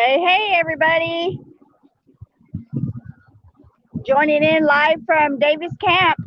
Hey, everybody. Joining in live from Davis Camp.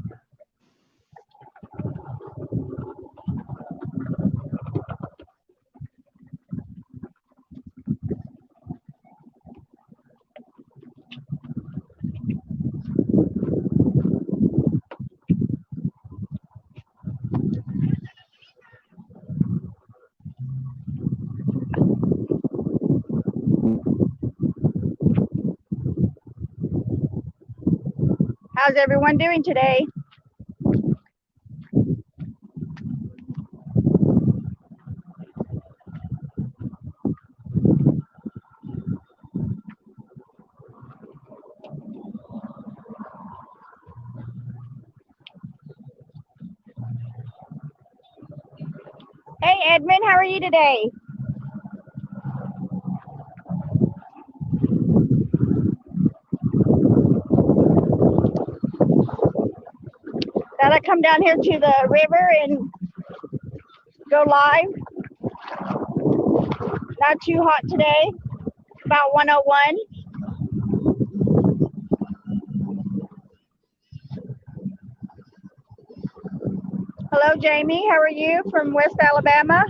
How's everyone doing today? Hey, Edmund, how are you today? Thought I'd come down here to the river and go live. Not too hot today, about 101. Hello, Jamie. How are you from West Alabama?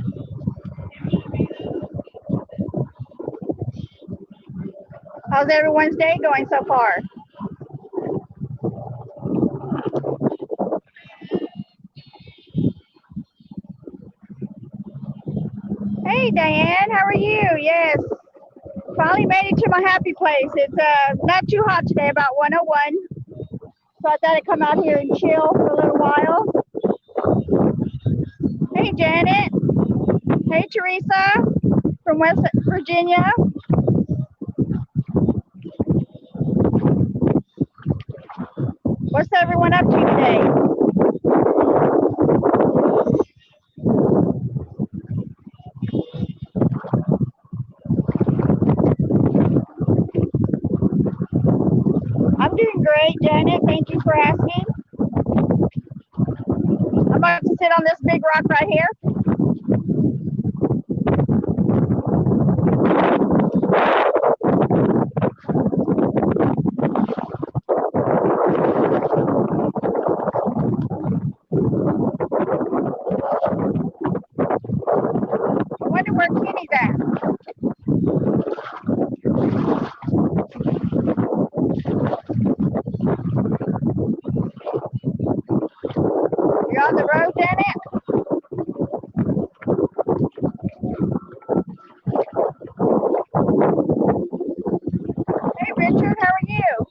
How's everyone's day going so far? Hey, Diane. How are you? Yes. Finally made it to my happy place. It's not too hot today, about 101. So I thought I'd come out here and chill for a little while. Hey, Janet. Hey, Teresa from West Virginia. What's everyone up to today? I'm doing great, Janet. Thank you for asking. I'm about to sit on this big rock right here. I wonder where Kenny's at. You on the road, Janet? Hey, Richard, how are you?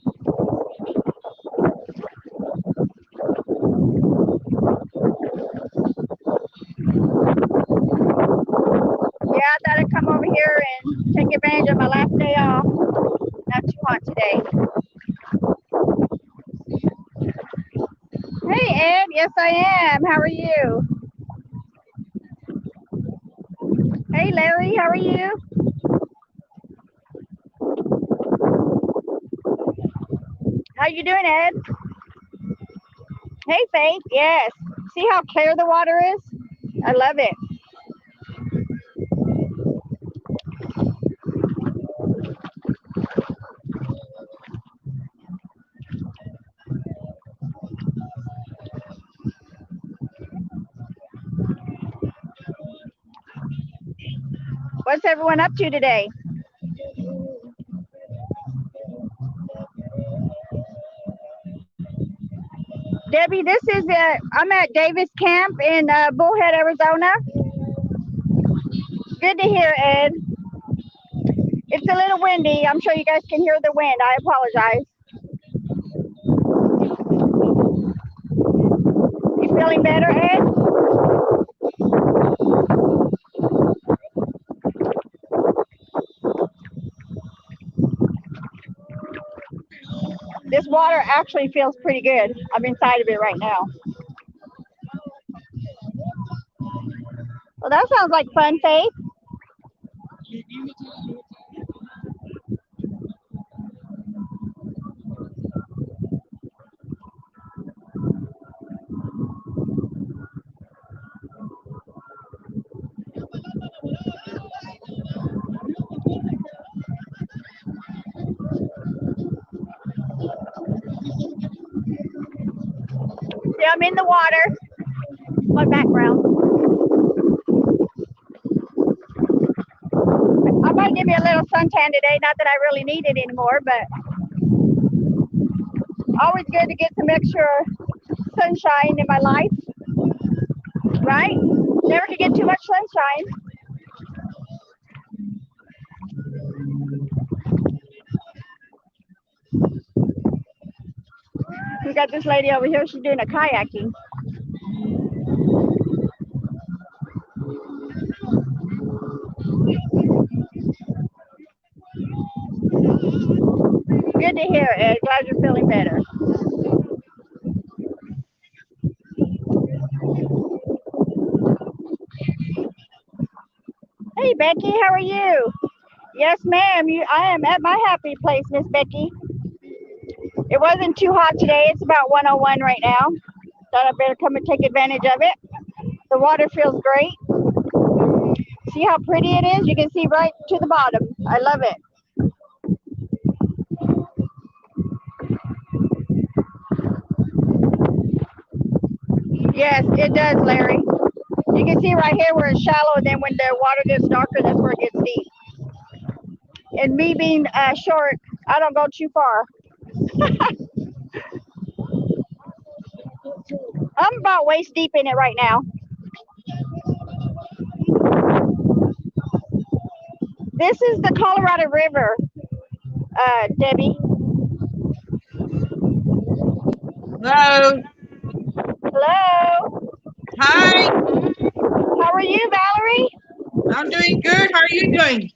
Yeah, I thought I'd come over here and take advantage of my last day off. Not too hot today. Hey, Ed. Yes, I am. How are you? Hey, Larry. How are you? How you doing, Ed? Hey, Faith. Yes. See how clear the water is? I love it. What's everyone up to today? Debbie, this is I'm at Davis Camp in Bullhead, Arizona. Good to hear, Ed. It's a little windy. I'm sure you guys can hear the wind. I apologize. You feeling better, Ed? This water actually feels pretty good. I'm inside of it right now. Well, that sounds like fun, Faith. See, I'm in the water. My background. I might give you a little suntan today. Not that I really need it anymore, but always good to get some extra sunshine in my life, right? Never to get too much sunshine. We got this lady over here. She's doing a kayaking. Good to hear, Ed. Glad you're feeling better. Hey, Becky, how are you? Yes, ma'am. I am at my happy place, Miss Becky. It wasn't too hot today. It's about 101 right now. Thought I better come and take advantage of it. The water feels great. See how pretty it is? You can see right to the bottom. I love it. Yes, it does, Larry. You can see right here where it's shallow, and then when the water gets darker, that's where it gets deep. And me being short, I don't go too far. I'm about waist deep in it right now. This is the Colorado River, Debbie. Hello. Hello. Hi. How are you, Valerie? I'm doing good. How are you doing?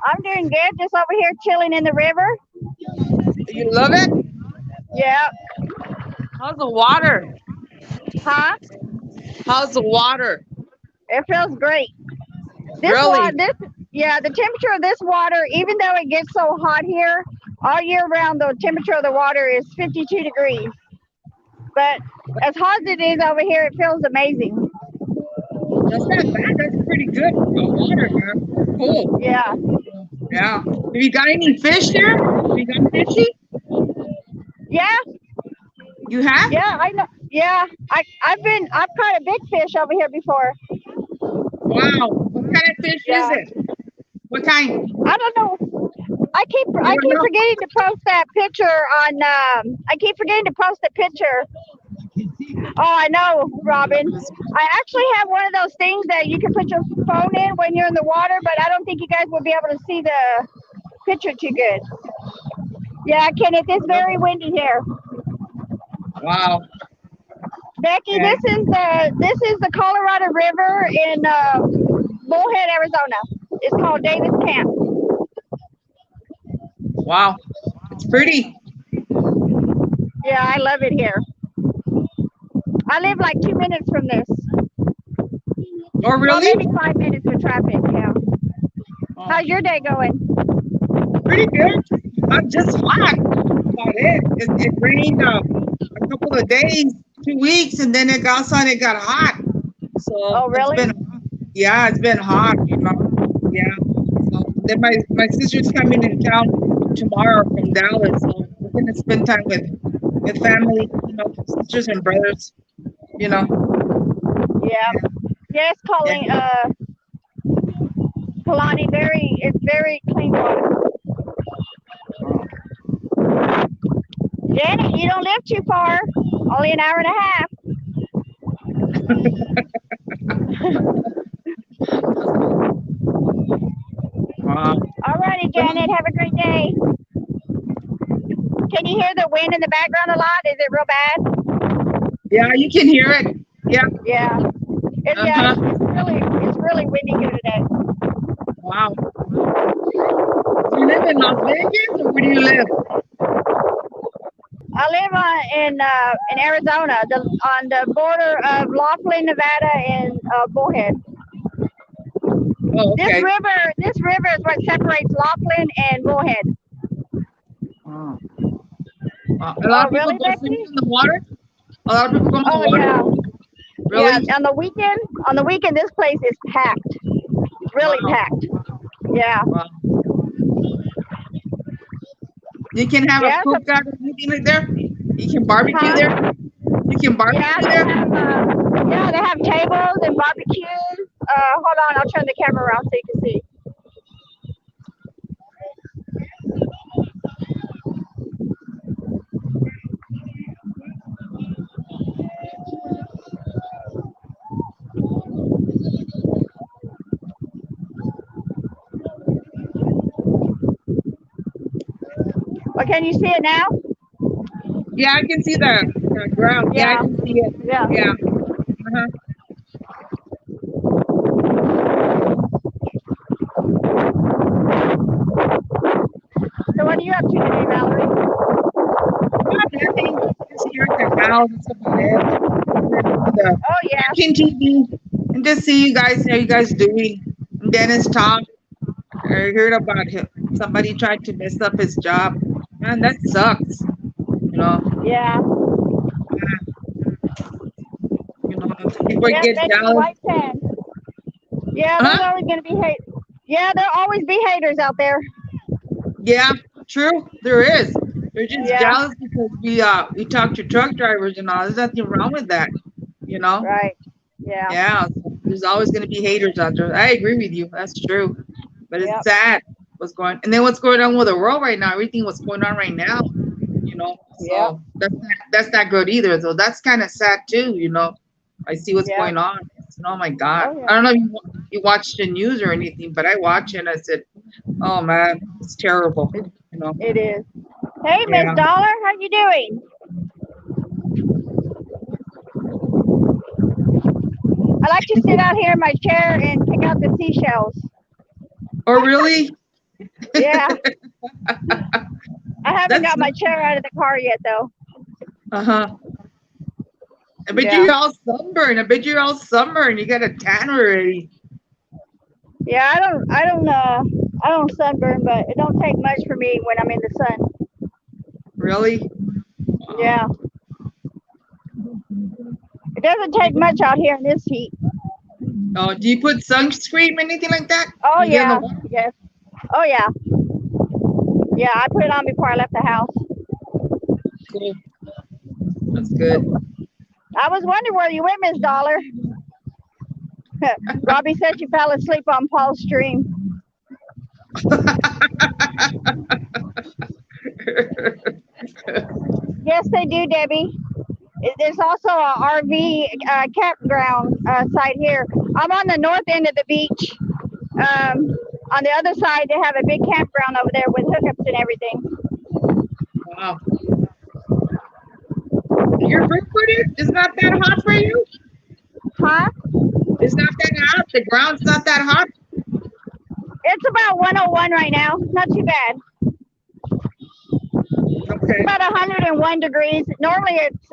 I'm doing good. Just over here chilling in the river. You love it? Yeah. How's the water? Huh? How's the water? It feels great. Really? The temperature of this water, even though it gets so hot here, all year round, the temperature of the water is 52 degrees. But as hot as it is over here, it feels amazing. That's not bad. That's pretty good water, man. Cool. Yeah. Yeah. Have you got any fish there? Have you got fishy? Yeah. You have? Yeah, I know. Yeah, I've caught a big fish over here before. Wow. What kind of fish is Yeah. it? What kind? I don't know. I keep You don't know? forgetting to post that picture on. I keep forgetting to post the picture. Oh, I know, Robin. I actually have one of those things that you can put your phone in when you're in the water, but I don't think you guys will be able to see the picture too good. Yeah, Kenneth, it's very windy here. Wow. Becky, Okay. this is the Colorado River in Bullhead, Arizona. It's called Davis Camp. Wow. It's pretty. Yeah, I love it here. I live like 2 minutes from this. Oh, Well, really? maybe 5 minutes with traffic. Yeah. Oh, How's your day going? pretty good. Not just hot. About it. It rained a couple of days, 2 weeks, and then it got hot. So Oh, it's really? been yeah, it's been hot, you know. Yeah. So then my sister's coming in town tomorrow from Dallas, so we're gonna spend time with family, you know, sisters and brothers, you know. Yeah. Yes, Yeah. calling Kalani, it's very clean water. Janet, you don't live too far. Only an hour and a half. Wow. All righty, Janet. Have a great day. Can you hear the wind in the background a lot? Is it real bad? Yeah, you can hear it. Yeah. Yeah. Uh-huh. It's really windy here today. Wow. Do you live in Las Vegas or where do you live? I live in Arizona, on the border of Laughlin, Nevada, and Bullhead. Oh, okay. This river is what separates Laughlin and Bullhead. Oh. A lot of people Really, go Becky? swimming in the water. A lot of people go in the Oh water. yeah, Really? yeah. On the weekend, this place is packed. Really Wow. packed. Yeah. Wow. You can have a Yeah. cookout or anything like there. You can barbecue Huh? there. You You can Yeah, barbecue they there? have yeah, they have tables and barbecues. Hold on, I'll turn the camera around so you can see. Well, can you see it now? Yeah, I can see the ground. Yeah, I Yeah, can see it. yeah. Yeah. Uh-huh. So what are you up to today, Valerie? Nothing. Just here at the house. That's about it. Here to the Oh yeah, watching TV and just see you guys. How you guys doing? And Dennis talk. I heard about him. Somebody tried to mess up his job. Man, that sucks. You know. yeah. You know. Some people Yep, get that's the jealous. white sand. Yeah, there's Huh? always gonna be hate. Yeah, there'll always be haters out there. Yeah. True. There is. They're just Yeah, jealous because we talk to truck drivers and all. There's nothing wrong with that. You know. right. Yeah, Yeah, so there's always going to be haters out there. I agree with you. That's true. But it's yep, sad what's going. And then what's going on with the world right now? Everything what's going on right now, you know. yep, So that's not good either. So that's kind of sad too, you know. I see what's yep. going on. Oh my God. Oh I yeah, don't know if you watched the news or anything, but I watch it and I said, "Oh man, it's terrible." it, You know. it is. Hey, Miss Yeah. Dollar, how you doing? I like to sit out here in my chair and pick out the seashells. Oh really? Yeah, I haven't That's got my chair out of the car yet though. uh-huh. I bet Yeah, you're all sunburned. I bet you're all sunburned. You got a tan already. yeah. I don't sunburn, but it don't take much for me when I'm in the sun. Really? Wow. Yeah, it doesn't take much out here in this heat. Oh, do you put sunscreen, anything like that? Oh When you get in the yeah, water? yes. Oh yeah, yeah. I put it on before I left the house. Cool. That's good. I was wondering where you went, Miss Dollar. Robbie said you fell asleep on Paul's stream. Yes, they do, Debbie. There's also a RV campground site here. I'm on the north end of the beach. On the other side, they have a big campground over there with hookups and everything. Wow. You're barefooted? It's not that hot for you? Huh? It's not that hot? The ground's not that hot? It's about 101 right now. Not too bad. Okay. About 101 degrees. Normally it's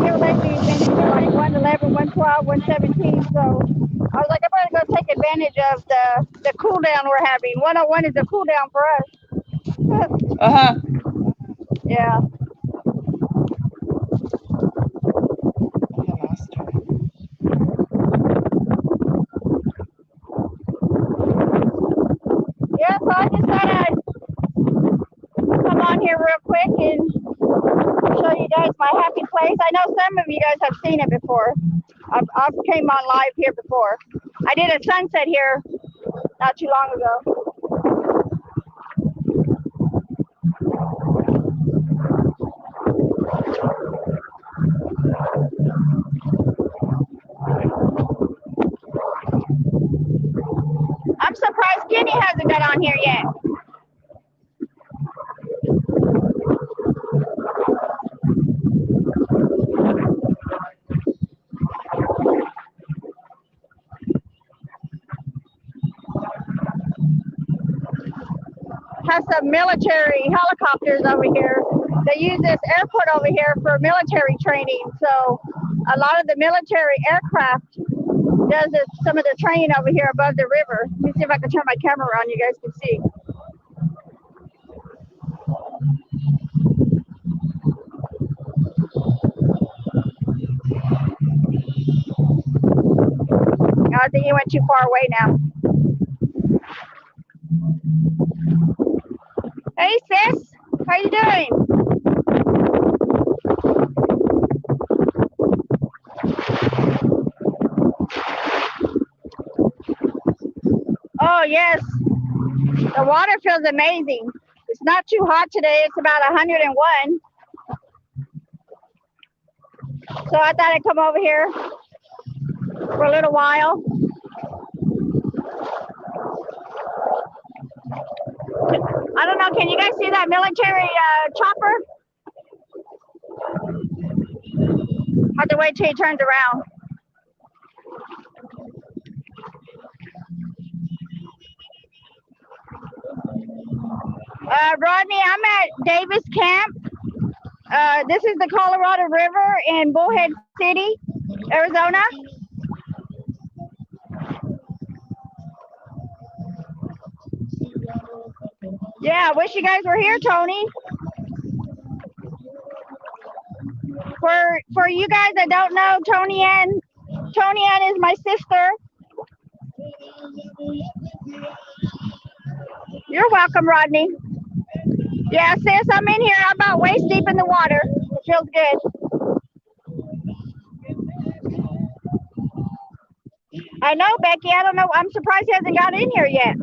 here lately it's been like 111, 112, 117. So I was like, I better go take advantage of the cool down we're having. 101 is a cool down for us. Uh-huh. Yeah. I lost her. Yeah, so I just thought I'd come on here real quick and show you guys my happy place. I know some of you guys have seen it before. I've came on live here before. I did a sunset here not too long ago. I'm surprised Kenny hasn't got on here yet. Has some military helicopters over here. They use this airport over here for military training. So a lot of the military aircraft does some of the training over here above the river. Let me see if I can turn my camera around. You guys can see. I think he went too far away now. Hey sis, how you doing? Oh, yes. The water feels amazing. It's not too hot today. It's about 101. So I thought I'd come over here for a little while. I don't know. Can you guys see that military chopper? I have to wait till he turns around. Rodney, I'm at Davis Camp. This is the Colorado River in Bullhead City, Arizona. Yeah, I wish you guys were here, Tony. For you guys that don't know, Tony Ann is my sister. You're welcome, Rodney. Yeah, sis, I'm in here. I'm about waist deep in the water. It feels good. I know, Becky. I don't know. I'm surprised he hasn't got in here yet.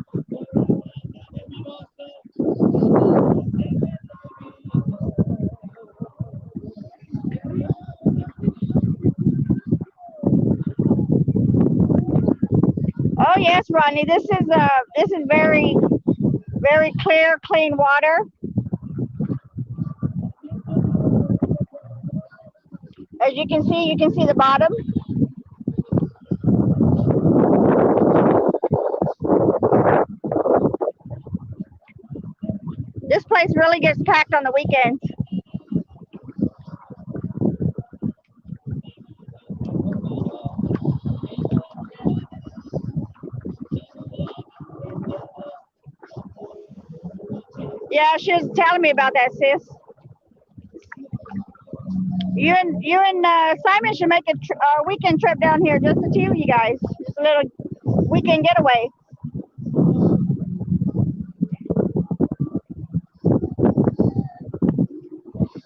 Oh yes, Rodney. This is very, very clear, clean water. As you can see the bottom. This place really gets packed on the weekends. Yeah, she was telling me about that, sis. You and Simon should make a weekend trip down here, just the two of you guys. Just a little weekend getaway.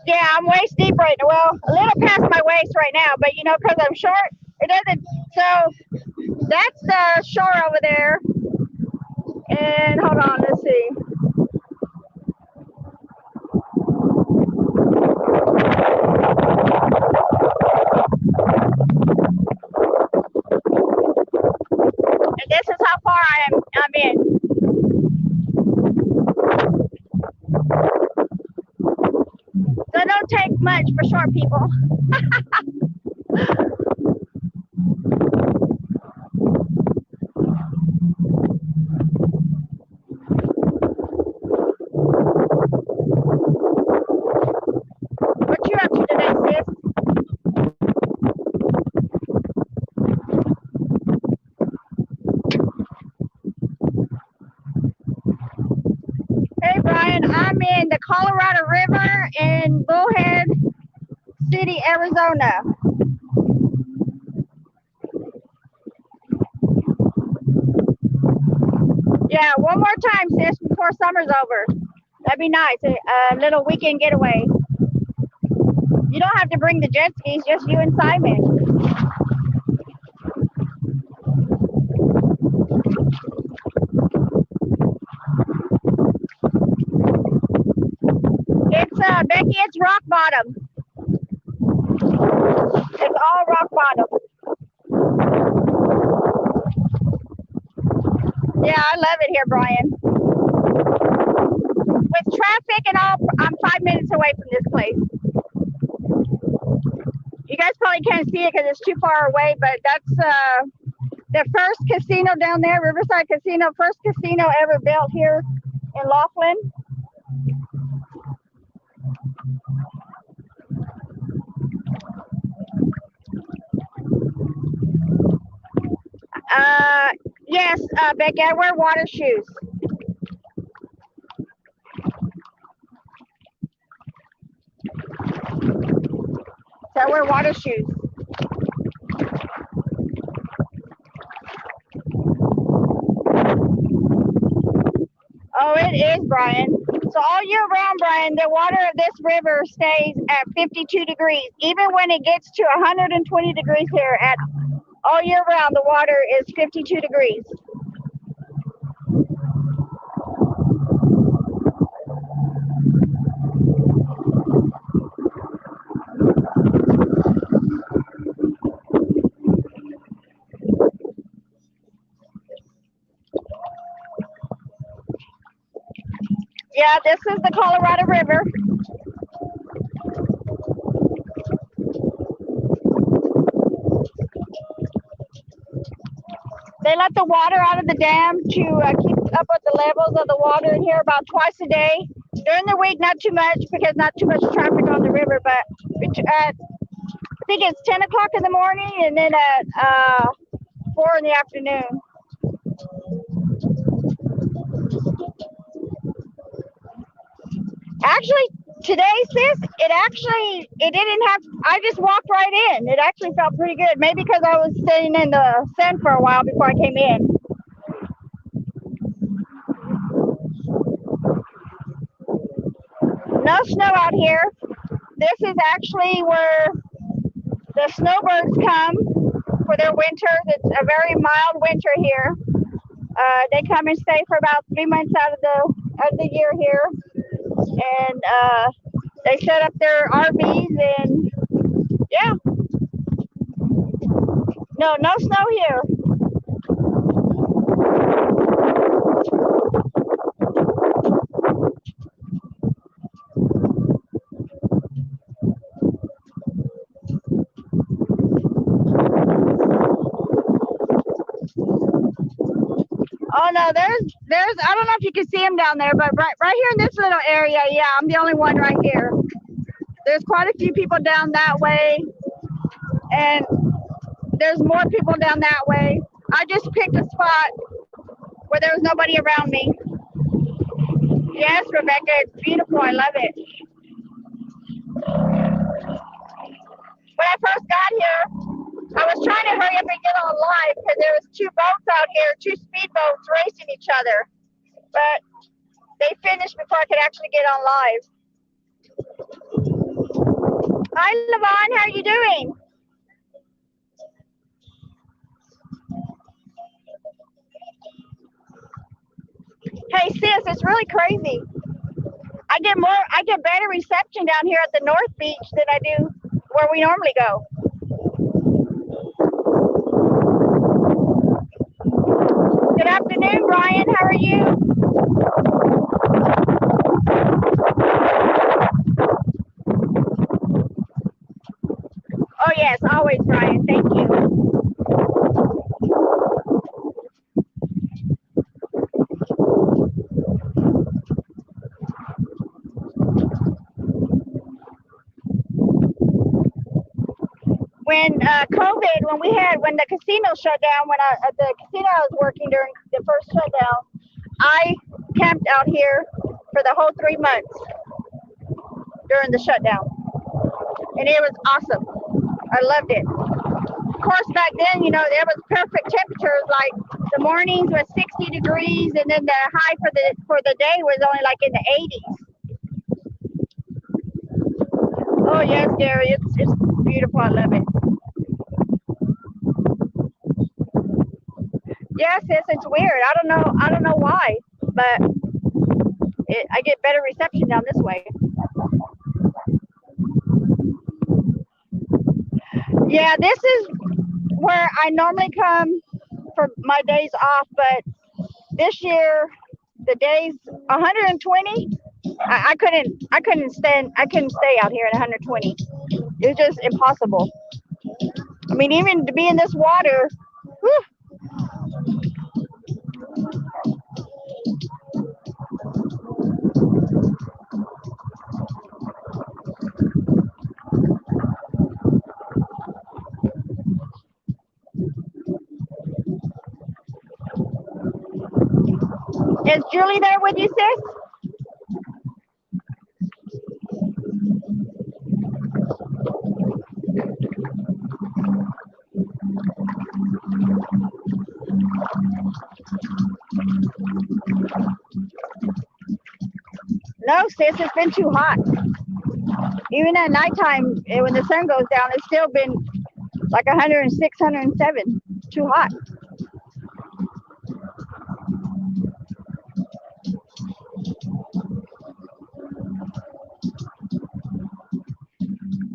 Yeah, I'm waist deep right now. Well, a little past my waist right now, but you know, because I'm short, it doesn't. So that's the shore over there. And hold on, let's see. And this is how far I'm in. So it don't take much for short people. What you up to today, sis? Hey, Brian, I'm in the Colorado River in Bullhead City, Arizona. Yeah, one more time, sis, before summer's over. That'd be nice. A little weekend getaway. You don't have to bring the jet skis, just you and Simon. It's Becky, it's rock bottom. It's all rock bottom. Yeah, I love it here, Brian. With traffic and all, I'm 5 minutes away from this place. You guys probably can't see it because it's too far away, but that's the first casino down there, Riverside Casino, first casino ever built here in Laughlin. Yes, Becky, I wear water shoes. So I wear water shoes. Oh, it is, Brian. So all year round, Brian, the water of this river stays at 52 degrees. Even when it gets to 120 degrees here, at all year round, the water is 52 degrees. Yeah, this is the Colorado River. They let the water out of the dam to keep up with the levels of the water in here about twice a day. During the week, not too much because not too much traffic on the river. But at, I think it's 10 o'clock in the morning and then at 4 in the afternoon. Actually, today, sis, it didn't have. I just walked right in. It actually felt pretty good. Maybe because I was sitting in the sun for a while before I came in. No snow out here. This is actually where the snowbirds come for their winter. It's a very mild winter here. They come and stay for about 3 months out of the year here, and they set up their RVs and yeah, no snow here. Oh no, there's I don't know if you can see them down there, but right here in this little area, yeah, I'm the only one right here. There's quite a few people down that way, and there's more people down that way. I just picked a spot where there was nobody around me. Yes, Rebecca, it's beautiful. I love it. When I first got here, I was trying to hurry up and get on live because there was two boats out here, two speedboats racing each other. But they finished before I could actually get on live. Hi, Levon. How are you doing? Hey, sis, it's really crazy. I get better reception down here at the North Beach than I do where we normally go. Good afternoon, Brian. How are you? Oh yes, always, Brian. Thank you. When the casino shut down, when I at the casino I was working during the first shutdown, I camped out here for the whole 3 months during the shutdown, and it was awesome. I loved it. Of course, back then, there was perfect temperatures. Like the mornings was 60 degrees, and then the high for the day was only like in the 80s. Oh yes, Gary, it's beautiful. I love it. Yes, it's weird. I don't know why, but I get better reception down this way. Yeah, this is where I normally come for my days off, but this year the days 120. I couldn't stay out here at 120. It's just impossible. I mean, even to be in this water. Whew. Is Julie there with you, sis? No, sis, it's been too hot. Even at nighttime, when the sun goes down, it's still been like 106, 107. Too hot.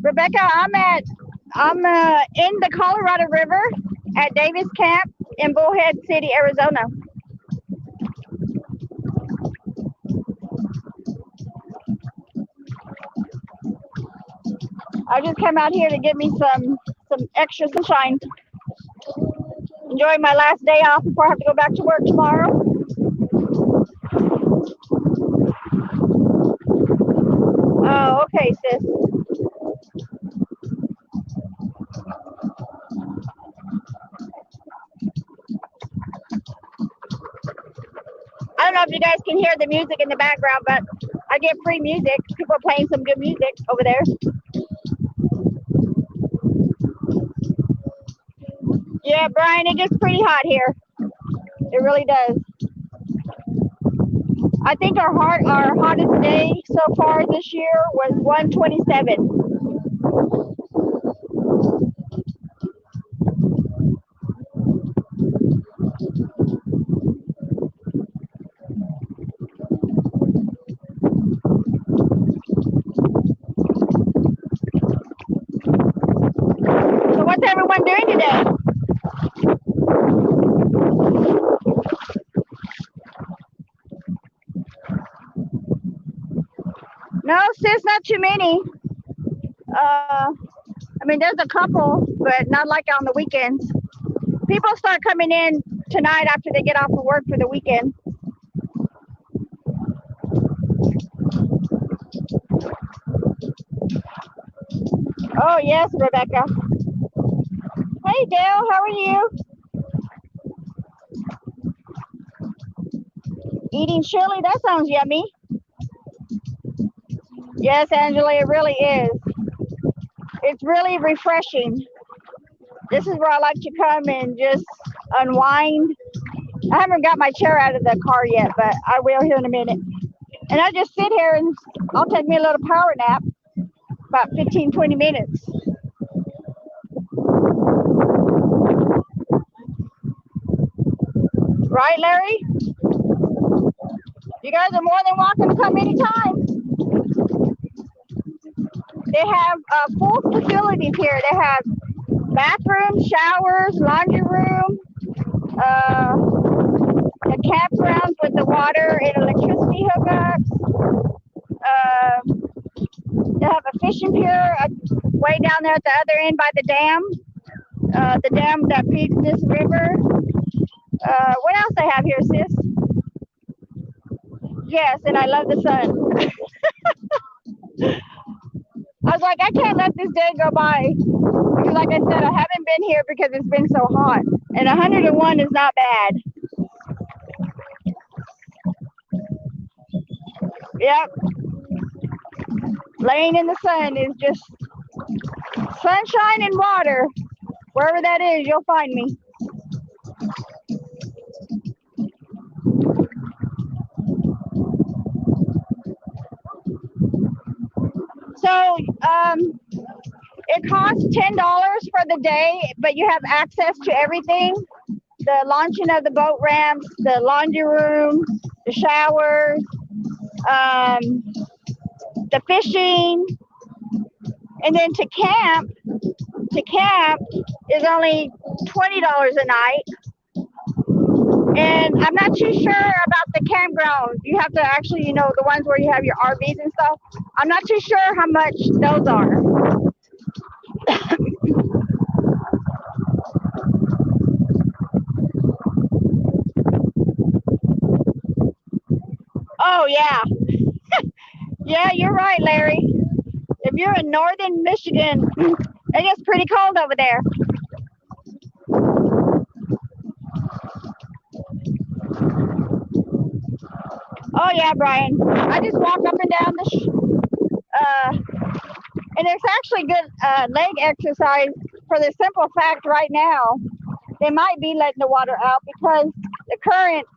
Rebecca, I'm in the Colorado River at Davis Camp in Bullhead City, Arizona. I just came out here to get me some extra sunshine. Enjoying my last day off before I have to go back to work tomorrow. Oh, okay, sis. I don't know if you guys can hear the music in the background, but I get free music. People are playing some good music over there. Yeah, Brian, it gets pretty hot here. It really does. I think our hottest day so far this year was 127. So what's everyone doing today? No, sis, not too many. I mean, there's a couple, but not like on the weekends. People start coming in tonight after they get off of work for the weekend. Oh, yes, Rebecca. Hey, Dale, how are you? Eating chili? That sounds yummy. Yes, Angela, it really is. It's really refreshing. This is where I like to come and just unwind. I haven't got my chair out of the car yet, but I will here in a minute. And I just sit here and I'll take me a little power nap, about 15, 20 minutes. Right, Larry? You guys are more than welcome to come anytime. They have full facilities here. They have bathrooms, showers, laundry room, the campgrounds with the water and electricity hookups. They have a fishing pier way down there at the other end by the dam that feeds this river. What else they have here, sis? Yes, and I love the sun. I was like, I can't let this day go by. Because like I said, I haven't been here because it's been so hot. And 101 is not bad. Yep. Laying in the sun is just sunshine and water. Wherever that is, you'll find me. So it costs $10 for the day, but you have access to everything. The launching of the boat ramps, the laundry room, the showers, the fishing, and then to camp is only $20 a night. And I'm not too sure about the campgrounds. You have to actually, the ones where you have your RVs and stuff. I'm not too sure how much those are. Oh, yeah. Yeah, you're right, Larry. If you're in northern Michigan, it gets pretty cold over there. Oh, yeah, Brian. I just walk up and down and it's actually good leg exercise for the simple fact right now, they might be letting the water out because the current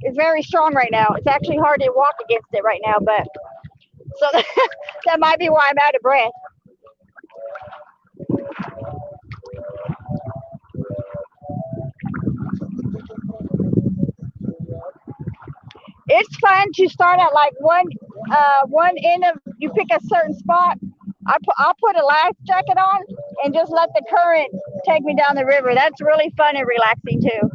is very strong right now. It's actually hard to walk against it right now, but so that might be why I'm out of breath. It's fun to start at like one end of, you pick a certain spot. I'll put a life jacket on and just let the current take me down the river. That's really fun and relaxing too.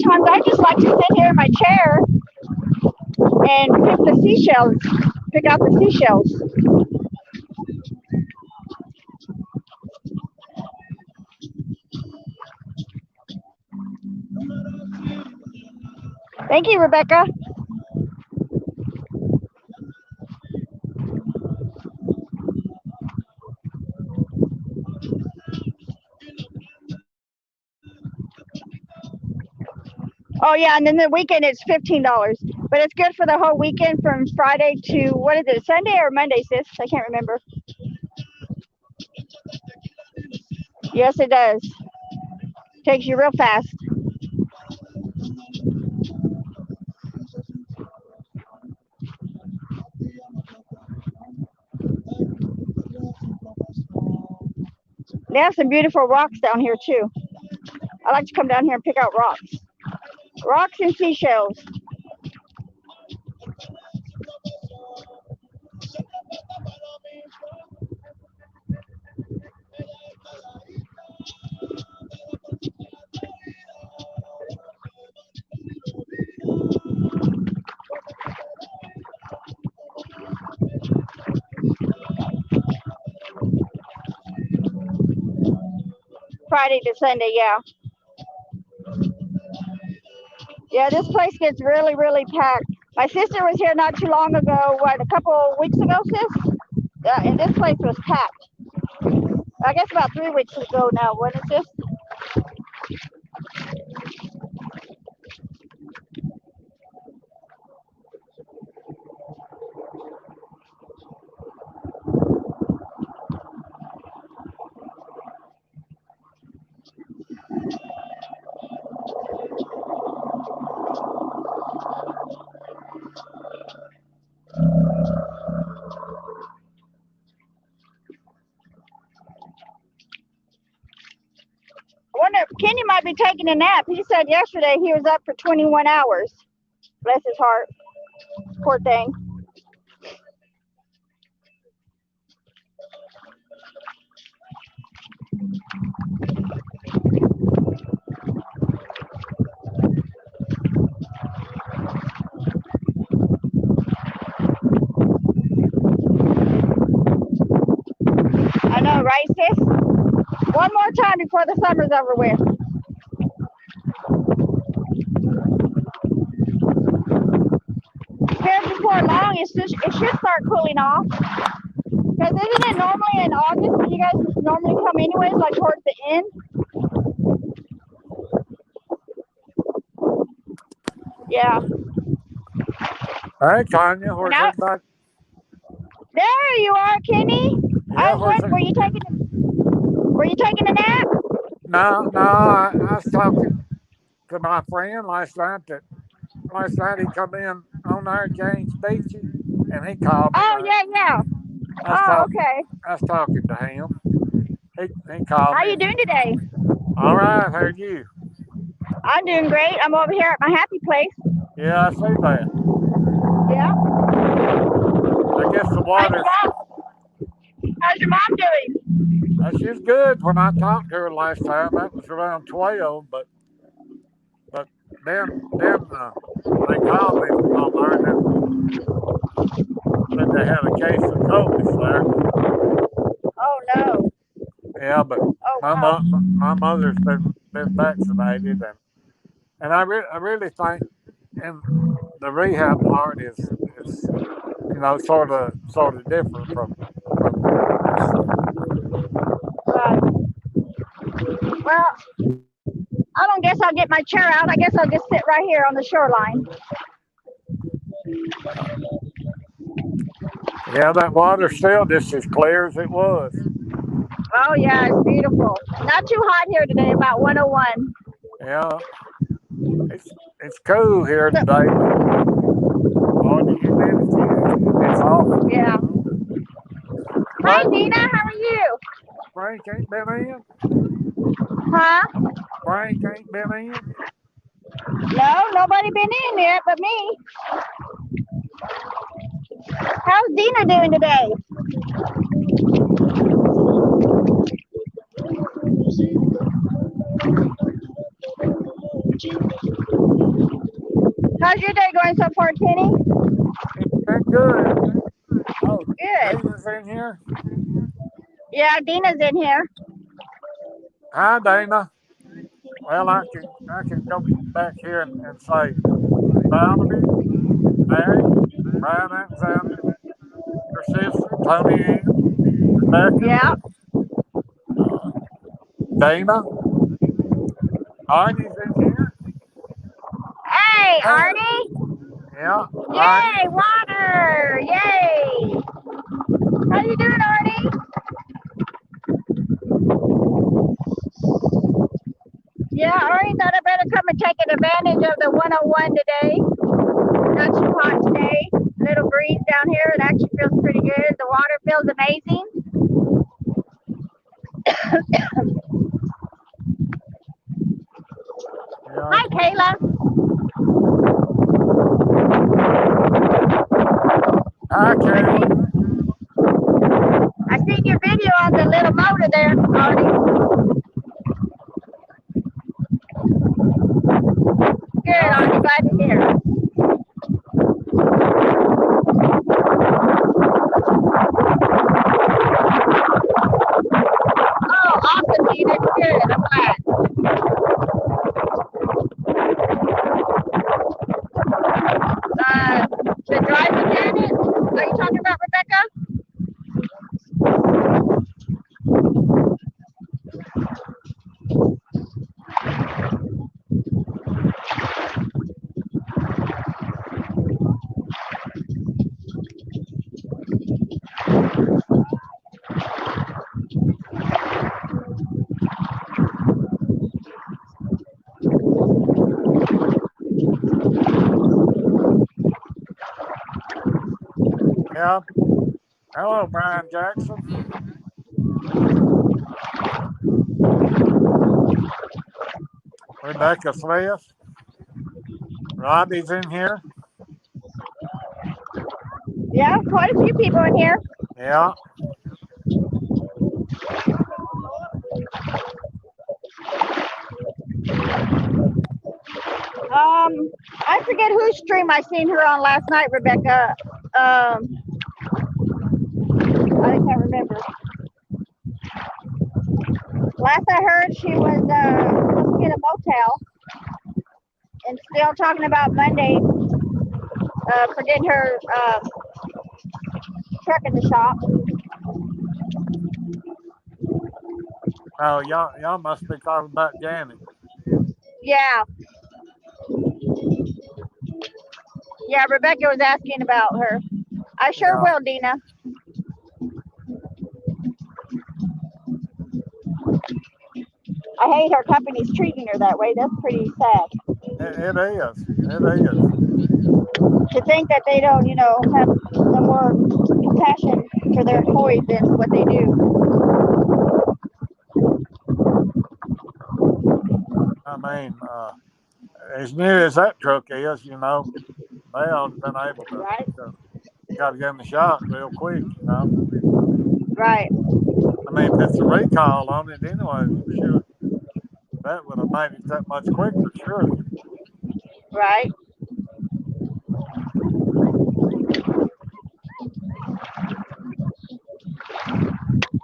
sometimes I just like to sit here in my chair and pick out the seashells. Thank you, Rebecca. Oh yeah, and then the weekend it's $15, but it's good for the whole weekend from Friday to what is it, Sunday or Monday, sis? I can't remember. Yes, it does. Takes you real fast. They have some beautiful rocks down here too. I like to come down here and pick out rocks. Rocks and seashells. Friday to Sunday, yeah. Yeah, this place gets really, really packed. My sister was here not too long ago, what, a couple of weeks ago, sis? And this place was packed. I guess about 3 weeks ago now, wasn't it, sis? I wonder if Kenny might be taking a nap. He said yesterday he was up for 21 hours. Bless his heart. Poor thing. I know, right, sis? One more time before the summer's over with. Here before long, it should start cooling off. Because isn't it normally in August when you guys normally come anyways, like towards the end? Yeah. Hey, Tanya, where's everybody? There you are, Kenny. Yeah, Were you taking a nap? No, I was talking to my friend last night he come in on our James Beachy and he called me. Oh, yeah. Okay. I was talking to him. He called How me. you doing today? All right, how are you? I'm doing great. I'm over here at my happy place. Yeah, I see that. Yeah. I guess the water. How's your mom doing? She's good. When I talked to her last time, that was around 12, but then they called me from Walmart and said they had a case of COVID there. Oh no. Yeah, but my mother's been vaccinated, and I really think in the rehab part is sort of different from Right. Well, I don't guess I'll get my chair out. I guess I'll just sit right here on the shoreline. Yeah, that water's still just as clear as it was. Oh yeah, it's beautiful. Not too hot here today, about 101. Yeah, it's cool here today. All the humidity, it's awful. Yeah. Hi, Dina. How are you? Frank ain't been in. Huh? Frank ain't been in. No, nobody been in yet but me. How's Dina doing today? How's your day going so far, Kenny? It's been good. Oh, Good. Dana's in here. Yeah, Dina's in here. Hi, Dana. Well, I can go back here and say Valerie, Mary, Brian, Aunt Xander, your sister, Tony Ann, Rebecca, Yeah. uh, Dana, Arnie's in here. Hey, Pat, Arnie. yeah, Arnie. Yay, water. Yay. How you doing, Arnie? Yeah, Arnie thought I better come and take advantage of the 101 today. Not too hot today. Little breeze down here. It actually feels pretty good. The water feels amazing. Yeah. Hi, Kayla. Hi, Kayla. I seen your video on the little motor there, Arnie. Good, Yeah. Arnie. Glad to hear. Oh, awesome, Gina. Good. I'm glad. The driving Janet? Are you talking about Rebecca? Yeah. Hello, Brian Jackson. Rebecca Smith. Robbie's in here. Yeah, quite a few people in here. Yeah. I forget whose stream I seen her on last night, Rebecca. I can't remember. Last I heard, she was supposed to get a motel and still talking about Monday for getting her truck in the shop. Oh, y'all must be talking about Janet. Yeah. Yeah, Rebecca was asking about her. I sure Yeah. will, Dina. I hate her company's treating her that way. That's pretty sad. It is. It is. To think that they don't, have no more compassion for their employees than what they do. I mean, as new as that truck is, they ought to have been able Right? to got to get in the shop real quick. Right. I mean, if it's a recall on it anyway, sure, that would have made it that much quicker, surely. Right.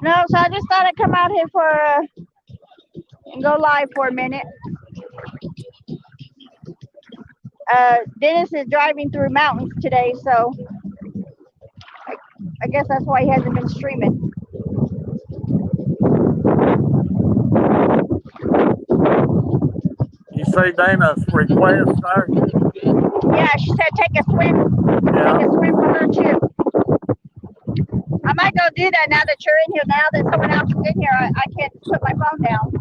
No, so I just thought I'd come out here and go live for a minute. Dennis is driving through mountains today, so I guess that's why he hasn't been streaming. You see Dana's request there? Yeah, she said take a swim. Yeah. Take a swim for her too. I might go do that now that you're in here. Now that someone else is in here, I can't put my phone down.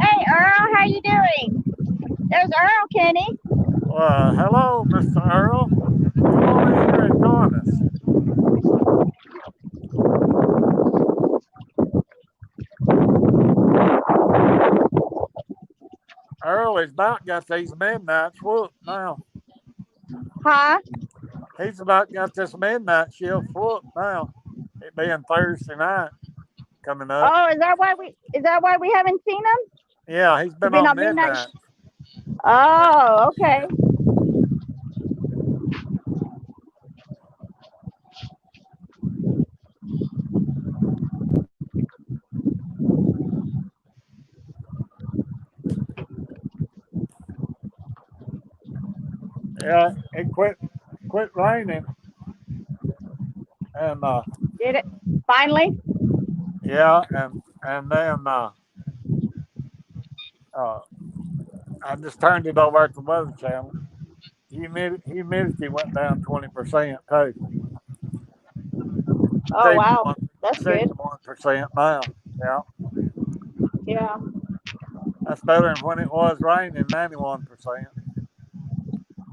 Hey, Earl, how you doing? There's Earl, Kenny. Hello, Mr. Earl. Come on in here and join us. Earl has about got these midnights whooped now. Huh? He's about got this midnight shift whooped now. being Thursday night coming up. Oh, is that why we haven't seen him? Yeah, he's He's been been on on midnight. midnight. Oh, okay. Yeah, it quit raining, and Did it finally? yeah, and then uh, I just turned it over at the Weather Channel. Humidity went down 20% too. Oh wow, that's good. 61% now. Yeah, Yeah. that's better than when it was raining 91%.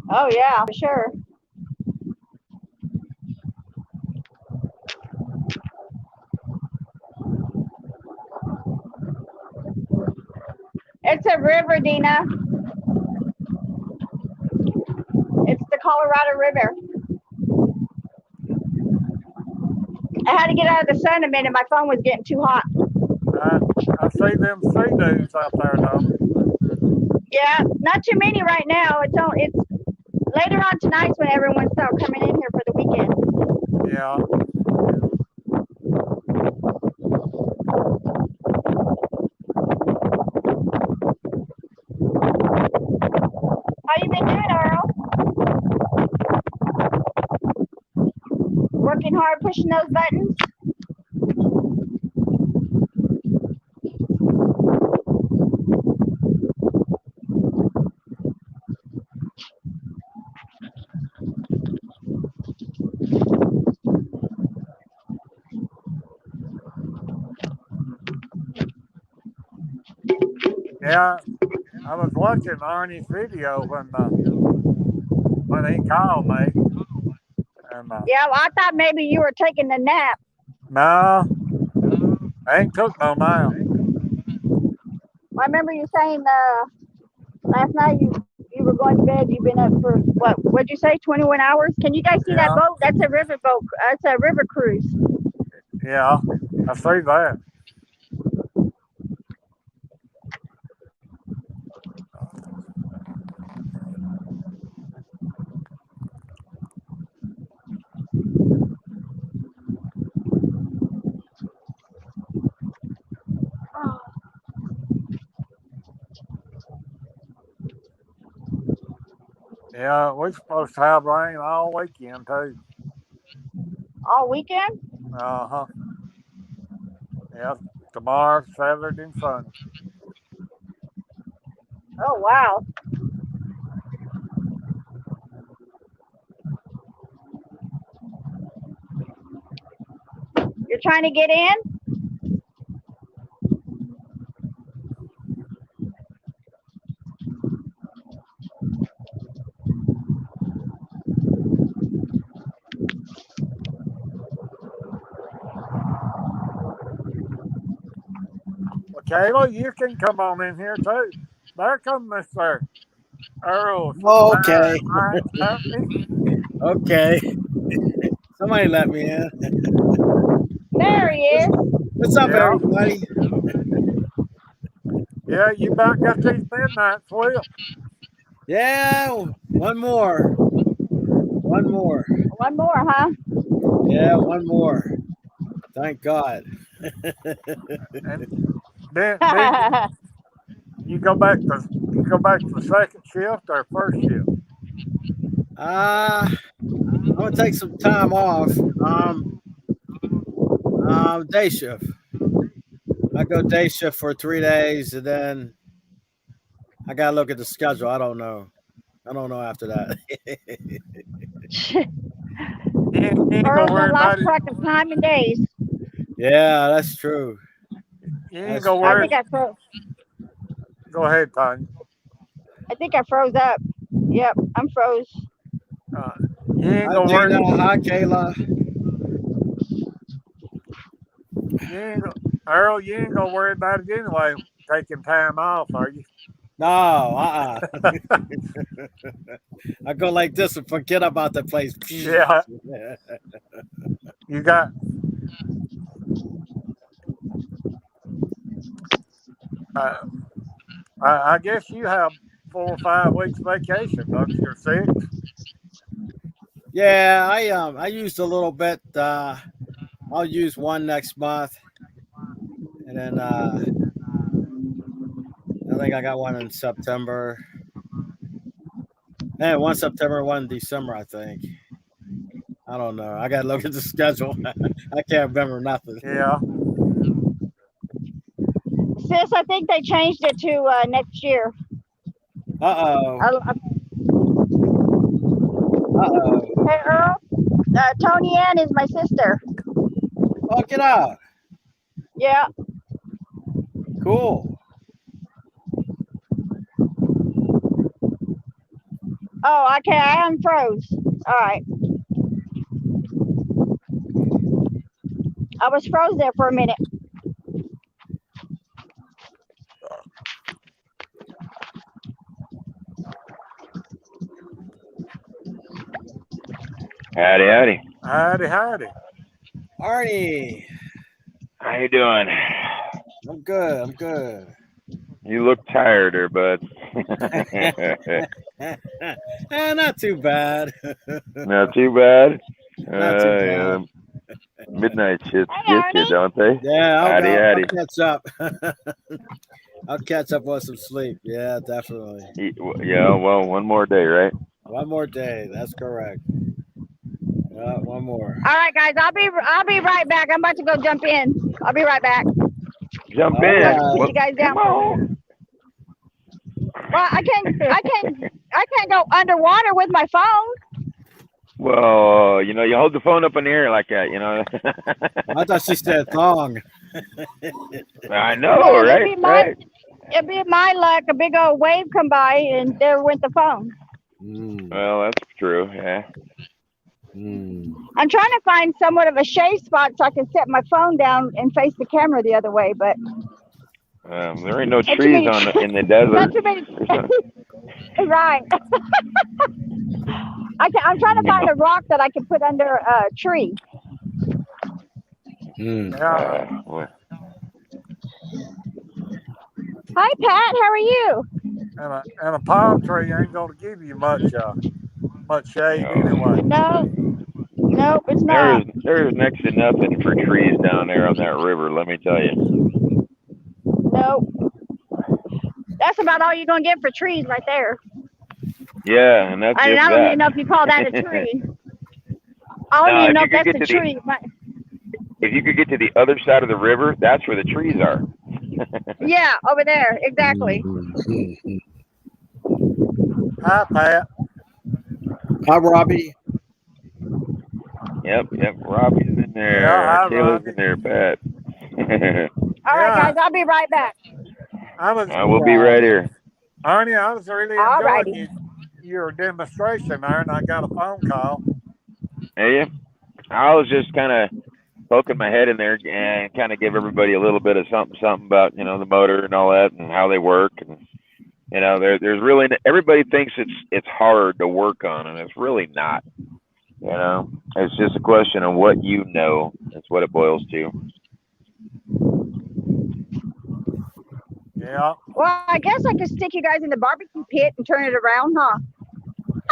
Oh yeah, for sure. It's a river, Dina. It's the Colorado River. I had to get out of the sun a minute. My phone was getting too hot. I see them sea dunes out there though. Yeah, not too many right now. It's later on tonight's when everyone starts coming in here for the weekend. Yeah. How you been doing, Earl? Working hard, pushing those buttons. Yeah, I was watching Arnie's video when he called me, and Yeah, well, I thought maybe you were taking a nap. no, I ain't took no now. I remember you saying last night you were going to bed. You've been up for what? What'd you say? 21 hours? Can you guys see that Yeah, boat? That's a river boat. It's a river cruise. yeah, I see that. Oh, Yeah, we're supposed to have rain all weekend too. all weekend? Uh-huh. Yeah, tomorrow, Saturday, and Sunday. Oh wow. You're trying to get in? Well, Kayla, you can come on in here too. There come Mr. Earl Okay. Company. Okay. Somebody let me in. There he is. What's up, Yeah, everybody? yeah, you about got these midnight swift. Yeah, one more. One more. One more, huh? Yeah, one more. Thank God. And then you go back to second shift or first shift. I'm gonna take some time off. Day shift. I go day shift for 3 days, and then I gotta look at the schedule. I don't know. I don't know after that. You ain't gonna Earl's worry done lost about it. track of time and days. Yeah, that's true. You ain't That's gonna I worry. true. think I froze. Go ahead, Tanya. I think I froze up. Yep, I'm froze. Uh, you ain't Hi, gonna worry. Dina. Hi, Kayla. Earl, you ain't gonna worry about it anyway. Taking time off, are you? No, I go like this and forget about the place. Yeah. You got I guess you have 4 or 5 weeks vacation, don't you? Or 6? Yeah, I used a little bit. I'll use one next month, and then I think I got one in September. And one September, one in December, I think. I don't know. I got to look at the schedule. I can't remember nothing. Yeah. Sis, I think they changed it to next year. Uh-oh. Uh-oh. Hey, Earl, Tony Ann is my sister. Oh, get out. Yeah. Cool. Oh, okay. I unfroze. All right. I was froze there for a minute. Howdy, howdy. Howdy, howdy. Arnie. How you doing? I'm good. I'm good. You look tired, there, bud. Not too bad. Not too bad. Not too bad. Midnight shits Hey, get you, Arnie. don't they? Yeah, Howdy, howdy. I'll catch up. I'll catch up with some sleep. Yeah, definitely. Yeah, well, one more day, right? One more day. That's correct. One more. All right, guys. I'll be right back. I'm about to go jump in. I'll be right back. Jump All in. right. Sit you guys down. Come on. Well, I can't go underwater with my phone. Well, you hold the phone up in the air like that, I thought she said thong. I know, Man, right? Right. It'd be my luck. A big old wave come by and there went the phone. Well, that's true, yeah. I'm trying to find somewhat of a shade spot so I can set my phone down and face the camera the other way, but there ain't no trees in the desert. not too many. Right. I'm trying to find a rock that I can put under a tree. Yeah. Hi, Pat. How are you? And a palm tree ain't going to give you much shade anyway. No. Nope, it's not. There's next to nothing for trees down there on that river, let me tell you. Nope. That's about all you're going to get for trees right there. Yeah, and that's I don't even know if you call that a tree. I don't even know if that's a tree. If you could get to the other side of the river, that's where the trees are. Yeah, over there. Exactly. Hi, Pat. Hi, Robbie. Yep. Robbie's in there. Yeah, Kayla's in there, Pat. All right, guys. I'll be right back. I will be right here. Arnie, I was really enjoying your demonstration there, and I got a phone call. Hey, I was just kind of poking my head in there and kind of give everybody a little bit of something about, the motor and all that and how they work. And, there's really, everybody thinks it's hard to work on, and it's really not. It's just a question of what you know. That's what it boils to. Yeah. Well, I guess I could stick you guys in the barbecue pit and turn it around, huh?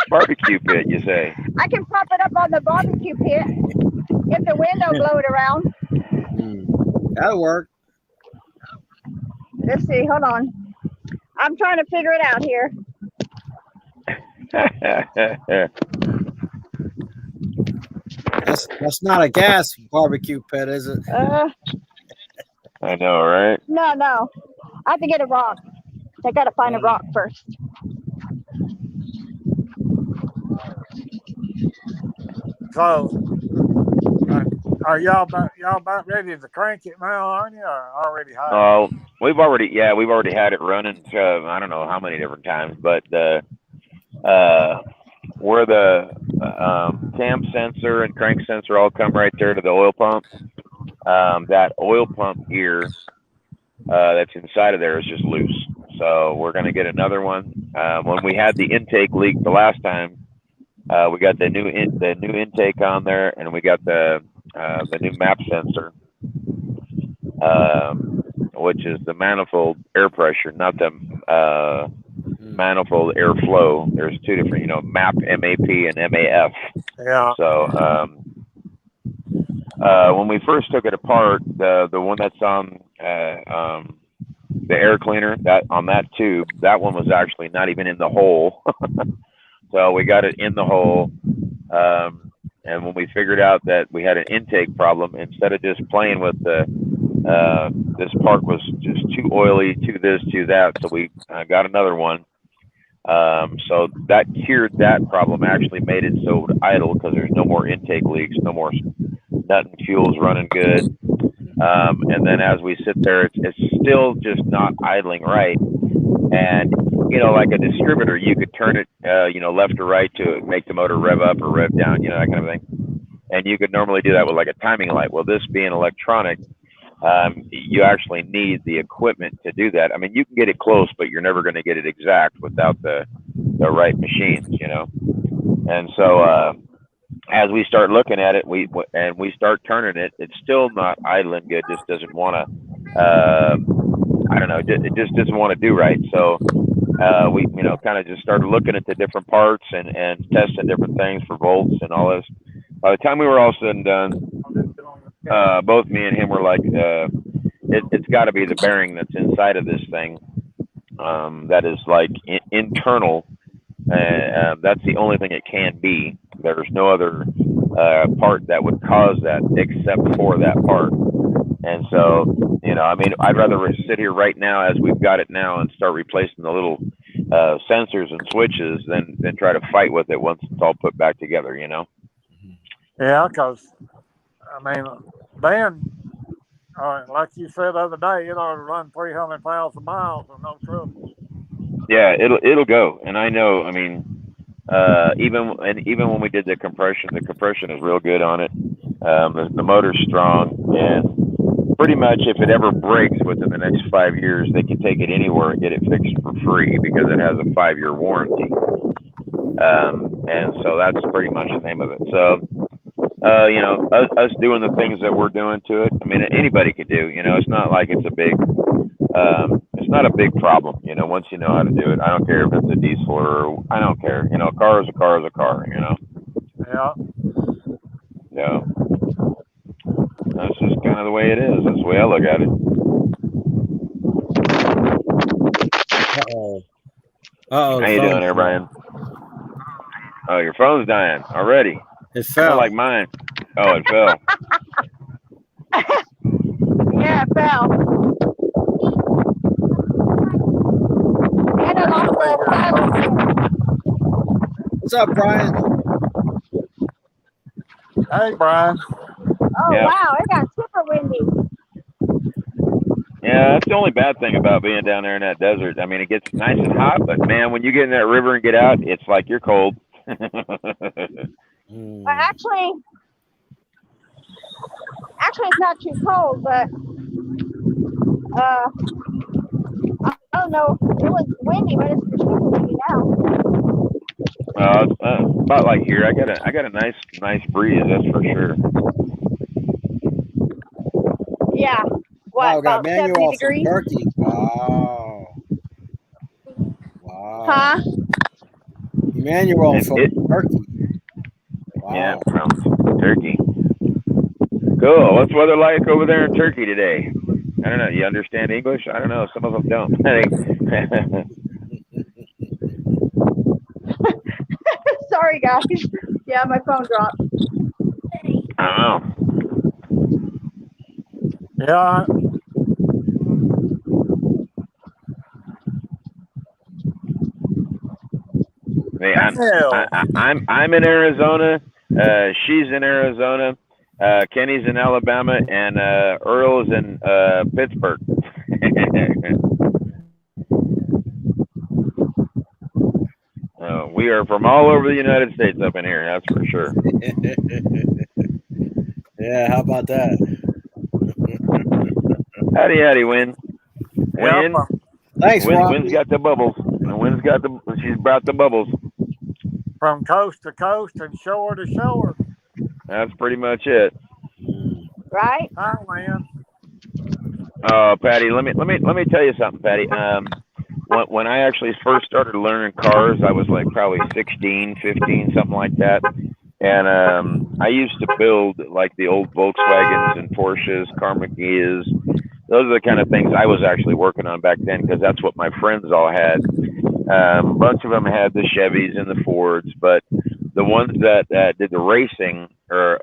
Barbecue pit, you say? I can prop it up on the barbecue pit if the wind don't blow it around. That'll work. Let's see. Hold on. I'm trying to figure it out here. That's not a gas barbecue pit, is it? I know, right? No. I have to get a rock. I got to find a rock first. So, are y'all about ready to crank it now, aren't you, or already high? Oh, we've already had it running. I don't know how many different times, but where the cam sensor and crank sensor all come right there to the oil pump. That oil pump gear that's inside of there is just loose. So we're going to get another one. When we had the intake leak the last time, we got the new intake on there, and we got the new map sensor. which is the manifold air pressure, not the manifold airflow. There's two different, you know, MAP, M-A-P, and M-A-F. Yeah. So when we first took it apart, the one that's on the air cleaner, that on that tube, that one was actually not even in the hole. So we got it in the hole. And when we figured out that we had an intake problem, instead of just playing with the this part was just too oily, too this, too that, so we got another one. So that cured that problem, actually made it so it would idle because there's no more intake leaks, no more nut and fuel's running good. And then as we sit there, it's still just not idling right. And, you know, like a distributor, you could turn it, you know, left or right to make the motor rev up or rev down, you know, that kind of thing. And you could normally do that with like a timing light. Well, this being electronic, you actually need the equipment to do that. I mean, you can get it close, but you're never going to get it exact without the right machines, you know. And so as we start looking at it, we start turning it, it's still not idling good. Just doesn't want to. I don't know. It just doesn't want to do right. So we, you know, kind of just started looking at the different parts and testing different things for volts and all this. By the time we were all said and done, both me and him were like, it's got to be the bearing that's inside of this thing. That is like internal. That's the only thing it can be. There's no other part that would cause that except for that part. And so, you know, I mean, I'd rather sit here right now as we've got it now and start replacing the little sensors and switches than try to fight with it once it's all put back together, you know? Yeah, because, I mean, then, like you said the other day, it ought to run 300,000 miles with no trouble. Yeah, it'll go. And I know, I mean, even when we did the compression is real good on it. The motor's strong, and pretty much if it ever breaks within the next 5 years, they can take it anywhere and get it fixed for free because it has a 5-year warranty. And so that's pretty much the name of it. So, you know, us doing the things that we're doing to it, I mean, anybody could do, you know, it's not like it's not a big problem, you know, once you know how to do it. I don't care if it's a diesel or, I don't care, you know, a car is a car is a car, you know. Yeah. Yeah. That's just kind of the way it is. That's the way I look at it. Uh-oh. Uh-oh. How you doing there, Brian? Oh, your phone's dying already. It fell. Not like mine. Oh, it fell. Yeah, it fell. And I lost the What's up, Brian? Hey, Brian. Oh, Yeah. wow, it got super windy. Yeah, that's the only bad thing about being down there in that desert. I mean, it gets nice and hot, but man, when you get in that river and get out, it's like you're cold. Actually, it's not too cold, but I don't know. It was windy, but it's super windy now. It's about like here. I got a nice breeze. That's for sure. Yeah. What? Oh, got about 70 Manuel degrees? from Turkey. Wow. Huh? Emmanuel from Turkey. Wow. Yeah, from Turkey. Cool. What's the weather like over there in Turkey today? I don't know. You understand English? I don't know. Some of them don't. Sorry, guys. Yeah, my phone dropped. I don't know. Yeah. I'm in Arizona. She's in Arizona. Kenny's in Alabama, and Earl's in Pittsburgh. We are from all over the United States up in here. That's for sure. Yeah, how about that? Howdy, Win. Win. Yeah. Thanks, Robbie. Win's got the bubbles. She's brought the bubbles. From coast to coast and shore to shore. That's pretty much it. Right? Hi, Lynn. Oh, Patty, let me tell you something, Patty. When I actually first started learning cars, I was like probably 16, 15, something like that. And I used to build like the old Volkswagens and Porsches, Carmagneas. Those are the kind of things I was actually working on back then because that's what my friends all had. A bunch of them had the Chevys and the Fords, but the ones that did the racing or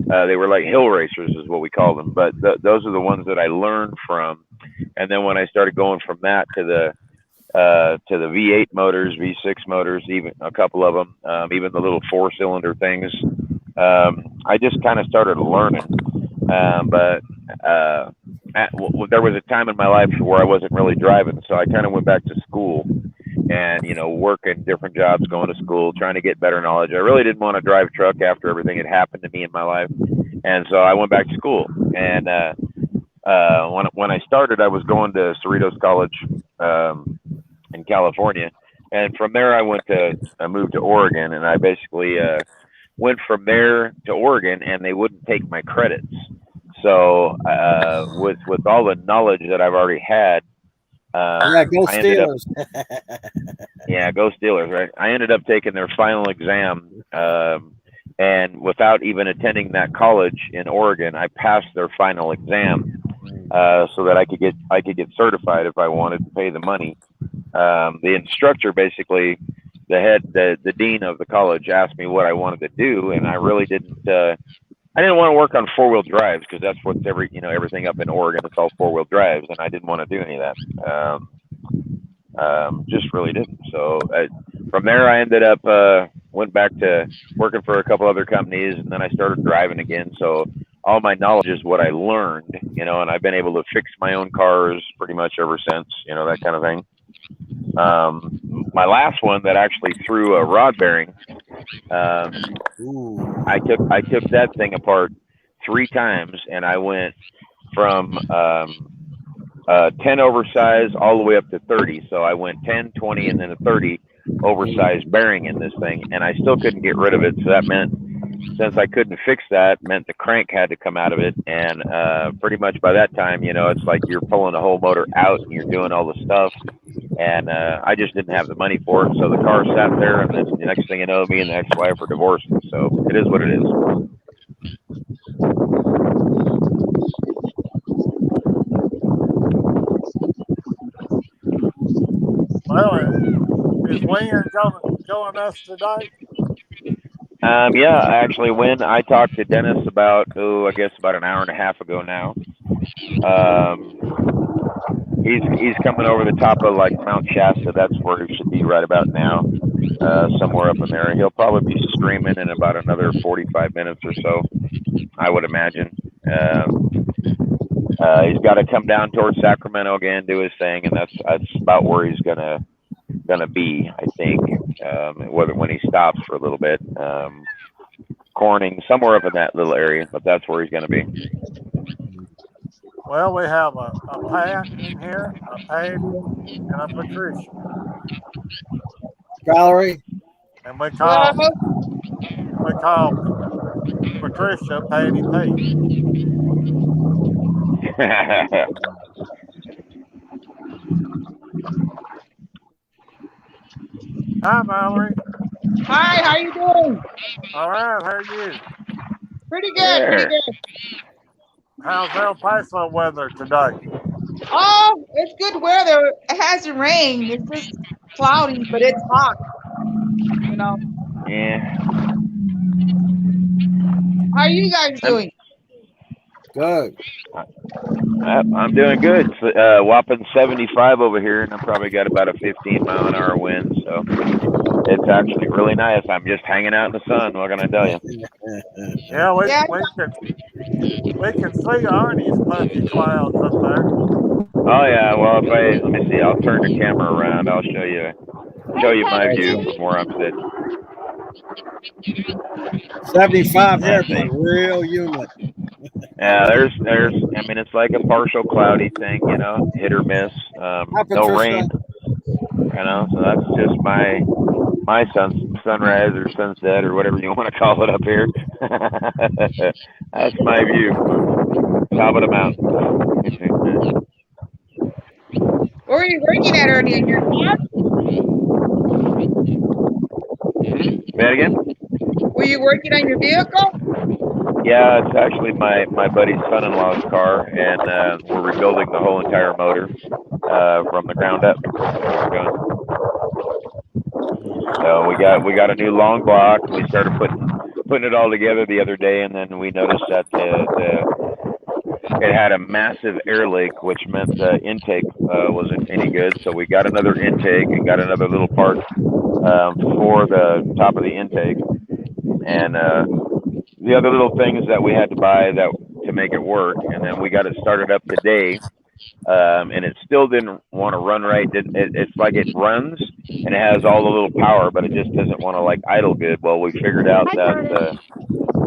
they were like hill racers is what we call them. But those are the ones that I learned from. And then when I started going from that to the V8 motors, V6 motors, even a couple of them, even the little 4-cylinder things, I just kind of started learning. But there was a time in my life where I wasn't really driving, so I kind of went back to school and working different jobs, going to school, trying to get better knowledge. I really didn't want to drive a truck after everything had happened to me in my life, and so I went back to school. And when I started, I was going to Cerritos College in California, and from there I moved to Oregon, and I basically went from there to Oregon, and they wouldn't take my credits. So with all the knowledge that I've already had, Yeah, go I ended up, Steelers. yeah, go Steelers, right? I ended up taking their final exam, and without even attending that college in Oregon, I passed their final exam, so that I could get certified if I wanted to pay the money. The instructor, basically, the dean of the college, asked me what I wanted to do, and I really didn't. I didn't want to work on 4-wheel drives because that's what's everything up in Oregon. It's all 4-wheel drives, and I didn't want to do any of that. Just really didn't. So from there, I ended up went back to working for a couple other companies, and then I started driving again. So all my knowledge is what I learned, and I've been able to fix my own cars pretty much ever since, that kind of thing. My last one that actually threw a rod bearing, I took that thing apart 3 times, and I went from 10 oversized all the way up to 30. So I went 10, 20, and then a 30 oversized bearing in this thing, and I still couldn't get rid of it. So that meant, since I couldn't fix that, meant the crank had to come out of it. And pretty much by that time, it's like you're pulling the whole motor out and you're doing all the stuff. And I just didn't have the money for it. So the car sat there, and then the next thing you know, me and the ex-wife were divorcing. So it is what it is. Well, is Wayne joining us today? Yeah, actually, when I talked to Dennis about, I guess about an hour and a half ago now, he's coming over the top of like Mount Shasta. That's where he should be right about now, somewhere up in there. He'll probably be streaming in about another 45 minutes or so, I would imagine. He's got to come down towards Sacramento again, do his thing, and that's about where he's gonna be, I think. Whether when he stops for a little bit, Corning, somewhere up in that little area, but that's where he's gonna be. Well, we have a Pat in here, a Patty, and a Patricia. Valerie. And we call Patricia Patty P. Hi, Valerie. Hi, how you doing? All right, how are you? Pretty good, pretty good. How's El Paso weather today? Oh, it's good weather. It hasn't rained. It's just cloudy, but it's hot. Yeah. How are you guys doing? Good. I'm doing good. Whopping 75 over here, and I probably got about a 15-mile-an-hour wind, so it's actually really nice. I'm just hanging out in the sun. What can I tell you? Yeah, we can see Arnie's puffy clouds up there. Oh yeah. Well, let me see. I'll turn the camera around. I'll show you my view from where I'm sitting. 75 here, but real humid. Yeah, there's. I mean, it's like a partial cloudy thing, hit or miss. No rain. So that's just my sunrise or sunset or whatever you want to call it up here. That's my view. top of the mountain. Where were you working at earlier? In your car? Say that again? Were you working on your vehicle? Yeah, it's actually my buddy's son-in-law's car, and we're rebuilding the whole entire motor from the ground up. That's what we're doing. So we got a new long block. We started putting it all together the other day, and then we noticed that it had a massive air leak, which meant the intake wasn't any good. So we got another intake and got another little part for the top of the intake, and the other little things that we had to buy that to make it work. And then we got it started up today, and it still didn't want to run right. It's like it runs and it has all the little power, but it just doesn't want to like idle good. Well, we figured out that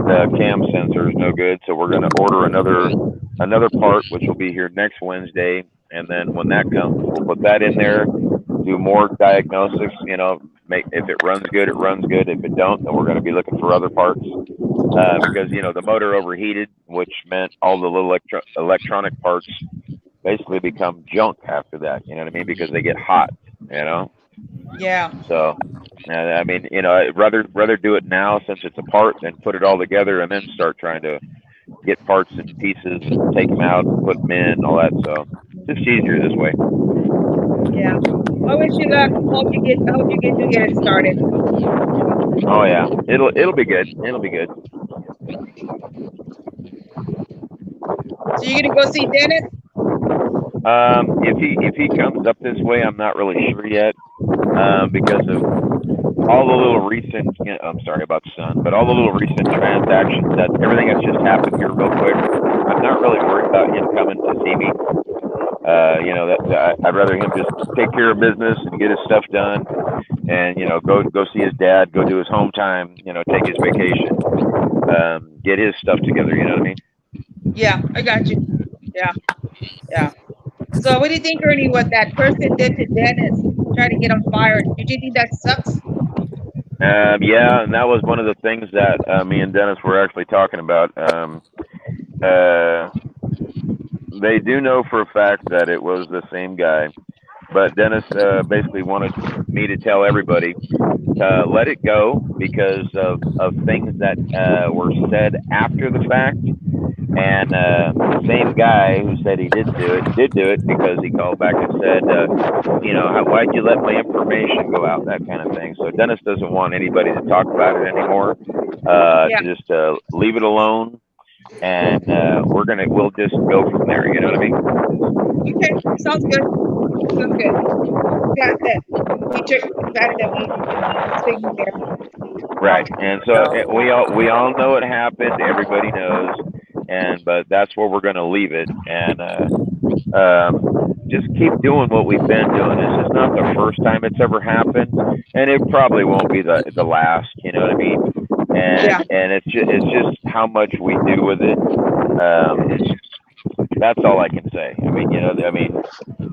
the cam sensor is no good, so we're going to order another part, which will be here next Wednesday. And then when that comes, we'll put that in there, do more diagnostics. You know, make if it runs good, it runs good. If it don't, then we're going to be looking for other parts because you know the motor overheated, which meant all the little electronic parts basically become junk after that. You know what I mean? Because they get hot. You know. Yeah. So, I mean, you know, I'd rather do it now since it's a part than put it all together and then start trying to get parts and pieces and take them out and put them in and all that. So it's just easier this way. Yeah. I wish you luck. Hope you get it started. Oh yeah, it'll be good. It'll be good. So you're gonna go see Dennis? If he comes up this way, I'm not really sure yet because of all the little recent. You know, I'm sorry about the sun, but all the little recent transactions that everything that's just happened here real quick. I'm not really worried about him coming to see me. You know, I'd rather him just take care of business and get his stuff done, and you know, go see his dad, go do his home time, you know, take his vacation, get his stuff together. You know what I mean? Yeah, I got you. Yeah, yeah. So what do you think, Ernie, what that person did to Dennis? Try to get him fired. Did you think that sucks? Yeah, and that was one of the things that me and Dennis were actually talking about. They do know for a fact that it was the same guy, but Dennis basically wanted me to tell everybody to let it go because of things that were said after the fact. And the same guy who said he did do it because he called back and said, you know, why'd you let my information go out, that kind of thing. So Dennis doesn't want anybody to talk about it anymore. Yeah. To just leave it alone, and we'll just go from there. You know what I mean? Okay, sounds good. Sounds good. Got that. Got that we speaking there. Right. And so we all know it happened. Everybody knows, but that's where we're going to leave it. And just keep doing what we've been doing. This is not the first time it's ever happened, and it probably won't be the last. You know what I mean? And it's just how much we do with it. That's all I can say. I mean, you know,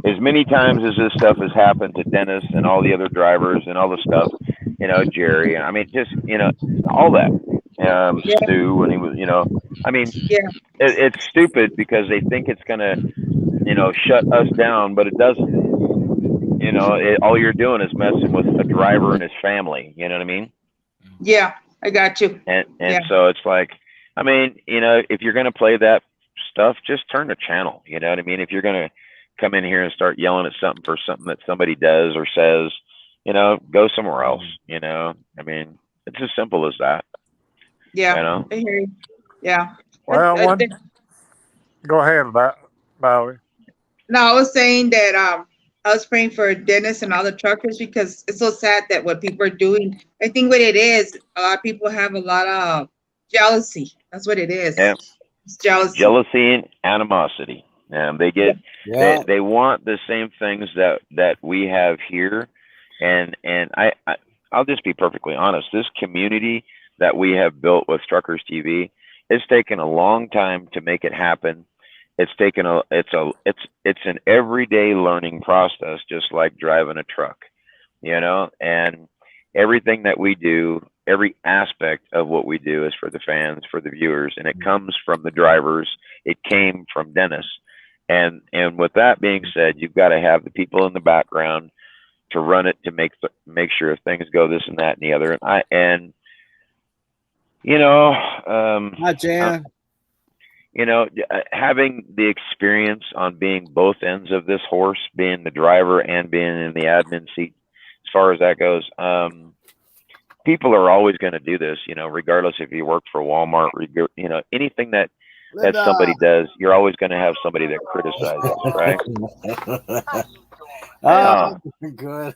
as many times as this stuff has happened to Dennis and all the other drivers and all the stuff, you know, Jerry, I mean, just, you know, all that. Stu, when he was, you know, I mean, it's stupid because they think it's going to, you know, shut us down, but it doesn't. You know, all you're doing is messing with a driver and his family. You know what I mean? Yeah, I got you. And so it's like, I mean, you know, if you're going to play that stuff, just turn the channel. You know what I mean? If you're going to come in here and start yelling at something for something that somebody does or says, you know, go somewhere else. You know, I mean, it's as simple as that. Yeah, you know? I hear you. Yeah. Well, go ahead, Valerie. No, I was saying that I was praying for Dennis and all the truckers because it's so sad that what people are doing. I think what it is, a lot of people have a lot of jealousy. That's what it is. Yeah. It's jealousy. Jealousy and animosity. They get they want the same things that we have here, and I'll just be perfectly honest. This community that we have built with Truckers TV, it's taken a long time to make it happen. It's taken it's an everyday learning process, just like driving a truck, you know. And everything that we do, every aspect of what we do is for the fans, for the viewers, and it comes from the drivers. It came from Dennis. And with that being said, you've got to have the people in the background to run it, to make sure things go this and that and the other. And Hi, Jan. having the experience on being both ends of this horse, being the driver and being in the admin seat, as far as that goes, people are always going to do this, regardless if you work for Walmart, anything that somebody does, you're always going to have somebody that criticizes, right? Good.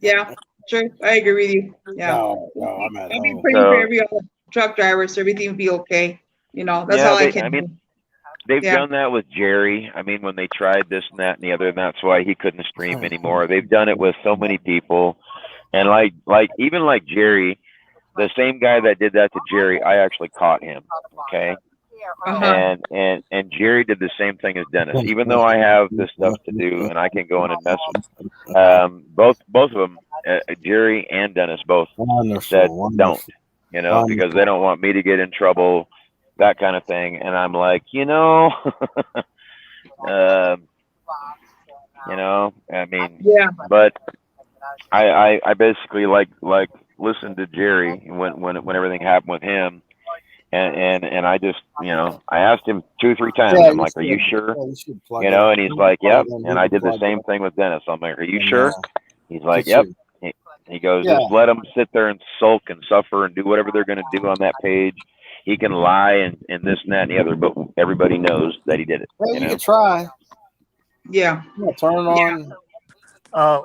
Yeah, true. I agree with you. Yeah. No, I'm at I'll be home. praying for every other truck driver so everything will be okay. That's all I can do. They've done that with Jerry. I mean, when they tried this and that and the other, and that's why he couldn't stream anymore. They've done it with so many people. And even like Jerry, the same guy that did that to Jerry, I actually caught him. Okay. Uh-huh. And Jerry did the same thing as Dennis. Even though I have this stuff to do and I can go in and mess with both of them, Jerry and Dennis both said don't, because they don't want me to get in trouble, that kind of thing. And I'm like, I mean, yeah. But I basically like listened to Jerry when everything happened with him. And I just, I asked him 2 or 3 times. I'm like, are you sure? And he's like, yep. And I did the same thing with Dennis. I'm like, are you sure? He's like, yep. He goes, just let them sit there and sulk and suffer and do whatever they're going to do on that page. He can lie and this and that and the other, but everybody knows that he did it. Well, you can try. Yeah. Turn it on.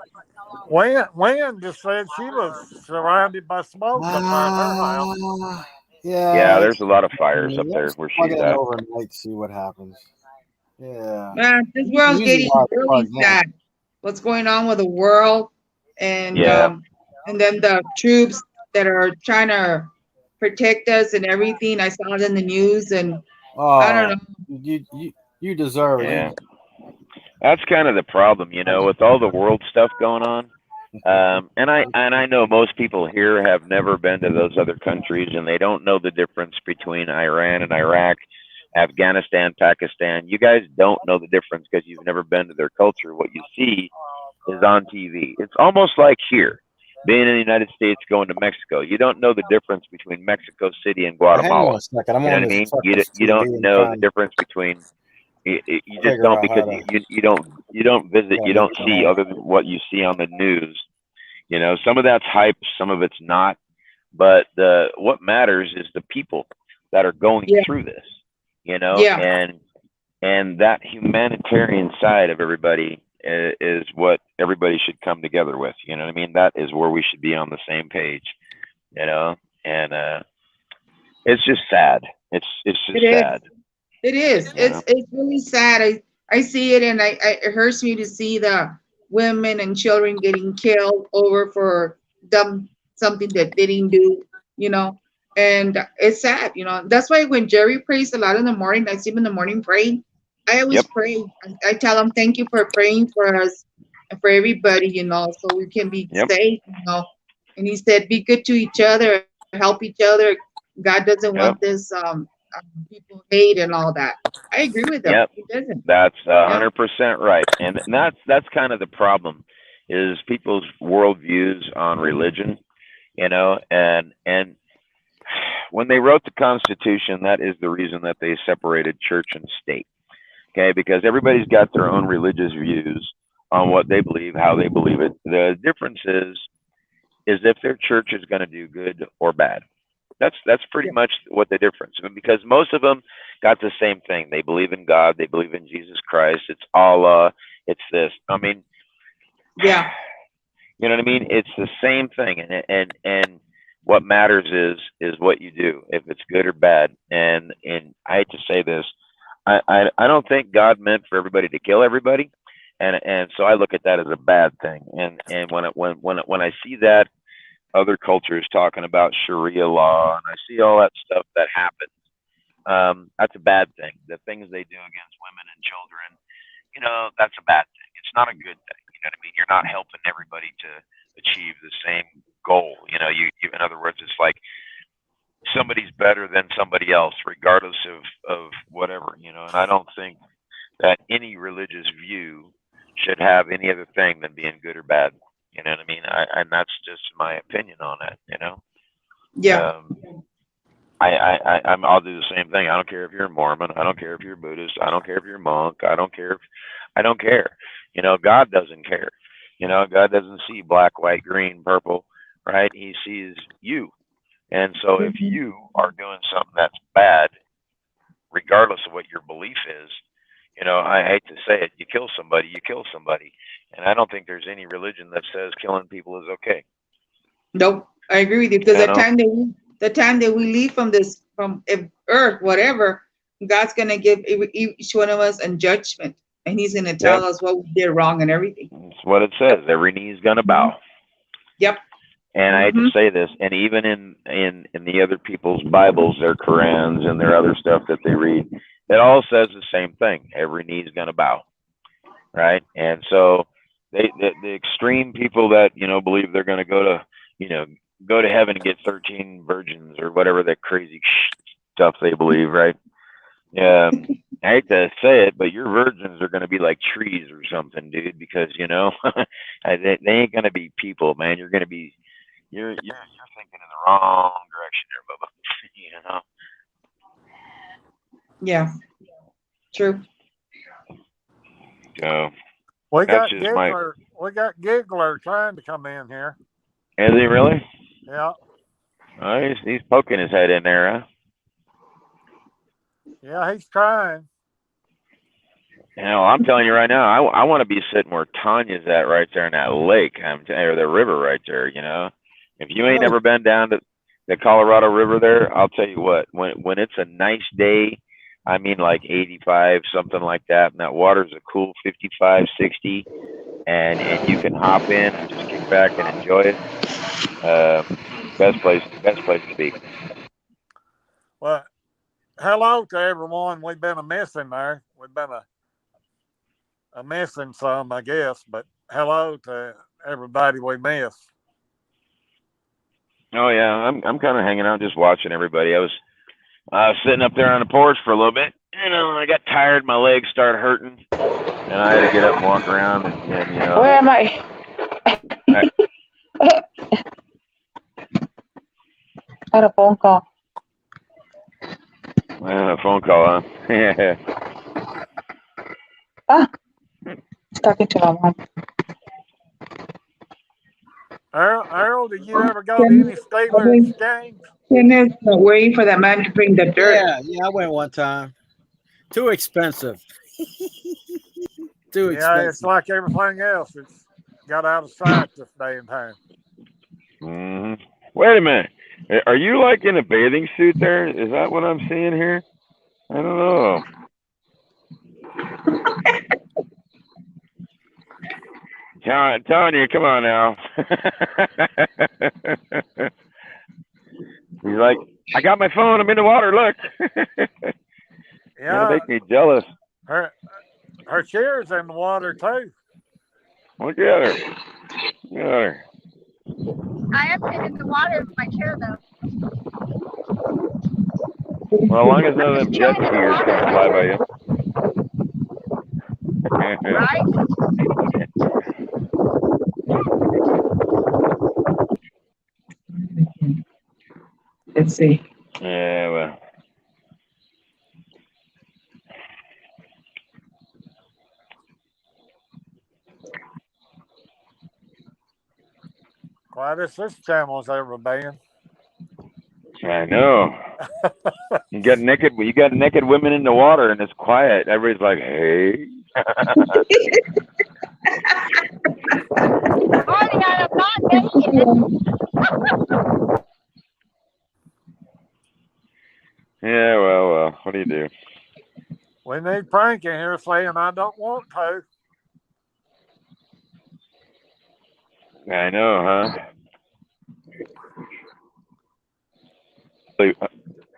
Wayne just said she was surrounded by smoke up there in her house. Yeah, there's a lot of fires up there where she's at. Overnight, see what happens. Yeah. This world's getting really sad. What's going on with the world, and then the troops that are trying to protect us and everything. I saw it in the news, and I don't know. You deserve it. Yeah. That's kind of the problem, with all the world stuff going on. And I know most people here have never been to those other countries, and they don't know the difference between Iran and Iraq, Afghanistan, Pakistan. You guys don't know the difference because you've never been to their culture. What you see is on TV. It's almost like here, being in the United States, going to Mexico. You don't know the difference between Mexico City and Guatemala. You know what I mean? You don't know the difference between. You just don't, because you don't visit, you don't see other than what you see on the news. Some of that's hype, some of it's not. But what matters is the people that are going through this. And that humanitarian side of everybody is what everybody should come together with. You know what I mean? That is where we should be on the same page. And it's just sad. It's just sad. It is. It's really sad. I see it, and it hurts me to see the women and children getting killed over for something that they didn't do, and it's sad, That's why when Jerry prays a lot in the morning, I see him in the morning praying. I always pray. I tell him, thank you for praying for us and for everybody, so we can be safe, And he said, be good to each other, help each other. God doesn't want this people hate and all that. I agree with them. He doesn't. That's 100% right, and that's kind of the problem, is people's worldviews on religion, and when they wrote the Constitution, that is the reason that they separated church and state. Okay, because everybody's got their own religious views on what they believe, how they believe it. The difference is if their church is going to do good or bad. That's pretty much what the difference. I mean, because most of them got the same thing. They believe in God. They believe in Jesus Christ. It's Allah. It's this. I mean, you know what I mean? It's the same thing. And what matters is what you do, if it's good or bad. And I hate to say this, I don't think God meant for everybody to kill everybody. And so I look at that as a bad thing. And when I see that, other cultures talking about Sharia law, and I see all that stuff that happens, that's a bad thing. The things they do against women and children, that's a bad thing. It's not a good thing. You know what I mean? You're not helping everybody to achieve the same goal. You in other words, it's like better than somebody else, regardless of whatever, you know. And I don't think that any religious view should have any other thing than being good or bad. You know what I mean? And that's just my opinion on it, you know. Yeah. I'll do the same thing. I don't care if you're a Mormon. I don't care if you're Buddhist. I don't care if you're a monk. I don't care. You know, God doesn't care. You know, God doesn't see black, white, green, purple, right? He sees you. And so if you are doing something that's bad, regardless of what your belief is, you know, I hate to say it, you kill somebody, you kill somebody. And I don't think there's any religion that says killing people is okay. Nope, I agree with you, because You the know? time that we leave from earth, whatever, God's gonna give each one of us a judgment, and He's gonna tell us what we did wrong and everything. That's what it says. Every knee is gonna bow. Yep. And I hate to say this, and even in the other people's Bibles, their Qurans and their other stuff that they read, it all says the same thing. Every knee is gonna bow, right? And so the extreme people that, you know, believe they're gonna go to heaven and get 13 virgins or whatever that crazy stuff they believe, right? Yeah, I hate to say it, but your virgins are going to be like trees or something, dude, because, you know, they ain't going to be people, man. You're going to be, you're thinking in the wrong direction there, Bubba. You know? Yeah. True. So We that's got just Giggler. We got Giggler trying to come in here. Is he really? Yeah. Oh, he's poking his head in there, huh? Yeah, he's trying. You know, I'm telling you right now, I want to be sitting where Tanya's at, right there in that lake, or the river right there. You know, if you ain't never been down to the Colorado River there, I'll tell you what. When it's a nice day, I mean like 85, something like that, and that water's a cool 55, 60, and you can hop in and just kick back and enjoy it. Best place to be. Well, hello to everyone. We've been a missing there. We've been a missing some, I guess. But hello to everybody we miss. Oh yeah, I'm kind of hanging out, just watching everybody. I was sitting up there on the porch for a little bit. You know, I got tired. My legs started hurting, and I had to get up and walk around. And you know, Where am I? Got a phone call. A phone call, huh? Yeah. Talking to my mom. Earl, did you ever go to any Steelers games? Kenneth waiting for that man to bring the dirt. Yeah, I went one time. Too expensive. Too expensive. Yeah, it's like everything else. It's got out of sight this day and time. Mm-hmm. Wait a minute. Are you like in a bathing suit there? Is that what I'm seeing here? I don't know. Telling you, come on now. He's like, I got my phone. I'm in the water. Look. Yeah, gonna make me jealous. Her chair's in the water too. Look at her. Look at her. I am sitting in the water with my chair though. Well, as long as none of them jet skiers come fly by you. Right? Let's see. Yeah, well. Quietest this channel's ever been. I know. You got naked women in the water and it's quiet. Everybody's like, hey. Morning, I'm not naked. Yeah, well, what do you do? We need Frank in here saying I don't want to. I know, huh?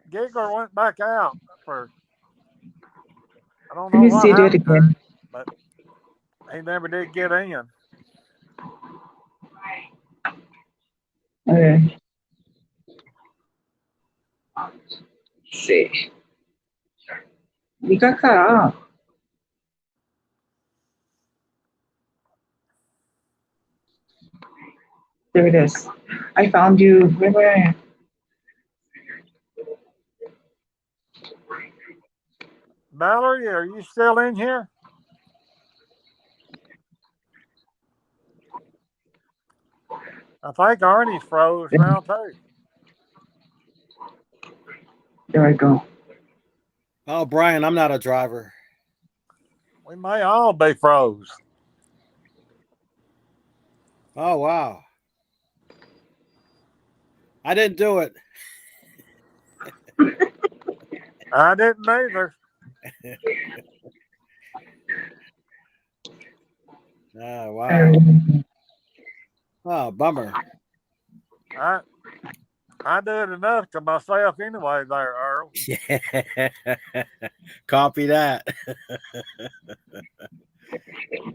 Giggler went back out for, I don't Let know me what see, do it happened, again. but he never did get in. Okay. Let's see. You got cut off. There it is. I found you. Where were I? Valerie, are you still in here? I think Arnie froze now too. There I go. Oh, Brian, I'm not a driver. We may all be froze. Oh, wow. I didn't do it. I didn't either. Oh, wow. Oh, bummer. I did enough to myself anyway there, Earl. Copy that.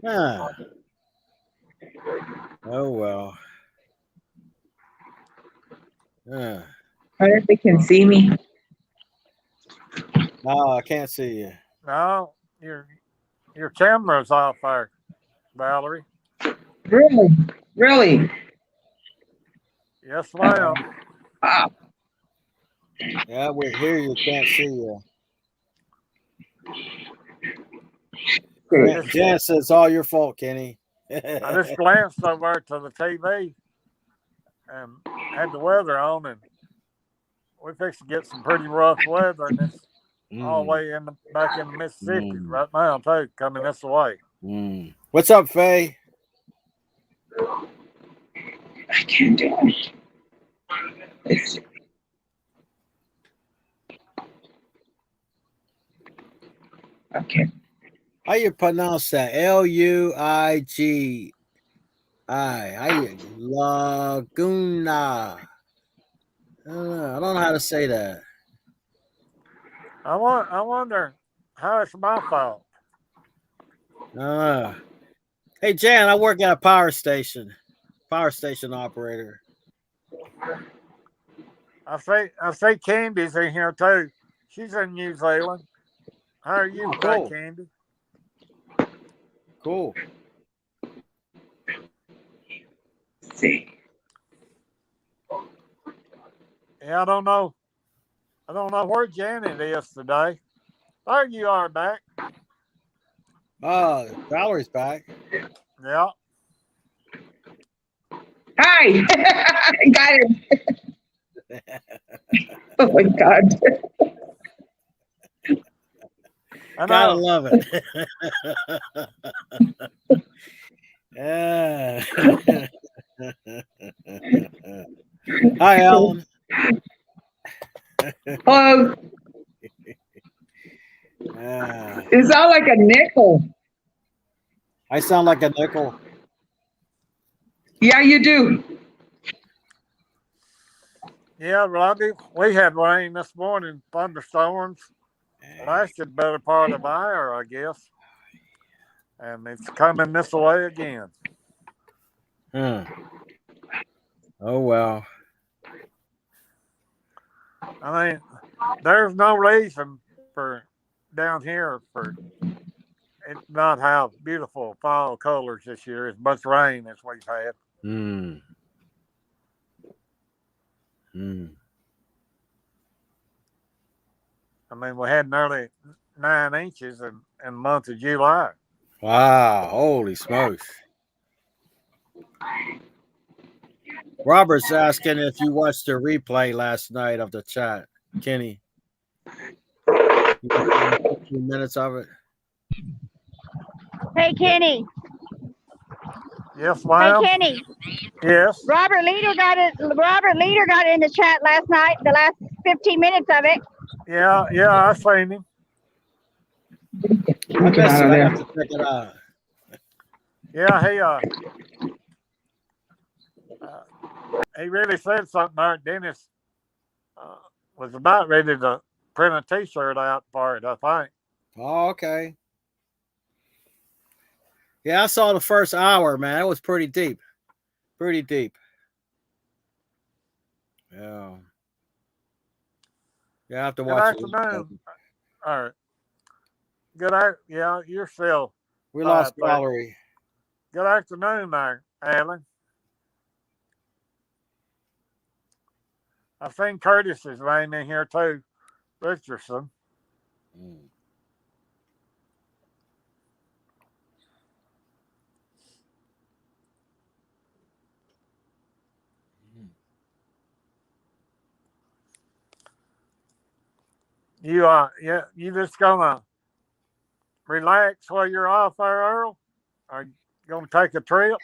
Ah. Oh, well. I don't know if they can see me. Oh, I can't see you. No, your camera's off there, Valerie. Really? Really? Yes, ma'am. Wow. Yeah, we hear you. Can't see you. Jan says it's all your fault, Kenny. I just glanced over to the TV and had the weather on, and we fixed to get some pretty rough weather, and it's all the way back in the Mississippi right now too, coming this way. What's up, Faye? I can't do it. Okay. How you pronounce that? Luigi. Laguna. I don't know how to say that. I wonder how it's my fault. Hey, Jan, I work at a power station operator. I see Candy's in here too. She's in New Zealand. How are you today, Candy? Cool. Let's see. Yeah, I don't know where Janet is today. There you are back. Valerie's back. Yeah. Hi. Got it. Oh my God. I know. Gotta love it. Yeah. Hi, Alan. Oh, it sounds like a nickel. I sound like a nickel. Yeah, you do. Yeah, Robbie, we had rain this morning, thunderstorms. Lasted better part of an hour, I guess. And it's coming this way again. Oh, well. I mean, there's no reason for down here for it not have beautiful fall colors this year. As much rain as we've had. I mean, we had nearly 9 inches in the month of July. Wow, holy smokes. Robert's asking if you watched the replay last night of the chat, Kenny. You got 15 minutes of it. Hey, Kenny. Yes, ma'am. Hey, Kenny. Yes. Robert Leader got it in the chat last night, the last 15 minutes of it. Yeah, I seen him. I missed it. I have to check it out. Yeah, he really said something there. Dennis was about ready to print a T-shirt out for it, I think. Oh, okay. Yeah, I saw the first hour, man. It was pretty deep. Pretty deep. Yeah. Yeah, I have to Good watch it. afternoon. All right. Yeah, you're still We live lost there. Valerie. Good afternoon there, Alan. I've seen Curtis's name in here too, Richardson. Mm. You just gonna relax while you're off there, Earl? Are you gonna take a trip?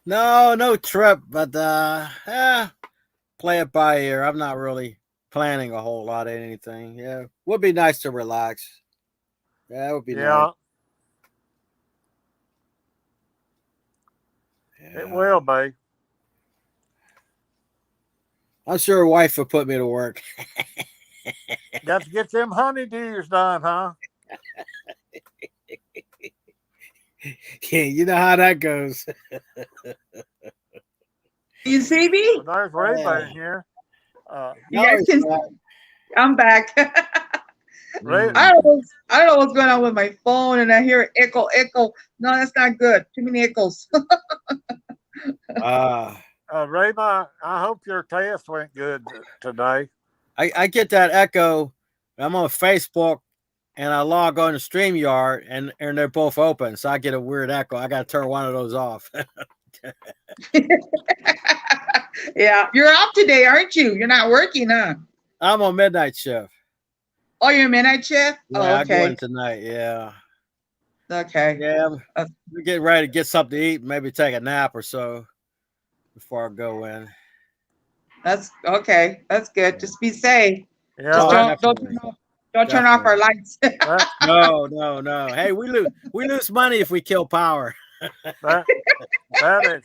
No trip, but play it by ear. I'm not really planning a whole lot of anything. Yeah, would be nice to relax. Yeah, it would be nice. Yeah, it Yeah, will be. I'm sure a wife would put me to work. Got to get them honeydews done, huh? Yeah, you know how that goes. You see me? Well, there's Reba in here. You No, guys it's can not. see. I'm back. Re- I don't know. I don't know what's going on with my phone, and I hear echo, echo. No, that's not good. Too many echoes. Ah, Reba, I hope your test went good today. I get that echo. I'm on Facebook and I log on to StreamYard and they're both open. So I get a weird echo. I got to turn one of those off. Yeah, you're off today, aren't you? You're not working, huh? I'm on midnight shift. Oh, you're a midnight shift. Yeah, Oh, I go in okay, tonight. Yeah. okay. Yeah. Uh, I'm getting ready to get something to eat, maybe take a nap or so before I go in. That's okay. That's good. Just be safe. Yeah, Just Oh, don't definitely. turn off our Definitely. lights. that No. Hey, we lose money if we kill power. that that is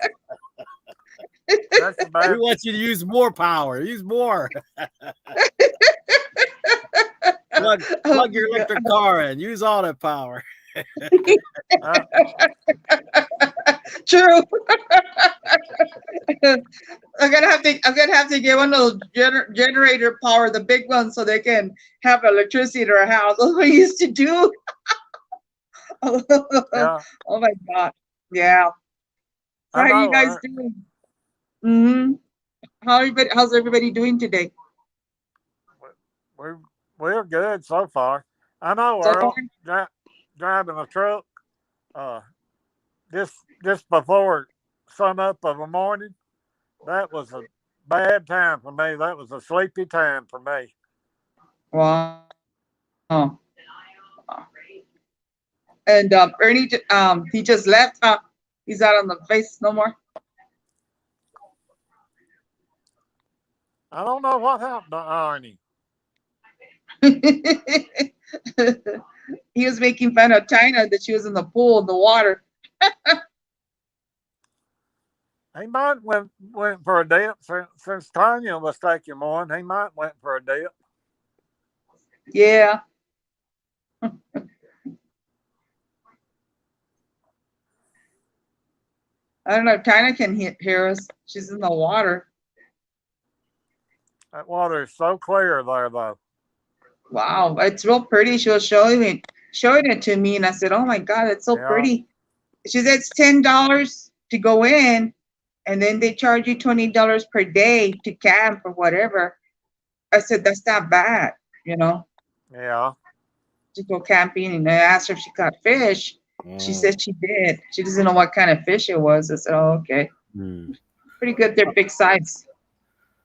that's a We bad. want you to use more power. Use more. Oh Plug your my electric car in. Use all that power. Uh, God. True. I'm gonna have to get one of those generator power, the big ones, so they can have electricity in our house. That's what we used to do. yeah, Oh my God. Yeah. So I how you know. guys doing? Mm-hmm. How's everybody doing today? We we're good so far. I know, So far? Earl. Driving a truck. Uh, just before sun up of a morning. That was a bad time for me. That was a sleepy time for me. Wow. And Ernie, he just left, huh? He's not on the face no more. I don't know what happened to Arnie. He was making fun of China that she was in the pool in the water. He might went for a dip since Tanya was taking one. He might went for a dip. Yeah. I don't know if China can hear us. She's in the water. That water is so clear there, though. Wow, it's real pretty. She was showing it to me, and I said, "Oh my God, it's so Yeah, pretty." She said it's $10 to go in, and then they charge you $20 per day to camp or whatever. I said that's not bad, you know, yeah. to go camping. And I asked her if she caught fish. She said she did. She doesn't know what kind of fish it was. I said, "Oh, okay, pretty good. They're big size."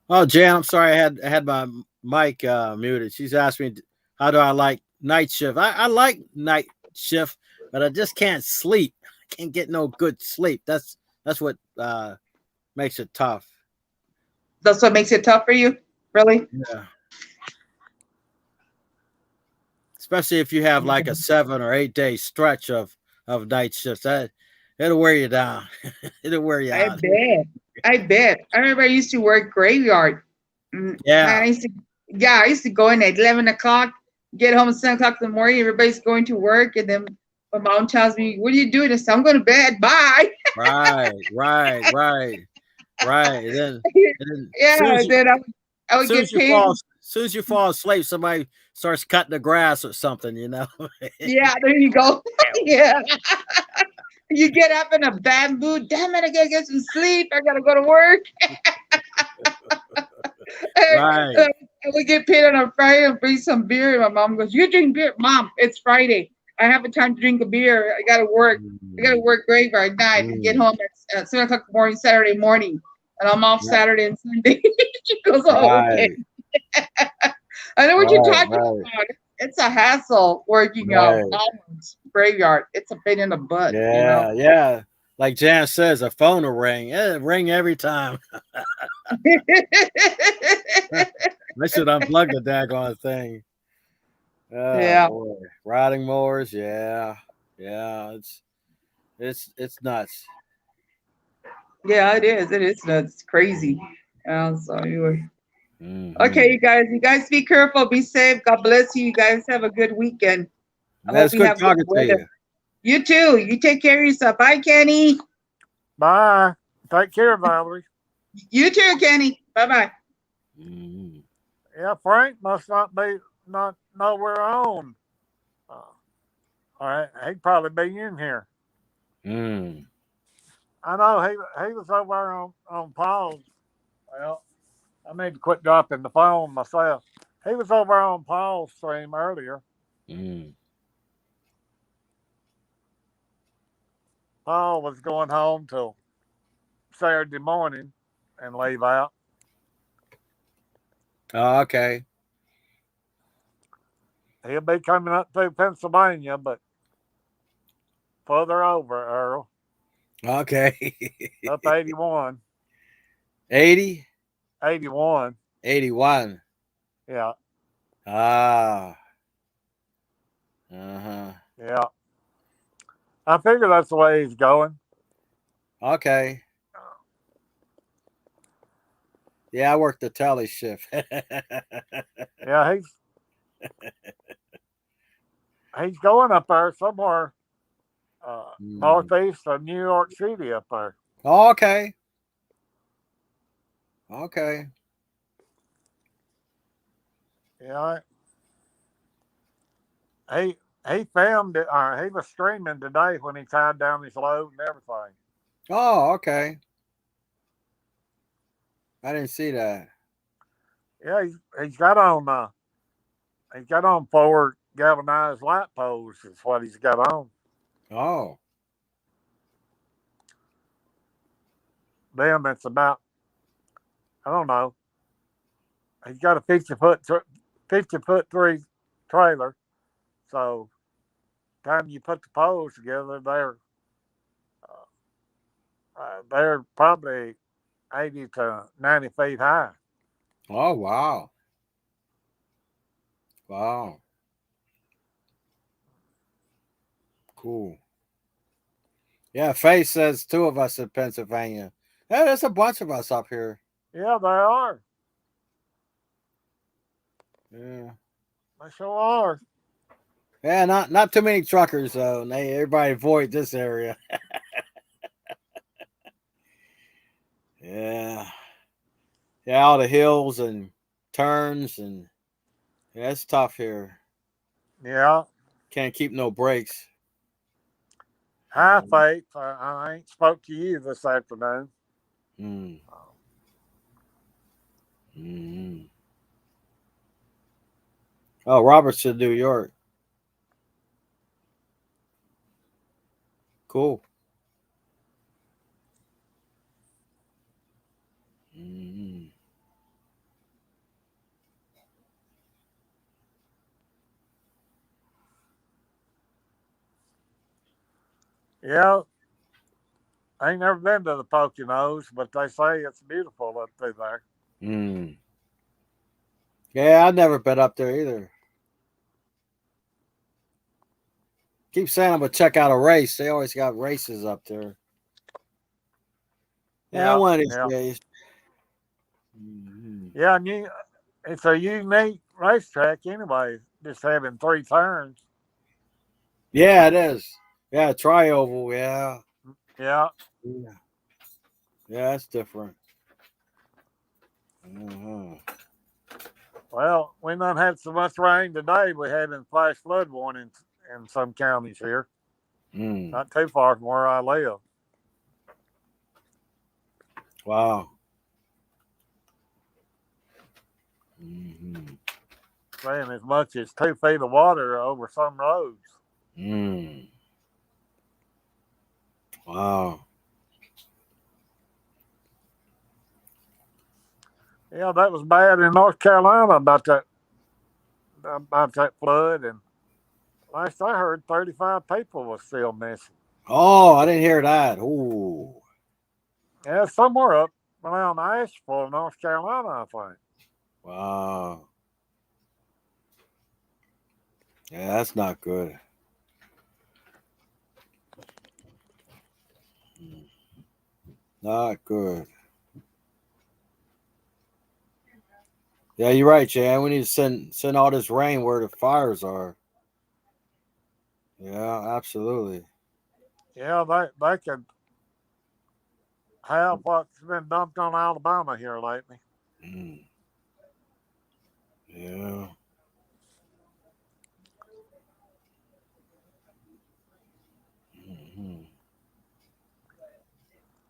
Oh, Jan, I'm sorry. I had my mic muted. She's asked me, how do I like night shift? I like night shift, but I just can't sleep. I can't get no good sleep. That's what makes it tough. That's what makes it tough for you, really. Yeah. Especially if you have like a 7 or 8 day stretch of night shifts. It'll wear you down. It'll wear you I out. bet. I bet. I remember I used to work graveyard. Yeah. Man, I used to go in at 11 o'clock, get home at 7 o'clock in the morning. Everybody's going to work. And then my mom tells me, "What are you doing?" I said, "I'm going to bed. Bye." Right. And then Yeah. soon as And then I would soon get as you paid. soon as you fall asleep, somebody starts cutting the grass or something, you know. Yeah, there you go. Yeah. You get up in a bad mood. Damn it, I gotta get some sleep. I gotta go to work. Right. And we get paid on a Friday and bring some beer. And my mom goes, "You drink beer, Mom? It's Friday. I have a time to drink a beer. I gotta work. I gotta work graveyard night and get home at 7 o'clock in the morning, Saturday morning. And I'm off Saturday and Sunday." She goes, "Oh, okay." Right. I know what you're talking Right. about. It's a hassle working Right. graveyard. It's a pain in the butt, you know. Yeah, yeah. Like Jan says, a phone will ring. It ring every time. I should unplug the daggone thing. Oh Yeah, boy. Riding mowers, yeah. Yeah, it's nuts. yeah, it is. It is nuts. It's crazy. So anyway. Okay, Mhm. you guys be careful, be safe. God bless you. You guys have a good weekend. I Man, hope it's you good have good talking to weather. you. You too. You take care of yourself. Bye, Kenny. Bye. Take care, Valerie. You too, Kenny. Bye bye. Mhm. Yeah, Frank must not know we're on. Uh, all right, he'd probably be in here. Mm. I know he was over on pause. Well, I need to quit dropping the phone myself. He was over on Paul's stream earlier. Mm. Paul was going home till Saturday morning and leave out. Oh, okay. He'll be coming up through Pennsylvania, but further over, Earl. Okay. Up 81. 80? 81. 81. Yeah. Ah. Uh-huh. Yeah. I figure that's the way he's going. Okay. Yeah, I worked the tele shift. Yeah, he's going up there somewhere northeast of New York City up there. Oh, okay. Okay. Yeah. He filmed it. He was streaming today when he tied down his load and everything. Oh, okay. I didn't see that. Yeah, he's got on 4 galvanized light poles. Is what he's got on. Oh. Them it's about, I don't know. He's got a 50-foot 3 trailer. So time you put the poles together, they're probably 80 to 90 feet high. Oh, wow. Wow. Cool. Yeah, Faye says 2 of us in Pennsylvania. Yeah, there's a bunch of us up here. Yeah, they are. Yeah. They sure are. Yeah, not too many truckers though. Everybody avoid this area. Yeah. Yeah, all the hills and turns and yeah, it's tough here. Yeah. Can't keep no brakes. Hi, Faith. I ain't spoke to you this afternoon. Mm. Mm. Oh, Robert's in New York. Cool. Mm. Yeah. I ain't never been to the Poconos, but they say it's beautiful up through there. Mm. Yeah, I've never been up there either. Keep saying I'm gonna check out a race. They always got races up there. Yeah, one of these days. Mm-hmm. Yeah, and it's a unique racetrack anyway, just having 3 turns. Yeah, it is. Yeah, tri-oval. Yeah. Yeah. Yeah, yeah, that's different. Uh-huh. Well, we done had so much rain today. We had in flash flood warnings in some counties here, not too far from where I live. Wow. Saying as much as 2 feet of water over some roads. Wow. Yeah, that was bad in North Carolina about that flood. And last I heard, 35 people was still missing. Oh, I didn't hear that. Ooh. Yeah, somewhere up around Asheville, North Carolina, I think. Wow. Yeah, that's not good. Not good. Yeah, you're right, Jan. We need to send all this rain where the fires are. Yeah, absolutely. Yeah, they could have what's been dumped on Alabama here lately. Yeah.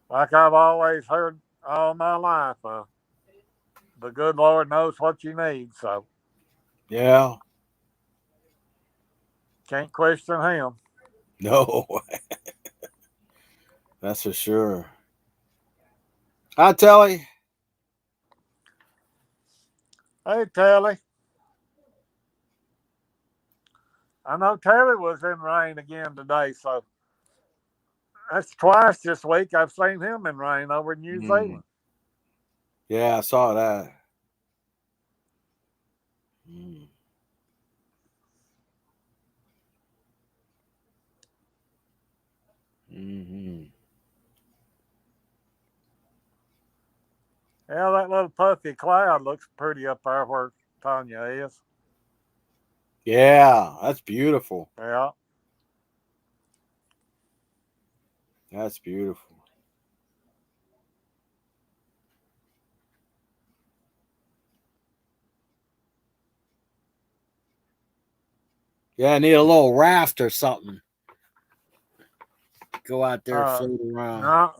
Like I've always heard all my life, the good Lord knows what you need, so Yeah. can't question him. No. That's for sure. Hi, Telly. Hey, Telly. I know Telly was in rain again today, so that's twice this week I've seen him in rain over in New Zealand. Yeah, I saw that. Yeah, that little puffy cloud looks pretty up there where Tanya is. Yeah, that's beautiful. Yeah. That's beautiful. Yeah, I need a little raft or something. Go out there and float around. No,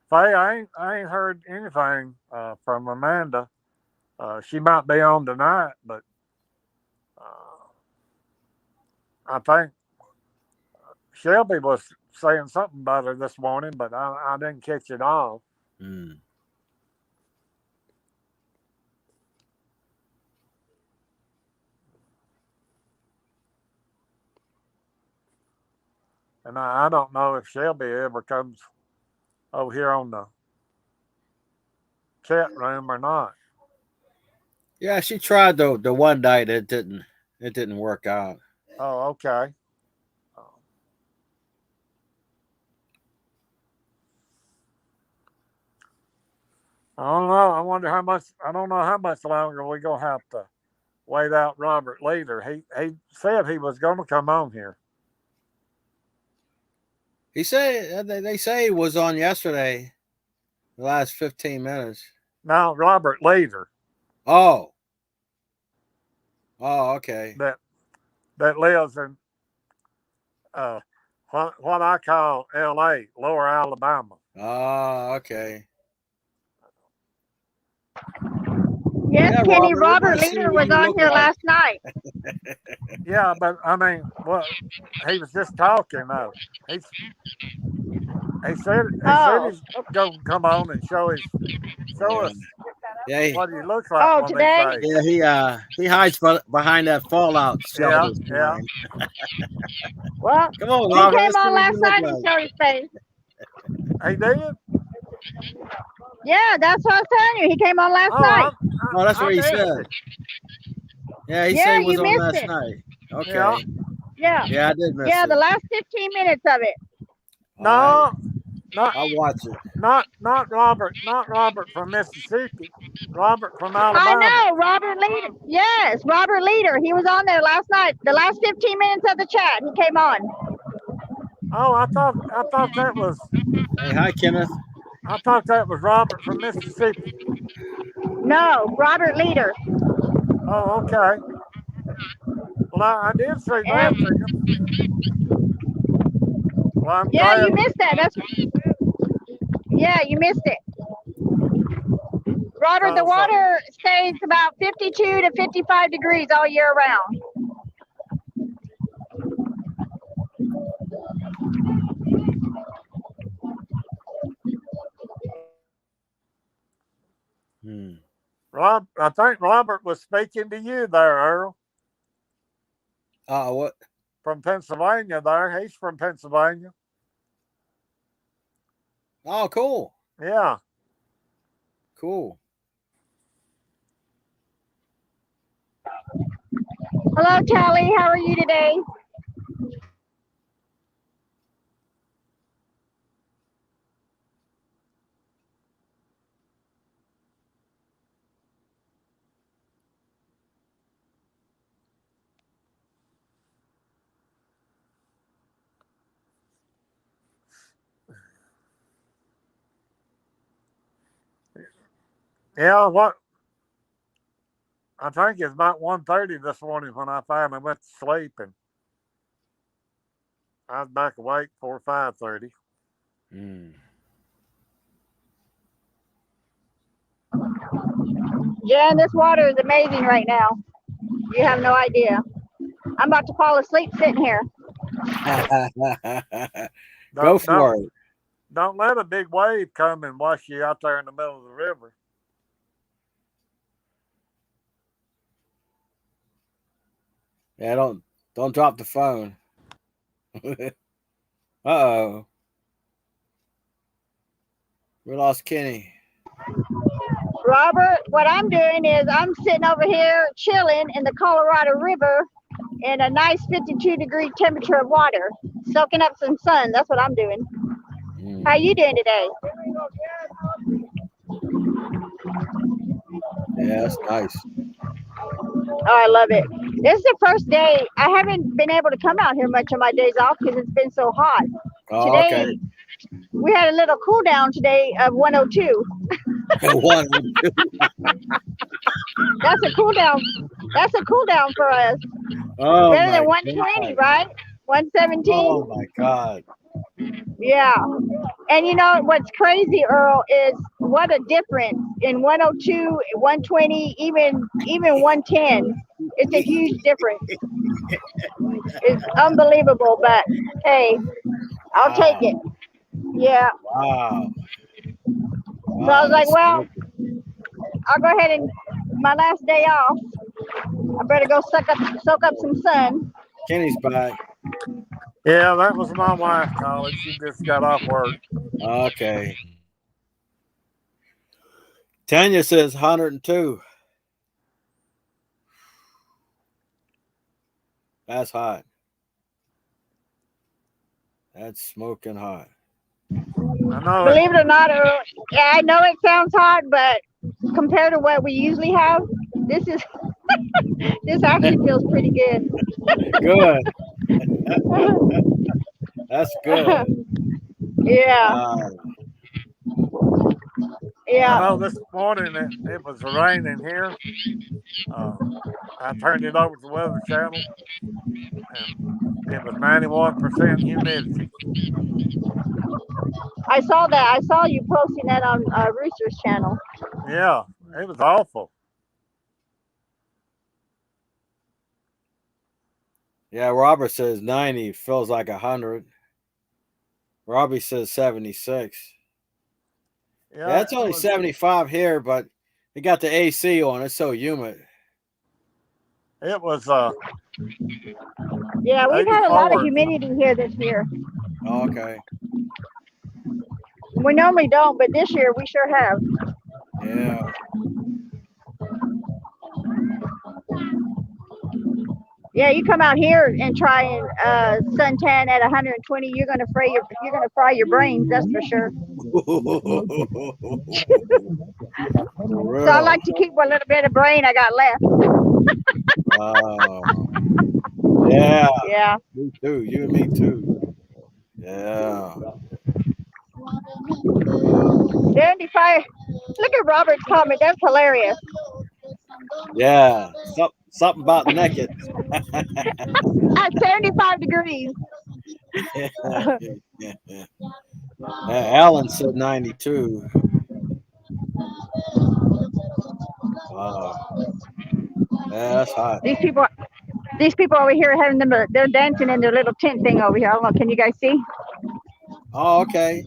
Faye, I ain't heard anything from Amanda. She might be on tonight, but I think Shelby was saying something about her this morning, but I didn't catch it all. And I don't know if Shelby ever comes over here on the chat room or not. Yeah, she tried the one night. It didn't work out. Oh, okay. I don't know. I wonder how much. I don't know how much longer we're gonna have to wait out Robert Leader. He said he was going to come on here. He said they say he was on yesterday. The last 15 minutes. No, Robert Leader. Oh, okay. That lives in what I call L.A., Lower Alabama. Oh, okay. Yes, yeah, Kenny, Robert Leader was on here last night. Yeah, but I mean, well, he was just talking though. He said he's going to come on and show us what he looks like. Oh, today? Yeah, he hides behind that fallout shelter. Yeah. Well, come on, he Robert, came on last night and showed his face. He did? Yeah, that's what I was telling you. He came on last night. Oh, that's what he said. Yeah, he said he was on last night. Okay. Yeah. Yeah, I did miss it. Yeah, the last 15 minutes of it. No, I'll watch it. Not Robert from Mississippi. Robert from Alabama. I know, Robert Leader. Yes, Robert Leader. He was on there last night. The last 15 minutes of the chat, he came on. Oh, I thought that was. Hey, hi, Kenneth. I thought that was Robert from Mississippi. No, Robert Leader. Oh, okay. Well, I did see that. Well, I'm Yeah, glad. you missed that. Yeah, you missed it. Robert, the So, water stays about 52 to 55 degrees all year round. Rob, I think Robert was speaking to you there, Earl, What? from Pennsylvania. There, he's from Pennsylvania. Oh, cool. Yeah. Cool. Hello, Tally. How are you today? Yeah. What? I think it's about 1:30 this morning when I finally went to sleep, and I was back awake before 5:30. Jan, this water is amazing right now. You have no idea. I'm about to fall asleep sitting here. Go Don't for it. don't let a big wave come and wash you out there in the middle of the river. Yeah, don't drop the phone. Uh-oh. We lost Kenny. Robert, what I'm doing is I'm sitting over here chilling in the Colorado River in a nice 52-degree temperature of water, soaking up some sun. That's what I'm doing. How you doing today? Yeah, that's nice. Oh, I love it. This is the first day. I haven't been able to come out here much on my days off because it's been so hot. Oh, Today, okay. we had a little cool down today of 102. One. That's a cool down. That's a cool down for us. Oh, Better my than 120, God. right? 117. Oh, my God. Yeah. And you know what's crazy, Earl, is what a difference in 102, 120, even 110. It's a huge difference. It's unbelievable, but hey, I'll take it. Yeah. Wow. So I was like, That's well, I'll go ahead and my last day off. I better go soak up some sun. Kenny's back. Yeah, that was my wife calling. She just got off work. Okay. Tanya says 102. That's hot. That's smoking hot. I know it. Believe it or not, Earl, yeah, I know it sounds hot, but compared to what we usually have, this is this actually feels pretty good. Good. That's good. Yeah, I yeah. know this morning it was raining here. I turned it over to the Weather Channel, and it was 91% humidity. I saw that. I saw you posting that on Rooster's channel. Yeah, it was awful. Yeah, Robert says 90 feels like 100. Robbie says 76. Yeah, it's only 75 here, but they got the AC on. It's so humid. It was Yeah, we've had a lot of 84. humidity here this year. Oh, okay. We normally don't, but this year we sure have. Yeah. Yeah, you come out here and try and suntan at 120, you're gonna fry your brains. That's for sure. So I like to keep what little bit of brain I got left. Yeah. Yeah. Me too. You and me too. Yeah. 75. Look at Robert's comment. That's hilarious. Yeah, something about naked. At 75 degrees. Alan said 92. Wow, yeah, that's hot. These people over here having them. They're dancing in their little tent thing over here. I don't know. Can you guys see? Oh, okay.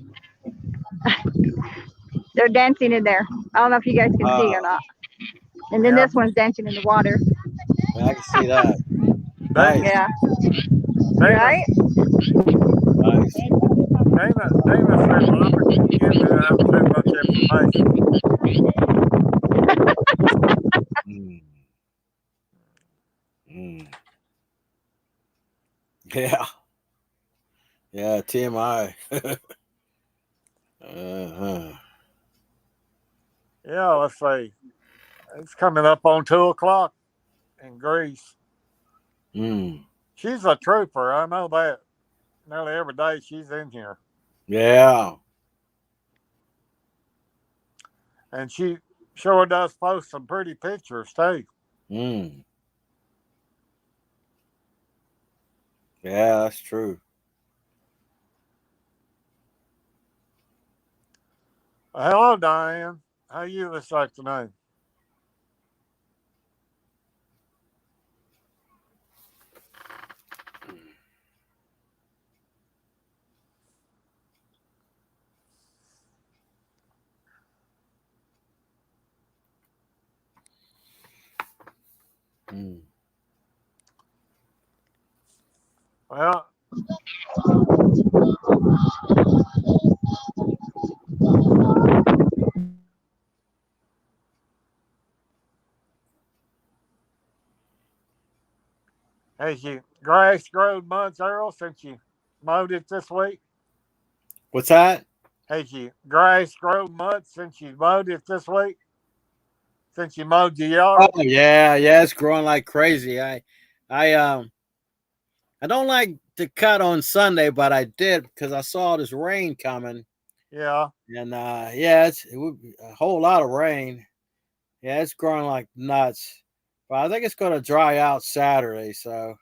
They're dancing in there. I don't know if you guys can see or not. And then Yeah, this one's dancing in the water. I can see that. Dana, Nice, Yeah. Dana, Right? nice. Dana said Robert giving out too much information. Mm. Mm. Yeah, yeah. TMI. uh-huh. Yeah, let's see. It's coming up on 2 o'clock in Greece. Mm. She's a trooper. I know that. Nearly every day she's in here, Yeah. and she sure does post some pretty pictures too. Mm. Yeah, that's true. Hello, Diane. How you this afternoon? Mm. Well, has your grass grown much, Earl, since you mowed it this week? What's that? Has your grass grown much since you mowed it this week? Since you mowed your Oh yard? yeah, yeah. It's growing like crazy. I I don't like to cut on Sunday, but I did because I saw this rain coming, Yeah, and yeah, it would be a whole lot of rain. Yeah, it's growing like nuts. But I think it's going to dry out Saturday, so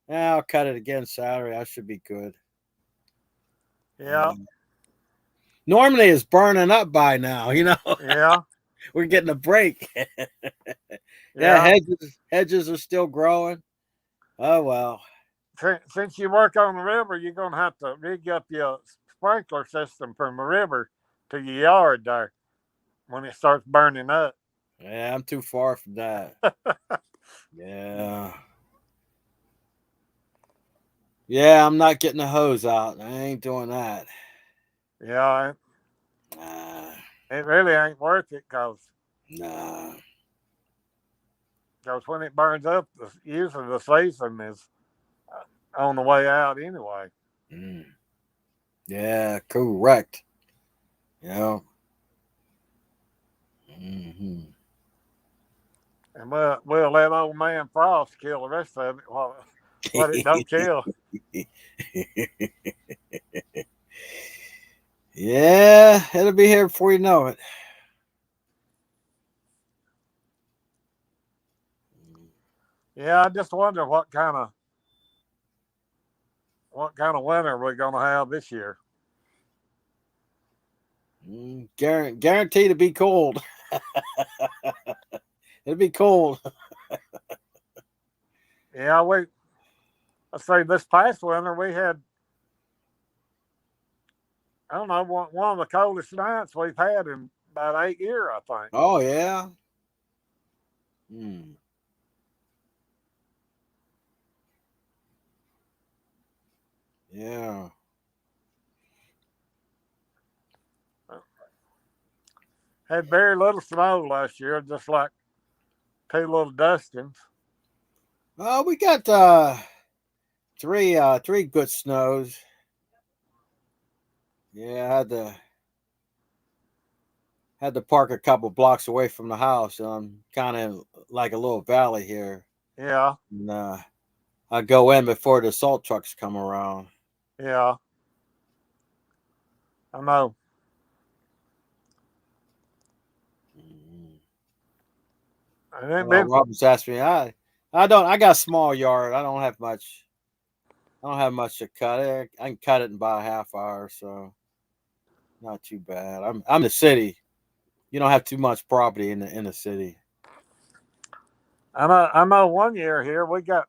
yeah, I'll cut it again Saturday. I should be good. yeah, Normally, it's burning up by now. yeah, We're getting a break. Yeah, yeah. hedges are still growing. Oh well. Since you work on the river, you're gonna have to rig up your sprinkler system from the river to your yard there when it starts burning up. Yeah, I'm too far from that. Yeah. Yeah, I'm not getting the hose out. I ain't doing that. Yeah, Nah, it really ain't worth it nah. because when it burns up, usually the season is on the way out anyway. Mm. Yeah, correct. Yeah. Hmm. And we'll let old man Frost kill the rest of it while what it don't kill. Yeah, it'll be here before you know it. Yeah, I just wonder what kind of winter we're gonna have this year. Guaranteed to be cold. It'll be cold. Yeah, let's say this past winter we had, I don't know, one of the coldest nights we've had in about 8 years, I think. Oh yeah. Mm. Yeah. Had very little snow last year, just like two little dustings. Oh, we got three good snows. Yeah, I had to park a couple blocks away from the house. Kind of like a little valley here. Yeah, And, I go in before the salt trucks come around. yeah, I know. Mm. And then been, Robert's asked me. I got a small yard. I don't have much. I don't have much to cut. I can cut it in about a half hour, so not too bad. I'm in the city. You don't have too much property in the city. I know 1 year here we got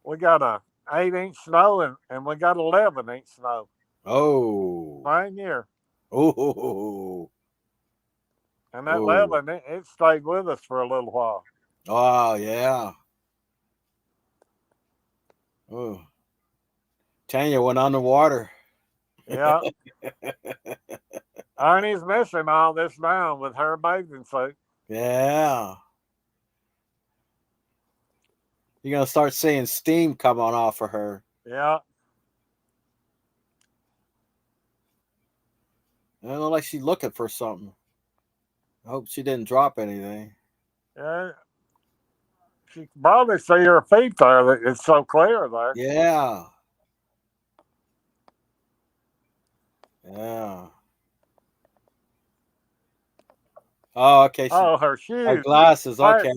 a 8-inch snow and we got 11-inch snow. Oh. Same year. Oh. And that 11, it stayed with us for a little while. Oh yeah. Oh. Tanya went underwater. Yeah. Ernie's missing all this now with her bathing suit. Yeah. You're gonna start seeing steam coming off of her. Yeah. It look like she's looking for something. I hope she didn't drop anything. Yeah. She can probably see her feet there. It's so clear there. Yeah. Yeah. Oh, okay. Oh, her shoes. Her glasses. Okay.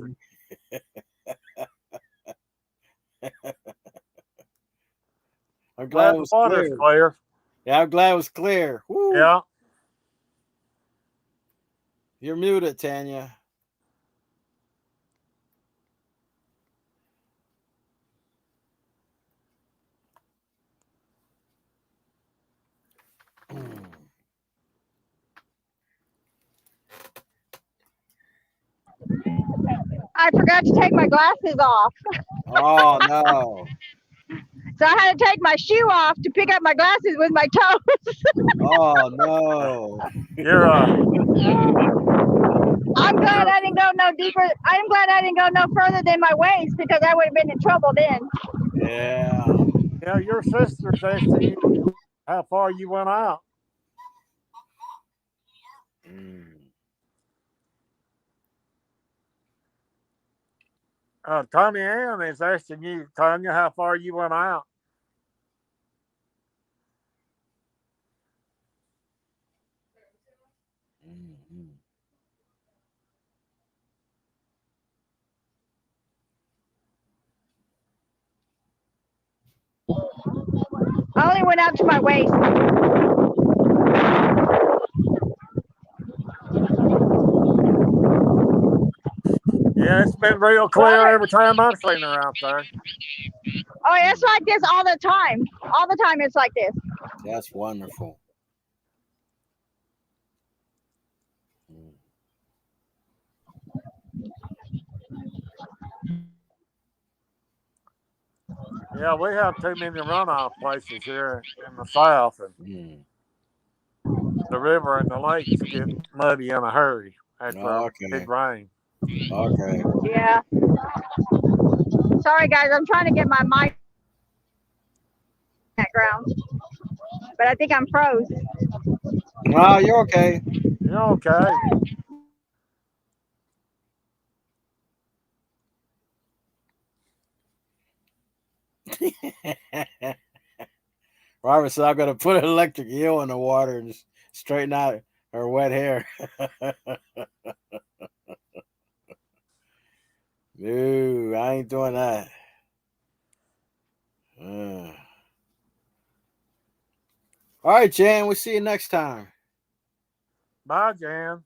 I'm glad it was clear. Yeah, I'm glad it was clear. Woo. Yeah. You're muted, Tanya. I forgot to take my glasses off. Oh no. So I had to take my shoe off to pick up my glasses with my toes. Oh no. You're I'm glad I didn't go no deeper. I'm glad I didn't go no further than my waist because I would have been in trouble then. Yeah. Yeah, your sister's asking you how far you went out. Tony Ann is asking you, Tanya, how far you went out. I only went out to my waist. Yeah, it's been real clear every time I've seen her out there. Oh, it's like this all the time. All the time it's like this. That's wonderful. Yeah, we have too many runoff places here in the south, and the river and the lakes get muddy in a hurry after a big rain. Okay. Yeah. Sorry, guys. I'm trying to get my mic background, but I think I'm froze. No, you're okay. You're okay. Robert said, I'm going to put an electric eel in the water and just straighten out her wet hair. No, I ain't doing that. All right, Jan, we'll see you next time. Bye, Jan.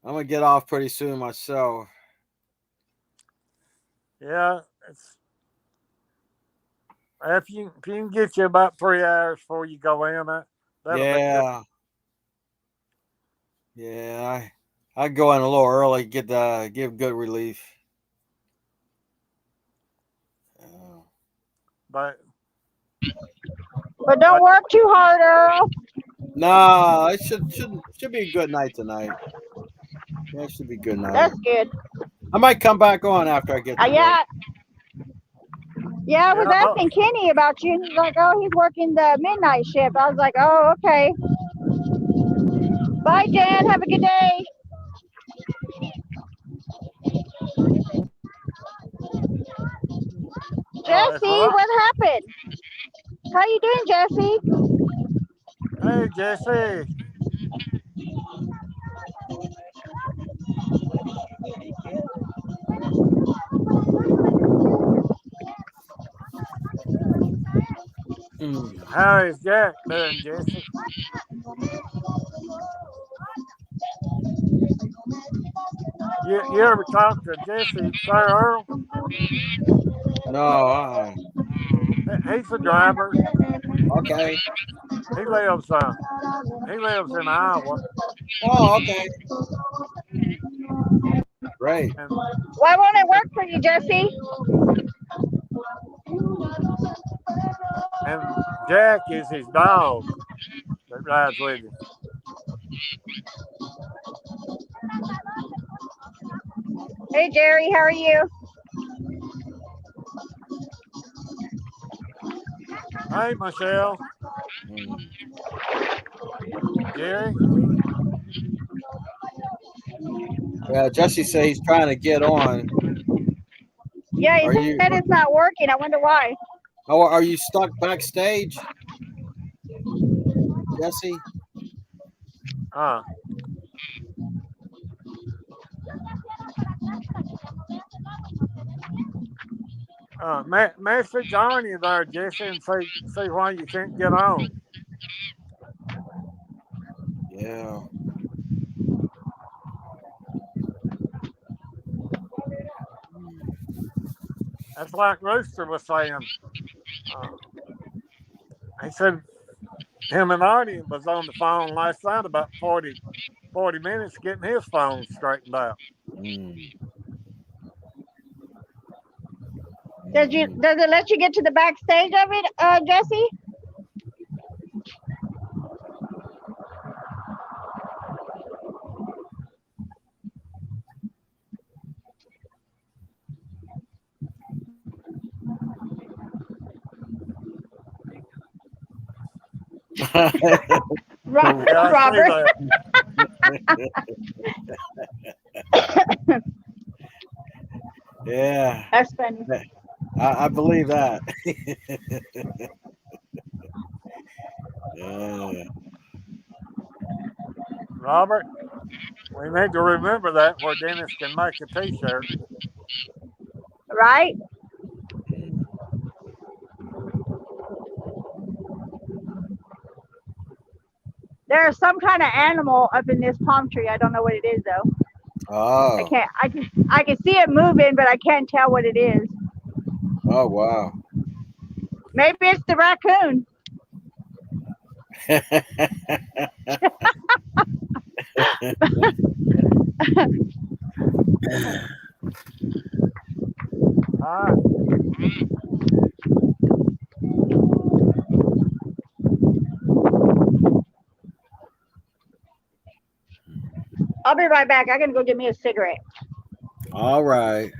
I'm going to get off pretty soon myself. Yeah, if you can get you about 3 hours before you go in, that'll be good. Yeah, I go in a little early, give good relief. But don't work too hard, Earl. No, it should be a good night tonight. Yeah, it should be a good night. That's good. I might come back on after I get. Yeah, I was asking Kenny about you, and he's like, "Oh, he's working the midnight shift." I was like, "Oh, okay." Bye, Jan. Have a good day. Jesse, what happened? How you doing, Jesse? Hey, Jesse. How is Jack doing, Jesse? You ever talk to Jesse Sir Earl? No. He's a driver. Okay. He lives in Iowa. Oh, okay. Great. And Why won't it work for you, Jesse? and Jack is his dog that rides with him. Hey, Jerry, how are you? Hey, Michelle. Jerry? Yeah, Jesse says he's trying to get on. Yeah, he said it's not working. I wonder why. Oh, are you stuck backstage, Jesse? Message Arnie there, Jesse, and see why you can't get on. Yeah. That's like Rooster was saying. He said him and Arnie was on the phone last night about 40 minutes getting his phone straightened out. Does it let you get to the backstage of it, Jesse? Robert. Yeah. That's funny. I believe that. Yeah. Robert, we need to remember that where Dennis can make a T-shirt. Right? There's some kind of animal up in this palm tree. I don't know what it is though. Oh. I can see it moving, but I can't tell what it is. Oh wow. Maybe it's the raccoon. I'll be right back. I'm gonna go get me a cigarette. All right.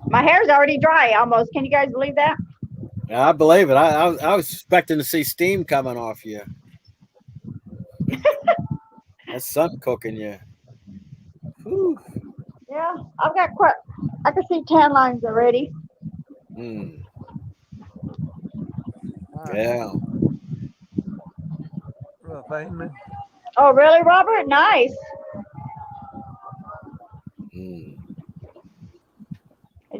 My hair's already dry almost. Can you guys believe that? I believe it. I was expecting to see steam coming off you. That's something cooking you. Whew. Yeah, I've got quite. I can see tan lines already. Yeah. Oh, really, Robert? Nice.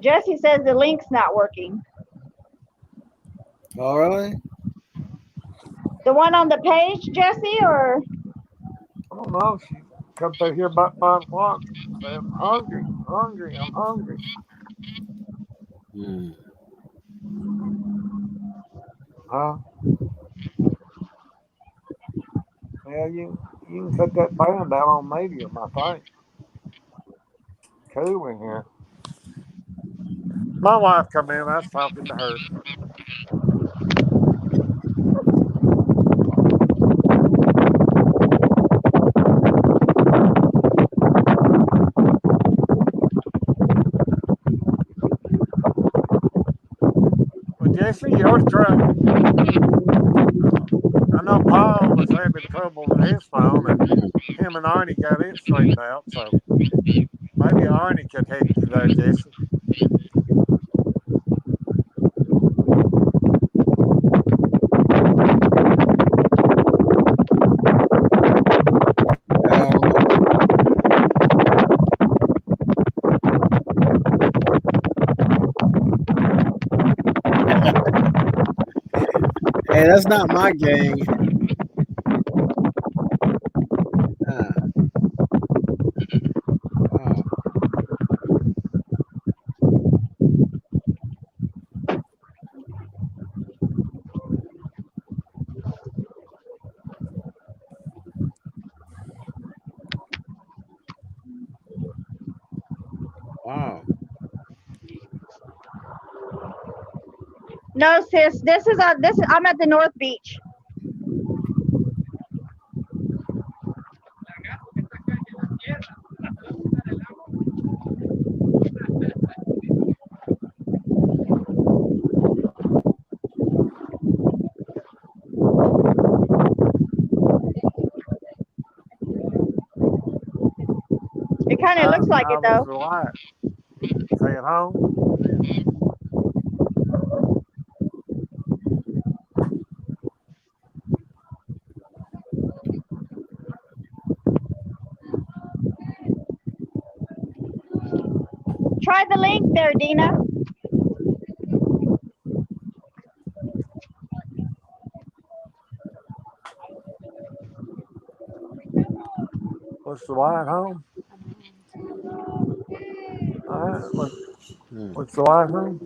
Jesse says the link's not working. Oh, really? The one on the page, Jesse, or? I don't know. She come through here about 5 o'clock. I'm hungry. I'm hungry. Huh? Yeah, you can cut that band down on medium, I think. Cool in here. My wife come in. I was talking to her. Well, Jesse, your truck. I know Paul was having trouble with his phone, and him and Arnie got it straightened out. So maybe Arnie could help you there, Jesse. Hey, that's not my gang. Wow. Wow. No, sis. This is I'm at the North Beach. It kind of looks like it How was though. the wife? Stay at home? Try the link there, Dina. Was the wife home? All right. Was the wife home?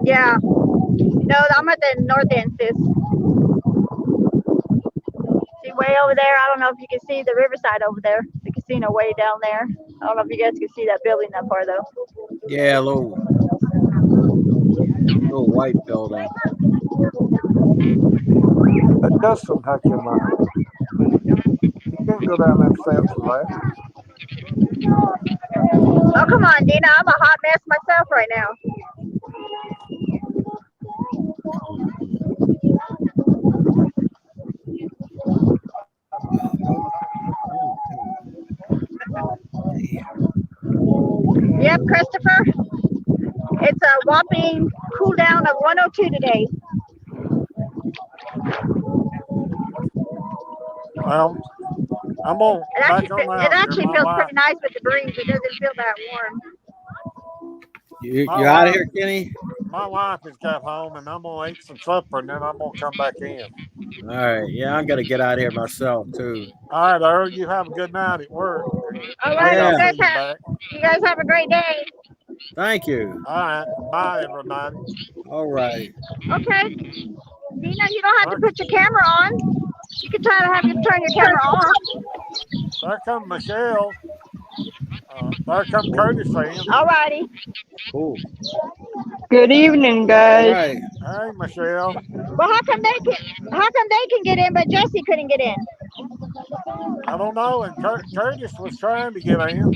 Yeah. No, I'm at the north end, sis. See, way over there. I don't know if you can see the riverside over there. The casino way down there. I don't know if you guys can see that building that far though. Yeah, little white building. That Justin touch your mind. You can't go down them steps for that. Oh, come on, Dina. I'm a hot mess myself right now. Yep, Christopher. It's a whopping cool down of 102 today. Well, I'm gonna back on It out here. actually feels pretty nice with the breeze. It doesn't feel that warm. You out of here, Kenny? My wife has got home, and I'm gonna eat some supper, and then I'm gonna come back in. All right. Yeah, I'm gonna get out of here myself too. All right, Earl. You have a good night at work. All right, Maybe I'll Yeah. see you back. you guys have a great day. Thank you. All right. Bye, everybody. All right. Okay. Dina, you don't have to put your camera on. You can try to have you turn your camera off. There come Michelle. There come Curtis in. All righty. Cool. Good evening, All guys. right. Hey, Michelle. Well, how come they can get in, but Jesse couldn't get in? I don't know. And Curtis was trying to get in.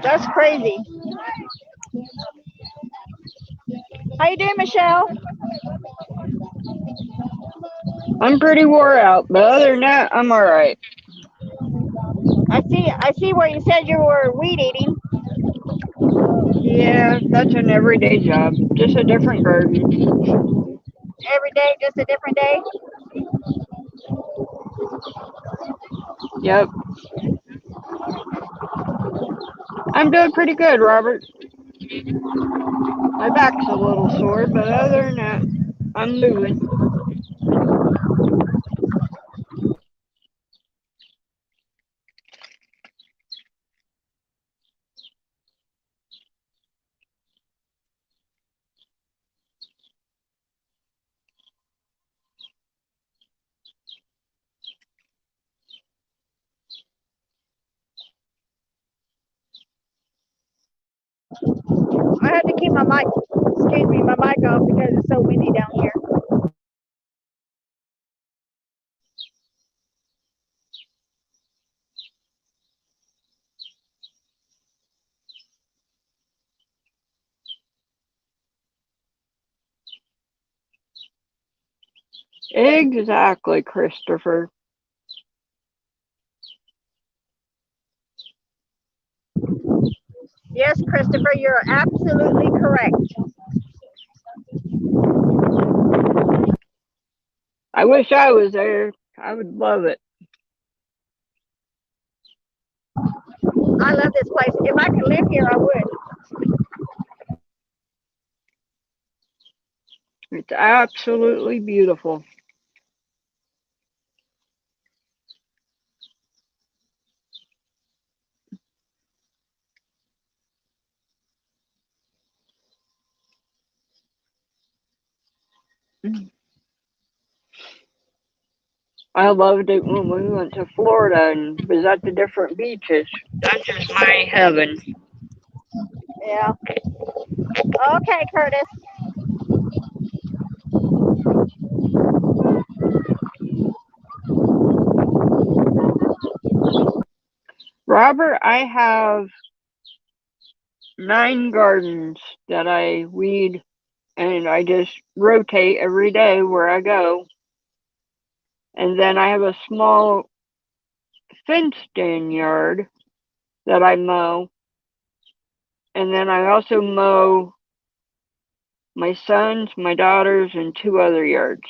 That's crazy. How you doing, Michelle? I'm pretty wore out, but other than that, I'm all right. I see where you said you were weed eating. Yeah, that's an everyday job, just a different garden. Every day, just a different day. Yep. I'm doing pretty good, Robert. My back's a little sore, but other than that, I'm moving. I had to keep my mic off because it's so windy down here. Exactly, Christopher. Yes, Christopher, you're absolutely correct. I wish I was there. I would love it. I love this place. If I could live here, I would. It's absolutely beautiful. I loved it when we went to Florida and was at the different beaches. That's just my heaven. Yeah. Okay, Curtis. Robert, I have 9 gardens that I weed and I just rotate every day where I go. And then I have a small fenced in yard that I mow. And then I also mow my sons, my daughters, and 2 other yards.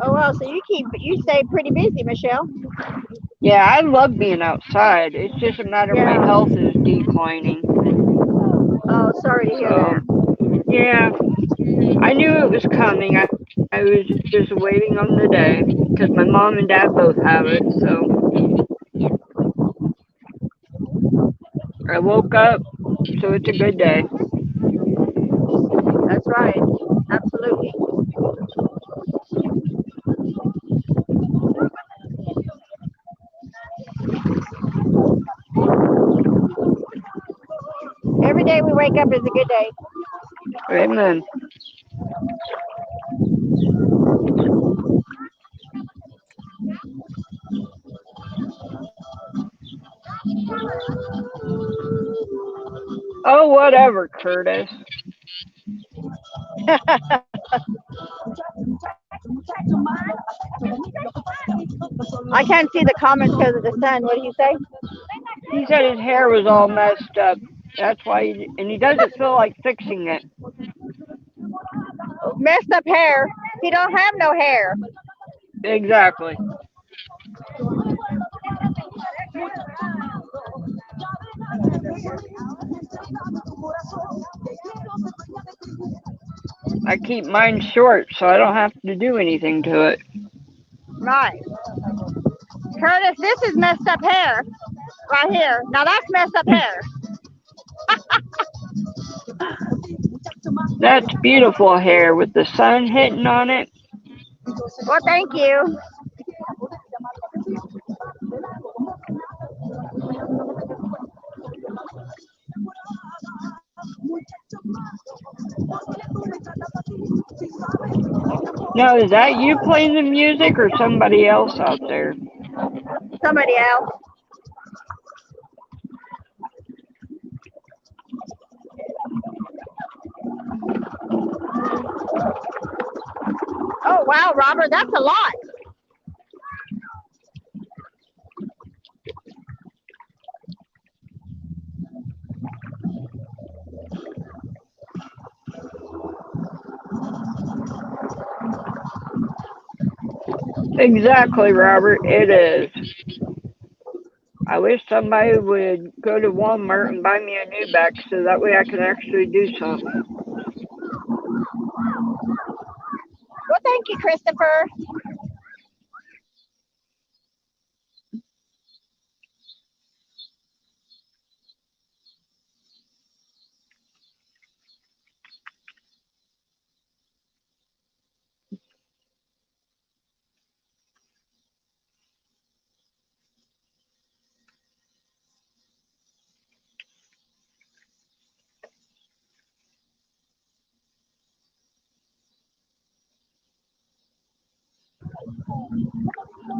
Oh well, so you stay pretty busy, Michelle. Yeah, I love being outside. It's just a matter of my Yeah. health is declining. Oh, sorry to hear So, that. yeah, I knew it was coming. I was just waiting on the day because my mom and dad both have it. So I woke up, so it's a good day. That's right. Absolutely. Every day we wake up is a good day. Amen. Oh, whatever, Curtis. I can't see the comments because of the sun. What do you say? He said his hair was all messed up. That's why, and he doesn't feel like fixing it. Messed up hair. He don't have no hair. Exactly. I keep mine short so I don't have to do anything to it. Right. Curtis, this is messed up hair. Right here. Now that's messed up hair. That's beautiful hair with the sun hitting on it. Well, thank you. Now, is that you playing the music or somebody else out there? Somebody else. Oh, wow, Robert, that's a lot. Exactly, Robert. It is. I wish somebody would go to Walmart and buy me a new back so that way I can actually do something. Well, thank you, Christopher.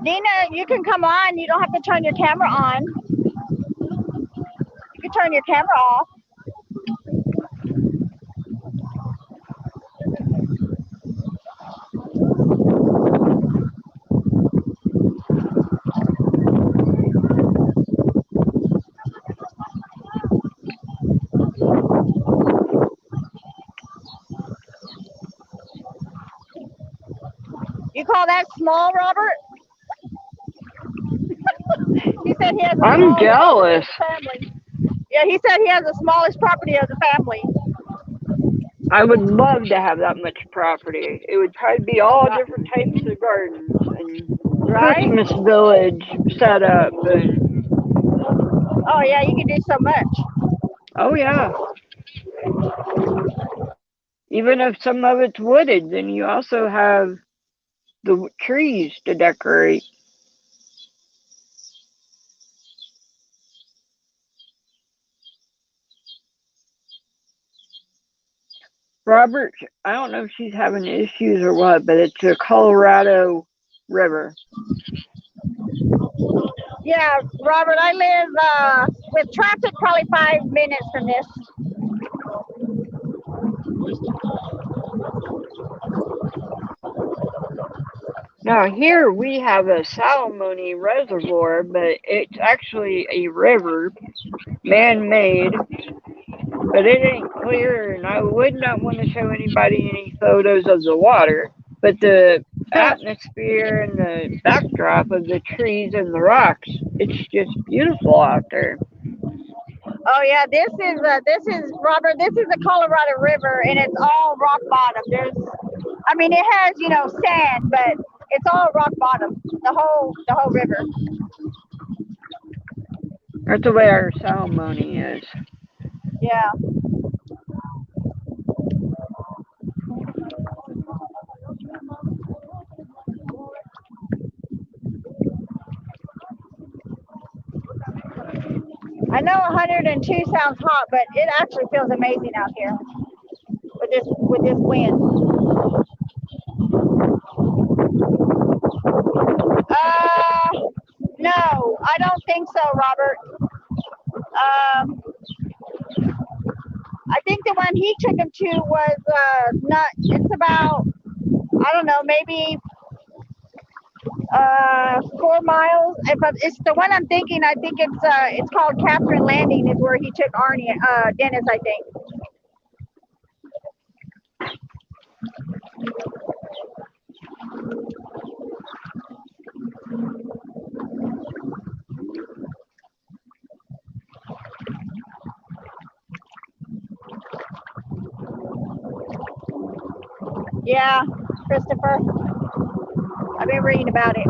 Dina, you can come on. You don't have to turn your camera on. You can turn your camera off. You call that small, Robert? He said he has the I'm smallest jealous. family. Yeah, he said he has the smallest property of the family. I would love to have that much property. It would probably be all different types of gardens and Right? Christmas village set up and Oh yeah, you can do so much. oh yeah. Even if some of it's wooded, then you also have the trees to decorate. Robert, I don't know if she's having issues or what, but it's a Colorado River. Yeah, Robert, I live with traffic probably 5 minutes from this. Now here we have a Salamone reservoir, but it's actually a river, man-made, but it ain't clear, and I would not want to show anybody any photos of the water, but the atmosphere and the backdrop of the trees and the rocks, it's just beautiful out there. Oh yeah, this is Robert. This is the Colorado River, and it's all rock bottom. I mean, it has sand, but it's all rock bottom. The whole river. That's the way our Salamone is. Yeah. I know 102 sounds hot, but it actually feels amazing out here with this wind. No, I don't think so, Robert. I think the one he took him to was not. It's about, I don't know, maybe 4 miles. If it's the one I'm thinking, I think it's called Catherine Landing. Is where he took Dennis, I think. Yeah, Christopher. I've been reading about it.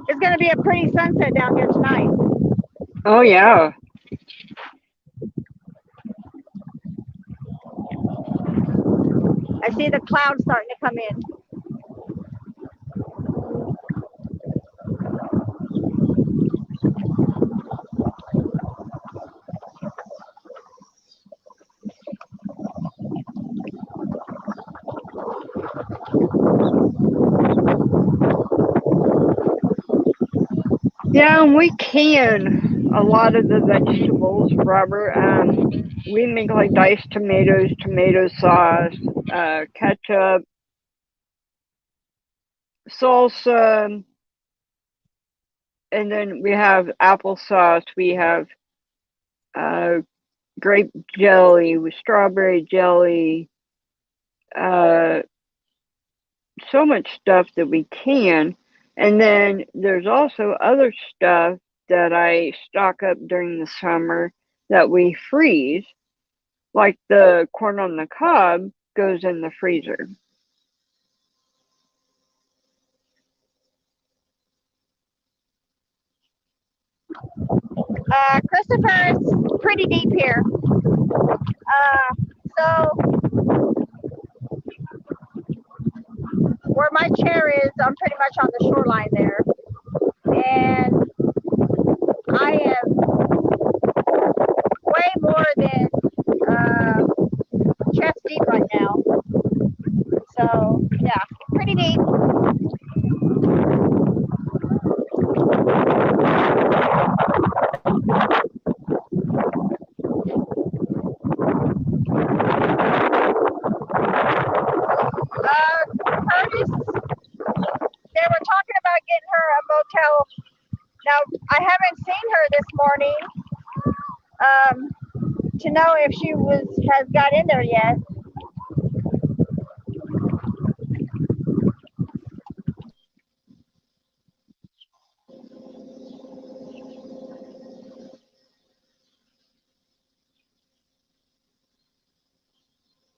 It's going to be a pretty sunset down here tonight. Oh yeah. I see the clouds starting to come in. Yeah, and we can a lot of the vegetables, Robert. We make like diced tomatoes, tomato sauce, ketchup, salsa, and then we have applesauce. We have grape jelly with strawberry jelly. So much stuff that we can. And then there's also other stuff that I stock up during the summer that we freeze, like the corn on the cob goes in the freezer. Christopher, it's pretty deep here. So where my chair is, I'm pretty much on the shoreline there. And I am way more than chest deep right now. So yeah, pretty deep. her this morning to know if she has got in there yet.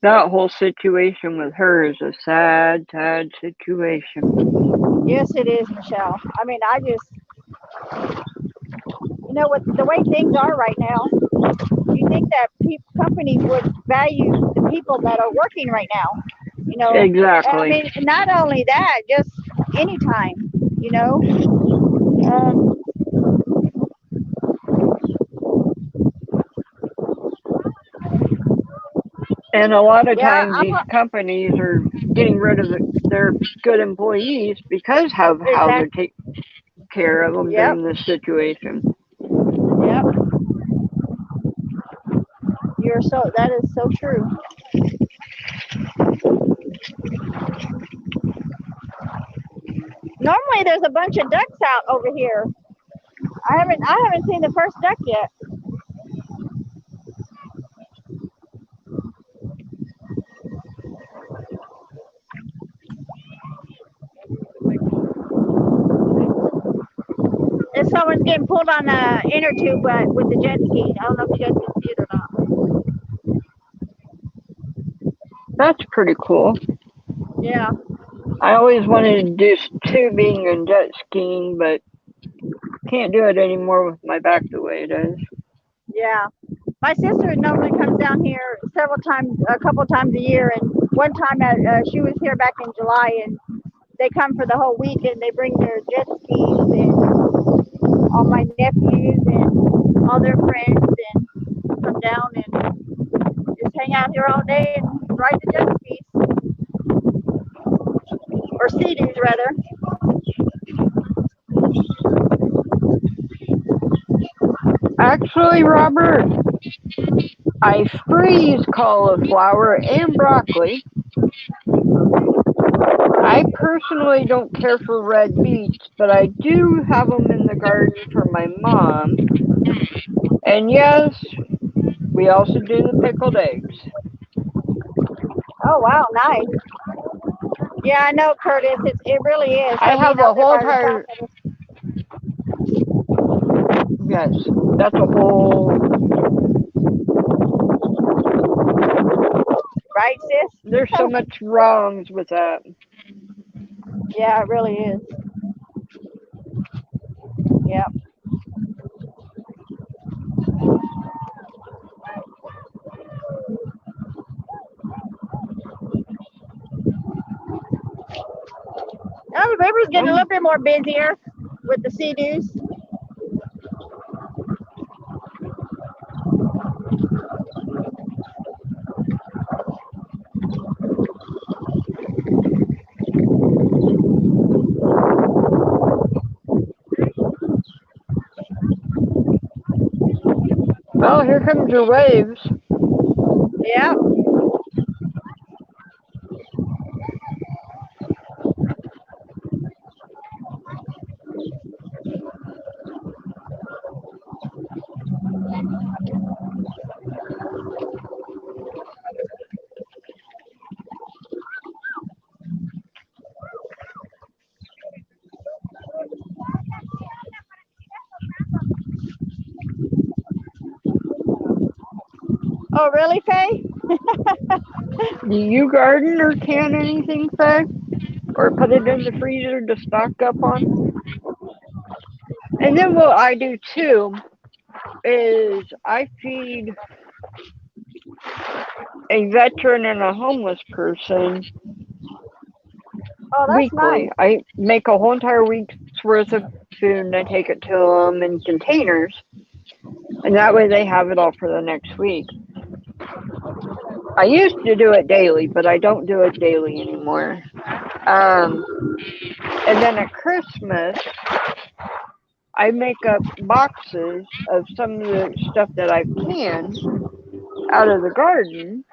That whole situation with her is a sad, sad situation. Yes, it is, Michelle. I mean, I just, what the way things are right now, you think that companies would value the people that are working right now. Exactly. I mean, not only that, just anytime. Um, And a lot of Yeah, times these companies are getting rid of their good employees because of how they take care of them during this situation. Yep. That is so true. Normally there's a bunch of ducks out over here. I haven't seen the first duck yet. If someone's getting pulled on the inner tube with the jet ski. I don't know if you guys can see it or not. That's pretty cool. Yeah. I always wanted to do tubing and jet skiing, but can't do it anymore with my back the way it is. Yeah. My sister normally comes down here a couple times a year, and one time she was here back in July, and they come for the whole week, and they bring their jet skis and all my nephews and all their friends, and come down and just hang out here all day and ride the jet skis, or sea-doos rather. Actually, Robert, I freeze cauliflower and broccoli. I personally don't care for red beets, but I do have them in the garden for my mom. And yes, we also do the pickled eggs. Oh wow, nice. Yeah, I know, Curtis. It really is. I have a whole entire. Yes, that's a whole. Right, sis? There's so much wrongs with that. Yeah, it really is. Yep. Now the river's getting a little bit more busier with the sea-doos. Well, here comes your waves. Yeah. Oh, really, Faye? Do you garden or can anything, Faye? Or put it in the freezer to stock up on? And then what I do too is I feed a veteran and a homeless person weekly. Nice. I make a whole entire week's worth of food and I take it to them in containers. And that way they have it all for the next week. I used to do it daily, but I don't do it daily anymore. And then at Christmas, I make up boxes of some of the stuff that I've canned out of the garden.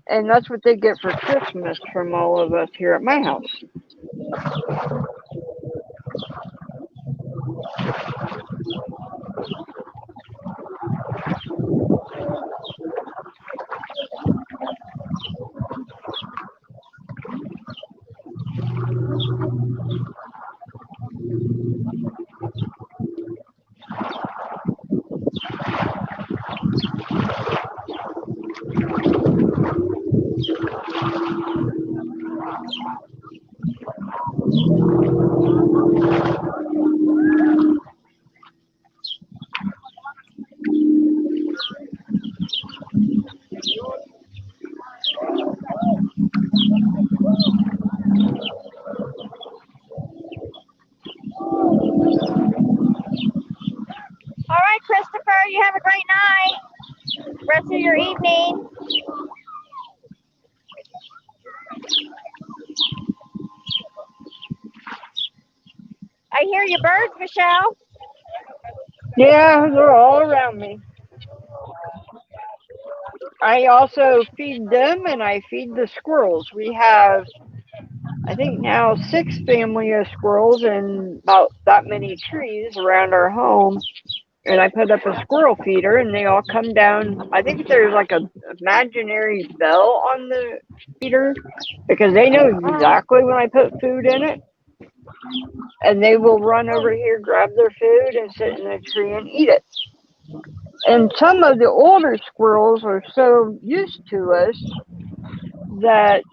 And that's what they get for Christmas from all of us here at my house. right, Christopher. You have a great night. Rest of your evening. I hear your birds, Michelle. Yeah, they're all around me. I also feed them and I feed the squirrels. We have, I think now, 6 family of squirrels and about that many trees around our home. And I put up a squirrel feeder and they all come down. I think there's like a imaginary bell on the feeder because they know exactly when I put food in it. And they will run over here, grab their food, and sit in the tree and eat it. And some of the older squirrels are so used to us that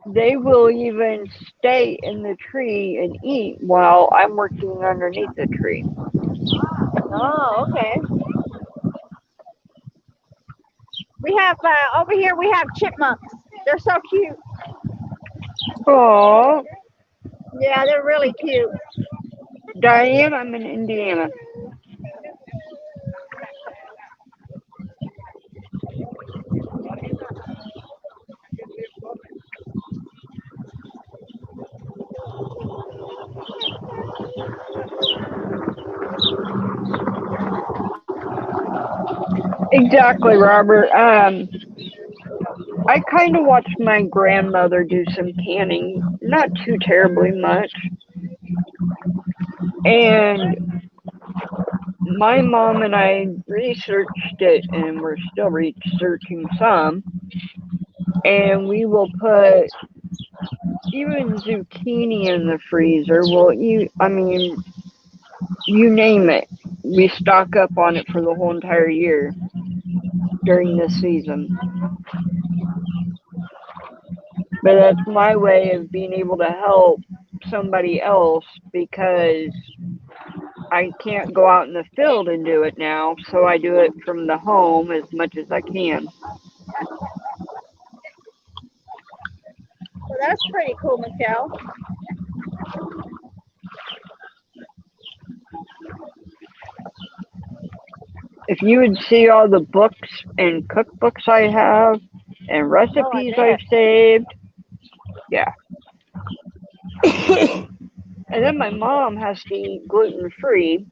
they will even stay in the tree and eat while I'm working underneath the tree. Oh, okay. We have, over here, we have chipmunks. They're so cute. Oh, Yeah, they're really cute. Diane, I'm in Indiana. Exactly, Robert. I kind of watched my grandmother do some canning, not too terribly much. And my mom and I researched it, and we're still researching some. And we will put even zucchini in the freezer. I mean, you name it. We stock up on it for the whole entire year during this season. But that's my way of being able to help somebody else because I can't go out in the field and do it now, so I do it from the home as much as I can. Well, that's pretty cool, Michelle. If you would see all the books and cookbooks I have and recipes I've saved, yeah. And then my mom has to eat gluten-free.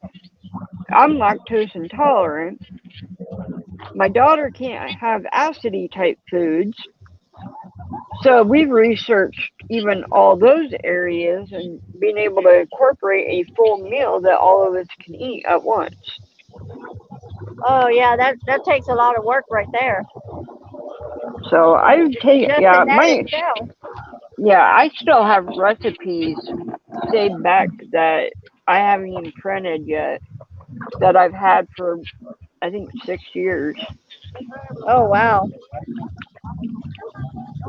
I'm lactose intolerant. My daughter can't have acidy type foods. So we've researched even all those areas and being able to incorporate a full meal that all of us can eat at once. Oh, yeah, that takes a lot of work right there. So I've taken, I still have recipes saved back that I haven't even printed yet that I've had for, I think, 6 years. Oh, wow.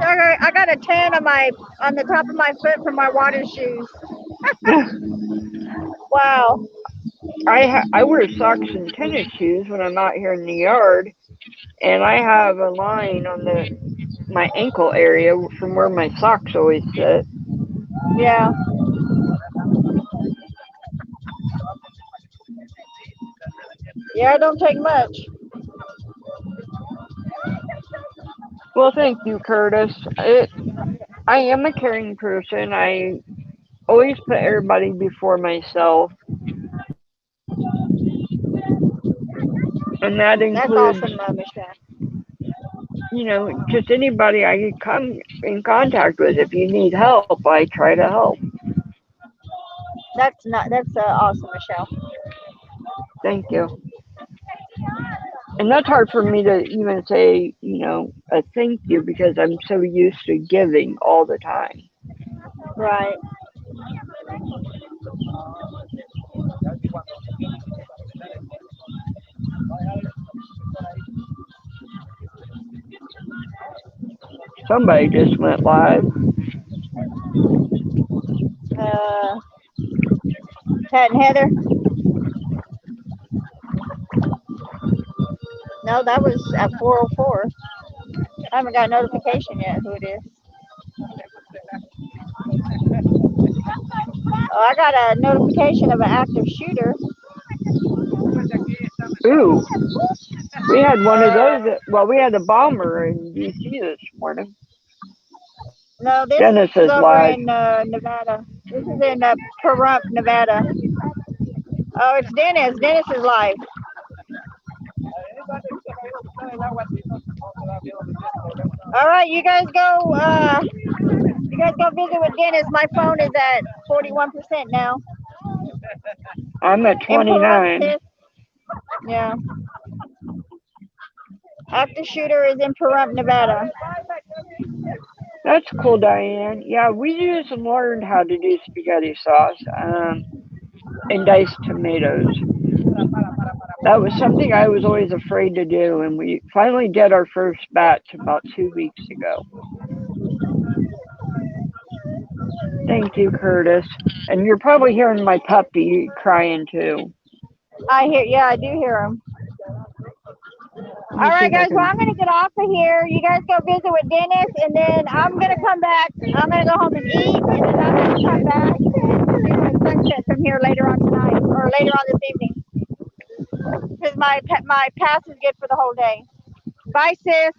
I got a tan on the top of my foot from my water shoes. Wow. I wear socks and tennis shoes when I'm out here in the yard, and I have a line on my ankle area from where my socks always sit. Yeah. Yeah, it don't take much. Well, thank you, Curtis. I am a caring person. I always put everybody before myself. And that includes, that's awesome, Michelle. just anybody I can come in contact with. If you need help, I try to help. That's awesome, Michelle. Thank you. And that's hard for me to even say, a thank you because I'm so used to giving all the time. Right. Somebody just went live. Pat and Heather. No, that was at 4:04. I haven't got a notification yet who it is. Oh, I got a notification of an active shooter. Ooh, we had one of those. Well, we had a bomber in D.C. this morning. No, this Dennis is is over live. in Nevada. This is in Pahrump, Nevada. Oh, it's Dennis. Dennis is live. All right, you guys go. You guys go visit with Dennis. My phone is at 41% now. I'm at In Pahrump, 29. sis. Yeah. Active shooter is in Pahrump, Nevada. That's cool, Diane. Yeah, we just learned how to do spaghetti sauce and diced tomatoes. That was something I was always afraid to do, and we finally did our first batch about 2 weeks ago. Thank you, Curtis. And you're probably hearing my puppy crying too. Yeah, I do hear him. All right, guys. Well, I'm gonna get off of here. You guys go visit with Dennis, and then I'm gonna come back. I'm gonna go home and eat, and then I'm gonna come back and do my sunset from here later on tonight or later on this evening, because my pass is good for the whole day. Bye, sis.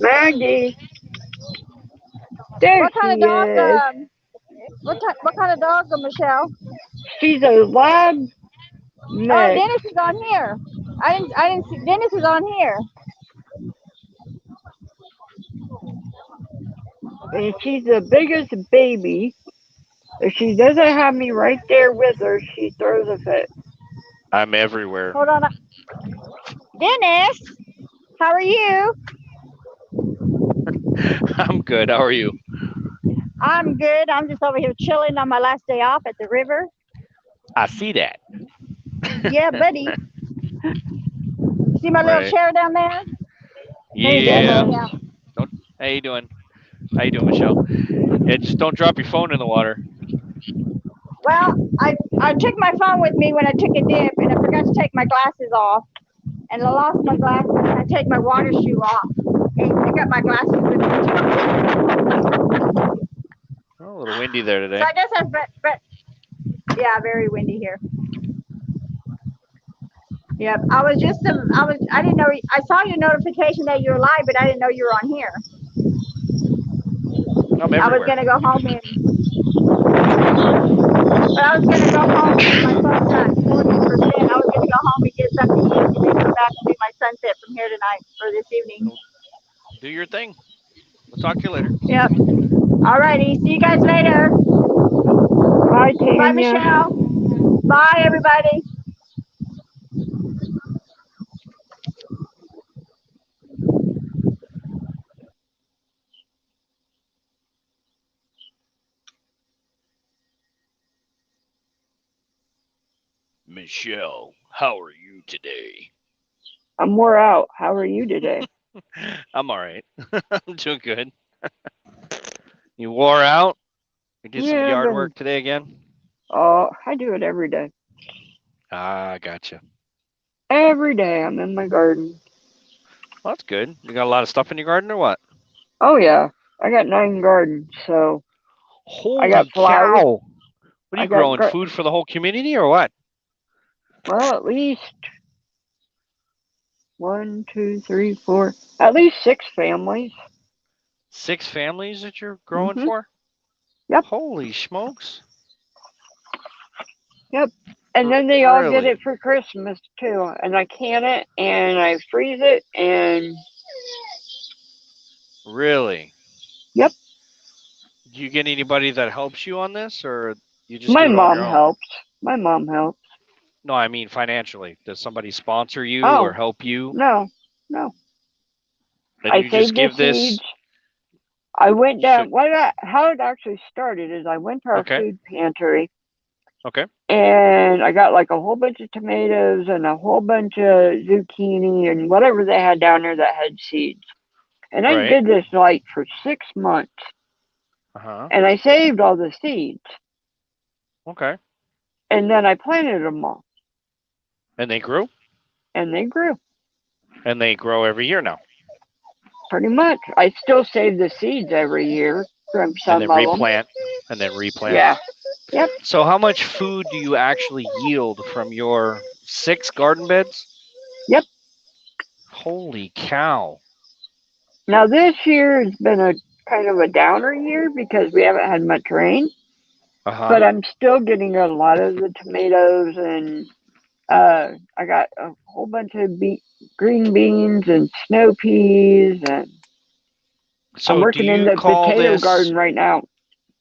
Maggie. There What kind of she dog? is. What kind of dog, Michelle? She's a lab mix. Oh, Dennis is on here. I didn't see Dennis is on here. And she's the biggest baby. If she doesn't have me right there with her, she throws a fit. I'm everywhere. Hold on. Dennis, how are you? I'm good. How are you? I'm good. I'm just over here chilling on my last day off at the river. I see that. Yeah, buddy. See my little chair down there? Yeah. How you doing? How you doing, Michelle? Yeah, just don't drop your phone in the water. Well, I took my phone with me when I took a dip, and I forgot to take my glasses off, and I lost my glasses. And I take my water shoe off and pick up my glasses with me. Oh, a little windy there today. So I guess but yeah, very windy here. Yep, I didn't know, I saw your notification that you were live, but I didn't know you were on here. I'm everywhere. I was gonna go home and my phone's at 40%. I was gonna go home and get something to eat and then come back and do my sunset from here tonight or this evening. Do your thing. We'll talk to you later. Yep. Alrighty, see you guys later. Bye, Tanya. Bye, Michelle. Bye, everybody. Michelle, how are you today? I'm wore out. How are you today? I'm all right. I'm doing good. You wore out? You did some yard work today again? Oh, I do it every day. Ah, gotcha. Every day I'm in my garden. Well, that's good. You got a lot of stuff in your garden or what? Oh, yeah. I got 9 gardens, so Holy I got flowers. cow. What are you growing? Food for the whole community or what? Well, at least 1, 2, 3, 4, at least 6 families. 6 families that you're growing for? Yep. Holy smokes. Yep. And then they all get it for Christmas too. And I can it and I freeze it and. Really? Yep. Do you get anybody that helps you on this or you just My do it on your own? helps. My mom helps. No, I mean financially. Does somebody sponsor you or help you? No. And you just give this. Seeds. I went down. How it actually started is I went to our food pantry. Okay. And I got like a whole bunch of tomatoes and a whole bunch of zucchini and whatever they had down there that had seeds. And I did this like for 6 months. And I saved all the seeds. Okay. And then I planted them all. And they grew? And they grew. And they grow every year now? Pretty much. I still save the seeds every year from some of them. And then replant? Yeah. Yep. So how much food do you actually yield from your 6 garden beds? Yep. Holy cow. Now this year has been a kind of a downer year because we haven't had much rain, Uh-huh. but I'm still getting a lot of the tomatoes, and I got a whole bunch of green beans and snow peas, and I'm So do working in you the call potato this, garden right now.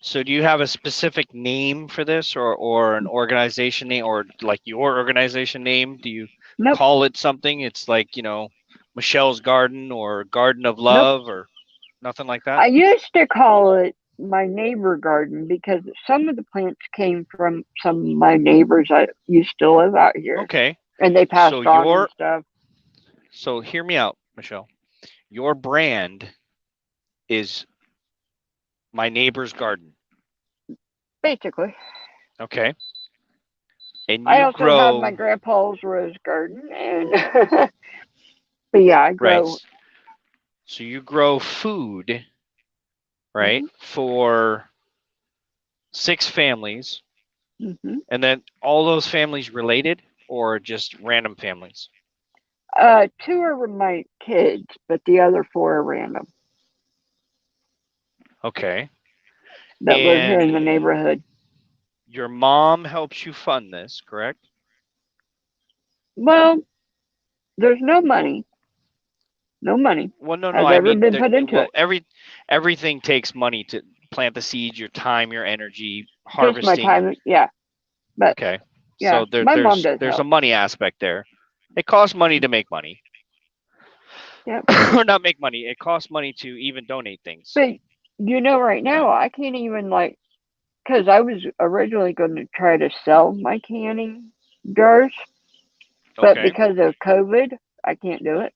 so do you have a specific name for this, or an organization name, or like your organization name? Do you Nope, call it something? It's like, Michelle's Garden or Garden of nope. Love or nothing like that? I used to call it my neighbor garden because some of the plants came from some of my neighbors that used to live out here, Okay. and they So passed on and stuff. so hear me out, Michelle. Your brand is My Neighbor's Garden. Basically, Okay. And I you also have my grow, grandpa's rose garden, and but yeah, I right. grow. So you grow food, right, Hmm. for 6 families, Hmm. and then all those families related or just random families? Two are my kids, but the other four are random Okay. that live here in And the neighborhood. your mom helps you fund this, correct? Well, there's no money. No money Well, no, has I ever mean, been put into it. everything takes money to plant the seeds, your time, your energy, Just my harvesting. time, yeah. But Okay. yeah, So there, my mom there's does there's a help. money aspect there. It costs money to make money. Yep. Or not make money. It costs money to even donate things. But right You know. now I can't even because I was originally going to try to sell my canning jars, but Okay. because of COVID, I can't do it.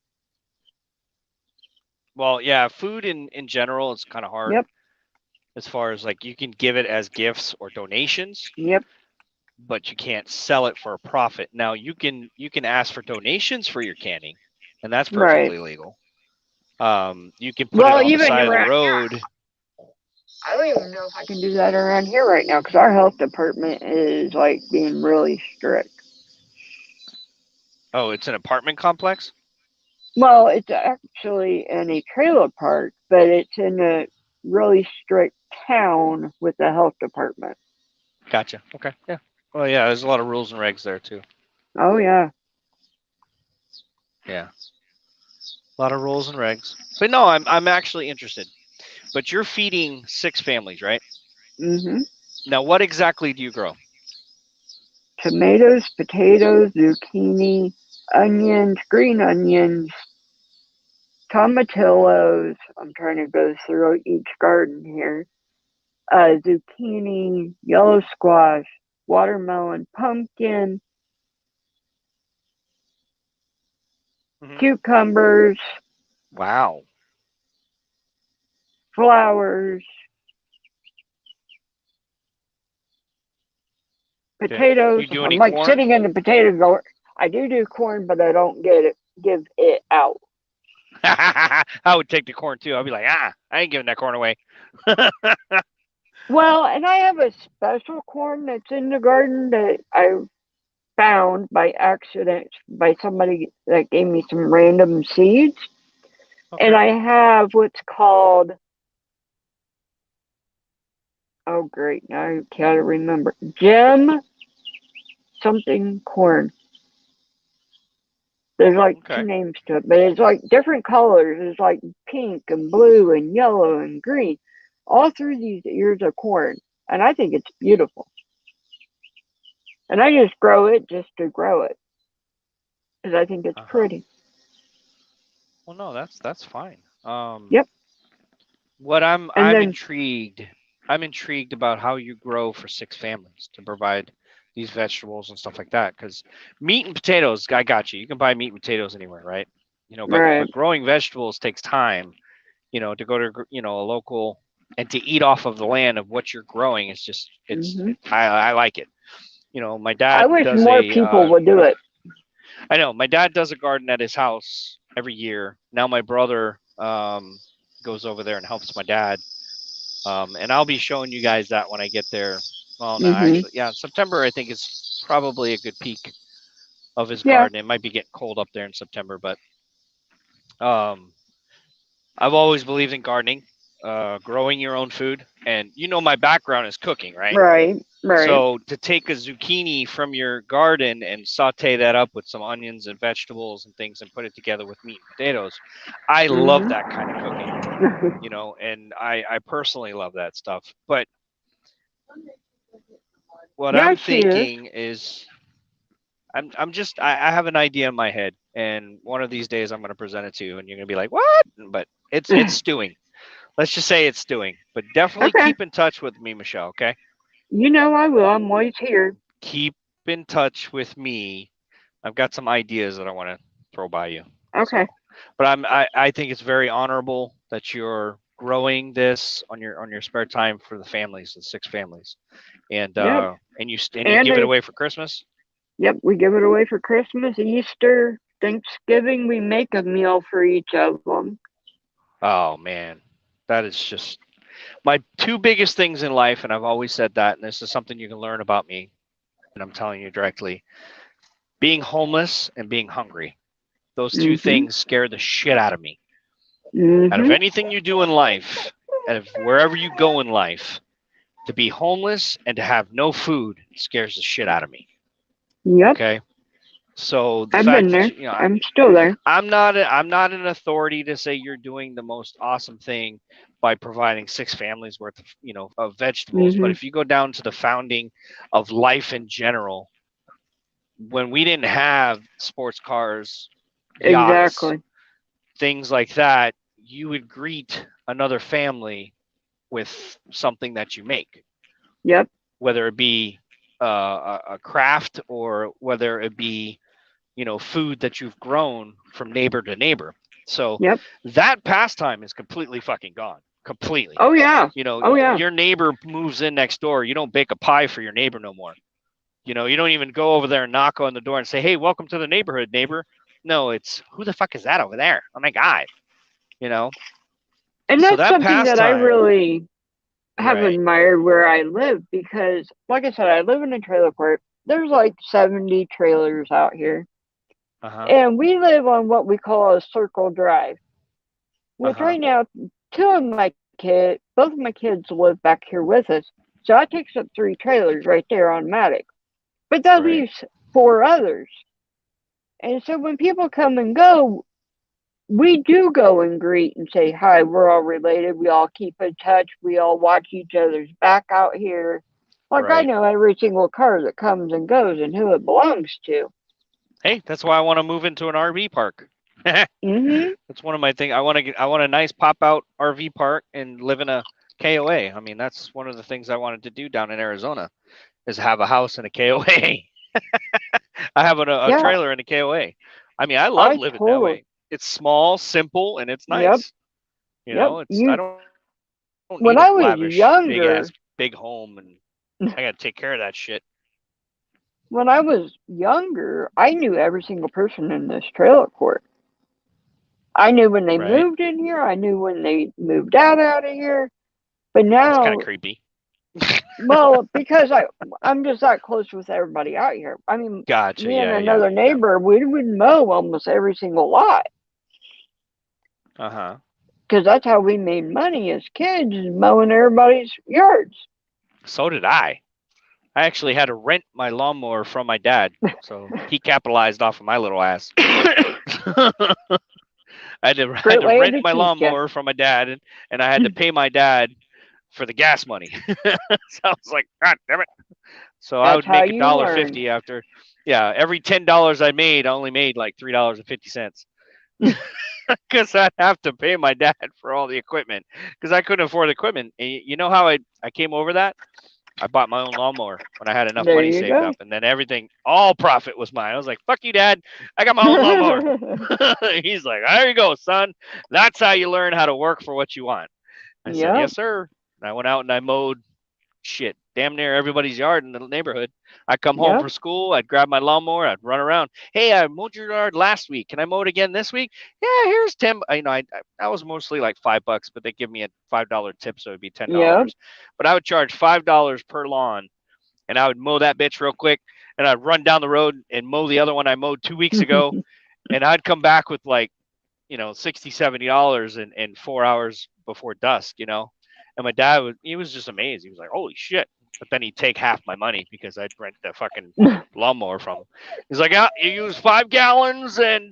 Well, yeah, food in general is kind of hard Yep. as far as like you can give it as gifts or donations, Yep. but you can't sell it for a profit. Now you can ask for donations for your canning, and that's Right. perfectly legal. You can put it Well, on the even side of the around road. I don't even know if I can do that around here right now because our health department is like being really strict. Oh, it's an apartment complex? Well, it's actually in a trailer park, but it's in a really strict town with the health department. Gotcha. Okay. Yeah. Well, yeah, there's a lot of rules and regs there too. Oh yeah. Yeah. A lot of rules and regs. But no, I'm actually interested. But you're feeding 6 families, right? Mhm. Now, what exactly do you grow? Tomatoes, potatoes, zucchini, onions, green onions, tomatillos. I'm trying to go through each garden here. Zucchini, yellow squash, watermelon, pumpkin, Mm-hmm. cucumbers, Wow. flowers, Okay. potatoes. You do I'm any like corn? sitting in the potato garden. I do corn, but I don't give it out. I would take the corn too. I'd be like, I ain't giving that corn away. Well, and I have a special corn that's in the garden that I found by accident by somebody that gave me some random seeds. And Okay. I have what's called, oh great, now I can't remember, gem something corn. There's like two Okay. names to it, but it's like different colors. It's like pink and blue and yellow and green, all through these ears of corn. And I think it's beautiful. And I just grow it just to grow it because I think it's Uh-huh. pretty. Well, no, that's fine. Yep. What I'm And I'm then, intrigued. I'm intrigued about how you grow for 6 families to provide these vegetables and stuff like that. Because meat and potatoes, I got you. You can buy meat and potatoes anywhere, right? But right. growing vegetables takes time. To go to a local and to eat off of the land of what you're growing. It's just Hmm. I like it. My I dad wish does more a people would do it. I know my dad does a garden at his house every year. Now my brother goes over there and helps my dad. And I'll be showing you guys that when I get there Well, no, Mhm. actually, yeah, September I think is probably a good peak of his Yeah. garden. It might be getting cold up there in September, but um, I've always believed in gardening, growing your own food, and you know my background is cooking, right? Right. Right. So to take a zucchini from your garden and saute that up with some onions and vegetables and things and put it together with meat and potatoes, I love that kind of cooking, you know, and I personally love that stuff. But what Yeah, I'm she is. thinking is I'm just I have an idea in my head, and one of these days I'm going to present it to you, and you're going to be like, "What?" But it's stewing. Let's just say it's stewing. But definitely Okay. keep in touch with me, Michelle. Okay, You know I will. I'm always here. keep in touch with me. I've got some ideas that I want to throw by you. Okay. So, but I think it's very honorable that you're growing this on your spare time for the families, the 6 families, Yep. and you And give it I, away for Christmas. yep, we give it away for Christmas, Easter, Thanksgiving. We make a meal for each of them. Oh man, that is just my 2 biggest things in life, and I've always said that, and this is something you can learn about me, and I'm telling you directly: being homeless and being hungry. Those 2 Mhm. things scare the shit out of me. Out of Mhm. anything you do in life, out of wherever you go in life, to be homeless and to have no food scares the shit out of me. Yep. Okay, so the I've been fact that there. you know I'm still there. I'm not an authority to say you're doing the most awesome thing by providing 6 families worth of of vegetables, but Mhm. if you go down to the founding of life in general, when we didn't have sports cars, yachts, Exactly. things like that, you would greet another family with something that you make, Yep. whether it be a craft or whether it be food that you've grown from neighbor to neighbor. So Yep. that pastime is completely fucking gone. Completely. Oh yeah. Oh yeah. Your neighbor moves in next door. You don't bake a pie for your neighbor no more. You don't even go over there and knock on the door and say, "Hey, welcome to the neighborhood, neighbor." No, it's who the fuck is that over there? Oh my god. You know. And So that's that something that I pastime, really have right? admired where I live because, like I said, I live in a trailer park. There's like 70 trailers out here. Uh huh. And we live on what we call a circle drive, Uh which huh. right now, both of my kids live back here with us. So that takes up 3 trailers right there automatic. But that Right. leaves 4 others. And so when people come and go, we do go and greet and say hi. We're all related. We all keep in touch. We all watch each other's back out here. Like I Right. know every single car that comes and goes and who it belongs to. Hey, that's why I want to move into an RV park. Mhm. That's one of my things. I want a nice pop out RV park and live in a KOA. I mean, that's one of the things I wanted to do down in Arizona is have a house in a KOA. I have a Yeah, trailer in a KOA. I mean, I love I living that totally. way. It's small, simple, and it's Yep. nice. Yep. It's I You. don't need When a I was lavish, big younger, ass, big home, and I got to take care of that shit. I knew every single person in this trailer court. I knew when they Right? moved in here. I knew when they moved out of here. But That's kind of now, creepy. well, because I'm just that close with everybody out here. I mean, Gotcha. me and Yeah. Yeah. another Yeah. neighbor, we would mow almost every single lot Uh huh. because that's how we made money as kids, is mowing everybody's yards. So did I. I actually had to rent my lawnmower from my dad, so he capitalized off of my little ass. I had Great to way rent to my teach you. lawnmower from my dad, and I had to pay my dad for the gas money. So I was like, God damn it! So I That's would how make a you dollar learn. fifty after. Yeah, every $10 I made, I only made like $3.50 because I'd have to pay my dad for all the equipment because I couldn't afford the equipment. And you know how I came over that? I bought my own lawnmower when I had enough There money you saved go. up, and then everything, all profit was mine. I was like, "Fuck you, Dad! I got my own lawnmower." He's like, "There you go, son. That's how you learn how to work for what you want." I said, Yep. "Yes, sir." And I went out and I mowed shit, damn near everybody's yard in the neighborhood. I'd come home Yep. from school, I'd grab my lawnmower, I'd run around. Hey, I mowed your yard last week. Can I mow it again this week? Yeah, here's 10. I was mostly like $5, but they give me a $5 tip, so it'd be Yep. $10. But I would charge $5 per lawn and I would mow that bitch real quick, and I'd run down the road and mow the other one I mowed 2 weeks ago, and I'd come back with like, $60, $70 in 4 hours before dusk, And my dad he was just amazed. He was like, "Holy shit!" But then he'd take half my money because I'd rent the fucking lawnmower from him. He's like, "Yeah, you use 5 gallons and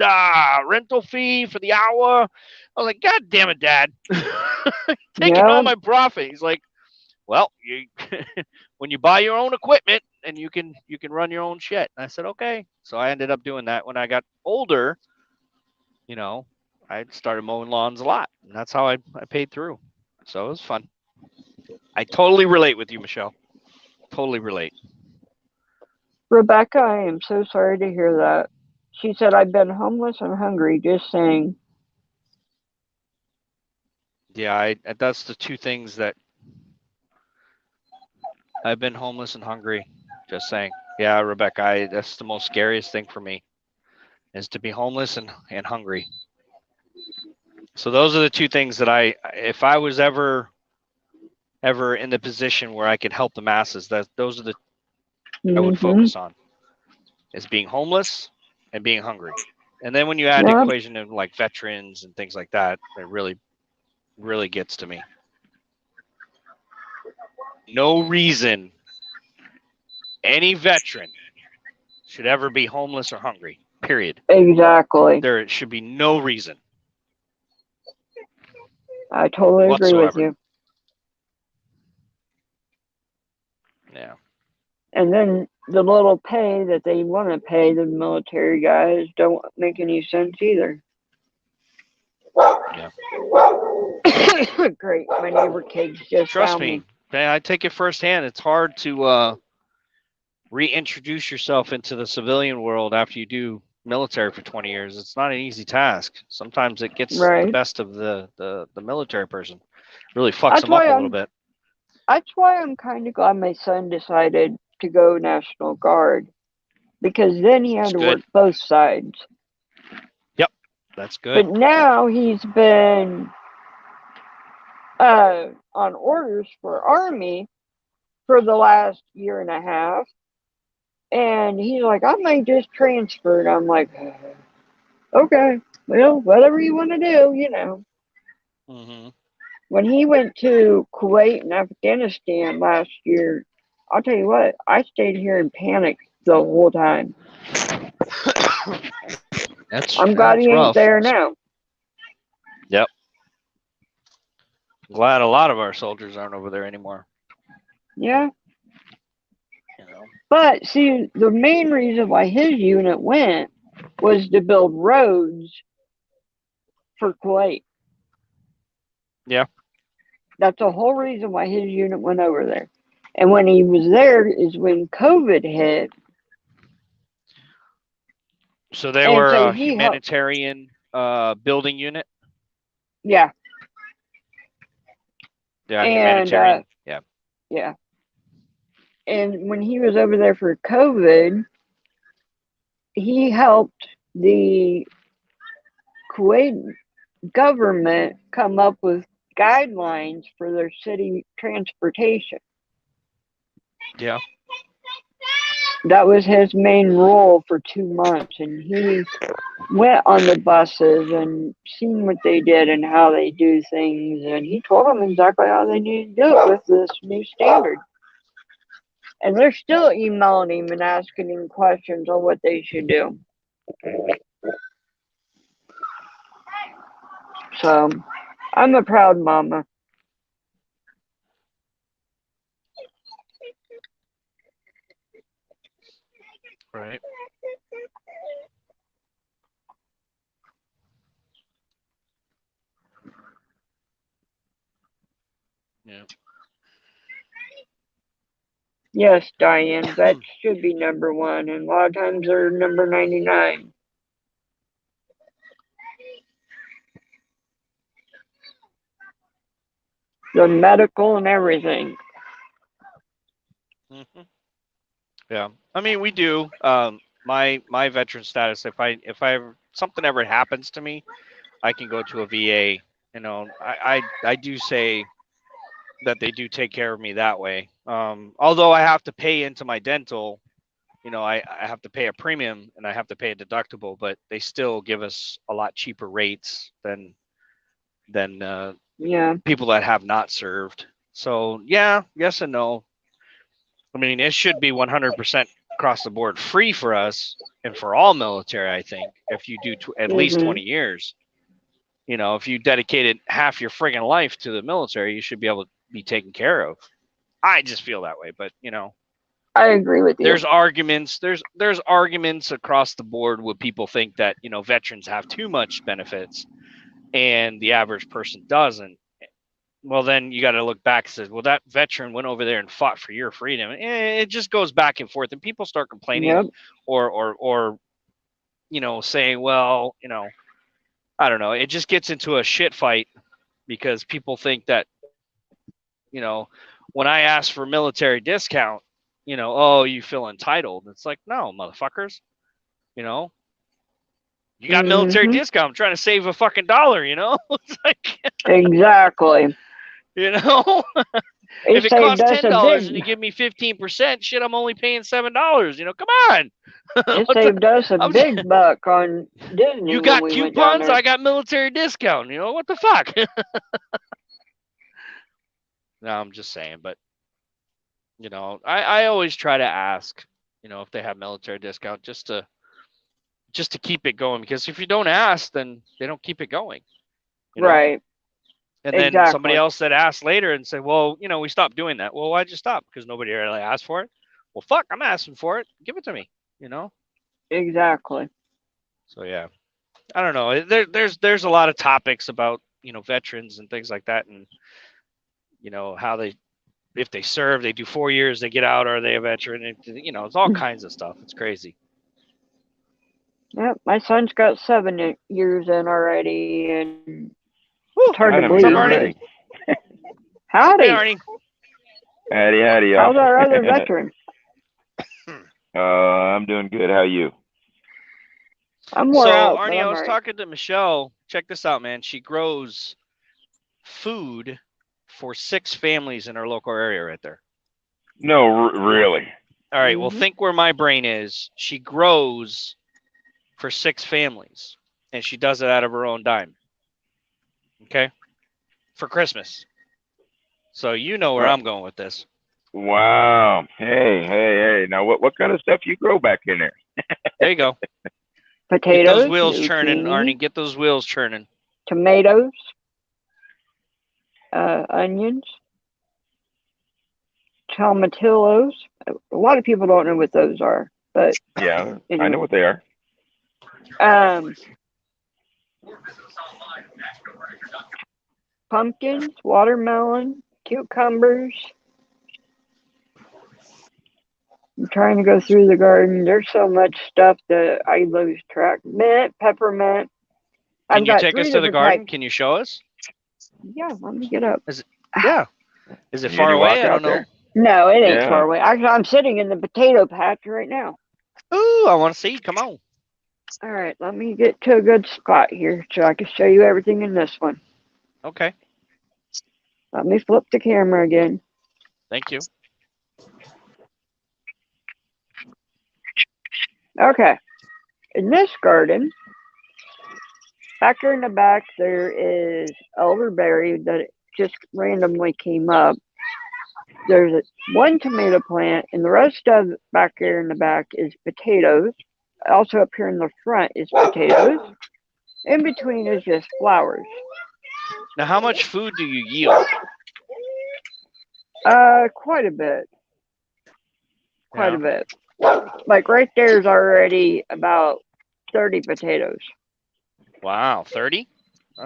rental fee for the hour." I was like, "God damn it, Dad! Taking all my profit." He's like, "Well, when you buy your own equipment and you can run your own shit." And I said, "Okay." So I ended up doing that. When I got older, I started mowing lawns a lot, and that's how I paid through. So it was fun. I totally relate with you, Michelle. Totally relate. Rebecca, I am so sorry to hear that. She said, "I've been homeless and hungry." Just saying. Yeah, that's the two things that I've been homeless and hungry. Just saying. Yeah, Rebecca, that's the most scariest thing for me, is to be homeless and hungry. So those are the two things that if I was ever in the position where I could help the masses, those are the I would focus on, is being homeless and being hungry. And then when you add the equation of like veterans and things like that, it really, really gets to me. No reason any veteran should ever be homeless or hungry, period. Exactly. There should be no reason. I totally agree with you. Yeah. And then the little pay that they want to pay the military guys don't make any sense either. Yeah. Great. My neighbor kids just Trust me. I take it firsthand. It's hard to reintroduce yourself into the civilian world after you do military for 20 years. It's not an easy task. Sometimes it gets the best of the military person. Really fucks them up a little bit. That's why I'm kind of glad my son decided to go National Guard, because then he had to work both sides. Yep, that's good. But now he's been on orders for Army for the last year and a half, and he's like, "I might just transfer." And I'm like, "Okay, well, whatever you want to do, Mm-hmm. When he went to Kuwait and Afghanistan last year, I'll tell you what, I stayed here in panic the whole time. I'm glad he ain't there now. Yep. Glad a lot of our soldiers aren't over there anymore. Yeah. But see, the main reason why his unit went was to build roads for Kuwait. Yeah. That's the whole reason why his unit went over there. And when he was there is when COVID hit. So they were a humanitarian building unit? Yeah. Yeah, humanitarian. Yeah. Yeah. And when he was over there for COVID, he helped the Kuwait government come up with guidelines for their city transportation. Yeah. That was his main role for 2 months, and he went on the buses and seen what they did and how they do things, and he told them exactly how they need to do it with this new standard. And they're still emailing him and asking him questions on what they should do. So, I'm a proud mama. Right. Yeah. Yes, Diane, that should be number 1, and a lot of times they're number 99. The medical and everything. Mm-hmm. Yeah, I mean, we do. My veteran status. If something ever happens to me, I can go to a VA. I do say that they do take care of me that way. Although I have to pay into my dental, you know, I have to pay a premium and I have to pay a deductible, but they still give us a lot cheaper rates than Yeah. people that have not served. So yeah, yes and no. I mean, it should be 100% across the board free for us and for all military. I think if you do at least 20 years, you know, if you dedicated half your friggin' life to the military, you should be able to be taken care of. I just feel that way, but you know, I agree with you. there's arguments. There's arguments across the board where people think that, you know, veterans have too much benefits and the average person doesn't. Well, then you got to look back and say, well, that veteran went over there and fought for your freedom. It just goes back and forth, and people start complaining, Yep. or you know, saying, well, you know, I don't know. It just gets into a shit fight because people think that, you know, when I ask for military discount, you know, oh, you feel entitled. It's like, no, motherfuckers, you know, you got military discount. I'm trying to save a fucking dollar, you know. It's like, Exactly. you know. If it costs $10 and you give me 15%, shit, I'm only paying $7. You know, come on. It saved us a big buck on Disney. You got when we coupons, went down I got military discount. You know, what the fuck? No, I'm just saying, but you know, I always try to ask, you know, if they have military discount just to keep it going, because if you don't ask, then they don't keep it going. You know? Right. And then somebody else that asked later and said, well, you know, we stopped doing that. Well, why'd you stop? Because nobody really asked for it. Well, fuck, I'm asking for it. Give it to me, you know? Exactly. So, yeah. I don't know. There's a lot of topics about, you know, veterans and things like that. And, you know, how if they serve, they do 4 years, they get out, are they a veteran? And, you know, it's all kinds of stuff. It's crazy. Yep. My son's got 7 years in already, and it's hard to believe. What's up, Arnie? Howdy. Hey, Arnie. Howdy, y'all. How's our other veteran? I'm doing good. How you? I'm more out. Arnie, I was talking to Michelle. Check this out, man. She grows food for 6 families in our local area right there. No, really. All right. Well, think where my brain is. She grows for 6 families, and she does it out of her own dime. Okay? For Christmas. So you know where I'm going with this. Wow. Hey. Now, what kind of stuff you grow back in there? There you go. Potatoes. Get those wheels churning, Arnie. Get those wheels churning. Tomatoes. Onions. Tomatillos. A lot of people don't know what those are, but yeah, anyway. I know what they are. Pumpkins, watermelon, cucumbers. I'm trying to go through the garden. There's so much stuff that I lose track. Mint, peppermint. Can you take us to the garden? Can you show us? Yeah, let me get up. Is it far away? I don't know. No, it ain't far away. Actually, I'm sitting in the potato patch right now. Ooh, I want to see. Come on. All right, let me get to a good spot here so I can show you everything in this one. Okay. Let me flip the camera again. Thank you. Okay. In this garden, back here in the back, there is elderberry that just randomly came up. There's one tomato plant, and the rest of back here in the back is potatoes. Also up here in the front is potatoes. In between is just flowers. Now, how much food do you yield? Quite a bit. Quite a bit. Like right there's already about 30 potatoes. Wow, 30?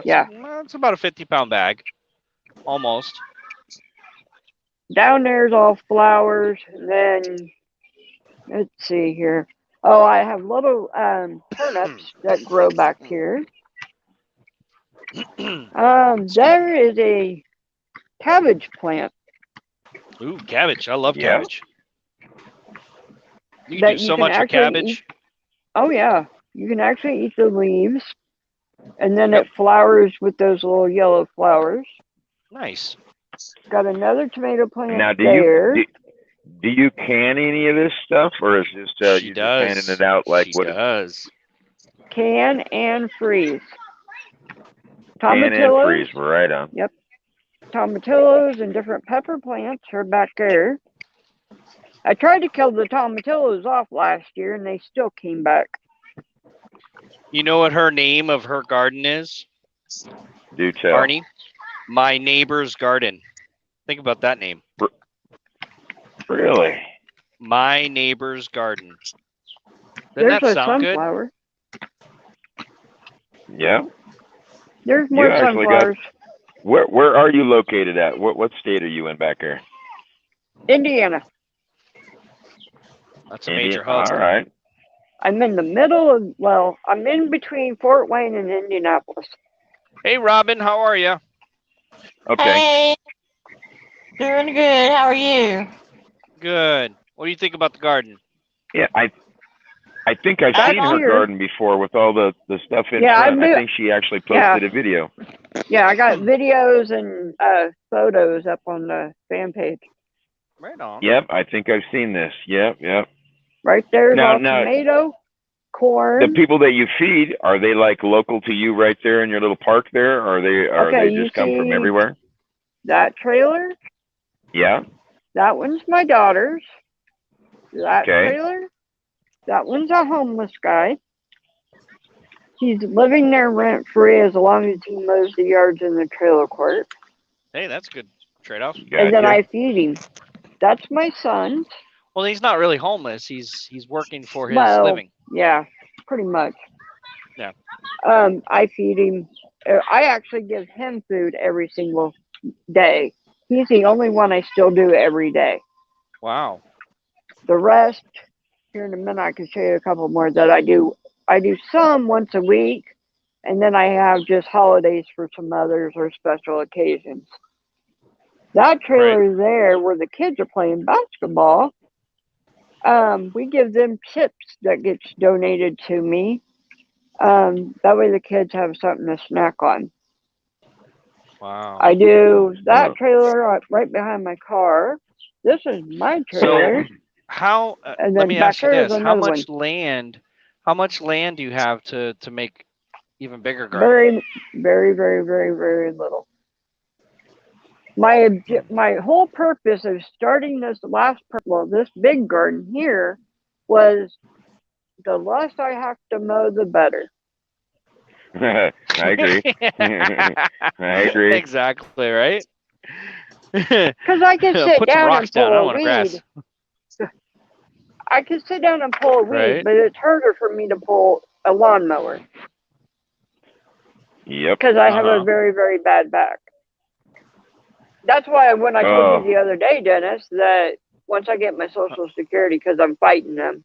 That's about a 50-pound bag. Almost. Down there's all flowers. And then, let's see here. Oh, I have little turnips that grow back here. There is a cabbage plant. Ooh, cabbage. I love cabbage. You can do so much with cabbage. Oh, yeah. You can actually eat the leaves. And then it flowers with those little yellow flowers. Nice. Got another tomato plant Now, there. do you can any of this stuff, or is just She you does. just handing it out like she what? does. Can and freeze. Can and Tomatillos. freeze, right on. Yep. Tomatillos and different pepper plants are back there. I tried to kill the tomatillos off last year, and they still came back. You know what her name of her garden is? Do tell. Arnie? My Neighbor's Garden. Think about that name. Really? My Neighbor's Garden. Doesn't There's that a sound good? sunflower. Yeah. There's more sunflowers. Where are you located at? What state are you in back there? Indiana. That's a major hub. All right. I'm in the middle of, well, I'm in between Fort Wayne and Indianapolis. Hey, Robin, how are you? Okay. Hey, doing good. How are you? Good. What do you think about the garden? Yeah, I think I've seen her garden before with all the stuff in front. I think she actually posted a video. Yeah, I got videos and photos up on the fan page. Right on. Yep, I think I've seen this. Yep. Right there's Now, all tomato, corn. The people that you feed, are they like local to you right there in your little park there? Or are they just come from everywhere? That trailer? Yeah. That one's my daughter's. That trailer? That one's a homeless guy. He's living there rent free as long as he mows the yards in the trailer court. Hey, that's a good trade-off. Gotcha. And then I feed him. That's my son. Well, he's not really homeless. He's working for his living. Yeah, pretty much. Yeah. I feed him. I actually give him food every single day. He's the only one I still do every day. Wow. The rest, here in a minute, I can show you a couple more that I do. I do some once a week, and then I have just holidays for some others or special occasions. That trailer there where the kids are playing basketball, we give them chips that gets donated to me. That way the kids have something to snack on. Wow. I do that trailer right behind my car. This is my trailer. So how? And let me ask you this: how much land? How much land do you have to make even bigger garden? Very little. My whole purpose of starting this this big garden here was the less I have to mow, the better. I agree. I agree. Exactly, right? Because I can sit down and pull a weed. I can sit down and pull a weed, but it's harder for me to pull a lawnmower. Yep. Because I have a very, very bad back. That's why when I told you the other day, Dennis, that once I get my Social Security, because I'm fighting them,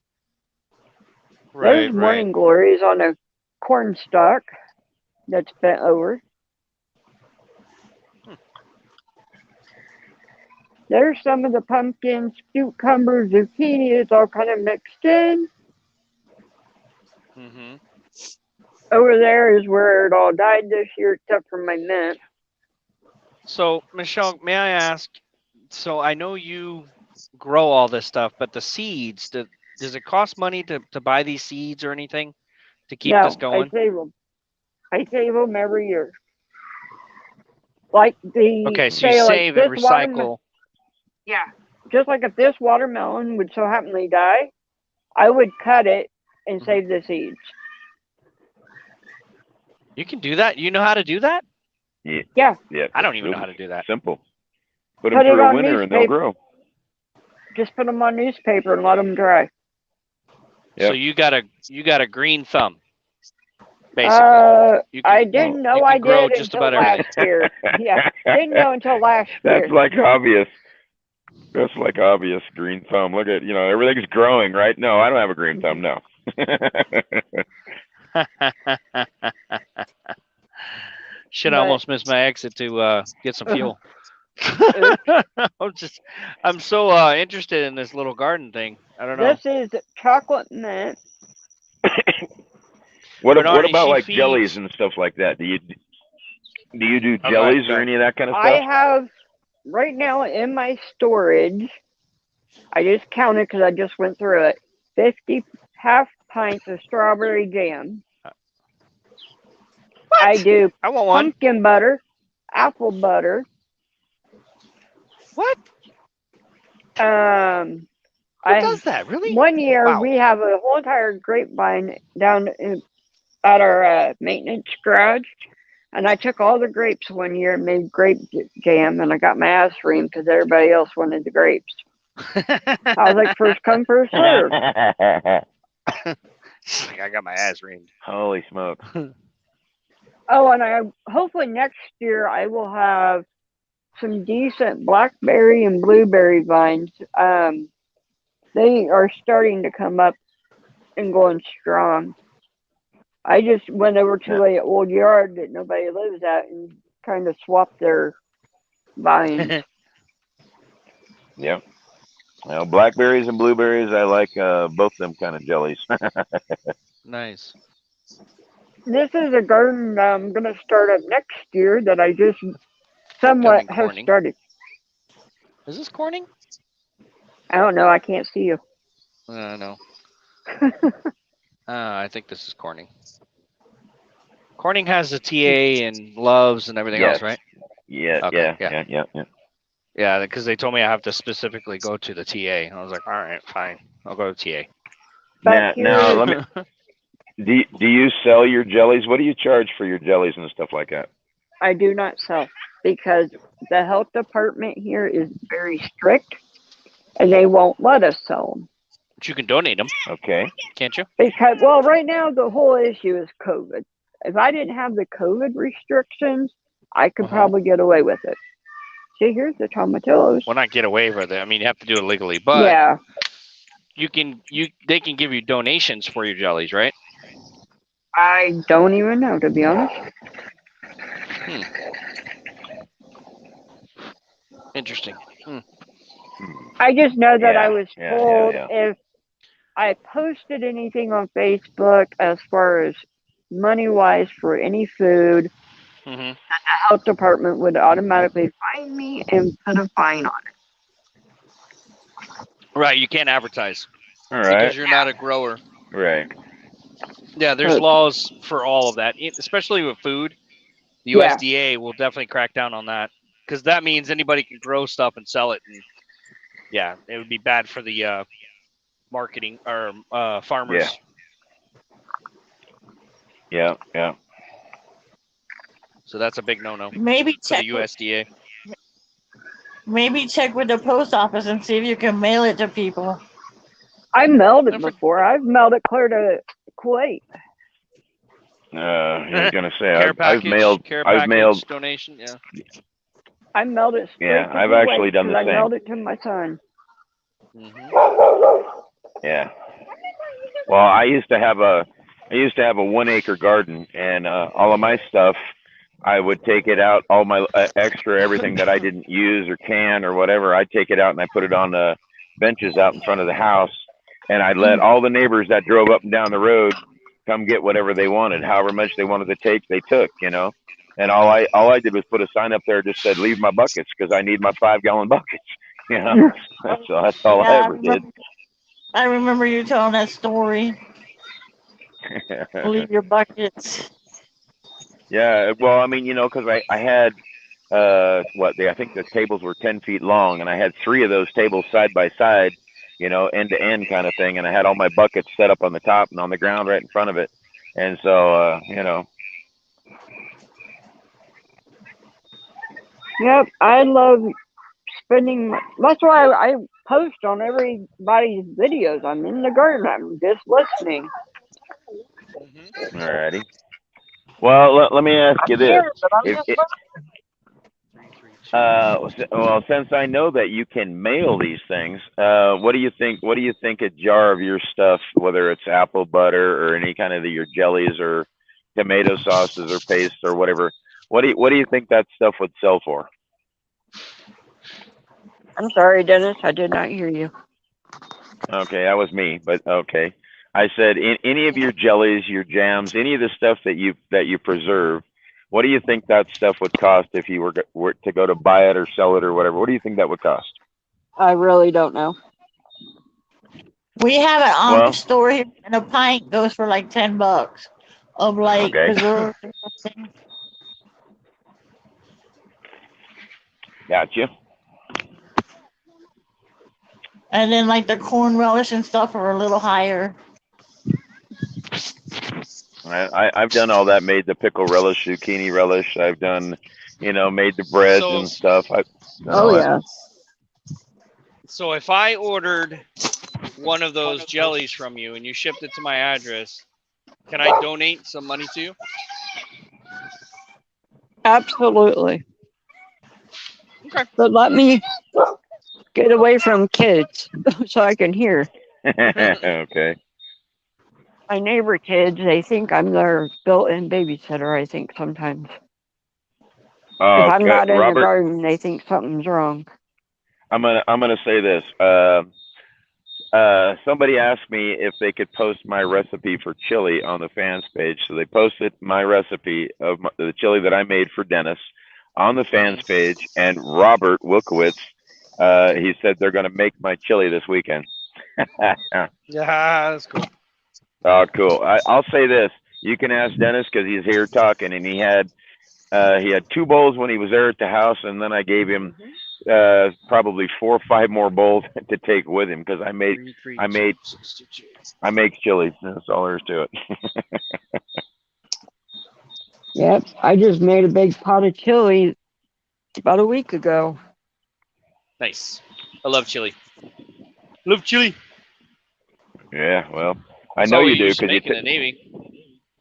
there's morning glories on a corn stalk that's bent over. There's some of the pumpkins, cucumbers, zucchini. It's all kind of mixed in. Mm-hmm. Over there is where it all died this year, except for my mint. So, Michelle, may I ask? So I know you grow all this stuff, but the seeds, does it cost money to buy these seeds or anything to keep this going? I save them. I save them every year. Like the okay, so you save and recycle. Yeah, just like if this watermelon would so happen to die, I would cut it and save the seeds. You can do that? You know how to do that? Yeah. I don't even know how to do that. Simple. Put them through a winter and they'll grow. Just put them on newspaper and let them dry. Yep. So you got a green thumb, basically. I didn't know I did just until about last year. Yeah, didn't know until last year. That's like obvious. That's like obvious green thumb. Look at, everything's growing, right? No, I don't have a green thumb. No. Should almost miss my exit to get some fuel. I'm so interested in this little garden thing. I don't know. This is chocolate mint. What about like jellies and stuff like that? Do you do jellies or any of that kind of stuff? I have right now in my storage, I just counted because I just went through it. 50 half pints of strawberry jam. What? I do I want one. pumpkin butter, apple butter. What? Who I does that? Really? one year Wow. we have a whole entire grapevine down at our maintenance garage, and I took all the grapes one year and made grape jam, and I got my ass reamed because everybody else wanted the grapes. I was like, first come, first serve. I got my ass reamed. Holy smoke. Oh, and hopefully next year I will have some decent blackberry and blueberry vines. They are starting to come up and going strong. I just went over to a old yard that nobody lives at and kind of swapped their vines. Yep. Well, blackberries and blueberries, I like both them kind of jellies. Nice. This is a garden I'm going to start up next year that I just somewhat Upcoming have corning. started. Is this corning? I don't know. I can't see you. No. I think this is Corning. Corning has the TA and loves and everything else, right? Yeah, Okay, yeah. Yeah, because they told me I have to specifically go to the TA. I was like, all right, fine. I'll go to TA. Now let me. Do you sell your jellies? What do you charge for your jellies and stuff like that? I do not sell because the health department here is very strict, and they won't let us sell them. But you can donate them. Okay. Can't you? Because, well, right now the whole issue is COVID. If I didn't have the COVID restrictions, I could probably get away with it. See, here's the tomatillos. Well, not get away with it. I mean, you have to do it legally, but yeah, they can give you donations for your jellies, right? I don't even know, to be honest. Interesting. I just know that I was Yeah, told if I posted anything on Facebook as far as money-wise for any food, that the health department would automatically find me and put a fine on it. Right, you can't advertise. All right. Because you're not a grower. Right. Yeah, there's laws for all of that, especially with food. The USDA will definitely crack down on that because that means anybody can grow stuff and sell it. And yeah, it would be bad for the marketing or farmers. Yeah. So that's a big no-no. Maybe for check the USDA. Maybe check with the post office and see if you can mail it to people. I mailed it before. I've mailed it clear to Kuwait. I was gonna say I've mailed donation. Yeah. I mailed it straight to I've Kuwait actually done the I same. mailed it to my son. Yeah. Well, I used to have a 1 acre garden, and all of my stuff, I would take it out, all my extra everything that I didn't use or can or whatever, I'd take it out and I put it on the benches out in front of the house, and I'd let all the neighbors that drove up and down the road come get whatever they wanted, however much they wanted to take, they took, you know. And all I did was put a sign up there that just said, "Leave my buckets," because I need my 5-gallon buckets, you know. So that's all I ever did. I remember you telling that story. Leave your buckets. Yeah, well, I mean, you know, because I had I think the tables were 10 feet long, and I had 3 of those tables side by side, you know, end to end kind of thing, and I had all my buckets set up on the top and on the ground right in front of it, and so you know. Yep, I love spending. That's why I post on everybody's videos. I'm in the garden. I'm just listening. Alrighty. Well, let me ask you this. Well, since I know that you can mail these things, what do you think? What do you think a jar of your stuff, whether it's apple butter or any kind of your jellies or tomato sauces or paste or whatever, what do you think that stuff would sell for? I'm sorry, Dennis. I did not hear you. Okay, that was me, but okay. I said any of your jellies, your jams, any of the stuff that you preserve, What do you think that stuff would cost if you were to go to buy it or sell it or whatever? What do you think that would cost? I really don't know. We have it on Well, the store here, and a pint goes for like $10 of like okay. preserved. Gotcha. And then like the corn relish and stuff are a little higher. I've done all that. Made the pickle relish, zucchini relish. I've done, made the breads So- and stuff. I've done Oh all that. yeah. So if I ordered one of those jellies from you and you shipped it to my address, can I donate some money to you? Absolutely. Okay. But let me get away from kids so I can hear. Okay. My neighbor kids, they think I'm their built-in babysitter, I think sometimes. If I'm not in the Robert, garden, they think something's wrong. I'm gonna say this. Somebody asked me if they could post my recipe for chili on the fans page, so they posted my recipe of the chili that I made for Dennis on the fans page. And Robert Wilkowitz, he said they're gonna make my chili this weekend. Yeah, that's cool. Oh, cool. I'll say this: you can ask Dennis because he's here talking, and he had 2 bowls when he was there at the house, and then I gave him probably 4 or 5 more bowls to take with him because I make chili. That's all there is to it. Yep, I just made a big pot of chili about a week ago. Nice. I love chili. Love chili. Yeah, well, I That's know all we you do used to because make in the Navy.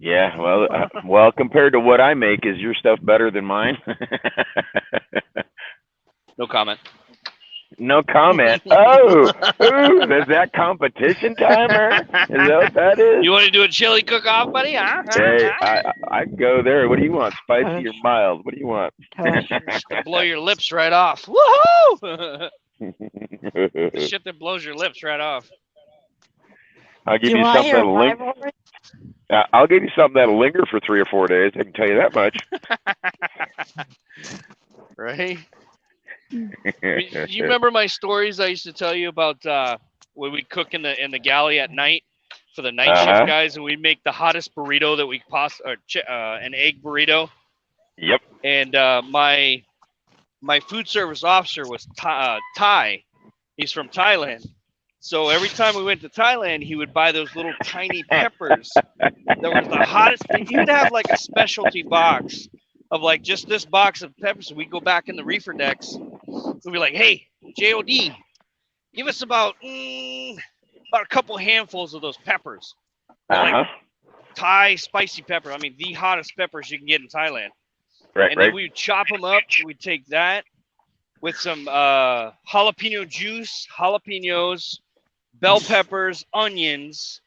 Yeah, well, compared to what I make, is your stuff better than mine? No comment. No comment. Oh, ooh, is that competition timer? Is that what that is? You want to do a chili cook-off, buddy? Huh? Hey, I go there. What do you want, spicy or mild? What do you want? Blow your lips right off. Woohoo! Shit that blows your lips right off. I'll give you something that'll linger. I'll give you something that'll linger for 3 or 4 days. I can tell you that much. Right? You remember my stories I used to tell you about when we cook in the galley at night for the night shift guys, and we make the hottest burrito that we an egg burrito. Yep. And my food service officer was Thai. He's from Thailand. So every time we went to Thailand, he would buy those little tiny peppers that were the hottest. He would have like a specialty box of like just this box of peppers. So we'd go back in the reefer decks. We'd be like, hey, JOD, give us about a couple handfuls of those peppers. Like Thai spicy pepper. I mean, the hottest peppers you can get in Thailand. Right, and then we would chop them up. We'd take that with some jalapeno juice, jalapenos, bell peppers, onions,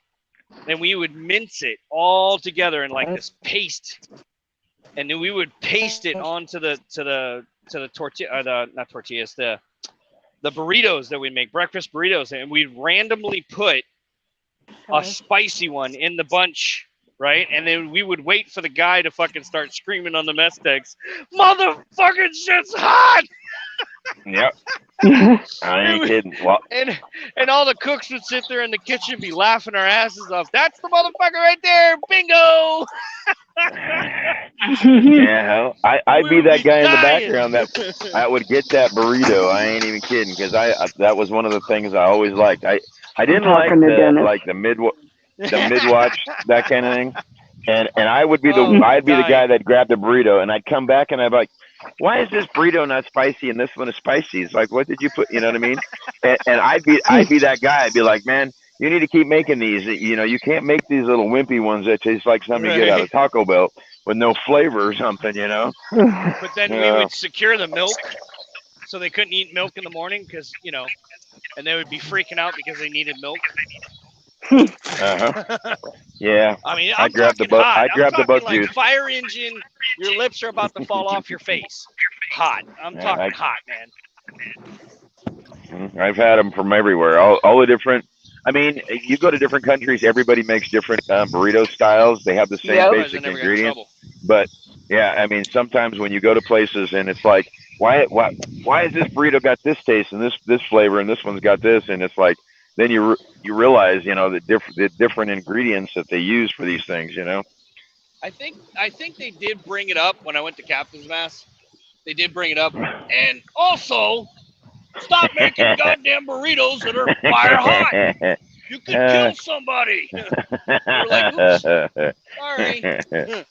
and we would mince it all together in like this paste. And then we would paste it onto the tortilla, not tortillas, the burritos that we make, breakfast burritos, and we'd randomly put a spicy one in the bunch, right? And then we would wait for the guy to fucking start screaming on the mess decks, motherfucking shit's hot! Yep. I ain't kidding. Well, and all the cooks would sit there in the kitchen be laughing our asses off. That's the motherfucker right there. Bingo. Yeah, I'd be that guy in the background that would get that burrito. I ain't even kidding, because that was one of the things I always liked. I didn't like the mid-watch, that kind of thing. And I would be I'd be the guy that grabbed the burrito, and I'd come back and I'd be like, why is this burrito not spicy and this one is spicy? It's like, what did you put? You know what I mean? And I'd be that guy. I'd be like, man, you need to keep making these. You know, you can't make these little wimpy ones that taste like something you get out of Taco Bell with no flavor or something, you know? But then we would secure the milk so they couldn't eat milk in the morning because, you know, and they would be freaking out because they needed milk. Yeah. I mean, I grabbed the boat. I grabbed the boat juice. Fire engine. Your lips are about to fall off your face. Hot. I'm talking hot, man. I've had them from everywhere. All the different. I mean, you go to different countries. Everybody makes different burrito styles. They have the same basic ingredients, but Yeah, I mean, sometimes when you go to places and it's like, why has this burrito got this taste and this flavor and this one's got this, and it's like, then you realize, the different ingredients that they use for these things, I think they did bring it up when I went to Captain's Mass. They did bring it up, and also stop making goddamn burritos that are fire hot. You could kill somebody. We're like, oops, sorry.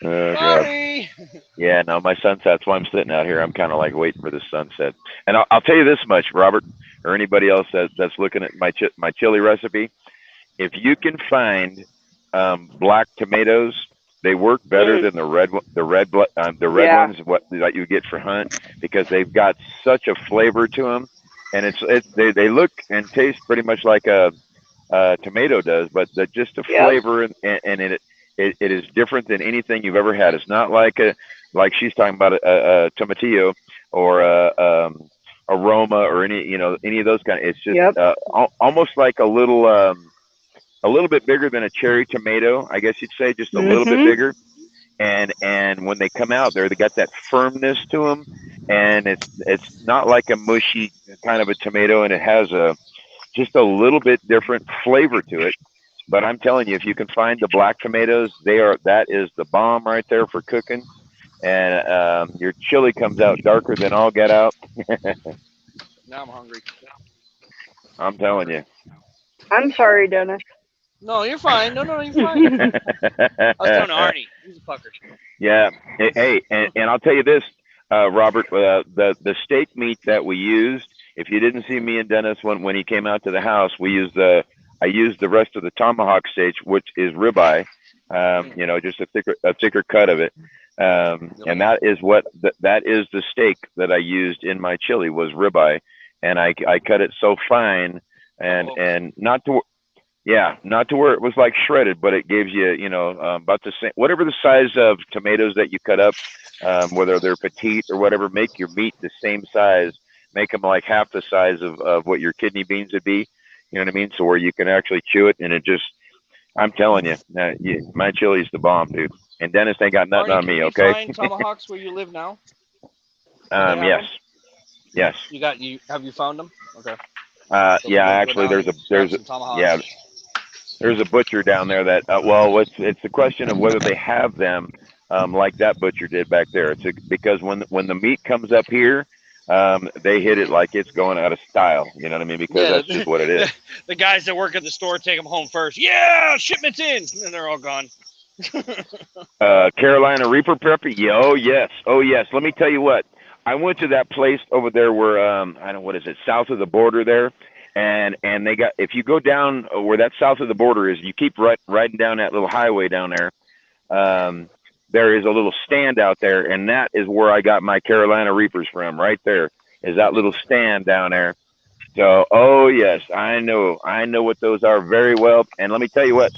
Oh, God. Sorry. Yeah, no, my sunset's why I'm sitting out here. I'm kind of like waiting for the sunset. And I'll tell you this much, Robert, or anybody else that's looking at my chili recipe. If you can find black tomatoes, they work better than the red Yeah. ones that you get for hunt, because they've got such a flavor to them, and they look and taste pretty much like a tomato does, but just the Yep. flavor and it is different than anything you've ever had. It's not like she's talking about a tomatillo or a aroma or any of those kind. It's just Yep. Almost like a little bit bigger than a cherry tomato, I guess you'd say, just a little bit bigger. And when they come out, they got that firmness to them, and it's not like a mushy kind of a tomato, and it has just a little bit different flavor to it. But I'm telling you, if you can find the black tomatoes, that is the bomb right there for cooking. And your chili comes out darker than all get out. Now I'm hungry. I'm telling you. I'm sorry, Dennis. No, you're fine. No, you're fine. I was telling Arnie. He's a fucker. Yeah. Hey, and I'll tell you this, Robert, the steak meat that we used, if you didn't see me and Dennis when he came out to the house, I used the rest of the tomahawk steak, which is ribeye, just a thicker cut of it. And that is that is the steak that I used in my chili was ribeye, and I cut it so fine and not to where it was like shredded, but it gives you, about the same, whatever the size of tomatoes that you cut up, whether they're petite or whatever, make your meat the same size, make them like half the size of what your kidney beans would be. You know what I mean? So where you can actually chew it, and I'm telling you, my chili's the bomb, dude. And Dennis ain't got nothing Arnie, on me, can okay? you find tomahawks where you live now? Yes. Have you found them? Okay. Actually, there's a butcher down there that it's a question of whether they have them like that butcher did back there. Because when the meat comes up here, they hit it like it's going out of style. You know what I mean? Because that's just what it is. The guys that work at the store take them home first. Yeah, shipment's in, and then they're all gone. Carolina Reaper pepper. Oh yes. Let me tell you what. I went to that place over there where I don't know, what is it, south of the border there, and they got, if you go down where that south of the border is, you keep riding down that little highway down there. There is a little stand out there, and that is where I got my Carolina Reapers from. Right there is that little stand down there. So, oh yes, I know what those are very well. And let me tell you what,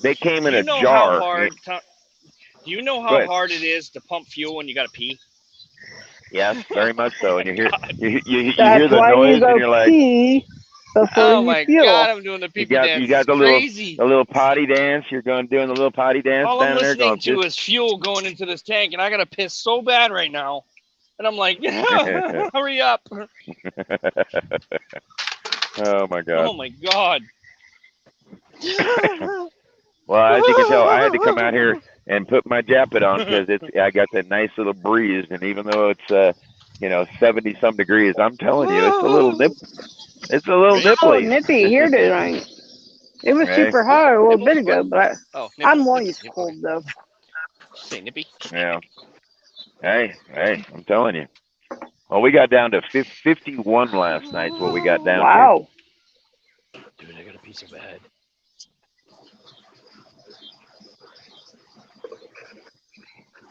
they came in a jar. Do you know how hard it is to pump fuel when you got to pee? Yes, very much so. And you hear That's the why noise, you go and you're like, pee before oh you my fuel. God, I'm doing the pee dance. You got the little potty dance. You're doing the little potty dance. All down I'm listening there to is fuel going into this tank, and I got to piss so bad right now. And I'm like, hurry up. Oh my God. Oh my God. Well, as you can tell, I had to come out here and put my jacket on because I got that nice little breeze, and even though it's 70 some degrees, I'm telling you, it's a little nipply. Oh, nippy here tonight. It was super hot a little bit ago, but I'm always cold though. Say nippy. Yeah. Hey, I'm telling you. Well, we got down to 51 last night. Is what we got down to. Wow. Dude, I got a piece of bad.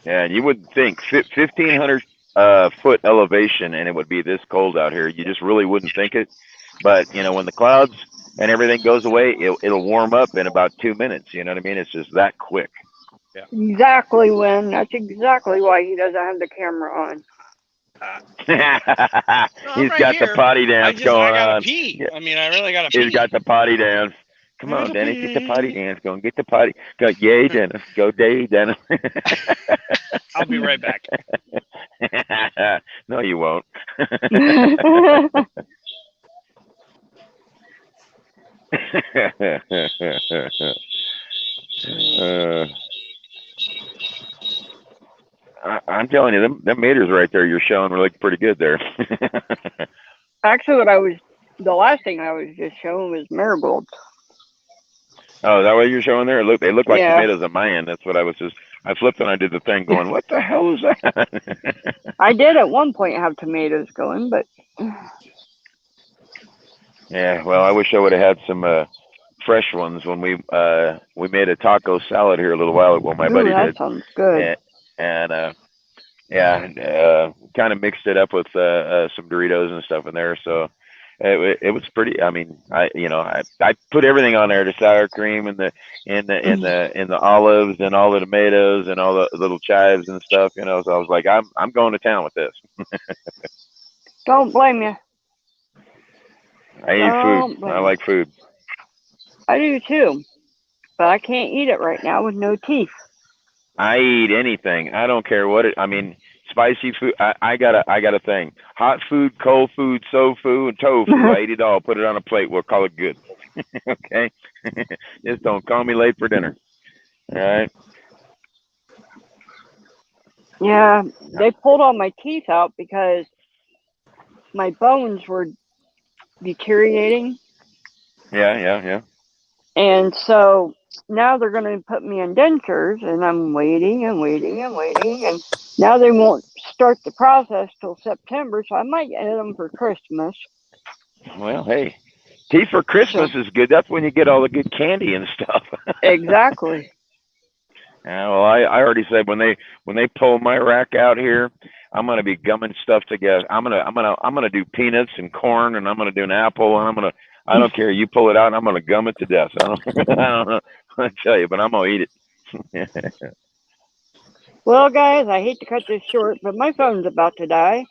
Yeah, and you wouldn't think 1,500 foot elevation, and it would be this cold out here. You just really wouldn't think it. But when the clouds and everything goes away, it'll warm up in about 2 minutes. You know what I mean? It's just that quick. Yeah. Exactly, Win. That's exactly why he doesn't have the camera on. He's got the potty dance going on. I gotta pee. I mean, I really gotta pee. He's got the potty dance. Come on, Dennis, get the potty dance going. Get the potty. Go, yay, Dennis. Go, day, Dennis. I'll be right back. No, you won't. I'm telling you, them meters right there you're showing were like pretty good there. Actually, the last thing I was just showing was marigolds. Oh, is that what you're showing there? They look like Yeah. tomatoes on my end. That's what I flipped and I did the thing going, what the hell is that? I did at one point have tomatoes going, but yeah, well, I wish I would have had some fresh ones when we made a taco salad here a little while ago. My buddy that did, sounds good. and kind of mixed it up with some Doritos and stuff in there. So it was pretty. I mean, I put everything on there: the sour cream and the olives and all the tomatoes and all the little chives and stuff. So I was like, I'm going to town with this. Don't blame you. I eat food. I like food. I do too, but I can't eat it right now with no teeth. I eat anything. I don't care what I mean, spicy food. I got a thing. Hot food, cold food, soul food, and tofu. I eat it all. Put it on a plate. We'll call it good. Okay. Just don't call me late for dinner. All right. Yeah, they pulled all my teeth out because my bones were deteriorating. Yeah. And so now they're going to put me in dentures, and I'm waiting and waiting and waiting. And now they won't start the process till September, so I might get them for Christmas. Well, hey, teeth for Christmas is good. That's when you get all the good candy and stuff. Exactly. Yeah, well, I already said when they pull my rack out here, I'm gonna be gumming stuff together. I'm gonna do peanuts and corn, and I'm gonna do an apple, and I don't care. You pull it out, and I'm gonna gum it to death. I don't know. I tell you, but I'm gonna eat it. Well, guys, I hate to cut this short, but my phone's about to die.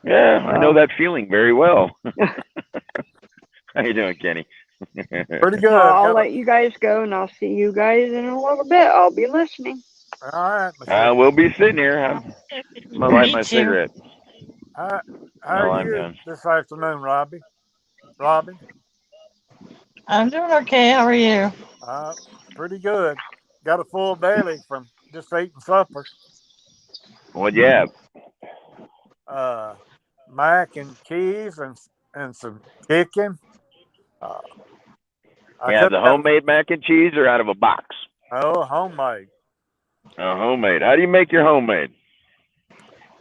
Yeah, I know that feeling very well. How you doing, Kenny? Pretty good. I'll let you guys go, and I'll see you guys in a little bit. I'll be listening. All right. We'll be sitting here. I'm gonna light my cigarette. How are you this afternoon, Robbie? Robin? I'm doing okay. How are you? Pretty good. Got a full belly from just eating supper. What'd you have? Mac and cheese and some chicken. The homemade mac and cheese or out of a box? Oh, homemade. Oh, homemade. How do you make your homemade?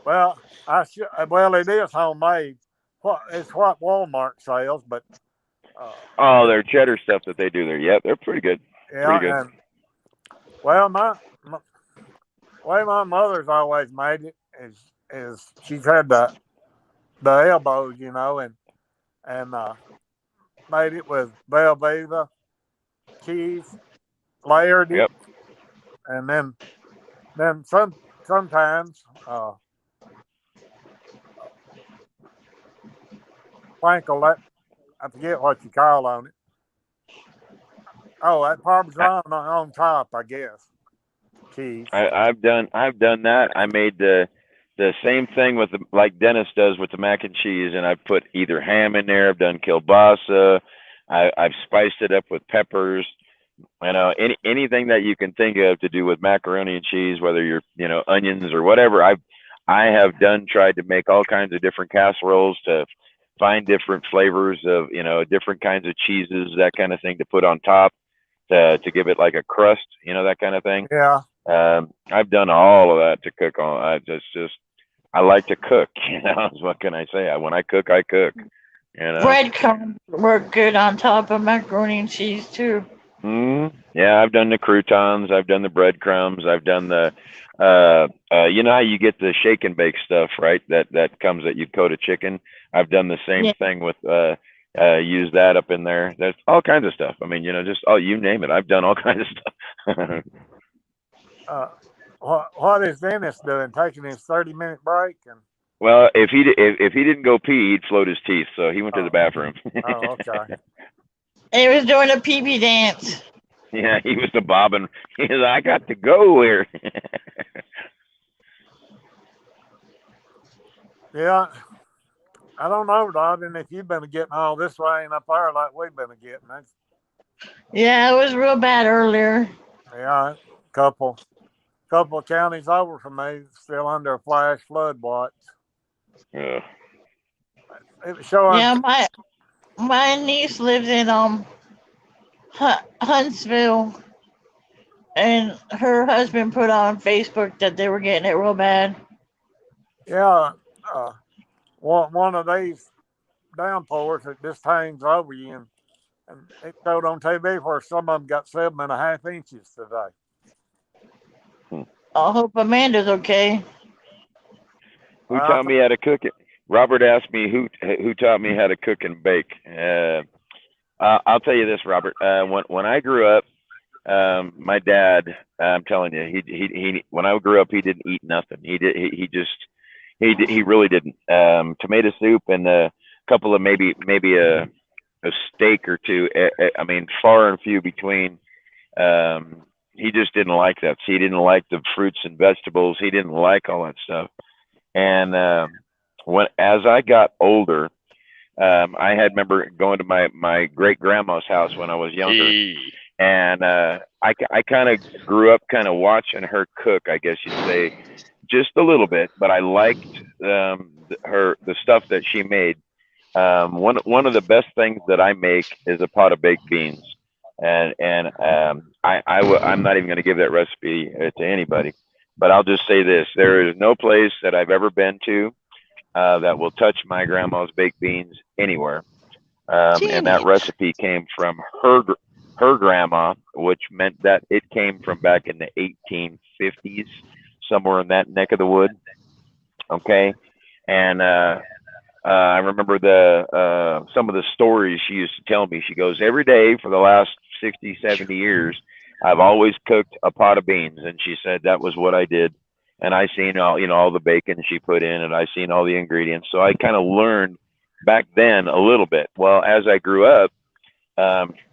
Well, it is homemade. It's what Walmart sells, but their cheddar stuff that they do there. Yep, they're pretty good. Yeah, pretty good. And my way my mother's always made it is she's had the elbows, and made it with Velveeta cheese, layered it, and then sometimes sprinkle that. I forget what you call on it. Oh, that Parmesan on top, I guess. Cheese. I've done that. I made the same thing with like Dennis does with the mac and cheese, and I've put either ham in there. I've done kielbasa. I've spiced it up with peppers. Anything that you can think of to do with macaroni and cheese, whether you're onions or whatever. I have tried to make all kinds of different casseroles to find different flavors of different kinds of cheeses, that kind of thing, to put on top to give it like a crust, that kind of thing. Yeah. I've done all of that to cook on. I like to cook. What can I say? When I cook, I cook. Breadcrumbs work good on top of macaroni and cheese too. Yeah, I've done the croutons. I've done the breadcrumbs. I've done the, you know how you get the shake and bake stuff, right? That comes that you coat a chicken. I've done the same thing with, use that up in there. There's all kinds of stuff. I mean, just you name it. I've done all kinds of stuff. What is Dennis doing? Taking his 30-minute break? Well, if he didn't go pee, he'd float his teeth. So he went to the bathroom. Oh, okay. He was doing a pee-pee dance. Yeah, he was the bobbing. He was, I got to go here. Yeah, I don't know, Dodden, if you've been getting all this rain up there like we've been getting. That's, Yeah, it was real bad earlier. yeah, couple of counties over from me still under a flash flood watch. Yeah. It was showing. Yeah, my niece lives in Huntsville, and her husband put on Facebook that they were getting it real bad. Yeah, uh, one of these downpours that just hangs over you, and it showed on TV where some of them got 7.5 inches today. I hope Amanda's okay. Who taught me how to cook it? Robert asked me who taught me how to cook and bake. I'll tell you this, Robert. When I grew up, my dad, I'm telling you, he when I grew up, he didn't eat nothing. He really didn't. Tomato soup and a couple of maybe a steak or two. I mean, far and few between. He just didn't like that. So he didn't like the fruits and vegetables. He didn't like all that stuff. And as I got older, I had remember going to my great grandma's house when I was younger, and I kind of grew up kind of watching her cook, I guess you'd say, just a little bit. But I liked the stuff that she made. One of the best things that I make is a pot of baked beans, and I'm not even going to give that recipe to anybody, but I'll just say this: there is no place that I've ever been to that will touch my grandma's baked beans anywhere. And that recipe came from her grandma, which meant that it came from back in the 1850s, somewhere in that neck of the wood. Okay, and I remember some of the stories she used to tell me. She goes, every day for the last 60, 70 years, I've always cooked a pot of beans, and she said that was what I did. And I seen all the bacon she put in, and I seen all the ingredients. So I kind of learned back then a little bit. Well, as I grew up,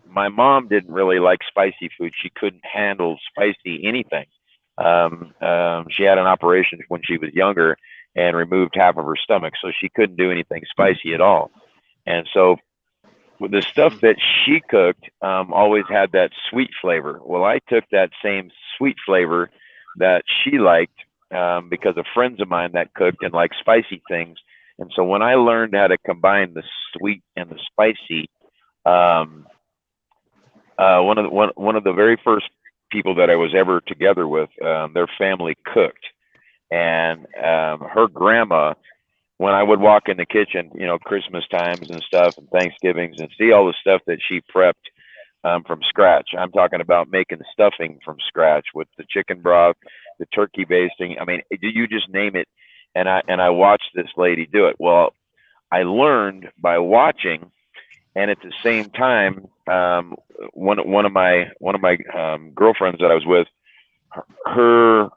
my mom didn't really like spicy food. She couldn't handle spicy anything. She had an operation when she was younger and removed half of her stomach, so she couldn't do anything spicy at all. And so the stuff that she cooked always had that sweet flavor. Well, I took that same sweet flavor that she liked because of friends of mine that cooked and liked spicy things. And so when I learned how to combine the sweet and the spicy, one of the very first people that I was ever together with, their family cooked, and her grandma, when I would walk in the kitchen, Christmas times and stuff and Thanksgivings, and see all the stuff that she prepped from scratch. I'm talking about making stuffing from scratch with the chicken broth, the turkey basting. I mean, you just name it. And I watched this lady do it. Well, I learned by watching, and at the same time, one of my girlfriends that I was with, her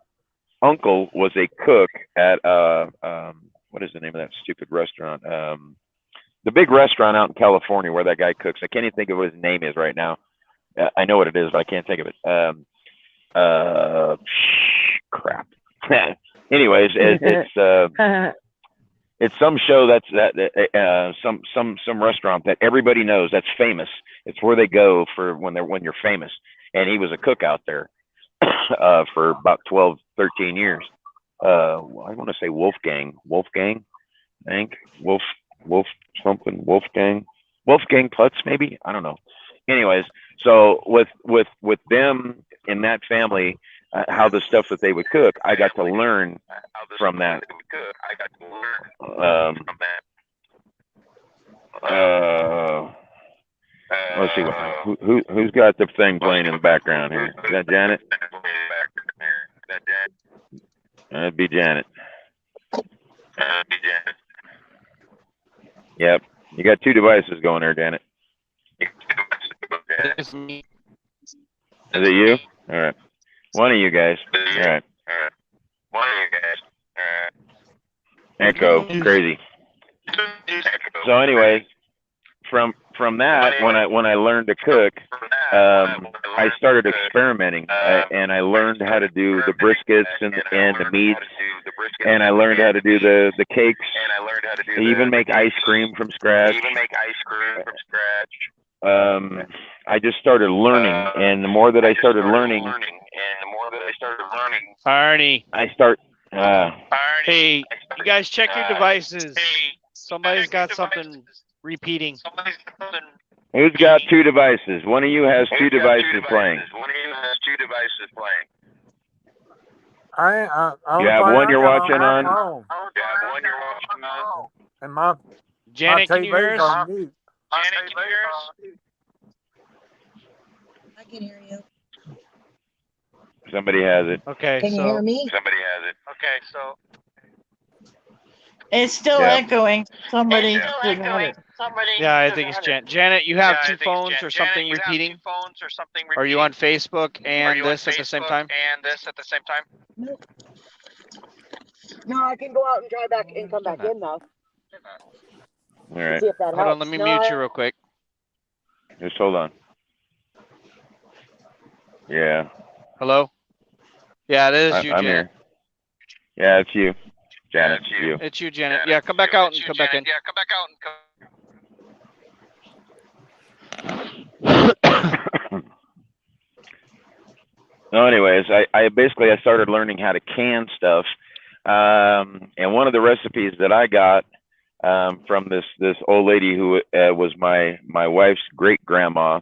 uncle was a cook at what is the name of that stupid restaurant? The big restaurant out in California where that guy cooks. I can't even think of what his name is right now. I know what it is, but I can't think of it. Crap. Anyways, it's some show some restaurant that everybody knows that's famous. It's where they go for when you're famous. And he was a cook out there for about 12, 13 years. I want to say Wolfgang, I think Wolfgang Putz, maybe, I don't know. Anyways, so with them in that family, how the stuff that they would cook, I got to learn from that. Let's see who's got the thing playing in the background here. Is that Janet? That'd be Janet. Yep. You got two devices going there, Janet. Is it you? All right. One of you guys. All right. Echo. Crazy. So anyway, from from that, when I learned to cook, I started experimenting, and I learned how to do the briskets and the meats, and I learned how to do the cakes. I even make ice cream from scratch. I just started learning, and the more that I started learning, Barney. I start. Hey, you guys check your devices. Somebody's got something repeating. Who's got two devices? One of you has two devices playing. You have one you're watching on. And my Janet, can you hear TV's us? on mute. Janet, can you hear us? I can hear you. Somebody has it. Okay, Can you hear me? Somebody has it. Okay, so It's still Yeah. echoing. Somebody should have it. Yeah, I think it's Janet. Janet, you have two phones or something repeating? Are you on Facebook and this at the same time? Nope. No, I can go out and try back and come back in though. All right. See if that Hold on, helps. let me No, mute you real quick. Just hold on. Yeah. Hello? Yeah, it is you, I'm Janet. here. Yeah, it's you. Janet, it's you. It's you, Janet. Yeah, come back out and come back in. Yeah, come back out and come. No, anyways, I basically I started learning how to can stuff, and one of the recipes that I got from this old lady who was my wife's great grandma,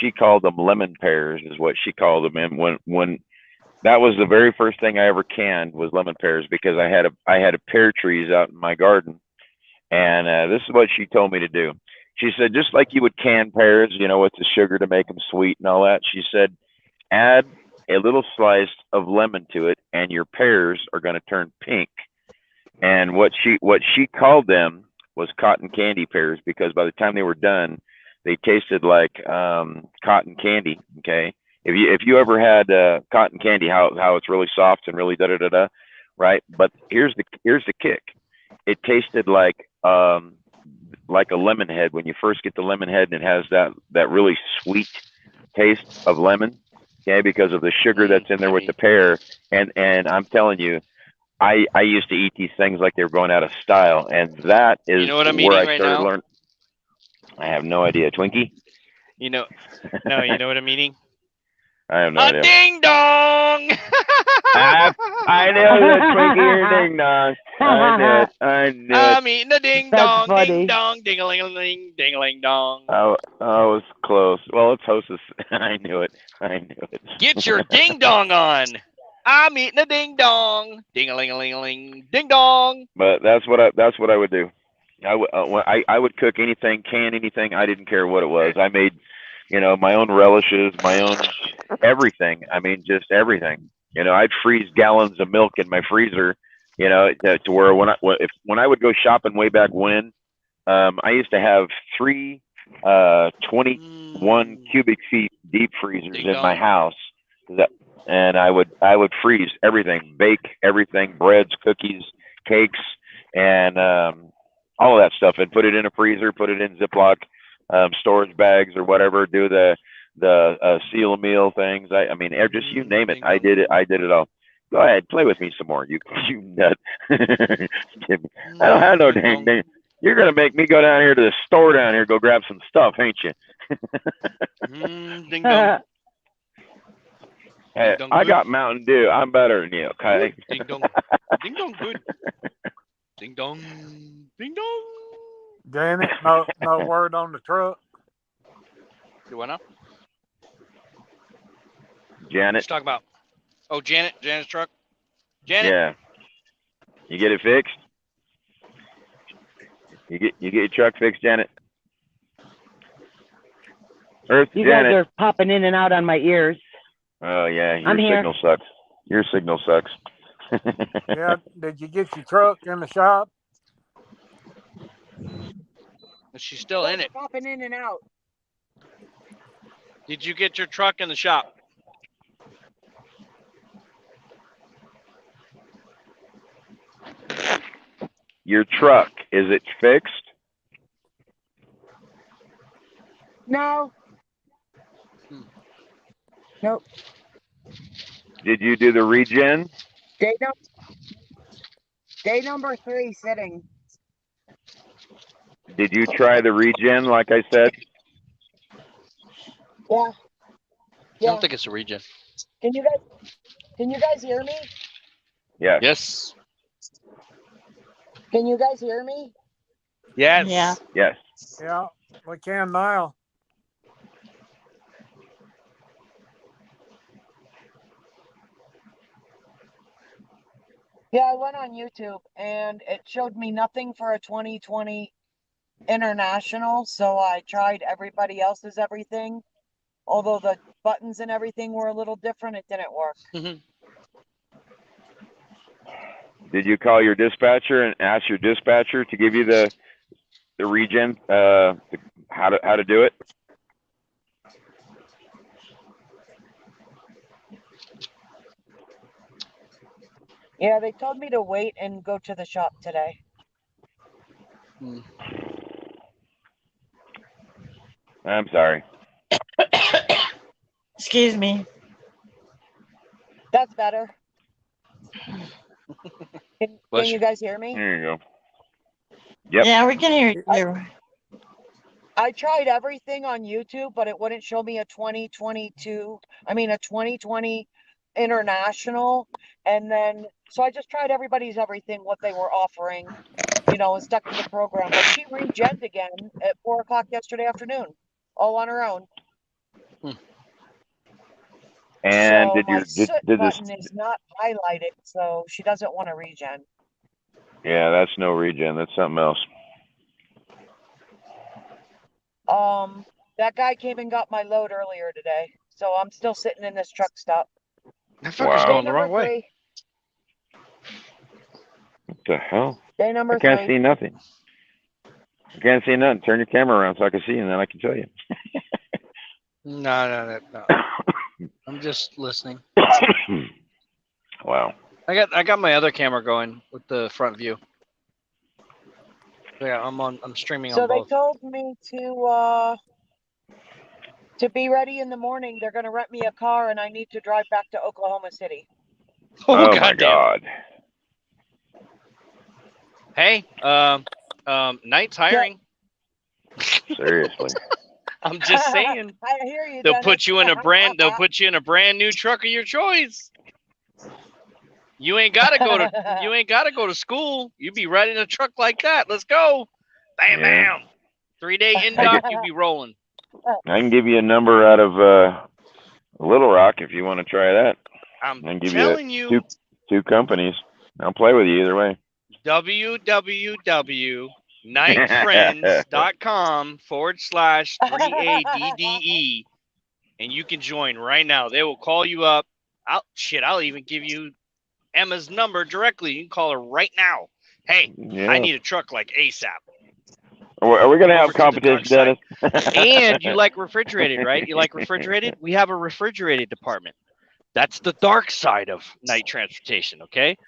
she called them lemon pears, is what she called them. And when that was the very first thing I ever canned was lemon pears, because I had a pear trees out in my garden, and this is what she told me to do. She said, just like you would can pears, you know, with the sugar to make them sweet and all that, she said, add a little slice of lemon to it, and your pears are going to turn pink. And what she called them was cotton candy pears, because by the time they were done, they tasted like cotton candy. Okay, if you ever had cotton candy, how it's really soft and really da da da da, right? But here's the kick. It tasted like a lemon head when you first get the lemon head, and it has that really sweet taste of lemon. Okay, because of the sugar that's in there with the pear. And I'm telling you, I used to eat these things like they were going out of style, and that is You know what I'm where eating I right started now? learning. I have no idea. Twinkie? You know, no, you know what I'm eating? I have no A idea. ding dong! I knew that Twinkie or ding dong. I knew it. I'm eating a ding That's dong, funny. ding dong, ding a ling a ling, ding a ling dong. I was close. Well, it's hostess. I knew it. Get your ding dong on. I'm eating a ding dong, ding a ling a ling a ling, ding dong. But that's what I would do. I would cook anything, can anything. I didn't care what it was. I made, you know, my own relishes, my own everything. I mean, just everything. You know, I'd freeze gallons of milk in my freezer. You know, to where when I would go shopping way back when, I used to have 3 21 cubic feet deep freezers in my house. And I would freeze everything, bake everything, breads, cookies, cakes, and all of that stuff, and put it in a freezer, put it in Ziploc storage bags or whatever. Do the seal a meal things. I mean, just you name it. I did it all. Go ahead, play with me some more. You nut. I don't have no dang thing. You're gonna make me go down here to the store down here, go grab some stuff, ain't you? Ding dong. Hey, I got Mountain Dew. I'm better than you, okay? Ding dong. Ding dong good. Ding dong. Ding dong. Janet, no word on the truck. You want to? Janet. Let's talk about. Oh, Janet's truck. Janet. Yeah. You get it fixed? You get your truck fixed, Janet? Earth, You Janet. guys are popping in and out on my ears. Oh yeah, I'm here. signal sucks. Your signal sucks. Yeah, did you get your truck in the shop? She's still in it. Popping in and out. Did you get your truck in the shop? Your truck, is it fixed? No. Nope. Did you do the regen? Day number 3 sitting. Did you try the regen like I said? Yeah. I Yeah. don't think it's a regen. Can you guys hear me? Yes. Yes. Can you guys hear me? Yes. Yeah. Yes. Yeah, we can now. Yeah, I went on YouTube and it showed me nothing for a 2020 international, so I tried everybody else's everything. Although the buttons and everything were a little different, it didn't work. Did you call your dispatcher and ask your dispatcher to give you the regen, how to do it? Yeah, they told me to wait and go to the shop today. I'm sorry. Excuse me. That's better. Can you guys hear me? There you go. Yep. Yeah, we can hear you. I tried everything on YouTube, but it wouldn't show me a 2020 international. And then, so I just tried everybody's everything, what they were offering, and stuck to the program. But she regened again at 4 o'clock yesterday afternoon, all on her own. And so did my your soot did this? button is not highlighted, so she doesn't want to regen. Yeah, that's no regen. That's something else. That guy came and got my load earlier today, so I'm still sitting in this truck stop. That fucker's Wow. going the wrong way. What the hell? Day number I can't 3. see nothing. I can't see nothing. Turn your camera around so I can see, and then I can tell you. No. I'm just listening. Wow. I got my other camera going with the front view. Yeah, I'm streaming So on they both. told me to be ready in the morning. They're going to rent me a car, and I need to drive back to Oklahoma City. Oh my God. Hey, Knight's hiring. Seriously. I'm just saying. I hear you. They'll Dennis. put you in a brand new truck of your choice. You ain't gotta go to school. You be riding a truck like that. Let's go. Bam, Yeah. bam. 3-day in dock, you be rolling. I can give you a number out of Little Rock if you want to try that. I'm I can give telling you two companies. I'll play with you either way. www.nightfriends.com/3ADDE, and you can join right now. They will call you up. I'll even give you Emma's number directly. You can call her right now. Hey, Yeah. I need a truck like ASAP. Are we going to have competition, Dennis? And you like refrigerated, right? You like refrigerated? We have a refrigerated department. That's the dark side of night transportation, okay?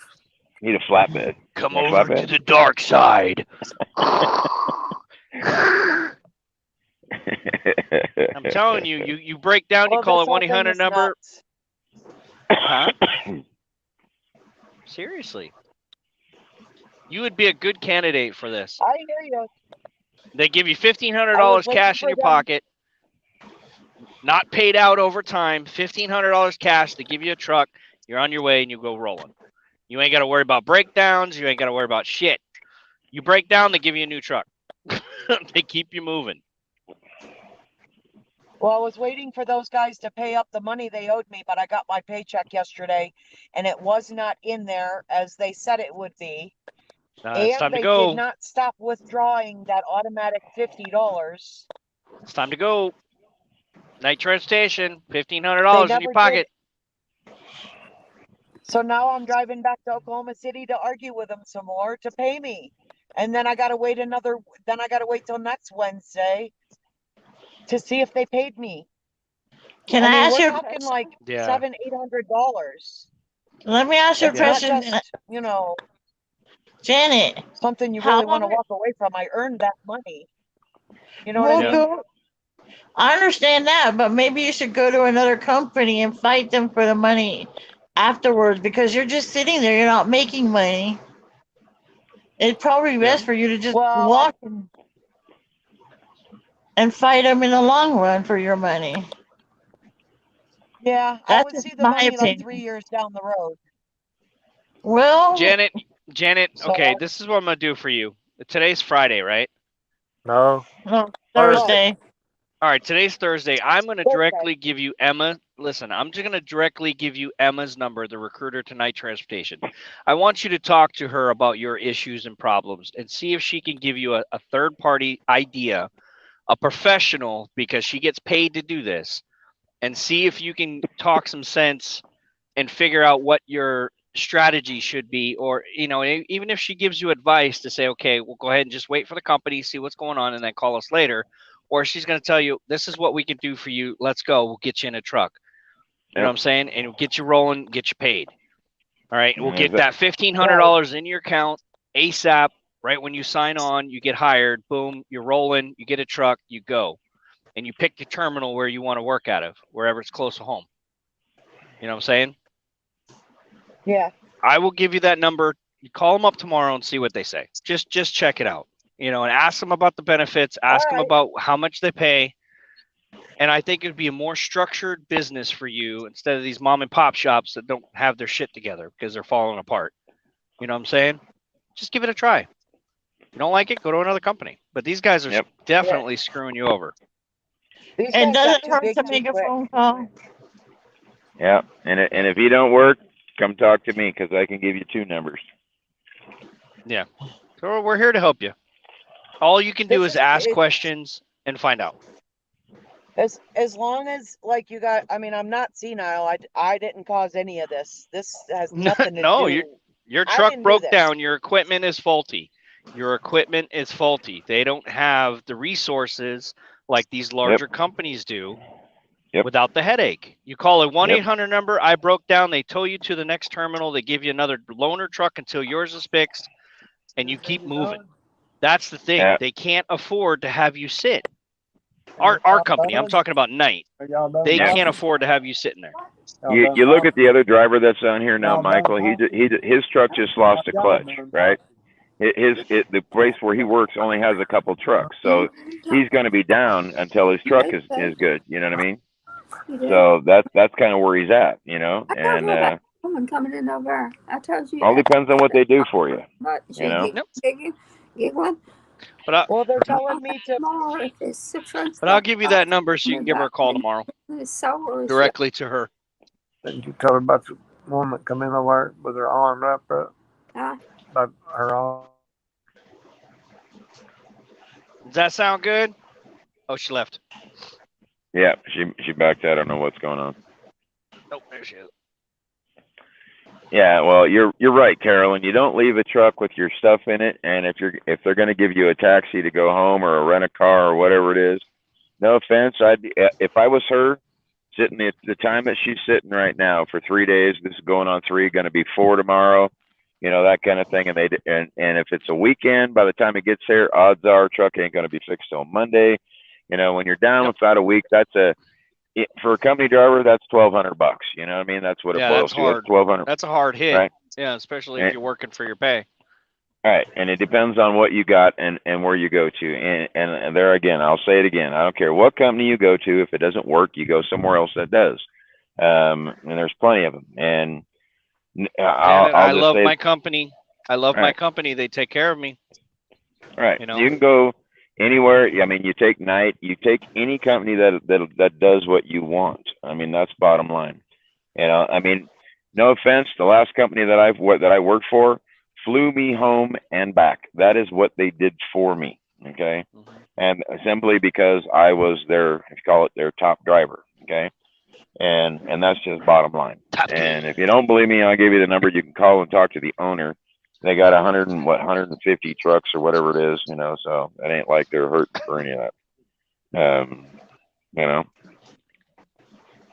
Need a flatbed. Come over to the dark side. I'm telling you, you break down, you call a 1-800 number. Huh? Seriously. You would be a good candidate for this. I hear you. They give you $1,500 cash in your pocket, not paid out over time, $1,500 cash. They give you a truck. You're on your way and you go rolling. You ain't got to worry about breakdowns. You ain't got to worry about shit. You break down, they give you a new truck. They keep you moving. Well, I was waiting for those guys to pay up the money they owed me, but I got my paycheck yesterday, and it was not in there as they said it would be. It's time they to go. did not stop withdrawing that automatic $50. It's time to go. Night transportation, $1,500 in your pocket. So now I'm driving back to Oklahoma City to argue with them some more to pay me. And then I got to wait till next Wednesday to see if they paid me. Can I ask we're you? talking like Yeah. $700-800. Let me ask you a question. Not just, Janet, something you really want to walk away from. I earned that money. You know what I mean? I understand that, but maybe you should go to another company and fight them for the money afterwards because you're just sitting there. You're not making money. It's probably best for you to just Well, walk and fight them in the long run for your money. yeah, I That's would see just the my money like 3 opinion. years down the road. Well, Janet, So, okay, this is what I'm gonna do for you. Today's Friday, right? No. no, what? Thursday. All right, today's Thursday. I'm going to Thursday. directly give you Emma. Listen, I'm just going to directly give you Emma's number, the recruiter to Night Transportation. I want you to talk to her about your issues and problems and see if she can give you a third party idea, a professional, because she gets paid to do this, and see if you can talk some sense and figure out what your strategy should be. Or, even if she gives you advice to say, okay, we'll go ahead and just wait for the company, see what's going on, and then call us later. Or she's going to tell you, this is what we can do for you. Let's go. We'll get you in a truck. You know what I'm saying? And we'll get you rolling, get you paid. All right. We'll get that $1,500 in your account ASAP. Right when you sign on, you get hired. Boom, you're rolling. You get a truck. You go, and you pick the terminal where you want to work out of, wherever it's close to home. You know what I'm saying? Yeah. I will give you that number. You call them up tomorrow and see what they say. Just check it out. And ask them about the benefits. Ask them about how much they pay. And I think it would be a more structured business for you instead of these mom and pop shops that don't have their shit together because they're falling apart. You know what I'm saying? Just give it a try. If you don't like it, go to another company. But these guys are definitely screwing you over. These And guys got doesn't too hurt big to too make a quick. phone call. Yeah, and if you don't work, come talk to me because I can give you 2 numbers. Yeah, so we're here to help you. All you can do This is ask it- questions and find out. As long as like you got, I mean, I'm not senile. I didn't cause any of this. This has nothing to No, do. your I truck didn't do broke this. down. Your equipment is faulty. Your equipment is faulty. They don't have the resources like these larger companies do without the headache. You call a 1-800 number. I broke down. They tow you to the next terminal. They give you another loaner truck until yours is fixed, and you keep moving. That's the thing. They can't afford to have you sit. Our company, I'm talking about Night. They can't afford to have you sitting there. You look at the other driver that's on here now, Michael. His truck just lost a clutch, right? The place where he works only has a couple trucks, so he's going to be down until his truck is good. You know what I mean? So that's kind of where he's at, and someone coming in over. I told you. all depends on what they do for you. But get one. Well, they're telling me to. But I'll give you that number so you can give her a call tomorrow. Directly to her. Didn't you tell her about the woman that come in over with her arm wrapped up? About her arm. Does that sound good? Oh, she left. Yeah, she backed out. I don't know what's going on. Nope, there she is. Yeah, well, you're right, Carolyn. You don't leave a truck with your stuff in it, and if they're going to give you a taxi to go home or rent a car or whatever it is, no offense, if I was her, sitting at the time that she's sitting right now for 3 days, this is going on 3, going to be 4 tomorrow, that kind of thing, and if it's a weekend, by the time it gets there, odds are truck ain't going to be fixed till Monday. When you're down without a week, for a company driver, that's $1,200. You know what I mean? That's what it boils to. That's $1,200. That's a hard hit. Right? Yeah, especially if you're working for your pay. All right, and it depends on what you got and where you go to. And there again, I'll say it again. I don't care what company you go to. If it doesn't work, you go somewhere else that does. And there's plenty of them. And I love my company. I love my company. They take care of me. Right. You can go anywhere. I mean, you take Night. You take any company that does what you want. I mean, that's bottom line. I mean, no offense. The last company that I worked for flew me home and back. That is what they did for me. Okay. And simply because I was their top driver. Okay. And that's just bottom line. And if you don't believe me, I'll give you the number. You can call and talk to the owner. They got 150 trucks or whatever it is, so it ain't like they're hurting for any of that.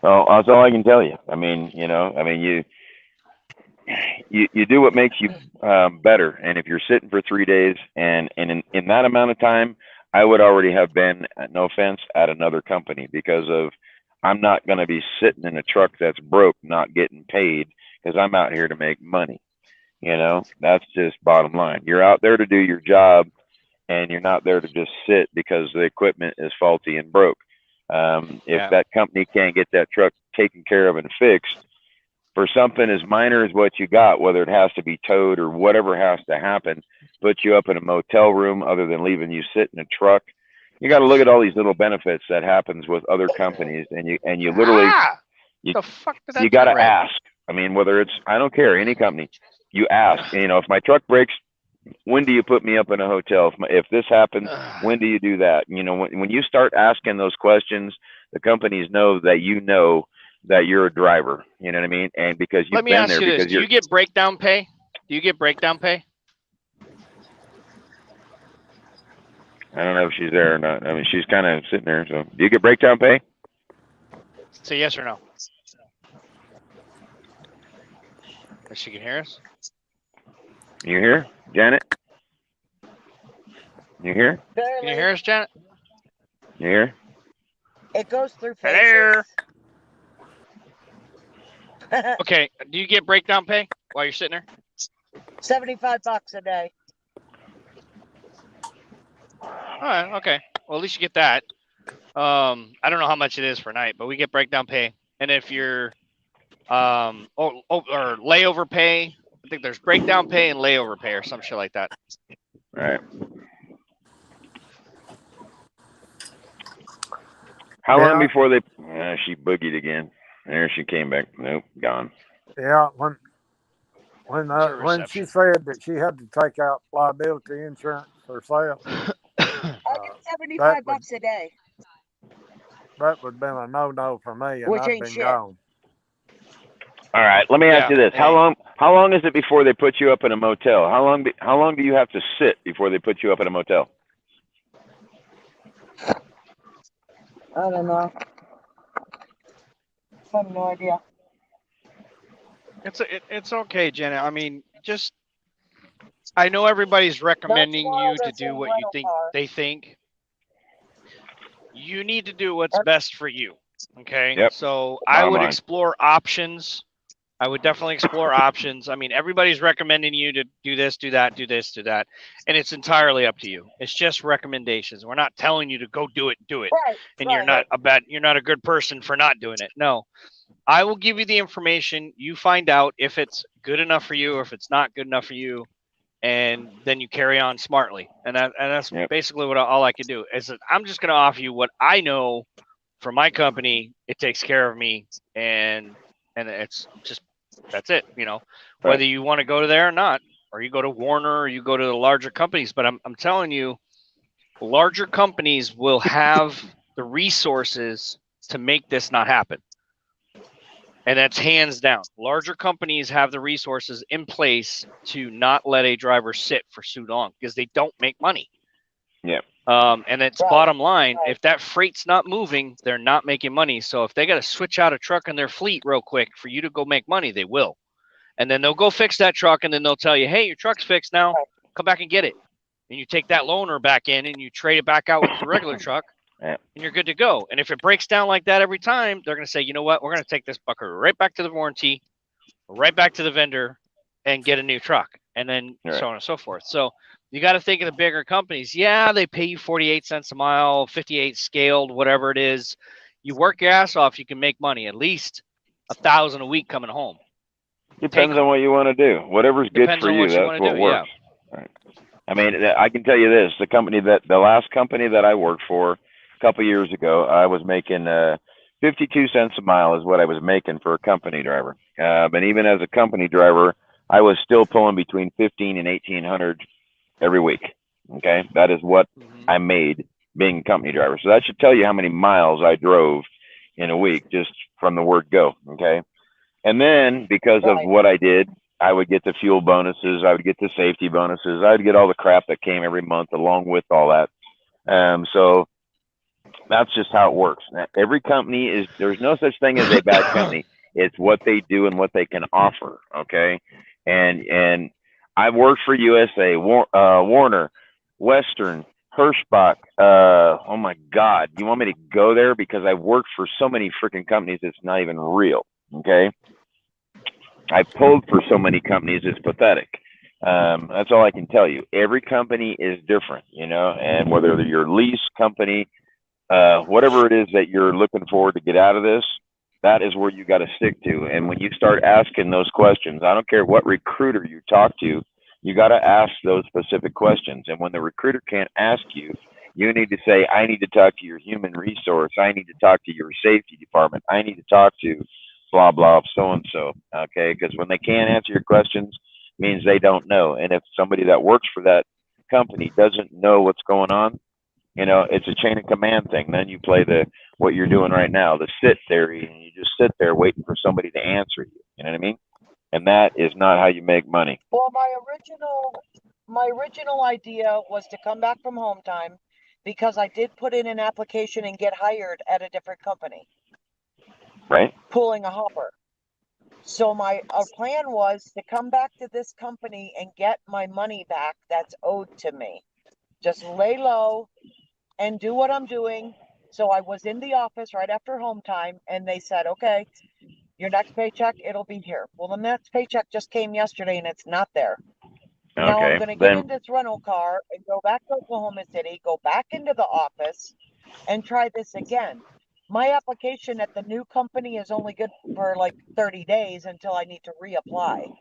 So that's all I can tell you. I mean, you do what makes you better. And if you're sitting for 3 days and in that amount of time, I would already have been, no offense, at another company because of I'm not going to be sitting in a truck that's broke, not getting paid because I'm out here to make money. You know, that's just bottom line. You're out there to do your job, and you're not there to just sit because the equipment is faulty and broke. If that company can't get that truck taken care of and fixed for something as minor as what you got, whether it has to be towed or whatever has to happen, put you up in a motel room other than leaving you sit in a truck. You got to look at all these little benefits that happens with other companies, and you literally the fuck did that you got to turn red? ask. I mean, whether it's I don't care any company, you ask. You know, if my truck breaks, when do you put me up in a hotel? If this happens, when do you do that? You know, when you start asking those questions, the companies know that you're a driver. You know what I mean? And because you've been there, because do you get breakdown pay? Do you get breakdown pay? I don't know if she's there or not. I mean, she's kind of sitting there. So, do you get breakdown pay? Say yes or no. If she can hear us. You here, Janet? You here? Barely. Can you hear us, Janet? You here? It goes through Hello. faces. Okay. Do you get breakdown pay while you're sitting there? $75 a day. All right. Okay. Well, at least you get that. I don't know how much it is per night, but we get breakdown pay. And if you're or layover pay, I think there's breakdown pay and layover pay or some shit like that. Right. How long before they? She boogied again. There she came back. Nope, gone. Yeah, when she said that she had to take out liability insurance herself, I get $75 a day. That would have been a no for me, and Which I'd ain't been shit. gone. All right, let me ask you this: How long is it before they put you up in a motel? How long do you have to sit before they put you up in a motel? I don't know. I have no idea. It's okay, Jenna. I mean, just I know everybody's recommending you to do what you think they think. You need to do what's best for you. Okay. Yep. So I would explore options. I would definitely explore options. I mean, everybody's recommending you to do this, do that, do this, do that. And it's entirely up to you. It's just recommendations. We're not telling you to go do it. Right, and you're not a good person for not doing it. No. I will give you the information. You find out if it's good enough for you or if it's not good enough for you, and then you carry on smartly. And that's basically what all I can do. Is that I'm just going to offer you what I know from my company. It takes care of me, and it's just that's it. You know, whether you want to go to there or not, or you go to Warner, or you go to the larger companies. But I'm telling you, larger companies will have the resources to make this not happen. And that's hands down. Larger companies have the resources in place to not let a driver sit for too long because they don't make money. Yeah. And it's bottom line. If that freight's not moving, they're not making money. So if they got to switch out a truck in their fleet real quick for you to go make money, they will. And then they'll go fix that truck, and then they'll tell you, hey, your truck's fixed now. Come back and get it. And you take that loaner back in and you trade it back out with the regular truck. And you're good to go. And if it breaks down like that every time, they're going to say, you know what? We're going to take this fucker right back to the warranty, right back to the vendor, and get a new truck. And then so on and so forth. So you got to think of the bigger companies. Yeah, they pay you 48 cents a mile, 58 scaled, whatever it is. You work your ass off, you can make money, at least $1,000 a week coming home. Depends on what you want to do. Whatever's good for you, that's what works. Yeah. Right. I mean, I can tell you this: the last company that I worked for a couple of years ago, I was making 52 cents a mile is what I was making for a company driver. But even as a company driver, I was still pulling between 15 and 1800 every week. Okay, that is what I made being a company driver. So that should tell you how many miles I drove in a week just from the word go. Okay, and then because of what I did, I would get the fuel bonuses, I would get the safety bonuses, I would get all the crap that came every month along with all that. So that's just how it works. Every company there's no such thing as a bad company. It's what they do and what they can offer. Okay. And I've worked for USA, Warner, Western, Hirschbach. Oh my God. You want me to go there? Because I worked for so many freaking companies, it's not even real. Okay. I pulled for so many companies, it's pathetic. That's all I can tell you. Every company is different, you know, and whether your lease company, whatever it is that you're looking forward to get out of this, that is where you got to stick to. And when you start asking those questions, I don't care what recruiter you talk to, you got to ask those specific questions. And when the recruiter can't ask you, you need to say, I need to talk to your human resource. I need to talk to your safety department. I need to talk to blah, blah, so and so. Okay. Because when they can't answer your questions, means they don't know. And if somebody that works for that company doesn't know what's going on, you know, it's a chain of command thing. Then you play what you're doing right now, the sit theory, and you just sit there waiting for somebody to answer you. You know what I mean? And that is not how you make money. Well, my original idea was to come back from home time because I did put in an application and get hired at a different company. Right. Pulling a hopper. So our plan was to come back to this company and get my money back that's owed to me. Just lay low and do what I'm doing. So I was in the office right after home time and they said, okay, your next paycheck, it'll be here. Well, the next paycheck just came yesterday and it's not there. Okay. Now I'm going to get in this rental car and go back to Oklahoma City, go back into the office and try this again. My application at the new company is only good for like 30 days until I need to reapply.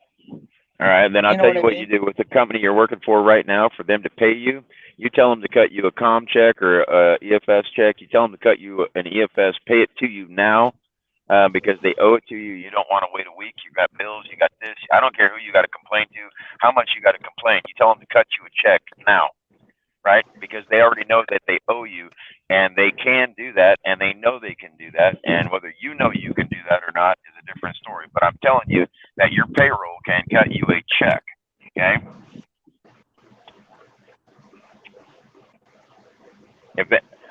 All right, then I'll tell you what you do with the company you're working for right now. For them to pay you, you tell them to cut you a com check or a EFS check. You tell them to cut you an EFS, pay it to you now because they owe it to you. You don't want to wait a week. You got bills. You got this. I don't care who you got to complain to, how much you got to complain. You tell them to cut you a check now, right? Because they already know that they owe you, and they can do that, and they know they can do that. And whether you know you can do that or not is a different story. But I'm telling you that your payroll can cut you a check, okay?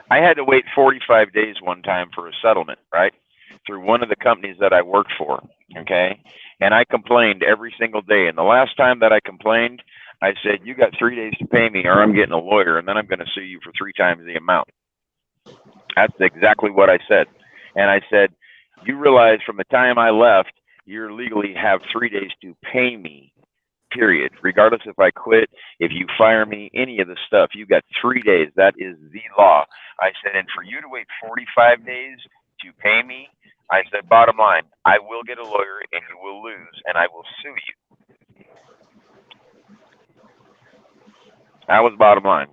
I had to wait 45 days one time for a settlement, right, through one of the companies that I worked for, okay? And I complained every single day. And the last time that I complained, I said, you got 3 days to pay me or I'm getting a lawyer, and then I'm going to sue you for 3 times the amount. That's exactly what I said. And I said, you realize from the time I left, you legally have 3 days to pay me, period. Regardless if I quit, if you fire me, any of the stuff, you got 3 days. That is the law. I said, and for you to wait 45 days to pay me, I said, bottom line, I will get a lawyer and you will lose and I will sue you. That was bottom line.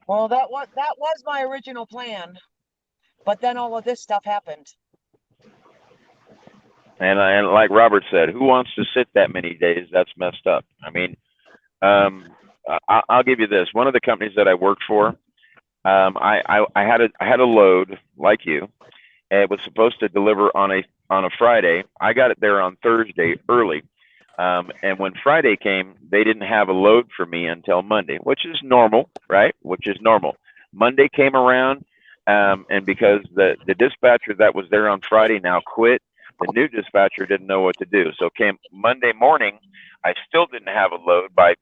Well, that was my original plan, but then all of this stuff happened. And like Robert said, who wants to sit that many days? That's messed up. I mean, I'll give you this. One of the companies that I worked for, I had a load like you. And it was supposed to deliver on a Friday. I got it there on Thursday early. And when Friday came, they didn't have a load for me until Monday, which is normal, right? Which is normal. Monday came around, and because the dispatcher that was there on Friday now quit, the new dispatcher didn't know what to do. So came Monday morning, I still didn't have a load. By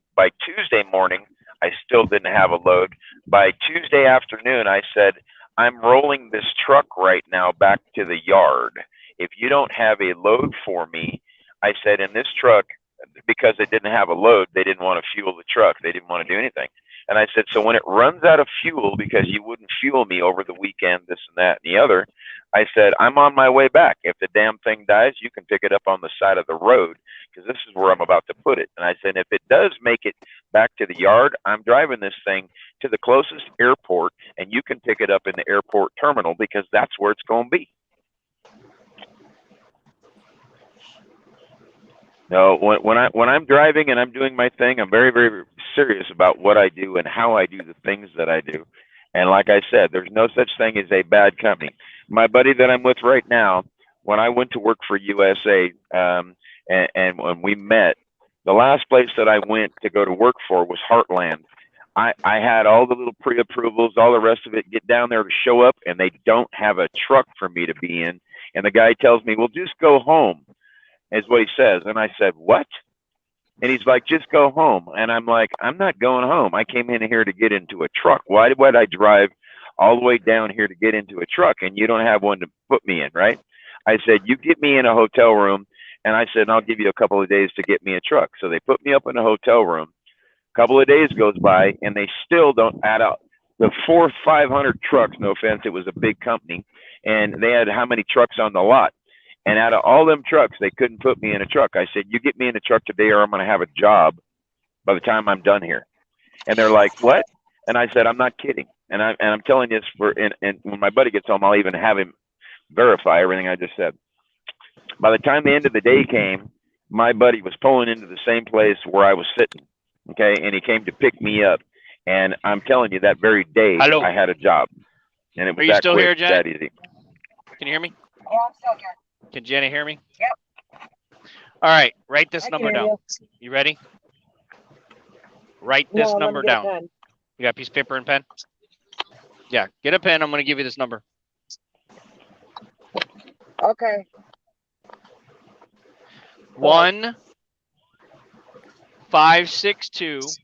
Tuesday morning, I still didn't have a load. By Tuesday afternoon, I said, I'm rolling this truck right now back to the yard. If you don't have a load for me, I said, in this truck, because it didn't have a load, they didn't want to fuel the truck. They didn't want to do anything. And I said, so when it runs out of fuel because you wouldn't fuel me over the weekend, this and that and the other, I said, I'm on my way back. If the damn thing dies, you can pick it up on the side of the road because this is where I'm about to put it. And I said, if it does make it back to the yard, I'm driving this thing to the closest airport, and you can pick it up in the airport terminal because that's where it's going to be. No, when I'm driving and I'm doing my thing, I'm very, very serious about what I do and how I do the things that I do. And like I said, there's no such thing as a bad company. My buddy that I'm with right now, when I went to work for USA, and when we met, the last place that I went to go to work for was Heartland. I had all the little pre-approvals, all the rest of it, get down there to show up, and they don't have a truck for me to be in. And the guy tells me, well, just go home, is what he says. And I said, what? And he's like, just go home. And I'm like, I'm not going home. I came in here to get into a truck. Why would I drive all the way down here to get into a truck and you don't have one to put me in, right? I said, you get me in a hotel room. And I said, I'll give you a couple of days to get me a truck. So they put me up in a hotel room. A couple of days goes by and they still don't add up the 400 or 500 trucks. No offense, it was a big company, and they had how many trucks on the lot. And out of all them trucks, they couldn't put me in a truck. I said, you get me in a truck today or I'm going to have a job by the time I'm done here. And they're like, what? And I said, I'm not kidding. And I'm telling you this and when my buddy gets home, I'll even have him verify everything I just said. By the time the end of the day came, my buddy was pulling into the same place where I was sitting. Okay. And he came to pick me up. And I'm telling you, that very day, Hello. I had a job. And it was Are you that still quick, here, Janet? that easy. Can you hear me? Yeah, I'm still here. Can Jenny hear me? Yep. All right. Write this I can number hear down. you. You ready? Write this No, let number me get a down. pen. You got a piece of paper and pen? Yeah. Get a pen. I'm going to give you this number. Okay. 1-562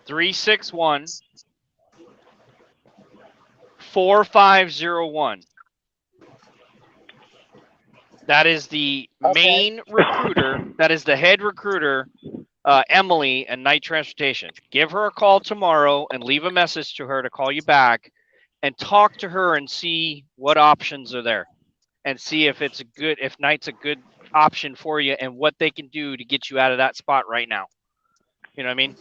361 4501. That is the main recruiter. That is the head recruiter, Emily, and Night Transportation. Give her a call tomorrow and leave a message to her to call you back and talk to her and see what options are there and see if it's if Night's a good option for you and what they can do to get you out of that spot right now. You know what I mean?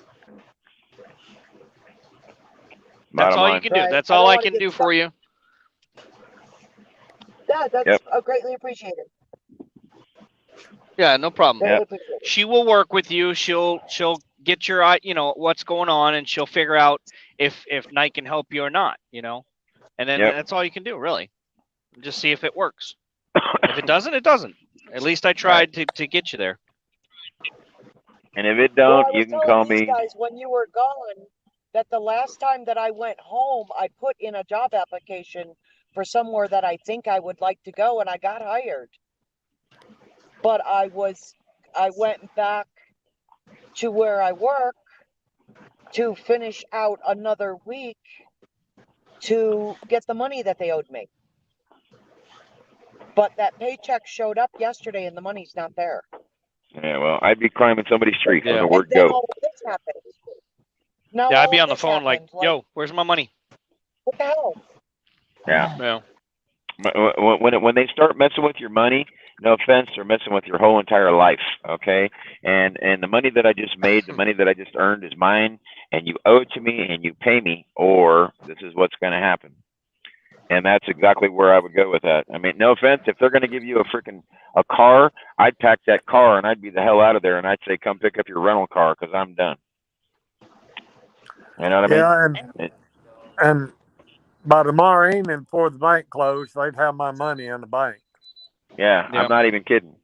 That's all you can do. That's all I can do for you. Yeah, that's greatly appreciated. Yeah, no problem. Yep. She will work with you. She'll get your what's going on, and she'll figure out if Night can help you or not. And then that's all you can do, really. Just see if it works. If it doesn't, it doesn't. At least I tried to get you there. And if it don't, you can call me. Guys, when you were gone, that the last time that I went home, I put in a job application for somewhere that I think I would like to go, and I got hired. But I went back to where I work to finish out another week to get the money that they owed me. But that paycheck showed up yesterday and the money's not there. Yeah, well, I'd be climbing somebody's tree for the word and then go. all of this happened. Now Yeah, I'd all be of on the this phone happened, like, yo, where's my money? What the hell? Yeah. When they start messing with your money, no offense, they're messing with your whole entire life, okay? And the money that I just made, the money that I just earned is mine, and you owe it to me, and you pay me, or this is what's going to happen. And that's exactly where I would go with that. I mean, no offense, if they're going to give you a car, I'd pack that car, and I'd be the hell out of there, and I'd say, come pick up your rental car, because I'm done. You know what I mean? Yeah, and by tomorrow evening, before the bank closed, they'd have my money in the bank. Yeah, I'm not even kidding.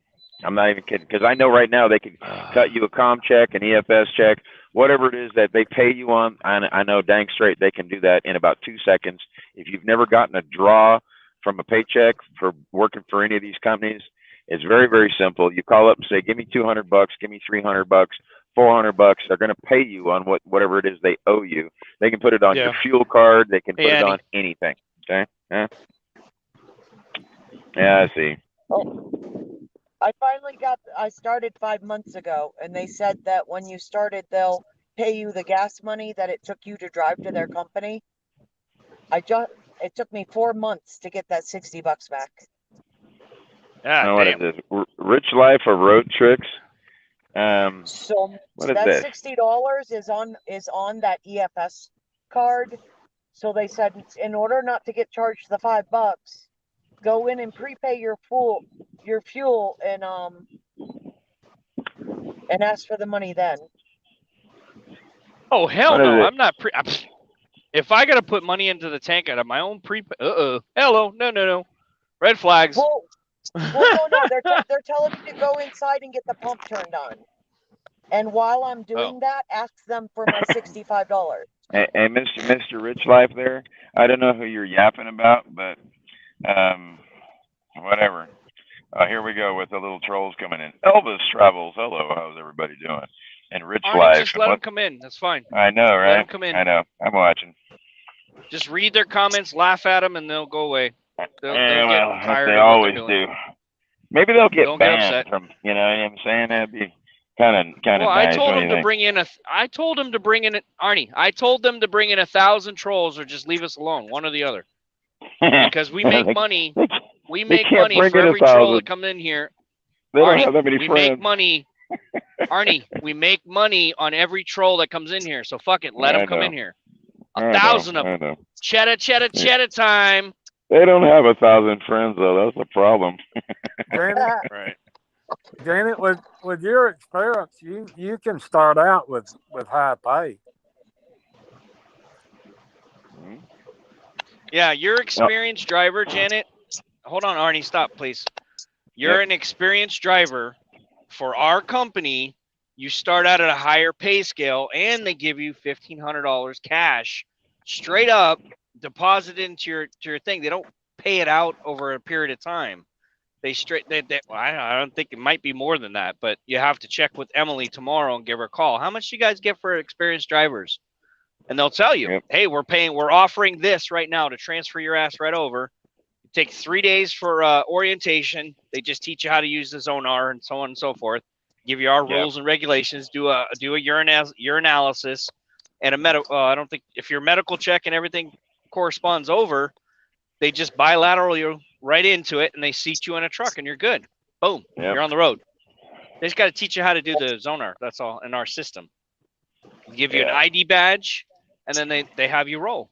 I'm not even kidding, because I know right now they could cut you a comm check, an EFS check, whatever it is that they pay you on. I know dang straight they can do that in about 2 seconds. If you've never gotten a draw from a paycheck for working for any of these companies, it's very, very simple. You call up and say, give me $200, give me $300, $400. They're going to pay you on whatever it is they owe you. They can put it on your fuel card. They can put it on anything. Okay? Yeah, I see. Oh, I started 5 months ago, and they said that when you started, they'll pay you the gas money that it took you to drive to their company. It took me 4 months to get that $60 back. What is this? Rich Life or Road Tricks? So what is that this? $60 is on that EFS card. So they said, in order not to get charged the $5, go in and prepay your fuel and ask for the money then. Oh hell no! I'm not if I gotta put money into the tank out of my own hello, no, red flags. Well, no, they're telling me to go inside and get the pump turned on. And while I'm doing that, ask them for my $65. Hey, Mr. Rich Life there. I don't know who you're yapping about, but whatever. Here we go with the little trolls coming in. Elvis Travels. Hello, how's everybody doing? And Rich Arnie, Life. just let them come in. That's fine. I know, right? Let them come in. I know. I'm watching. Just read their comments, laugh at them, and they'll go away. They'll get tired they of what always they're doing. do. Maybe they'll get Don't get banned upset. from. You know what I'm saying? That'd be kind of Well, nice. I told What do them you to bring in I told them to bring in Arnie. I told them to bring in 1,000 trolls or just leave us alone, one or the other. Because we make money. We make money for every troll that comes in here. They don't Arnie, have that many we friends. make money. Arnie, we make money on every troll that comes in here. So fuck it, let them come in here. 1,000 of them. Cheddar time. They don't have 1,000 friends though. That's the problem. Janet, right. Janet, with your experience, you can start out with high pay. Yeah, you're experienced driver, Janet. Hold on, Arnie, stop, please. You're an experienced driver for our company. You start out at a higher pay scale, and they give you $1,500 cash, straight up, deposit into your thing. They don't pay it out over a period of time. I don't think it might be more than that, but you have to check with Emily tomorrow and give her a call. How much do you guys get for experienced drivers? And they'll tell you, hey, we're offering this right now to transfer your ass right over. It takes 3 days for orientation. They just teach you how to use the Zonar and so on and so forth. Give you our rules and regulations. Do a urinalysis and a medical. I don't think if your medical check and everything corresponds over, they just bilateral you right into it and they seat you in a truck and you're good. Boom, you're on the road. They just got to teach you how to do the Zonar. That's all in our system. Give you an ID badge, and then they have you roll.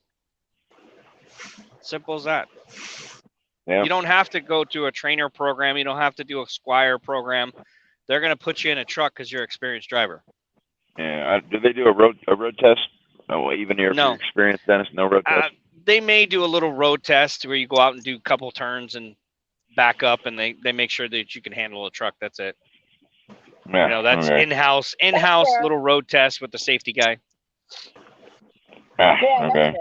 Simple as that. You don't have to go to a trainer program. You don't have to do a Squire program. They're going to put you in a truck because you're an experienced driver. Yeah. Do they do a road test? No, even if you're experienced, Dennis, no road test. They may do a little road test where you go out and do a couple turns and back up, and they make sure that you can handle a truck. That's it. Yeah, you know, that's in-house little road test with the safety guy. Okay.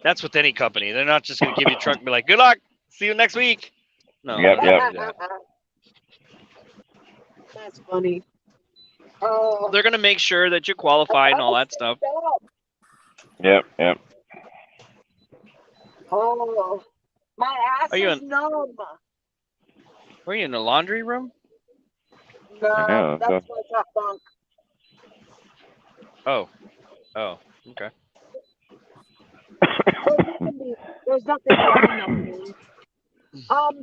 That's with any company. They're not just going to give you a truck and be like, good luck. See you next week. No. Yep. That's funny. Oh. They're going to make sure that you're qualified and all that stuff. Yep. Oh, my ass is numb. Were you in the laundry room? No, that's my top bunk. Oh, okay. There's nothing wrong with me.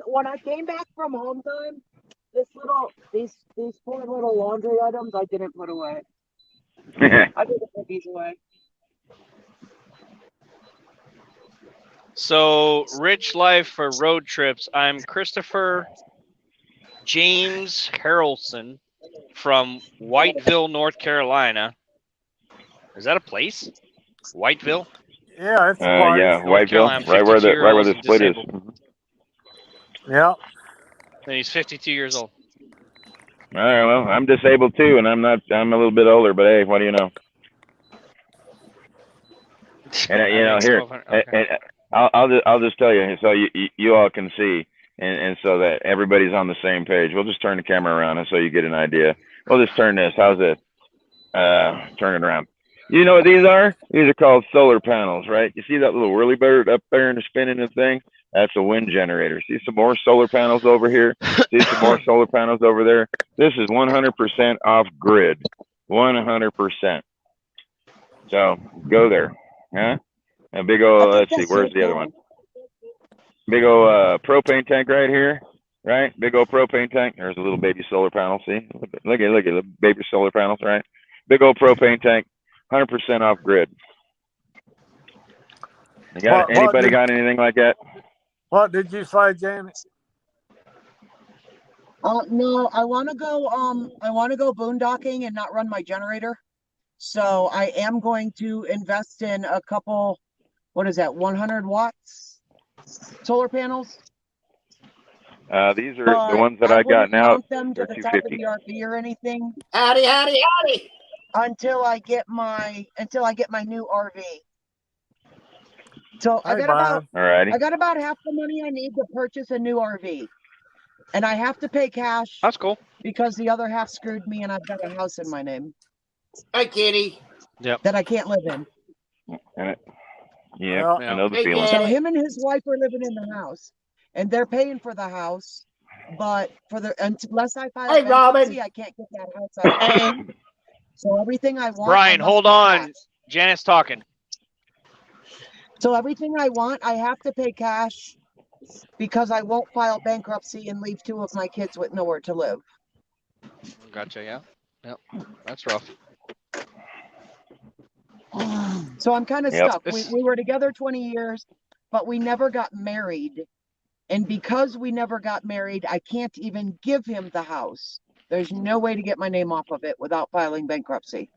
When I came back from home time, these four little laundry items I didn't put away. I didn't put these away. So, Rich Life for Road Trips. I'm Christopher James Harrelson from Whiteville, North Carolina. Is that a place? Whiteville? Yeah, it's a place. Yeah, Whiteville, right where the split is. Yeah. And he's 52 years old. All right, well, I'm disabled too, and I'm a little bit older, but hey, what do you know? And here, and I'll just tell you, so you all can see, and so that everybody's on the same page. We'll just turn the camera around, and so you get an idea. We'll just turn this. How's it? Turn it around. You know what these are? These are called solar panels, right? You see that little whirly bird up there and spinning the thing? That's a wind generator. See some more solar panels over here? See some more solar panels over there? This is 100% off grid. 100%. So go there. Huh? A big old, let's see, where's the other one? Big old propane tank right here, right? Big old propane tank. There's a little baby solar panel. See? Look at the baby solar panels, right? Big old propane tank. 100% off grid. Anybody got anything like that? What did you say, Janet? No, I want to go boondocking and not run my generator. So I am going to invest in a couple, 100 watts solar panels. These are the ones that I got now. Them to the top of the RV or anything. Howdy. Until I get my new RV. So I got Alrighty. about half the money I need to purchase a new RV. And I have to pay cash. That's cool. Because the other half screwed me and I've got a house in my name. Hi, Kitty. Yep. That I can't live in. Yeah, I know the feeling. So him and his wife are living in the house. And they're paying for the house. But unless I file bankruptcy, I can't get that house out of my name. So everything I want. Brian, hold on. Janet's talking. So everything I want, I have to pay cash because I won't file bankruptcy and leave 2 of my kids with nowhere to live. Gotcha. Yeah. Yep. That's rough. So I'm kind of stuck. We were together 20 years, but we never got married. And because we never got married, I can't even give him the house. There's no way to get my name off of it without filing bankruptcy.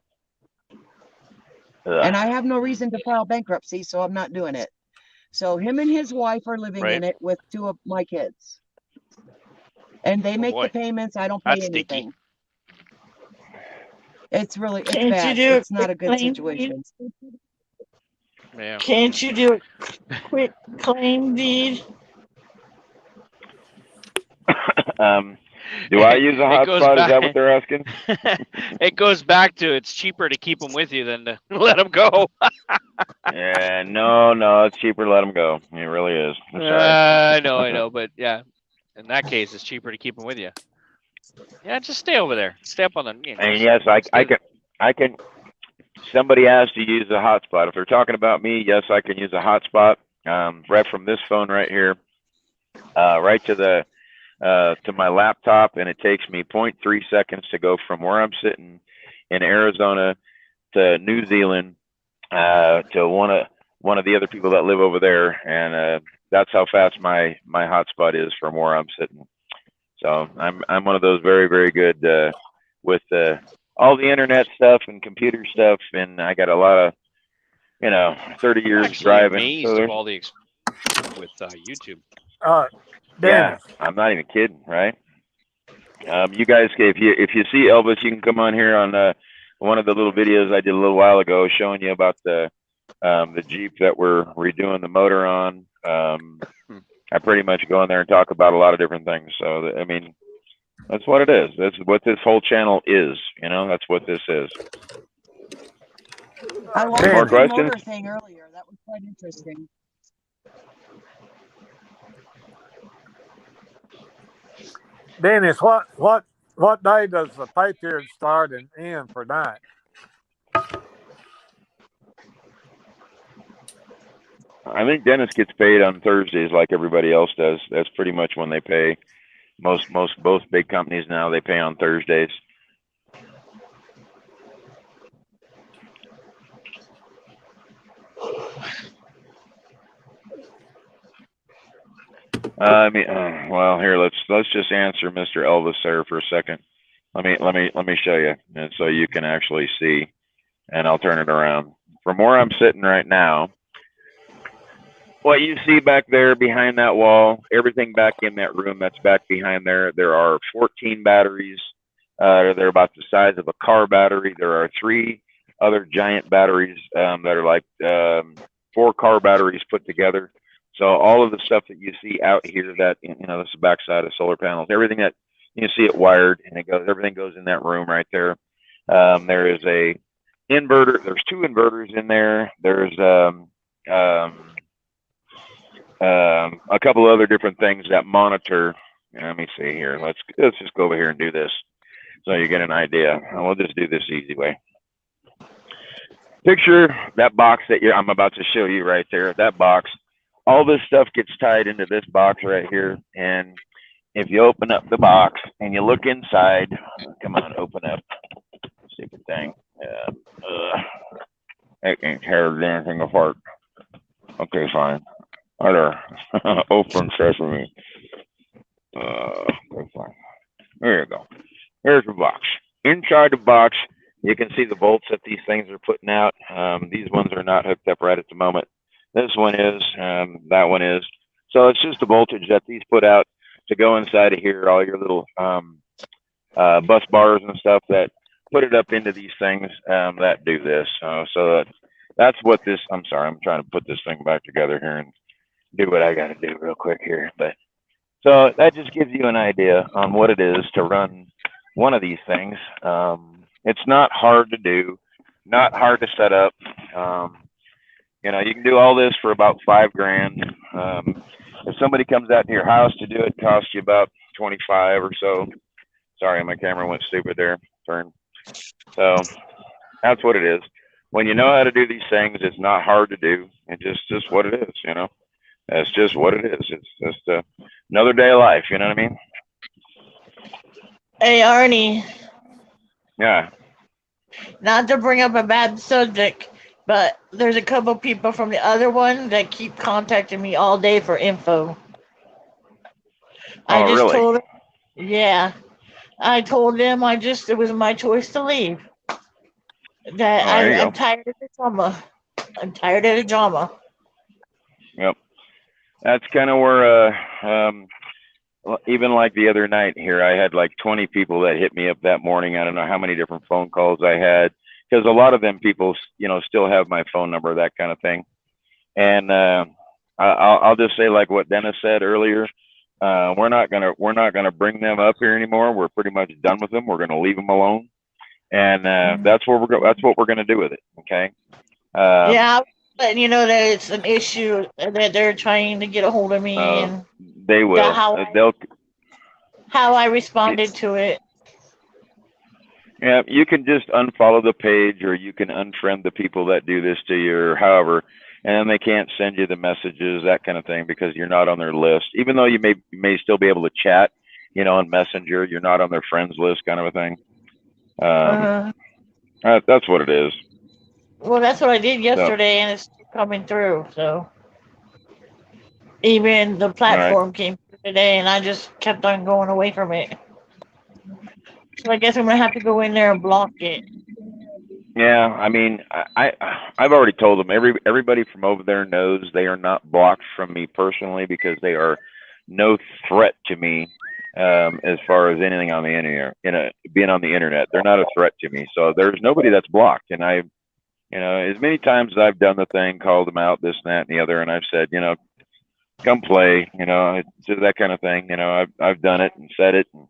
And I have no reason to file bankruptcy, so I'm not doing it. So him and his wife are living in it with 2 of my kids. And they make the payments. I don't pay anything. It's really, it's bad. It's not a good situation. Yeah. Can't you do a quick claim deed? Do I use a hotspot? Is that what they're asking? It goes back to it's cheaper to keep them with you than to let them go. Yeah, no, it's cheaper to let them go. It really is. I know, but yeah, in that case, it's cheaper to keep them with you. Yeah, just stay over there. Stay up on the. And yes, I can. Somebody asked to use a hotspot. If they're talking about me, yes, I can use a hotspot. Right from this phone right here, right to my laptop, and it takes me 0.3 seconds to go from where I'm sitting in Arizona to New Zealand to one of the other people that live over there, and that's how fast my hotspot is from where I'm sitting. So I'm one of those very, very good with all the internet stuff and computer stuff, and I got a lot of 30 years driving. Amazed of all the with YouTube. Yeah, I'm not even kidding, right? You guys, if you see Elvis, you can come on here on one of the little videos I did a little while ago, showing you about the Jeep that we're redoing the motor on. I pretty much go in there and talk about a lot of different things. So I mean, that's what it is. That's what this whole channel is. That's what this is. I watched more the questions? motor thing earlier. That was quite interesting. Dennis, what day does the pay period start and end for night? I think Dennis gets paid on Thursdays like everybody else does. That's pretty much when they pay. Both big companies now, they pay on Thursdays. Well, here let's just answer Mr. Elvis there for a second. Let me show you, and so you can actually see, and I'll turn it around from where I'm sitting right now. What you see back there behind that wall, everything back in that room that's back behind there, there are 14 batteries. They're about the size of a car battery. There are 3 other giant batteries that are like 4 car batteries put together. So all of the stuff that you see out here, that this is the backside of solar panels, everything that you see it wired, and everything goes in that room right there. There is a inverter. There's 2 inverters in there. There's a couple other different things that monitor. Let me see here. Let's just go over here and do this, so you get an idea. We'll just do this easy way. Picture that box that I'm about to show you right there. That box. All this stuff gets tied into this box right here, and if you open up the box and you look inside, come on, open up. Stupid thing. I can't tear anything apart. Okay, fine. Right there. Open sesame. Okay, fine. There you go. Here's the box. Inside the box, you can see the bolts that these things are putting out. These ones are not hooked up right at the moment. This one is, that one is. So it's just the voltage that these put out to go inside of here, all your little bus bars and stuff that put it up into these things that do this. So that's what this, I'm sorry, I'm trying to put this thing back together here and do what I got to do real quick here. But So that just gives you an idea on what it is to run one of these things. It's not hard to do, not hard to set up. You know, you can do all this for about $5,000. If somebody comes out to your house to do it, it costs you about 25 or so. Sorry, my camera went stupid there. Turn. So that's what it is. When you know how to do these things, it's not hard to do. It's just what it is, you know. That's just what it is. It's just another day of life, you know what I mean? Hey, Arnie, Yeah. not to bring up a bad subject, but there's a couple people from the other one that keep contacting me all day for info. I Oh, just really? told them, yeah, I told them it was my choice to leave. That Oh, there you I'm go. tired of the drama. I'm tired of the drama. Yep. That's kind of where, even like the other night here, I had like 20 people that hit me up that morning. I don't know how many different phone calls I had, because a lot of them people, you know, still have my phone number, that kind of thing. And I'll just say like what Dennis said earlier. We're not gonna bring them up here anymore. We're pretty much done with them. We're gonna leave them alone, and that's what we're gonna do with it. Okay. Yeah, I'm letting you know that it's an issue that they're trying to get a hold of me and They will. how I responded to it. Yeah, you can just unfollow the page, or you can unfriend the people that do this to you, or however, and then they can't send you the messages, that kind of thing, because you're not on their list. Even though you may still be able to chat, you know, on Messenger, you're not on their friends list, kind of a thing. That's what it is. Well, that's what I did yesterday, and it's coming through. So even the platform came through today, and I just kept on going away from it. So I guess I'm gonna have to go in there and block it. Yeah, I mean, I've already told them. Everybody from over there knows they are not blocked from me personally, because they are no threat to me as far as anything on the internet. You know, being on the internet, they're not a threat to me. So there's nobody that's blocked. And I, you know, as many times as I've done the thing, called them out, this and that and the other, and I've said, you know, come play, you know, just that kind of thing. You know, I've done it and said it. And,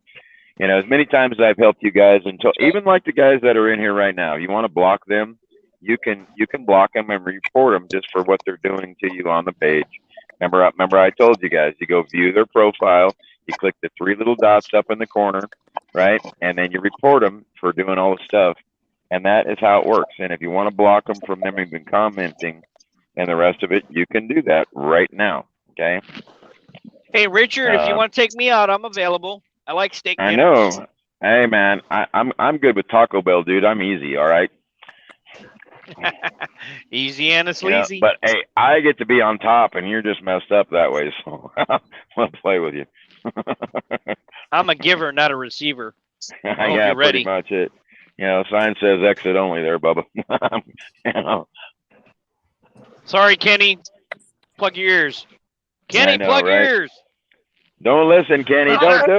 you know, as many times as I've helped you guys, until even like the guys that are in here right now, you want to block them, you can block them and report them just for what they're doing to you on the page. Remember I told you guys, you go view their profile, you click the 3 little dots up in the corner, right? And then you report them for doing all the stuff. And that is how it works. And if you want to block them from them even commenting and the rest of it, you can do that right now. Okay. Hey, Richard, if you want to take me out, I'm available. I like steak dinner. I know. Hey, man, I'm good with Taco Bell, dude. I'm easy. All right. Easy and a sleazy. You know, but hey, I get to be on top, and you're just messed up that way. So I'll play with you. I'm a giver, not a receiver. Yeah, pretty much it. You know, sign says exit only there, Bubba. You know. Sorry, Kenny. Plug your ears. Kenny, know, plug your right? ears. Don't listen, Kenny. Don't do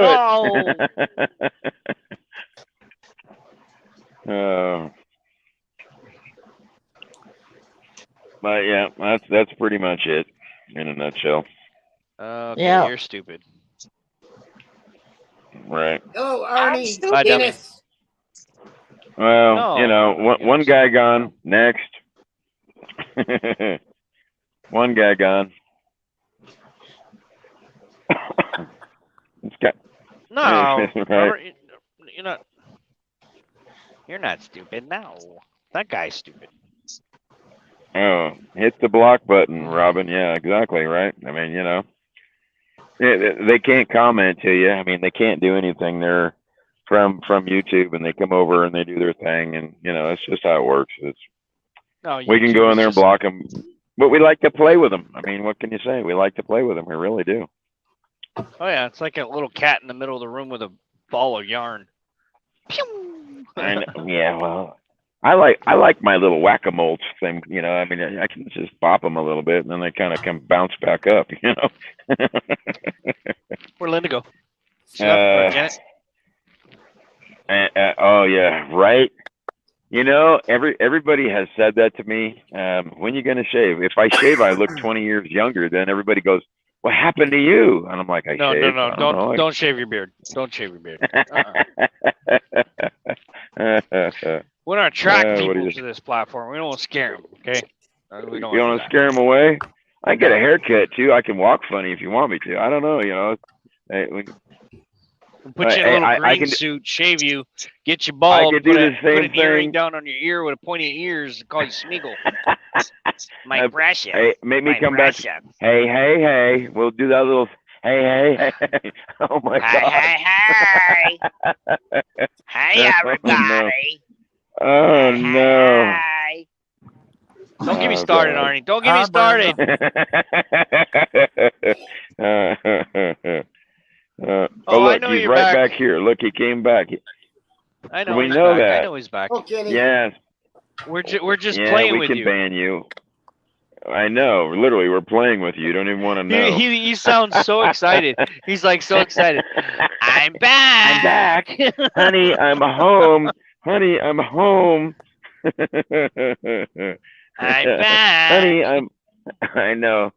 it. But yeah, that's pretty much it in a nutshell. Okay, yeah. You're stupid. Right. Oh, Arnie. Bye, Dennis. Well, No, you know, one guy gone. Next. One guy gone. It's got. No, right. You're not stupid. No, that guy's stupid. Oh, hit the block button, Robin. Yeah, exactly. Right. I mean, you know, they can't comment to you. I mean, they can't do anything. They're from YouTube, and they come over and they do their thing, and you know, it's just how it works. We can go in there and block them, but we like to play with them. I mean, what can you say? We like to play with them. We really do. Oh yeah, it's like a little cat in the middle of the room with a ball of yarn. Pew! I know. Yeah, well, I like my little whack-a-mole thing. You know, I mean, I can just bop them a little bit, and then they kind of come bounce back up. You know. Where'd Linda go? Janet. Oh yeah, right. You know, everybody has said that to me. When you gonna shave? If I shave, I look 20 years younger. Then everybody goes, what happened to you? And I'm like, I No, shaved. no, no. Don't shave your beard. Don't shave your beard. We don't attract people to this platform. We don't want to scare them. Okay. We don't you want want to scare them away? I can get a haircut too. I can walk funny if you want me to. I don't know. Put you in a little green suit, shave you, get you bald, I could do the same put an earring thing. down on your ear with a pointy ears, and call you Smeagol. My precious. Hey, make me come precious. back. Hey. We'll do that little. Hey. Oh my God. Hey. Hey, everybody. Oh no. Hey. Don't get me started, God. Arnie. Don't get me started. Look, I know he's you're right back. back here. Look, he came back. I know. We he's know back. that. I know he's back. Yes. We're just playing with you. We can ban you. I know. Literally, we're playing with you. You don't even want to know. He sounds so excited. He's like so excited. I'm back. I'm back. Honey, I'm home. Honey, I'm home. I'm back. Honey, I know.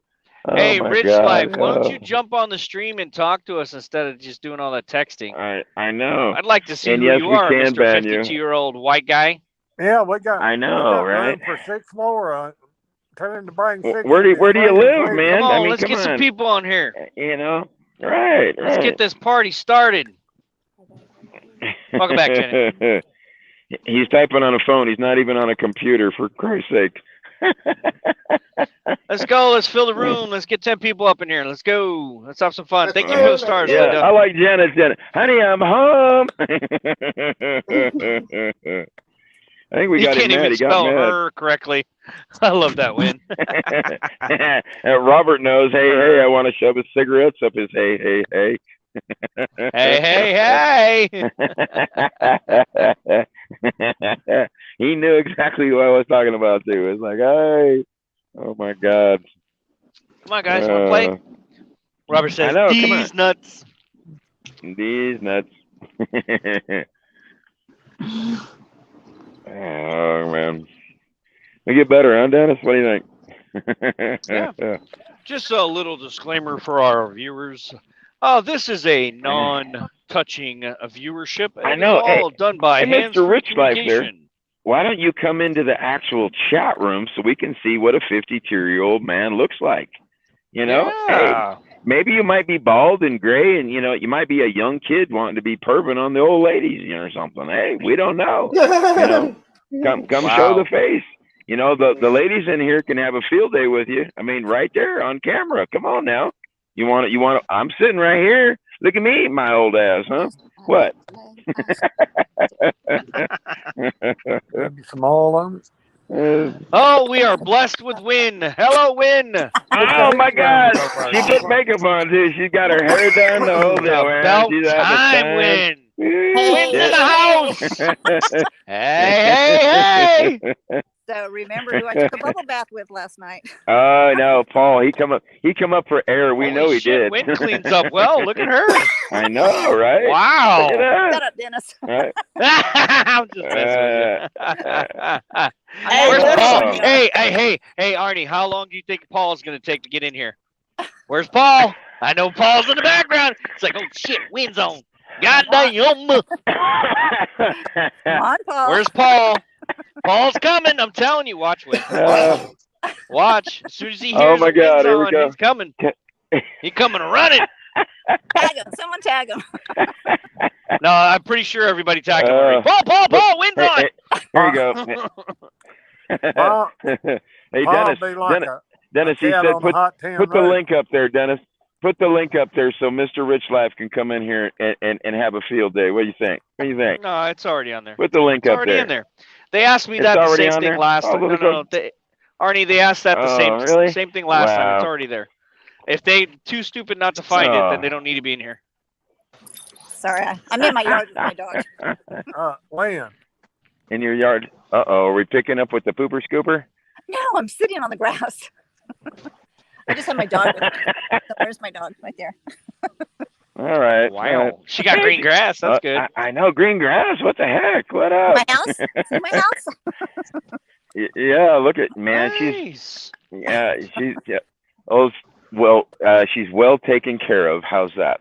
Oh, hey, my Rich God. Life, why don't you jump on the stream and talk to us instead of just doing all that texting? I know. I'd like to see and who yes, you we are, can Mr. ban 52-year-old white guy. Yeah, we got. I know, we got right? room for 6 more. Turning to bring 6. Where do you live, man? Come on, I mean, let's get some people on here. Right. Let's get this party started. Welcome back, Jenny. He's typing on a phone. He's not even on a computer, for Christ's sake. Let's go. Let's fill the room. Let's get 10 people up in here. Let's go. Let's have some fun. Thank you for the stars, Yeah, Linda. I like Janet. Honey, I'm home. I think we got him can't mad. even He got spell mad. her correctly. I love that win. Robert knows. Hey, I want to shove his cigarettes up his hey. Hey. He knew exactly who I was talking about too. It's like, hey, oh my God. Come on, guys, want to play? Robert says, these nuts. These nuts. Oh man, we get better, huh, Dennis? What do you think? Yeah. Just a little disclaimer for our viewers. This is a non-touching viewership. I know. It's all done by Mr. Rich Life there. communication. Why don't you come into the actual chat room so we can see what a 52-year-old man looks like? Yeah. Hey, maybe you might be bald and gray, and you might be a young kid wanting to be perving on the old ladies, or something. Hey, we don't know. Come show the face. The ladies in here can have a field day with you. I mean, right there on camera. Come on now. You want to? I'm sitting right here. Look at me, my old ass, huh? What? Maybe some all on it. Oh, we are blessed with Win. Hello, Win. Oh my God! She put makeup on too. She's got her hair done. The whole deal, man. About She's having time, a Win. Hey. Win's in the house. Hey. So remember who I took a bubble bath with last night? Oh no, Paul. He come up for air. We know he did. Win cleans up well. Look at her. I know, right? Wow. Look at Shut up, Dennis. Right? I'm just messing with you. Where's Paul? Hey, Arnie, how long do you think Paul's going to take to get in here? Where's Paul? I know Paul's in the background. It's like, oh shit, Win's on. God damn. Come on, Paul. Where's Paul? Paul's coming. I'm telling you. Watch, Win. Watch. As soon as he hears my God, here we go. he's coming. He's coming running. Tag him. Someone tag him. No, I'm pretty sure everybody tagged him already. Paul, Win's on. Here you go. Hey, Dennis, he said put the link up there, Dennis. Put the link up there so Mr. Rich Life can come in here and have a field day. What do you think? No, it's already on there. Put the link it's up already there. In there. They asked me that the same thing last time. No. Arnie, they asked that the same thing last time. It's already there. If they too stupid not to find it, then they don't need to be in here. Sorry, I'm in my yard with my dog. When? In your yard? Uh-oh, are we picking up with the pooper scooper? No, I'm sitting on the grass. I just have my dog with me. So where's my dog? Right there. All right. Wow. She got green grass. That's good. I know, green grass. What the heck? What up? My house? See my house? Yeah, look at, man. Nice. She's Well, she's well taken care of. How's that?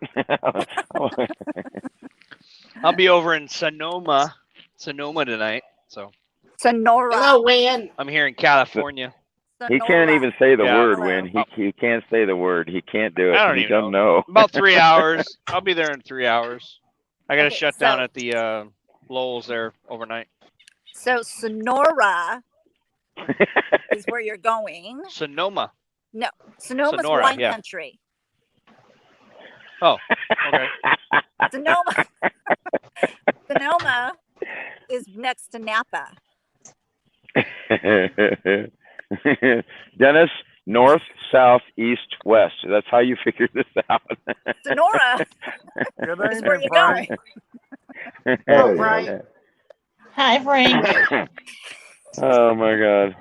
I'll be over in Sonoma tonight. So Sonora. Hello, Win. I'm here in California. He can't even say the Yeah. word, Win. He can't say the word. He can't do it. I don't He even doesn't know. About 3 hours. I'll be there in 3 hours. I got to Okay, shut down at the Lowell's there overnight. So Sonora is where you're going. Sonoma. No, Sonoma's Sonora, wine yeah. country. Oh, okay. Sonoma is next to Napa. Dennis, north, south, east, west. That's how you figure this out. Sonora Good is where evening, you're going. Frank. Hello, Frank. Hi, Frank. Oh my God.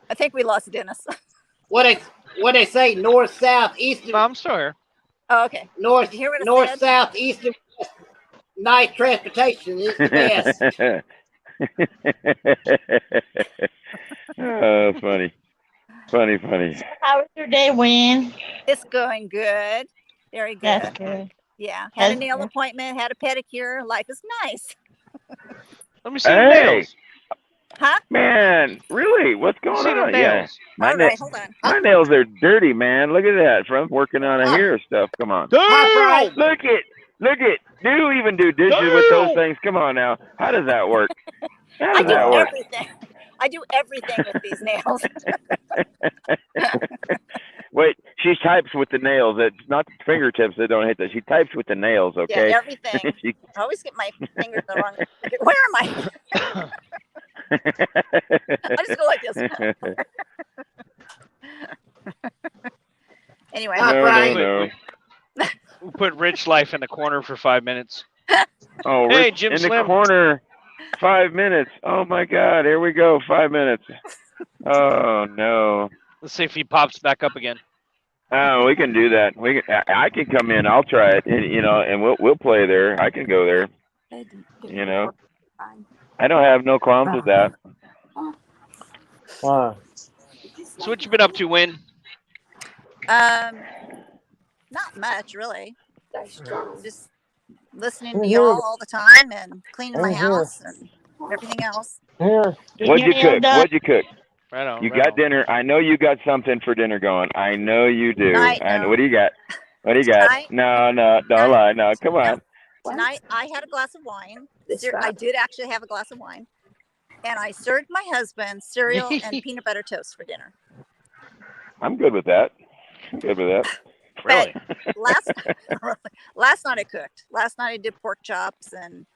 I think we lost Dennis. What they say? North, south, east, and No, I'm still here. Oh, okay. north, Did you hear what I north, said? south, east, and west. Nice transportation is the best. Oh, funny. Funny. How was your day, Win? It's going good. Very good. That's good. Yeah. Had a That's nail good. appointment, had a pedicure. Life is nice. Let me see the Hey, nails. Huh? man, really? What's Let me going see the on? Yeah, nails. my All right, hold on. my nails are dirty, man. Look at that. From working on a hair stuff. Come on. Hi, Frank. Look it. Do you even do dishes with those things? Come on now. How does that work? How I does do that work? everything. I do everything with these nails. Wait, she types with the nails. It's not the fingertips that don't hit that. She types with the nails, okay? Yeah, everything. She- I always get my fingers the wrong. Where am I? I just go like this. Anyway. No. We put Rich Life in the corner for 5 minutes. Oh, Hey, Rich Jim in Slim. the corner. 5 minutes. Oh my God. Here we go. 5 minutes. Oh no. Let's see if he pops back up again. Oh, we can do that. I can come in. I'll try it. And we'll play there. I can go there. I don't have no qualms with that. Wow. So what you been up to, Win? Not much really. Just listening to y'all all the time and cleaning my house and everything else. Here. What'd you cook? Right on. You got dinner. I know you got something for dinner going. I know you do. Tonight, And no. what do you got? No, don't lie. No, come on. Tonight I had a glass of wine. I did actually have a glass of wine. And I served my husband cereal and peanut butter toast for dinner. I'm good with that. Really? Last night I cooked. Last night I did pork chops and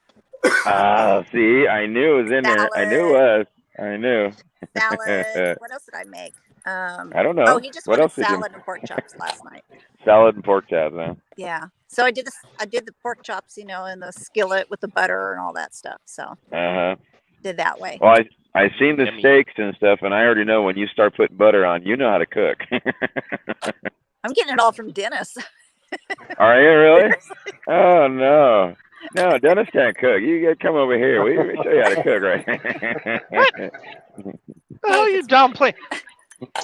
See, I knew it was in there. I knew it was. I knew. salad. What else did I make? I don't know. Oh, he just What wanted else did you- salad and pork chops last night. Salad and pork chops, huh? Yeah. So I did the pork chops, in the skillet with the butter and all that stuff. So did that way. Well, I seen the steaks and stuff, and I already know when you start putting butter on, you know how to cook. I'm getting it all from Dennis. Are you really? Oh no. No, Dennis can't cook. You gotta come over here. We show you how to cook, right? The hell you downplay?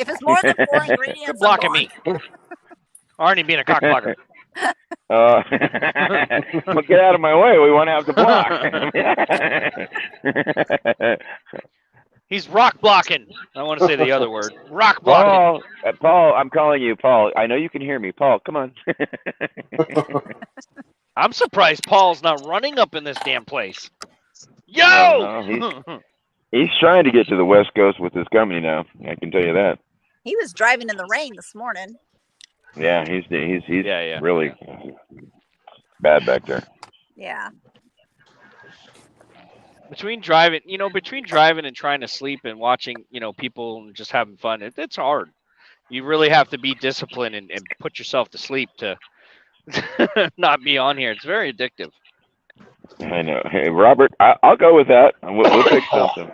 If it's more than 4 ingredients, You're blocking me. Arnie being a cock blocker. Well, get out of my way. We want to have the block. He's rock blocking. I want to say the other word. Rock blocking. Paul, I'm calling you, Paul. I know you can hear me. Paul, come on. I'm surprised Paul's not running up in this damn place. Yo! No, he's trying to get to the West Coast with his company now. I can tell you that. He was driving in the rain this morning. Yeah, he's really bad back there. Yeah. Between driving and trying to sleep and watching, people and just having fun, it's hard. You really have to be disciplined and put yourself to sleep to not be on here. It's very addictive. I know. Hey, Robert, I'll go with that. We'll pick something.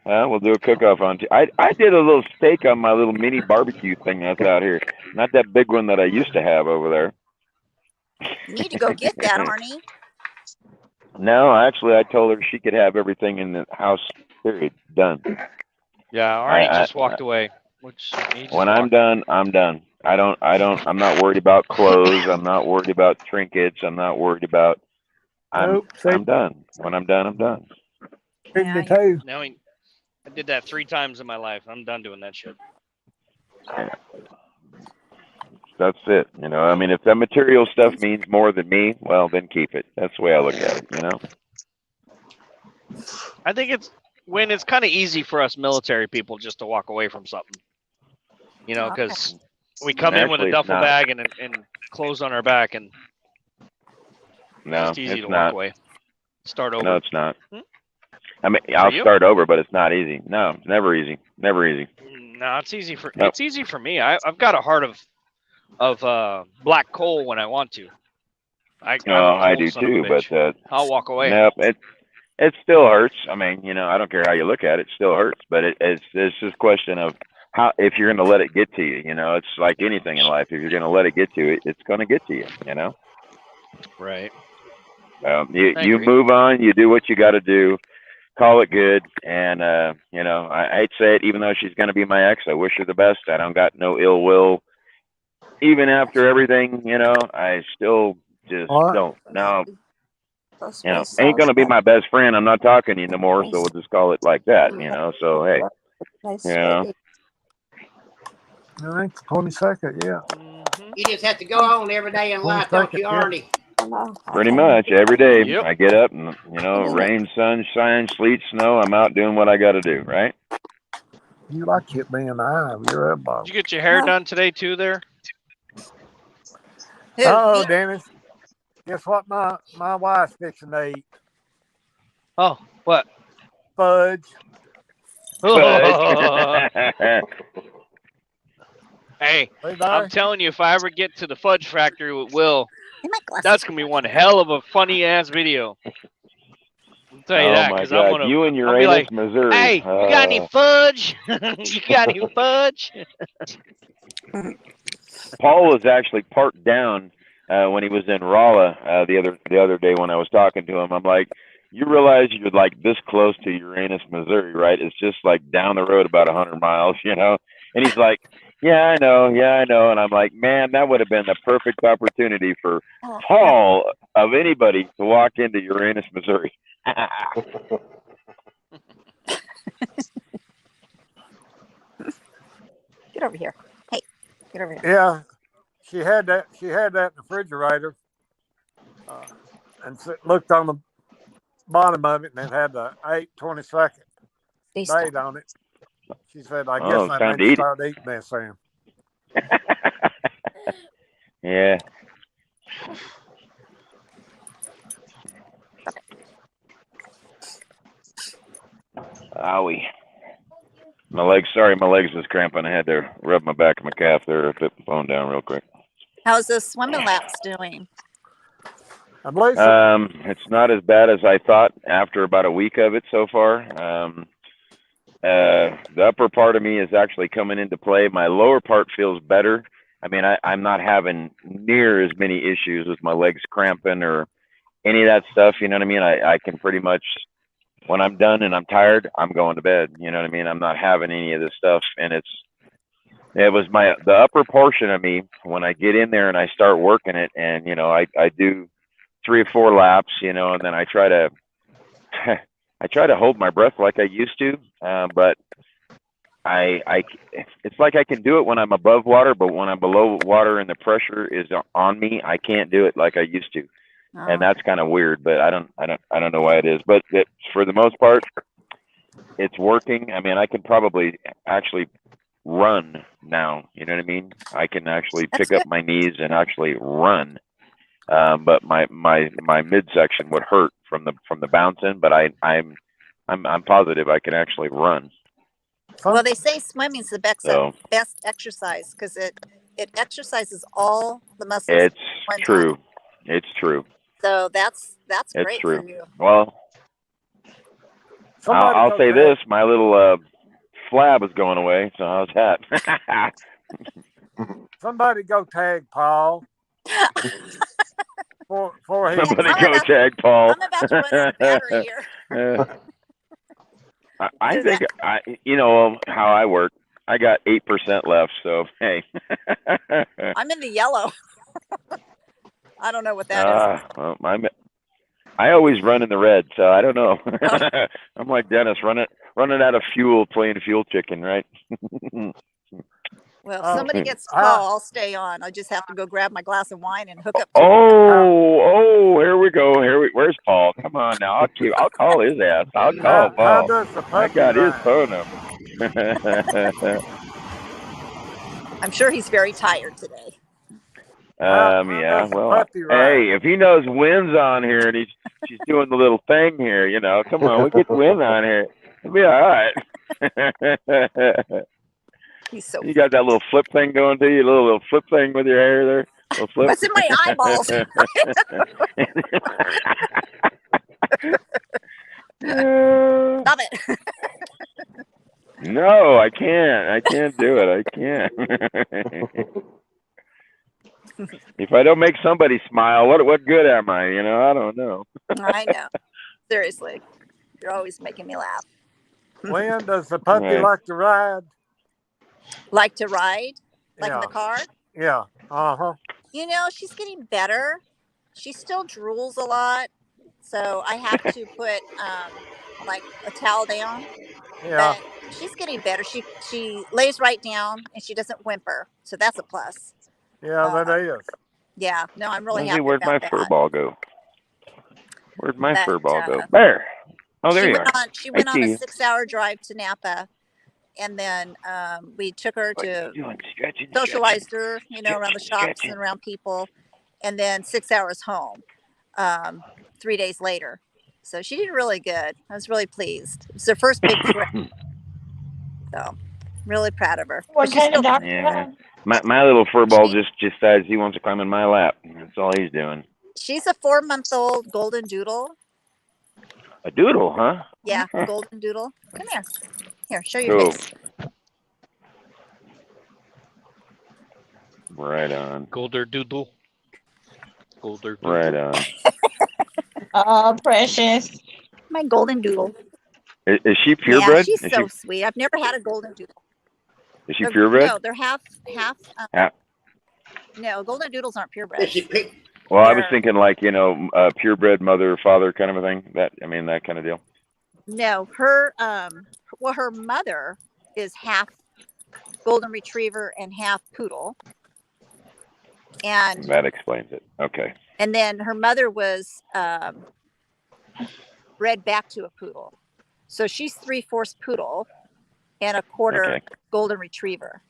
We'll do a cook-off on. I did a little steak on my little mini barbecue thing that's out here. Not that big one that I used to have over there. You need to go get that, Arnie. No, actually, I told her she could have everything in the house. Period. Done. Yeah, Arnie just walked away. Which he just When I'm walked. done, I'm done. I'm not worried about clothes. I'm not worried about trinkets. I'm not worried about, Nope. I'm done. When I'm done, I'm done. Me Yeah, too. Now I did that 3 times in my life. I'm done doing that shit. That's it. You know, I mean, if that material stuff means more than me, well, then keep it. That's the way I look at it, you know? I think it's when it's kind of easy for us military people just to walk away from something. You know, Oh, okay. because we come in with a Actually, it's duffel not. bag and clothes on our back, and No, it's easy it's to walk not. away. Start over. No, it's not. Hmm? I mean, For I'll you? start over, but it's not easy. No, it's never easy. Never easy. No, it's easy for Nope. it's easy for me. I've got a heart of black coal when I want to. I'm a I cold do son of a too, but bitch. I'll walk away. nope, it still hurts. I mean, you know, I don't care how you look at it, it still hurts. But it's just a question of how, if you're going to let it get to you. You know, it's like anything in life. If you're going to let it get to you, it's going to get to you. You know. Right. You I agree. move on. You do what you got to do. Call it good. And you know, I hate to say it, even though she's going to be my ex, I wish her the best. I don't got no ill will. Even after everything, you know, I still just don't. Now, you know, ain't gonna be my best friend. I'm not talking to you no more, so we'll just call it like that, you know. So hey, you know, I think the 22nd, yeah. Mm-hmm. You just have to go on every day in life, don't 22nd, you, yeah. Arnie? pretty much every day Yep. I get up and, you know, rain, sunshine, sleet, snow, I'm out doing what I got to do, right? You like it being the You're a Did bottom. you get your hair done today too? There. Who? Oh, Me? Dennis. Guess what my wife's fixing to eat? Oh, what? Fudge. Hey, Hey, I'm there. telling you, if I ever get to the fudge factory with Will, Hey, my glasses. that's gonna be one hell of a funny ass video. I'll tell you Oh that, my because I'm God, gonna, you and I'll be Uranus, like, Missouri. hey, you got any fudge? You got any fudge? Paul was actually parked down when he was in Rolla the other day when I was talking to him. I'm like, you realize you're like this close to Uranus, Missouri, right? It's just like down the road about 100 miles, you know? And he's like, yeah, I know. And I'm like, man, that would have been the perfect opportunity for Paul of anybody to walk into Uranus, Missouri. Get over here. Hey, get over here. Yeah, she had that in the refrigerator, and looked on the bottom of it, and it had the 8/22 date on it. She said, "I guess Oh, it's I time need to to eat start eating this thing." it. Yeah. Owie. My legs was cramping. I had to rub my back of my calf there, put the phone down real quick. How's the swimming laps doing? I believe It's not as bad as I thought after about a week of it so far. The upper part of me is actually coming into play. My lower part feels better. I mean, I'm not having near as many issues with my legs cramping or any of that stuff. You know what I mean? I can pretty much, when I'm done and I'm tired, I'm going to bed. You know what I mean? I'm not having any of this stuff. And it was the upper portion of me when I get in there and I start working it, and, you know, I do 3 or 4 laps, you know, and then I try to, I try to hold my breath like I used to. But it's like I can do it when I'm above water, but when I'm below water and the pressure is on me, I can't do it like I used to. And that's kind of weird, but I don't know why it is. But for the most part, it's working. I mean, I can probably actually run now. You know what I mean? I can actually pick up my knees and actually run. But my midsection would hurt from the bouncing. But I'm positive I can actually run. Well, they say swimming's the best exercise because it exercises all the muscles. It's true. It's true. So that's great true. for you. Well, I'll say this: my little flab is going away. So how's that? Somebody go tag Paul. Somebody go tag Paul. I'm about to run out of battery here. I think you know how I work. I got 8% left. So hey. I'm in the yellow. I don't know what that is. Well, I always run in the red, so I don't know. Oh. I'm like Dennis, running out of fuel, playing fuel chicken, right? Well, if somebody gets to call, I'll stay on. I just have to go grab my glass of wine and hook up to Here we go. Where's Paul? Come on now. I'll call his ass. I'll call How Paul. does the I puppy got his ride? phone number. I'm sure he's very tired today. Yeah. Well, hey, if he knows Wynn's on here and she's doing the little thing here, come on, we get Wynn on here. It'll be all right. He's so. You got that little flip thing going to you, little flip thing with your hair there. Little flip. What's in my eyeballs? Stop it. No, I can't. I can't do it. I can't. If I don't make somebody smile, what good am I? I don't know. I know. Seriously. You're always making me laugh. When does the puppy like to ride? Like to ride? Like in the car? Yeah. Uh-huh. She's getting better. She still drools a lot. So I have to put like a towel down. Yeah. But she's getting better. She lays right down and she doesn't whimper. So that's a plus. Yeah, that is. Yeah. No, I'm really Lindsay, happy where'd about my that. fur ball go? Where'd my fur ball go? But, There. Oh, there you are. She went on a 6-hour drive to Napa, and then we took her to socialized her, around the shops and around people, and then 6 hours home 3 days later. So she did really good. I was really pleased. It was her first big trip. So really proud of her. What kind of dog? Yeah. My little fur ball just decides he wants to climb in my lap. That's all he's doing. She's a 4-month-old golden doodle. A doodle, huh? Yeah, golden doodle. Come here. Here, show your face. Right on. Golder doodle. Golder doodle. Right on. Oh, precious. My golden doodle. Is she purebred? Yeah, she's so sweet. I've never had a golden doodle. Is she purebred? No, they're half. No, golden doodles aren't purebred. Well, I was thinking like, purebred mother, father kind of a thing. That kind of deal. No, her mother is half golden retriever and half poodle. And that explains it. Okay. And then her mother was bred back to a poodle. So she's 3/4 poodle and a quarter golden retriever.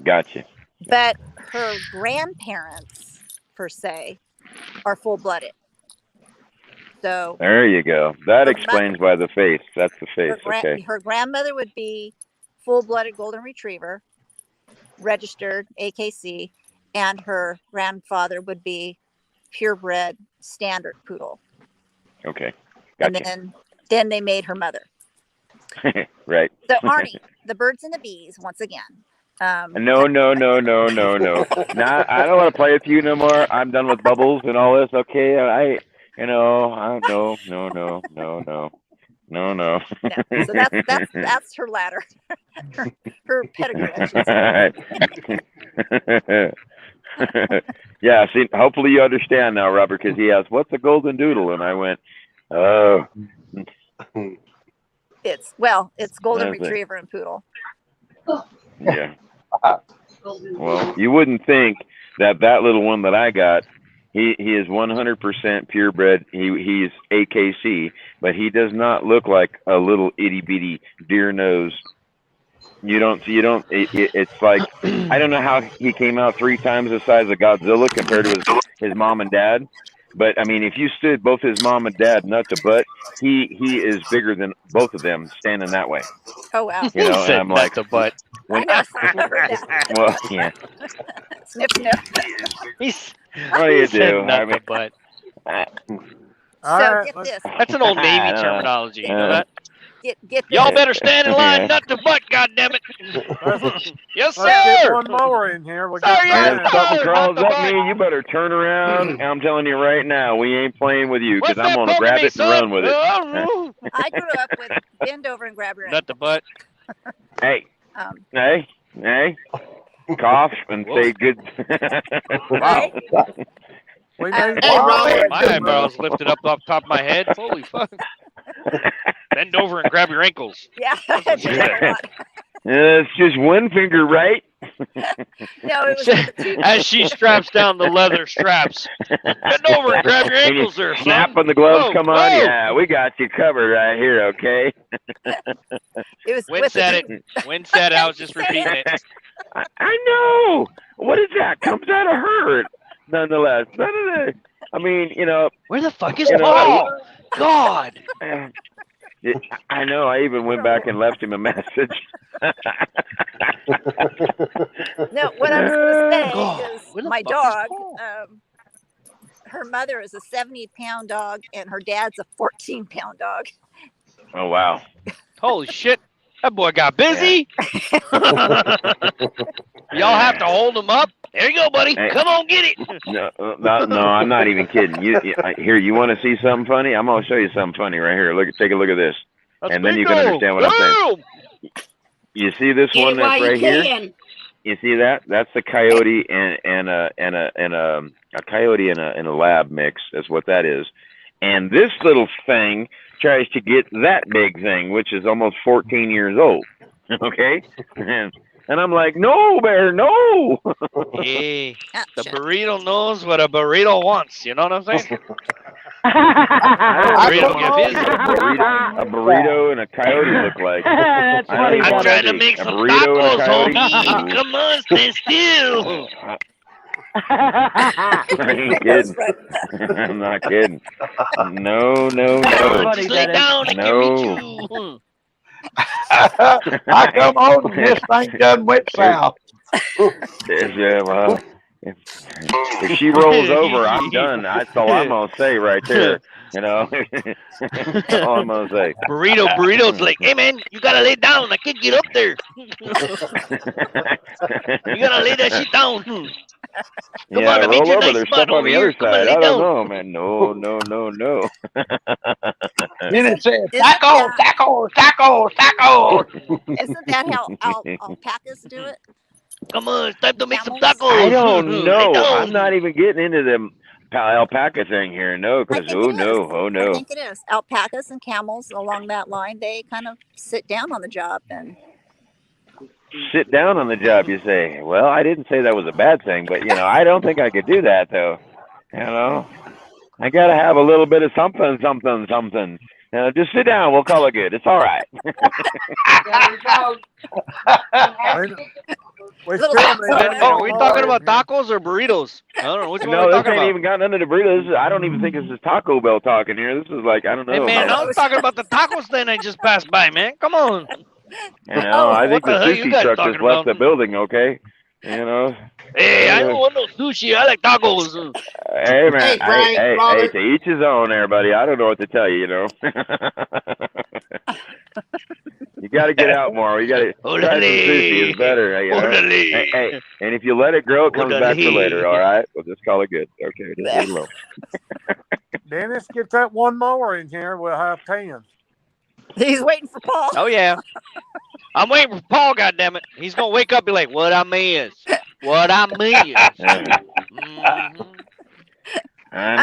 Gotcha. But her grandparents, per se, are full-blooded. So there you go. That explains why the face. That's the face. Her grandmother would be full-blooded golden retriever, registered AKC, and her grandfather would be purebred standard poodle. Okay. Gotcha. And then they made her mother. Right. So Arnie, the birds and the bees, once again. No. Nah, I don't want to play with you no more. I'm done with bubbles and all this. Okay, No. So that's her ladder. her pedigree. Yeah. See, hopefully you understand now, Robert, because he asked, "What's a golden doodle?" And I went, "Oh." It's golden retriever and poodle. Yeah. Well, you wouldn't think that little one that I got, he is 100% purebred. He's AKC, but he does not look like a little itty bitty deer nose. It's like, I don't know how he came out 3 times the size of Godzilla compared to his mom and dad. But I mean, if you stood both his mom and dad nut to butt, he is bigger than both of them standing that way. Oh wow! And I'm like, to butt. Well, yeah. Sniff. What do you do? I mean, butt. So get this. That's an old Navy terminology. You know that? Get this. Y'all better stand in line, nut to butt, goddammit. Yes, sir. Let's get one more in here. And if something crawls up me, you better turn around. And I'm telling you right now, we ain't playing with you because I'm going to grab it and run with it. I grew up with bend over and grab your nut to butt. Hey, Hey, cough and say good. Wow. We made Hey, brother. My eyebrows lifted up off the top of my head. Holy fuck. Bend over and grab your ankles. Yeah, it took a lot. It's just one finger, right? No, it was with the two. As she straps down the leather straps. Bend over and grab your ankles there, son. Snap when the gloves Whoa, come on. whoa. Yeah, we got you covered right here, okay? It was Win with said the it. Win said I was just repeating it. I know. What is that? Comes out of her, nonetheless. None of the. I mean, Where the fuck is Paul? God. I know. I even went back and left him a message. No, what I was going to say God, is where the my fuck is dog, Paul? her mother is a 70-pound dog, and her dad's a 14-pound dog. Oh, wow. Holy shit. That boy got busy. Y'all have to hold him up. There you go, buddy. Hey. Come on, get it. No, I'm not even kidding. Here, you want to see something funny? I'm gonna show you something funny right here. Take a look at this, and then you can understand what I'm saying. You see this one that's right here? You see that? That's the coyote and a coyote and a lab mix. That's what that is. And this little thing tries to get that big thing, which is almost 14 years old. Okay? And I'm like, no, bear, no. Hey, the burrito knows what a burrito wants. You know what I'm saying? A burrito and a coyote look like. That's funny. I'm trying to make some tacos, homie. Come on, stay still. I ain't kidding. I'm not kidding. No. Just lay down. I can reach you. I come home and this thing done went south. Well, if she rolls over, I'm done. That's all I'm gonna say right there. That's all I'm gonna say. Burrito's like, hey man, you gotta lay down. I can't get up there. You gotta lay that shit down. Come on, roll over. There's stuff on the other side. I don't know, man. No. Then it said, taco. Isn't that how alpacas do it? Come on, it's time to make some tacos. I don't know. I'm not even getting into the alpaca thing here. No, because I think it is. Alpacas and camels along that line, they kind of sit down on the job and sit down on the job, you say. Well, I didn't say that was a bad thing, but I don't think I could do that though. I gotta have a little bit of something. Just sit down. We'll call it good. It's all right. Are we talking about tacos or burritos? I don't know. Which one no, we this talking ain't about? even got none of the burritos. I don't even think this is Taco Bell talking here. This is like, I don't know. Hey man, I was talking about the taco stand I just passed by, man. Come on. I think the hell you sushi guys truck talking just left about? the building. Okay. Hey, I don't want no sushi. I like tacos. Hey man, Frank, hey, brother. to each his own, everybody. I don't know what to tell you. You got to get out more. You got to try some sushi. It's better. Hey, and if you let it grow, it comes back for later. All right, we'll just call it good. Okay, just leave it alone. Dennis, get that one more in here. We'll have 10. he's waiting for Paul. Oh yeah. I'm waiting for Paul, goddammit. He's gonna wake up and be like, what I miss. I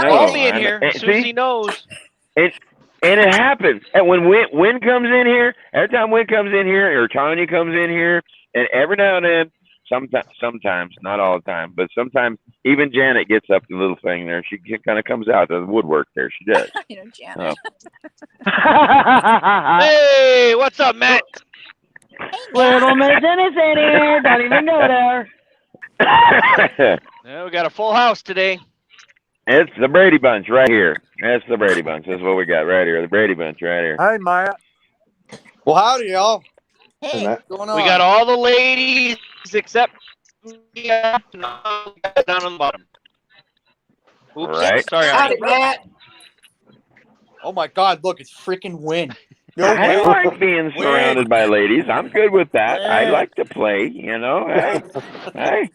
know. I'll be in here. Susie knows. And it happens. And when Win comes in here, every time Win comes in here, or Tanya comes in here, and every now and then, sometimes, not all the time, but sometimes even Janet gets up the little thing there. She kind of comes out of the woodwork there. She does. Janet. Hey, what's up, Matt? Little Miss Innocent here. Don't even go there. Yeah, we got a full house today. It's the Brady Bunch right here. That's the Brady Bunch. That's what we got right here. The Brady Bunch right here. Hey, Matt. Well, howdy, y'all. Hey, What's going on? We got all the ladies except down on the bottom. Oops, Right. sorry. Howdy, Matt. Oh my God! Look, it's freaking Win. I like being surrounded by ladies. I'm good with that. I like to play. Hey.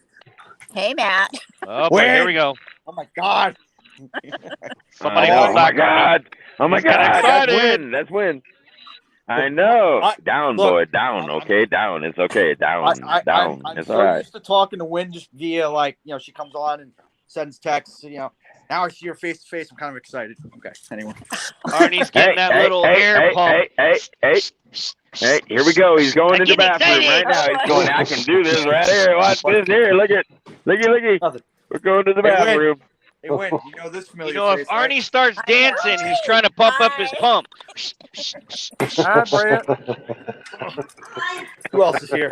Hey, Matt. Oh, boy, here we go. Oh my God! Somebody oh call my back. God! Oh my He's got God! That's excited. Win. That's Win. I know. Down, look, boy. Down. Okay. Down. It's okay. Down. Down. I'm It's so all right. used to talking to Wynn just via she comes on and sends texts. Now I see her face to face. I'm kind of excited. Okay. Anyway, Arnie's getting that little air pump. Hey, here we go. He's going in the bathroom right now. He's going, I can do this right here. Watch this here. Looky. We're going to the bathroom. Hey, Wynn, you know this familiar if face, Arnie right? starts dancing, he's trying to pump up his pump. Hi, Brett. Who else is here?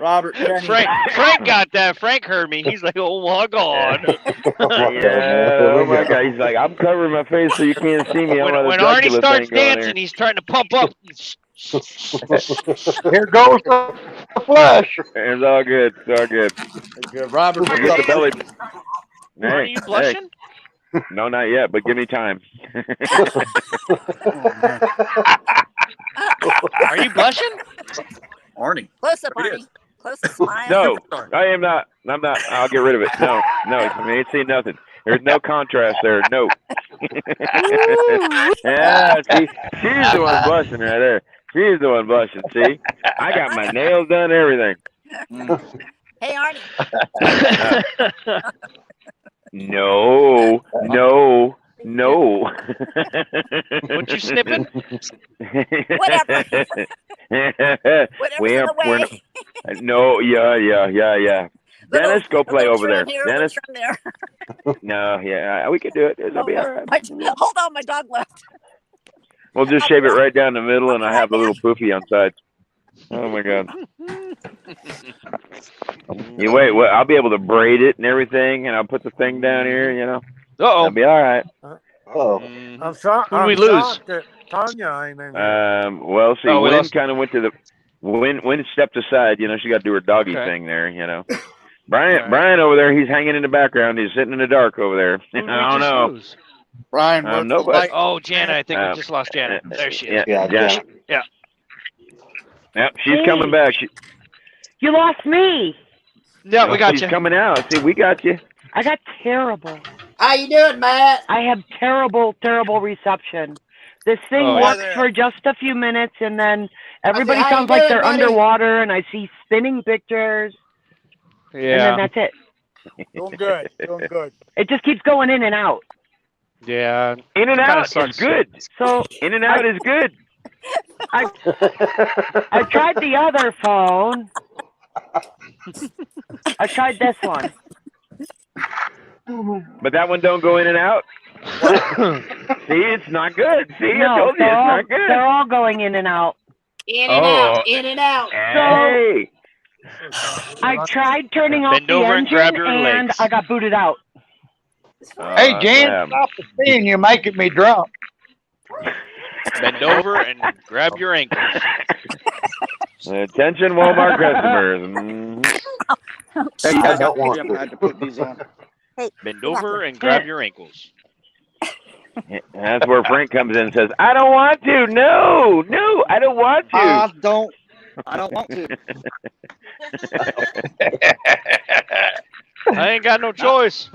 Robert, Kenny. Frank got that. Frank heard me. He's like, oh my God. Yeah, oh my God. He's like, I'm covering my face so you can't see me. When Arnie starts dancing, he's trying to pump up. Here goes the flesh. It's all good. It's all good. Good. Robert, Get the belly. Are you blushing? Hey. No, not yet, but give me time. Are you blushing? Arnie. Close up, Arnie. Close up, smile. No, I am not. I'm not. I'll get rid of it. No. I ain't seen nothing. There's no contrast there. No. Yeah, see, she's the one blushing right there. She's the one blushing. See, I got my nails done, everything. Hey, Arnie. No. What you snipping? Whatever. We're no, yeah. Dennis, go play over there. Dennis. No, yeah, we can do it. It'll be all right. Hold on, my dog left. We'll just shave it right down the middle, and I have a little poofy on side. Oh my God. You wait, I'll be able to braid it and everything, and I'll put the thing down here, That'll be all right. I'm shocked. Who did we lose? Tanya ain't in there. Well, see, Wynn kind of went to the Wynn stepped aside. She got to do her doggy thing there. Brian over there, he's hanging in the background. He's sitting in the dark over there. I don't know. Lose? Brian, nobody. Oh, Janet, I think we just lost Janet. There she is. Yeah. Yep, she's coming back. You lost me. Yeah, we got she's you. coming out. See, we got you. I got terrible. How you doing, Matt? I have terrible reception. This thing works for just a few minutes, and then everybody sounds like they're underwater, and I see spinning pictures. Yeah. And then that's it. Doing good. It just keeps going in and out. Yeah. In and out is good. So in and out is good. I tried the other phone. I tried this one. But that one don't go in and out. See, it's not good. See, No, I told you it's not good. They're all going in and out. In and out. In and out. Hey. I tried turning off Bend the over and grab engine, your and legs. I got booted out. Hey, Jan, stop the thing. You're making me drunk. Bend over and grab your ankles. Attention, Walmart customers. I don't want to. I had to put these on. Bend over and grab your ankles. That's where Frank comes in and says, I don't want to. No, I don't want to. I don't want to. I ain't got no choice.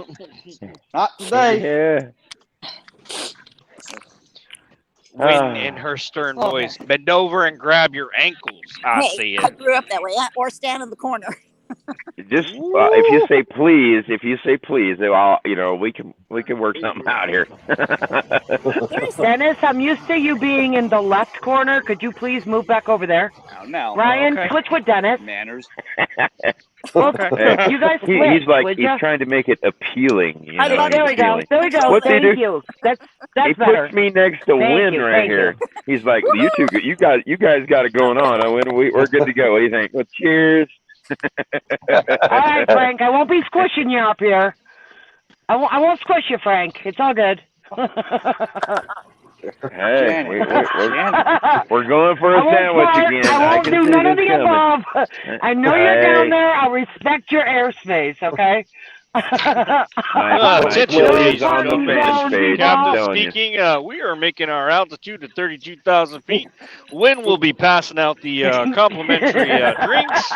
Not today. Yeah. Wynn in her stern voice. Bend over and grab your ankles. I see I it. grew up that way. Or stand in the corner. Just if you say please, I'll, we can work something out here. Dennis, I'm used to you being in the left corner. Could you please move back over there? No. Ryan, switch with Dennis. Manners. Okay. You guys switch. He's trying to make it appeling. There we go. What's he Thank do? you. That's he better. puts me next to Wynn right here. He's like, you guys got it going on. We're good to go. What do you think? Well, cheers. All right, Frank. I won't be squishing you up here. I won't squish you, Frank. It's all good. Hey, we're going for a sandwich again. I won't do none of the above. I know you're down there. I'll respect your airspace, okay? Attention, ladies on the fan page. Captain speaking. We are making our altitude to 32,000 feet. Wynn will be passing out the complimentary drinks.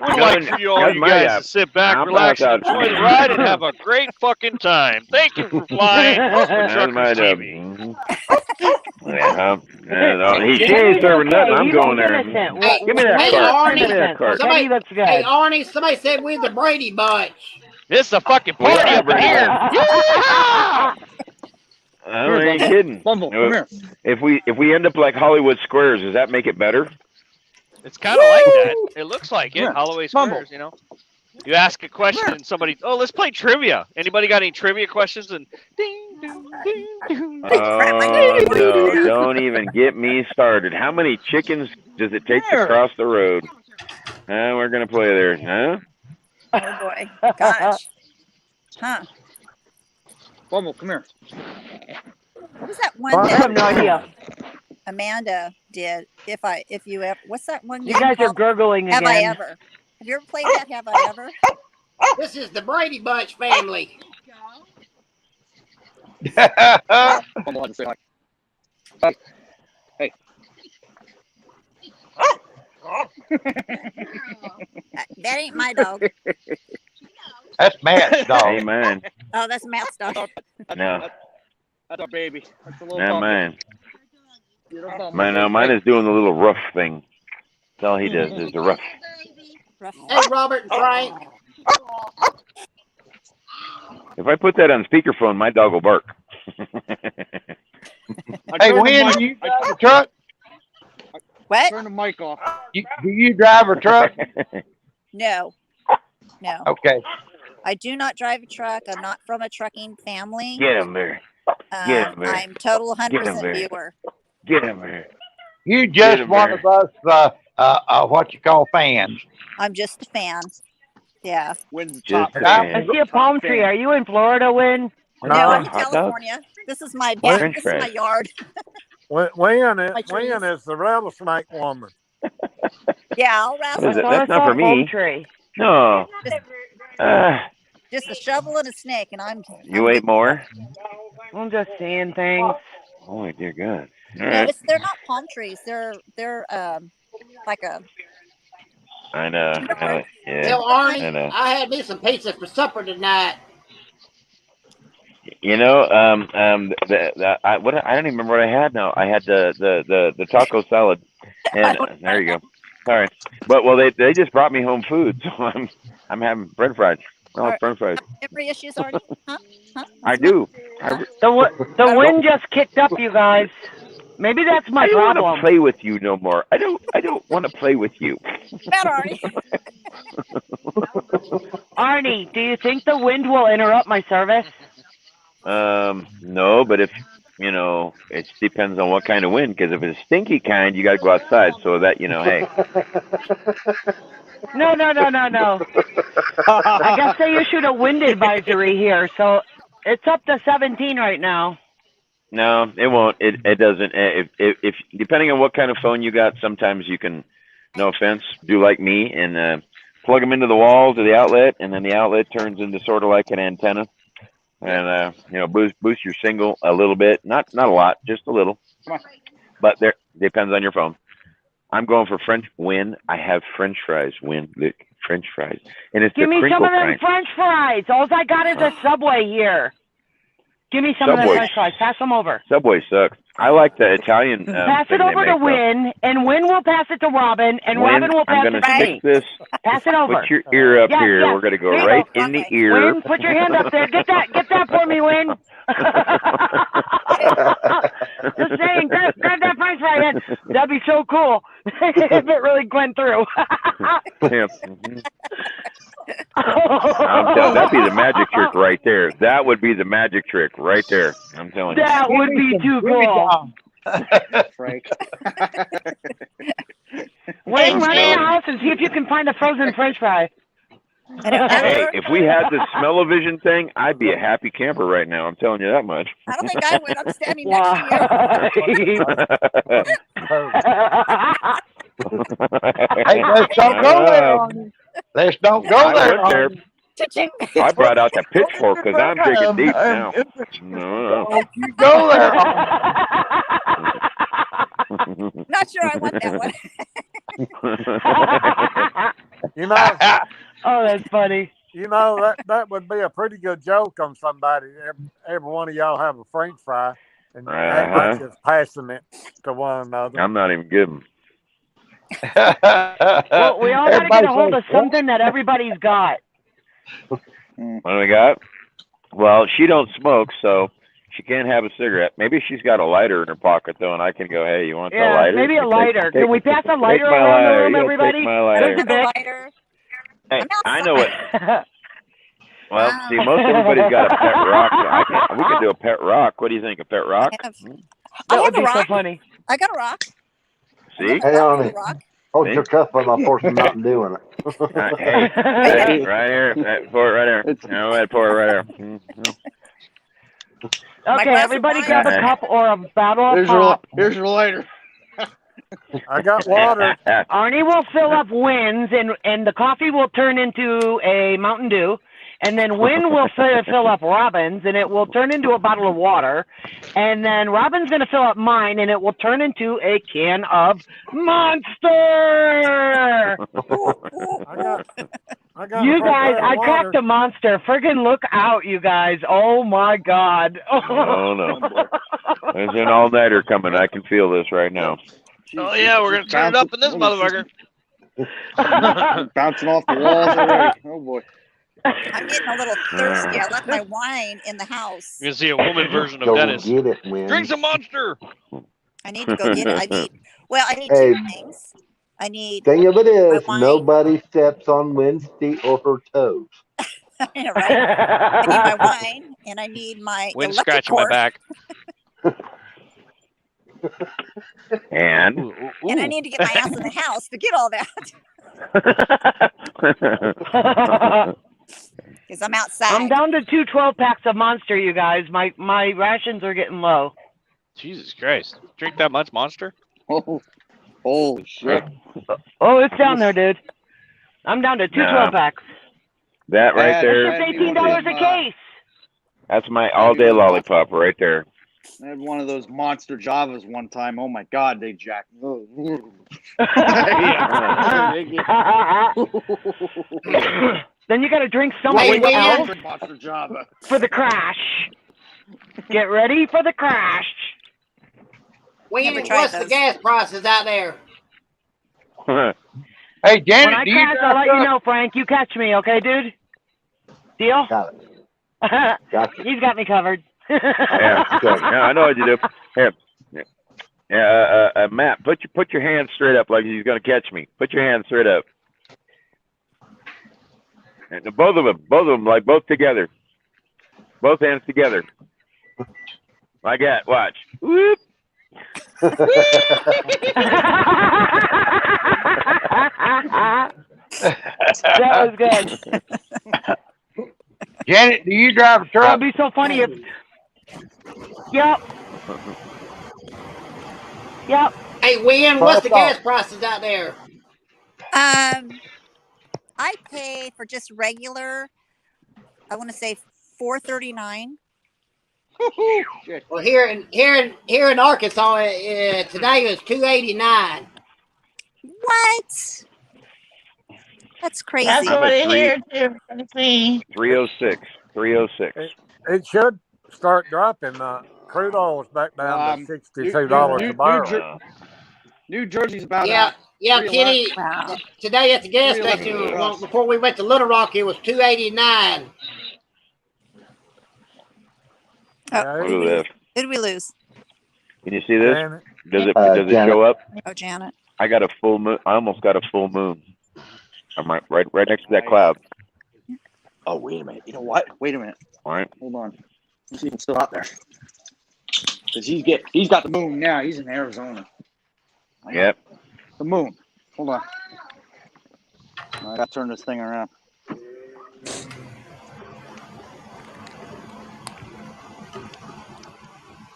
We'd like for all you guys to sit back, relax, and enjoy the ride, and have a great fucking time. Thank you for flying Open Truckers TV. She ain't serving nothing. I'm going there. Give me that cart. Give me that cart. Hey, Arnie, somebody said we're the Brady Bunch. This is a fucking party up in here. I ain't kidding. Bumble, come here. If we end up like Hollywood Squares, does that make it better? It's kind of like that. It looks like it. Yeah. Holloway Bumble. Squares, you know. You ask a question and somebody, oh, let's play trivia. Anybody got any trivia questions? And ding, ding, ding, ding. Oh, no, don't even get me started. How many chickens does it take to cross the road? We're going to play there, huh? Oh boy. Gosh. Huh. Bumble, come here. What was that one I have no idea. Amanda did? If you ever, what's that one? You guys are gurgling Have again. I ever? Have you ever played that? Have I ever? This is the Brady Bunch family. Bumble, I'll just say hi. Hey. That ain't my dog. That's Matt's dog. Hey, man. Oh, that's Matt's dog. No, That's our baby. That's a little not puppy. mine. Mine is doing the little rough thing. That's all he does is the rough. Hey, Robert and Frank. If I put that on speakerphone, my dog will bark. Hey, Wynn, do you drive a truck? What? Turn the mic off. Do you drive a truck? No. No. Okay. I do not drive a truck. I'm not from a trucking family. Get him there. Get him there. I'm total Get him 100% there. viewer. Get him there. You Get just him one there. of us, what you call fans. I'm just a fan. Yeah. When's the Just top? a fan. I see a palm tree. Are you in Florida, Win? No, I'm in hot dog? California. This is my What? French this is my fries. yard. Wynn trees. is the rattlesnake woman. Yeah, I'll What wrestle. is it? I That's saw not a for palm me. tree. No. Just a shovel and a snake, and I'm. You ate more? I'm just seeing things. Oh, my dear God. All No, right. they're not palm trees. They're like a. I know. Yeah. Tell I Arnie know. I had me some pizza for supper tonight. You know, I don't even remember what I had now. I had the taco salad, and there you go. Sorry, but they just brought me home food, so I'm having French fries. I like French fries. Memory issues, Arnie? Huh? I do. The wind just kicked up, you guys. Maybe that's my I don't want problem. to play with you no more. I don't want to play with you. Bad Arnie. Arnie, do you think the wind will interrupt my service? No, but if you know, it depends on what kind of wind. Because if it's stinky kind, you got to go outside. So that hey. No. I guess they issued a wind advisory here, so it's up to 17 right now. No, it won't. It doesn't. If depending on what kind of phone you got, sometimes you can, no offense, do like me and plug them into the wall to the outlet, and then the outlet turns into sort of like an antenna, and boost your signal a little bit, not a lot, just a little. But there depends on your phone. I'm going for French Win. I have French fries. Win, look, French fries, and it's Give the me some crinkle of them kind. French fries. All I got is a Subway here. Give me some of them Subway. French fries. Pass them over. Subway sucks. I like the Italian. Pass thing it over they to make, though. Win, and Win will pass it to Robin, and Win, Robin will pass I'm it gonna to stick me. this. Pass it over. Put your ear up Yes, here. yes. We're gonna go Here you right go. in the ear. Win, put your hand up there. Get that for me, Win. Just saying, grab that French fry in. That'd be so cool if it really went through. Yeah. I'm telling, that'd be the magic trick right there. That would be the magic trick right there. I'm telling you. That would be too cool. Frank. Win, run in the house and see if you can find a frozen French fry. Hey, if we had this smell-o-vision thing, I'd be a happy camper right now. I'm telling you that much. I don't think I would. I'm standing next to you. Hey, let's don't go there, Arnie. Let's don't go I there, went there. Arnie. I brought out the pitchfork because I'm digging deep now. No. Don't you go there, Arnie. Not sure I want that one. You know, Oh, that's funny. you know that would be a pretty good joke on somebody. Every one of y'all have a French fry and act like you're passing it to one another. I'm not even kidding. Well, we all got to get a hold of Everybody's something that everybody's got. What do we got? Well, she don't smoke, so she can't have a cigarette. Maybe she's got a lighter in her pocket though, and I can go, "Hey, you want the lighter?" Maybe a lighter. Can we pass a lighter take my around the lighter. room, Yeah, everybody? take my lighter. Just a bit. Lighter. Hey, I'm I know it. outside. Well, Wow. see, most everybody's got a pet rock. We could do a pet rock. What do you think? A pet rock? I That have would a be so rock. funny. I got a rock. See? Hey, I Arnie, got a rock. hold See? your cup while I pour some Mountain Dew in it. Hey, right here. Pour it right here. All right, pour it right here. Okay, everybody grab a cup or a bottle of pop. Here's your lighter. I got water. Arnie will fill up Wynn's, and the coffee will turn into a Mountain Dew. And then Wynn will fill up Robin's, and it will turn into a bottle of water. And then Robin's going to fill up mine, and it will turn into a can of Monster. I got You a guys, I water. cracked a Monster. Friggin' look out, you guys. Oh, my God. Oh, no. There's an all-nighter coming. I can feel this right now. Oh, yeah, we're going to turn it up in this motherfucker. Bouncing off the walls already. Oh, boy. I'm getting a little thirsty. I left my wine in the house. You're going to see a woman version of Go Dennis. get it, Wynn. Drink some Monster. I need to go get it. I need Hey, two things. I need thing of it is, wine. nobody steps on Wynn's feet or her toes. I know, right? I need my wine, and I need my Wind electric scratching my cord. back. And? And I need to get my ass in the house to get all that. Because I'm outside. I'm down to 2 12-packs of Monster, you guys. My rations are getting low. Jesus Christ. Drink that much Monster? Oh, holy shit. Oh, it's down there, dude. I'm down to 2 12-packs. That right there. It's just $18 a case. That's my all-day lollipop right there. I had one of those Monster Javas one time. Oh, my God, they jacked. Then you got to drink something else Monster Java. for the crash. Get ready for the crash. What's the gas prices out there? Hey, Janet, When I crash, I'll let you know, Frank. You catch me, okay, dude? Deal? Got it. Gotcha. He's got me covered. Yeah, I know what you do. Here, Matt, put your hands straight up like he's gonna catch me. Put your hands straight up. And both of them, like both together. Both hands together. Like that. Watch. Whoop. That was good. Janet, do you drive a truck? That'd be so funny if. Yep. Hey, Wynn, what's the gas prices out there? I pay for just regular. I want to say $4.39. Well, here in Arkansas, today was $2.89. What? That's crazy. That's what I hear too. 306. 306. It should start dropping. Crude oil is back down to $62 a barrel. New Jersey's about Kenny. Wow. Today at the gas station, before we went to Little Rock, it was $2.89. Look at this. Who did we lose? Can you see this? Janet. Does it Janet. show up? Oh, Janet. I got a full moon. I almost got a full moon. I'm right next to that cloud. Oh, wait a minute. You know what? Wait a minute. All right. Hold on. Let's see if it's still out there. Because he's got the moon now. He's in Arizona. Yep. The moon. Hold on. I got to turn this thing around.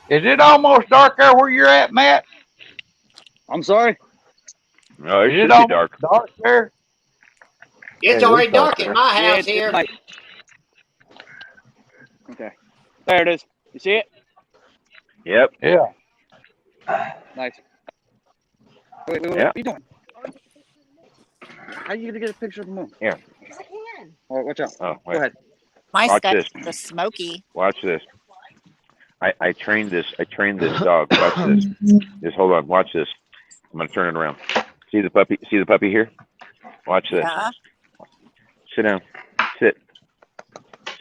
Is it almost dark there where you're at, Matt? I'm sorry? No, it Is should it be almost dark. dark there? It's Yeah, already it's dark dark at there. my house it's here. light. Okay. There it is. You see it? Yep. Yeah. Nice. Wait, Yeah. what are you doing? How are you gonna get a picture of the moon? Here. I can. Oh, watch out. Oh, Go wait. ahead. My Watch sky's this. the smoky. Watch this. I trained this dog. Watch this. Just hold on. Watch this. I'm gonna turn it around. See the puppy? See the puppy here? Watch this. Yeah. Sit down. Sit.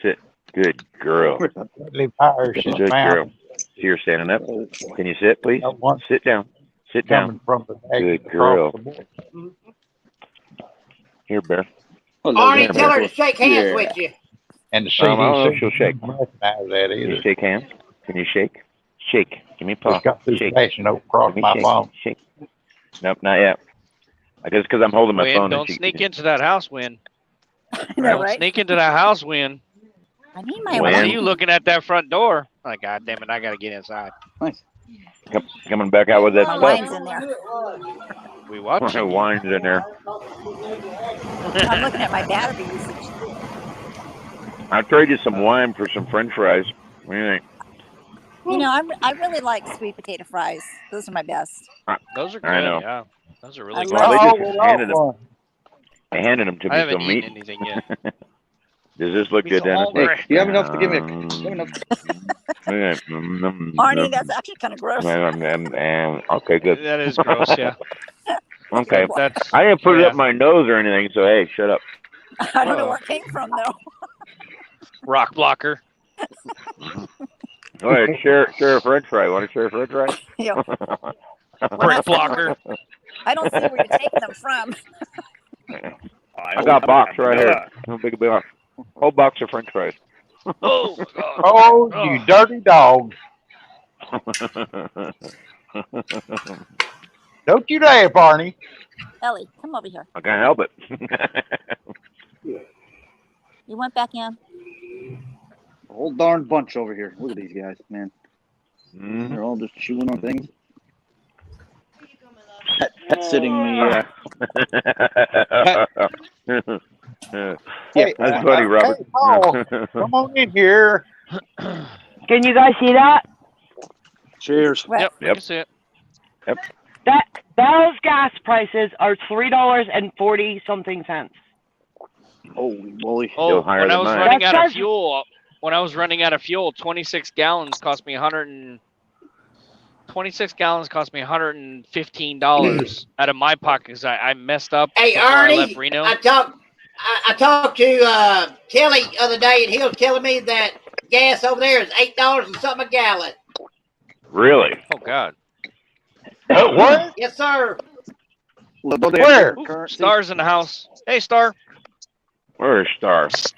Sit. Good girl. Deadly virus is Good found. girl. See her standing up. Can you sit, please? No one Sit down. Sit down. coming from the back Good across girl. the board. Here, Bear. Hello, Arnie, there, tell her Bear. to shake hands Yeah. with you. And the I don't know if CDC she'll shake. doesn't recognize that Can you either. shake hands? Can you shake? Shake. Give me a paw. Just got through Shake. flashing across Give me my shake. phone. Shake. Nope, not yet. I guess because I'm holding my Win, phone. and don't she- sneak into that house, Win. I know, Don't right? sneak into that house, Win. I need my Win. I see wine. you looking at that front door. Like, God damn it, I gotta get inside. Nice. Coming back out with that My stuff. wine's in there. We watch. My wine's in there. I'm looking at my battery usage. I'll trade you some wine for some French fries. What do you think? You know, I really like sweet potato fries. Those are my best. Those are good. I know. Yeah, those are I really good. Well, they love just handed them. They handed them to I me. haven't So eaten meat. anything yet. Does this look Me good, so Dennis? hungry. Hey, you have enough to give me. You have enough. Arnie, that's actually kind of gross. Okay, good. That is gross. Yeah. Okay. That's. I didn't put it yeah. up my nose or anything, so hey, shut up. I don't know where it came from though. Rock blocker. Go ahead, share a French fry. Want to share a French fry? Yeah. Brick blocker. I don't see where you're taking them from. I got a box right here. How big a box? Whole box of French fries. Oh, my God. Oh, you dirty dog. Don't you laugh, Barney. Ellie, come over here. I can't help it. You went back in. A whole darn bunch over here. Look at these guys, man. They're all just chewing on things. Pet sitting the. Yeah, that's funny, Robert. Hey, Paul, come on in here. Can you guys see that? Cheers. Yep. Yep. I can see it. Yep. Those gas prices are $3.40 something cents. Holy moly. Still Oh, higher when I than was mine. running That out of says- fuel, 26 gallons cost me $115 out of my pocket because I messed up Hey, before I Arnie, left Reno. I talked to Kelly the other day, and he was telling me that gas over there is $8 and something a gallon. Really? Oh God. What? Yes, sir. Where? Ooh, Star's in the house. Hey, Star. Where's Star? Is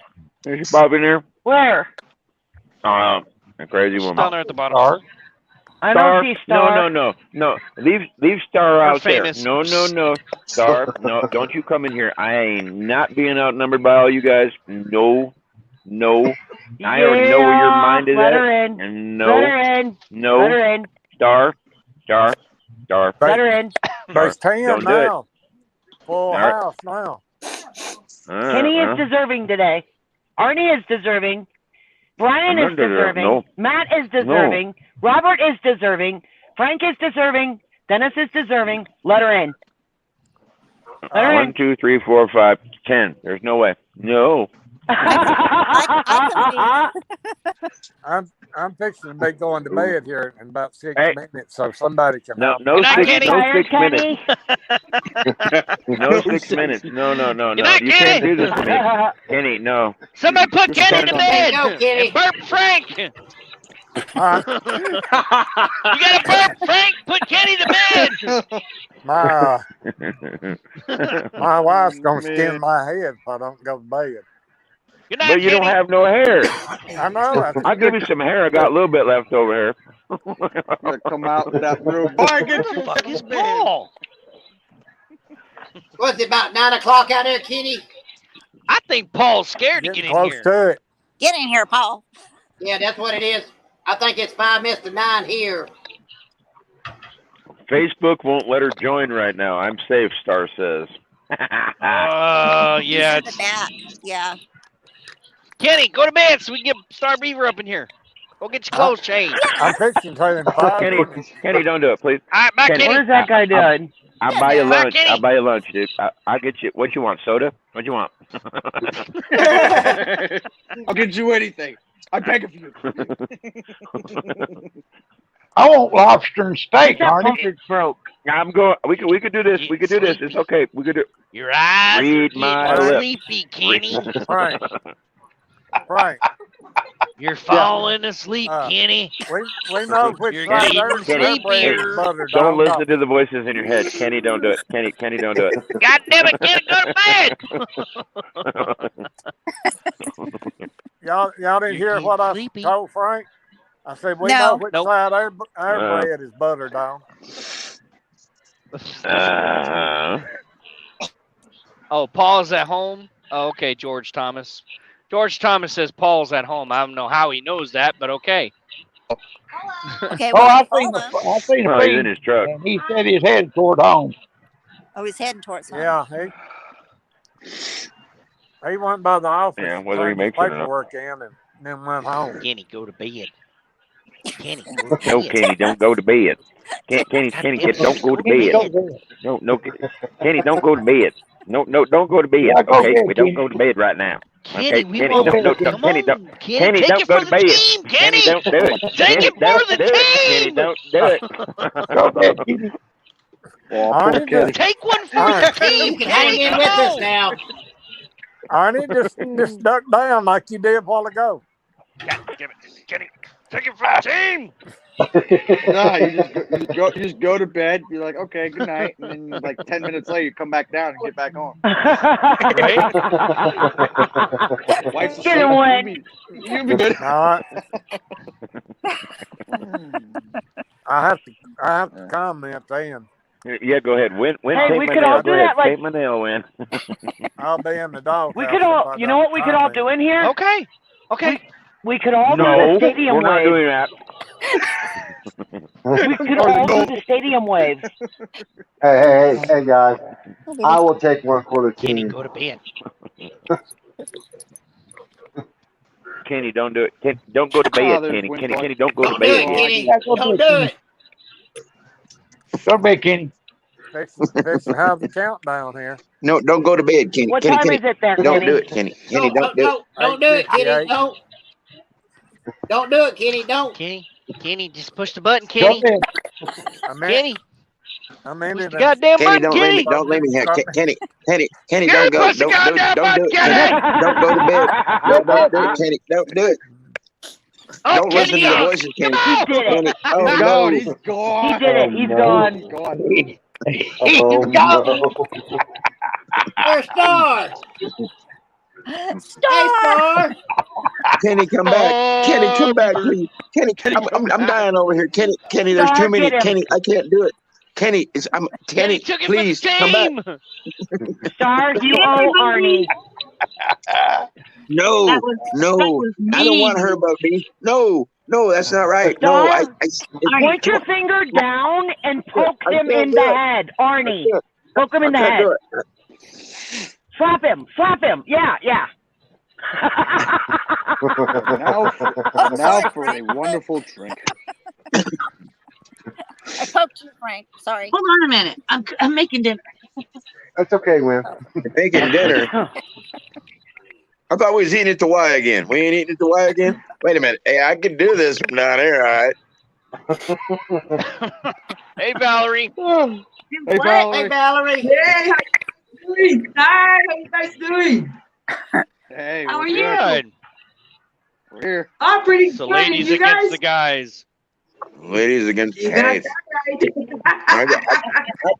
she popping there? Where? A crazy She's woman. down there at the bottom. Star? I don't see Star. No. Leave Star We're out famous. there. No. Star, no, don't you come in here. I ain't not being outnumbered by all you guys. No. I already know where your mind is let at. her in. And Let her in. no. Let her in. Star. Let her in. There's 10 Don't do it. now. Full All right. house now. Kenny is deserving today. Arnie is deserving. Brian I'm is not deserving. deserving. No. Matt is deserving. Robert is deserving. Frank is deserving. Dennis is deserving. Let her in. Let her 1, in. 2, 3, 4, 5, 10. There's no way. No. I'm fixing to be going to bed here in about 6 Hey. minutes, so somebody can No, help no me. Good night, 6 Kenny. No 6 minutes. No. Good night, You can't Kenny. do this to me. Kenny, no. Somebody put Kenny to bed. There you go, Kenny. And burp Frank. You Huh? gotta burp Frank. Put Kenny to bed. My wife's gonna skin my head if I don't go to bed. Good night, But you Kenny. don't have no hair. I know. I'll give you some hair. I got a little bit left over here. Gonna come out with that room. Boy, get your Fuck is Paul? Was it about 9 o'clock out there, Kenny? I think Paul's scared to Getting get in close here. to it. Get in here, Paul. Yeah, that's what it is. I think it's 5 minutes to 9 here. Facebook won't let her join right now. I'm safe, Star says. Yeah. Send it back. Yeah. Kenny, go to bed so we can get Star Beaver up in here. Go get your clothes changed. I'm fixing to in 5 Kenny, minutes. Kenny, don't do it, please. All right, bye, Kenny, Kenny. What is that guy doing? I'll buy you Bye, lunch. Kenny. I'll buy you lunch, dude. I'll get you. What you want? Soda? What you want? I'll get you anything. I beg of you. I want lobster and steak, That Arnie. pump is broke. I'm going. We could do this. We could do this. It's okay. We could do. Your eyes Read are my getting lips. sleepy, Kenny. Frank. Frank. You're falling asleep, Kenny. We know which You're side getting their bread is sleepier. buttered Don't on. listen to the voices in your head, Kenny. Don't do it, Kenny. Kenny, don't do it. God damn it, Kenny, go to bed. Y'all didn't hear what I told Frank? I said we know which side our bread is buttered on. Oh, Paul's at home? Oh, okay, George Thomas. George Thomas says Paul's at home. I don't know how he knows that, but okay. Okay, Oh, well, I seen a Oh, he's feed, in his truck. and he said he's headed toward home. Oh, he's heading towards home. Yeah, he went by the office. Yeah, and whether he turned his makes it or not. paperwork in and then went home. Kenny, go to bed. Kenny, No, Kenny, don't go to bed. Kenny, don't go to bed. No, Kenny, don't go to bed. No, don't go to bed. Yeah, go Okay, ahead, we don't Kenny. go to bed right now. Kenny, Okay, we Kenny, won't. no, Come Kenny, on, don't. Kenny, Kenny, take don't it go for to the bed. team, Kenny, Kenny. don't do it. Take Kenny, it for don't the do it. Kenny, team. don't do it. Go ahead, Kenny. Oh, poor Arnie, Kenny. Take one for the team, You can hang Kenny. in Come with us on. now. Arnie, just duck down like you did a while ago. God damn it, Kenny. Take it for the team. No, you just go to bed. You're like, okay, good night, and then like 10 minutes later, you come back down and get back on. Right? Wife's Get asleep. away. You'll be good. No, I have to comment then. Yeah, go ahead. Win, Hey, take we my could nail. all Go do ahead. that, like- Take my nail, win. I'll be in the dog. We could all, you know what we could all do in here? Okay. Okay. We could all do No, the stadium we're not wave. doing that. We could all do the stadium wave. Hey, guys. I will take one for the Kenny, team. go to bed. Kenny, don't do it. Don't go to bed, there's Kenny. Win Kenny, Clark. Kenny, don't go to Don't do bed. it, Kenny. Yeah, go Don't do do it, it. Go to bed, Kenny. Fix to have the countdown here. No, don't go to bed, Kenny. What Kenny, time Kenny, is it there, don't Kenny? do it, Kenny. Kenny, No, don't do it. don't do it, Kenny. 8:58. Don't. Don't do it, Kenny. Don't. Kenny, just push the button, Go Kenny. ahead. Kenny, I'm in push it. the goddamn Kenny, button, Kenny. don't leave me here. Kenny, Kenny, Kenny, don't go. push the Don't goddamn do button, it, Kenny. Kenny. Don't go to bed. Don't do it, Kenny. Don't do it. Oh, Don't listen Kenny, to the go. voices, Kenny. He did it. Kenny, oh He's no. gone. He's gone. He did it. He's no. gone. He's gone. Oh, no. Where's Star? Hey, Star. Kenny, come back. Oh, Kenny, come back, please. Kenny, I'm dying over here. Kenny, there's Star, too many. get him. Kenny, I can't do it. Kenny, Kenny took it please for the come back. team. Star, you owe Arnie. No, no, I don't want her above me. No, that's not right. No, Star, point your finger down and poke I him can't in do the it. head. Arnie, poke him in the I can't head. do it. Slap him. Yeah. Now for a wonderful drink. I poked you, Frank. Sorry. Hold on a minute. I'm making dinner. That's okay, Win. Making dinner. I thought we was eating at the Y again. We ain't eating at the Y again? Wait a minute. Hey, I can do this from down here, all right? Hey, Valerie. Hey, Valerie. Hey, Valerie. Hey, how you doing? Hi, how you guys doing? Hey, How we're are you? Good. We're here. I'm pretty So good. ladies You against guys? the guys. Ladies against You got hey. that I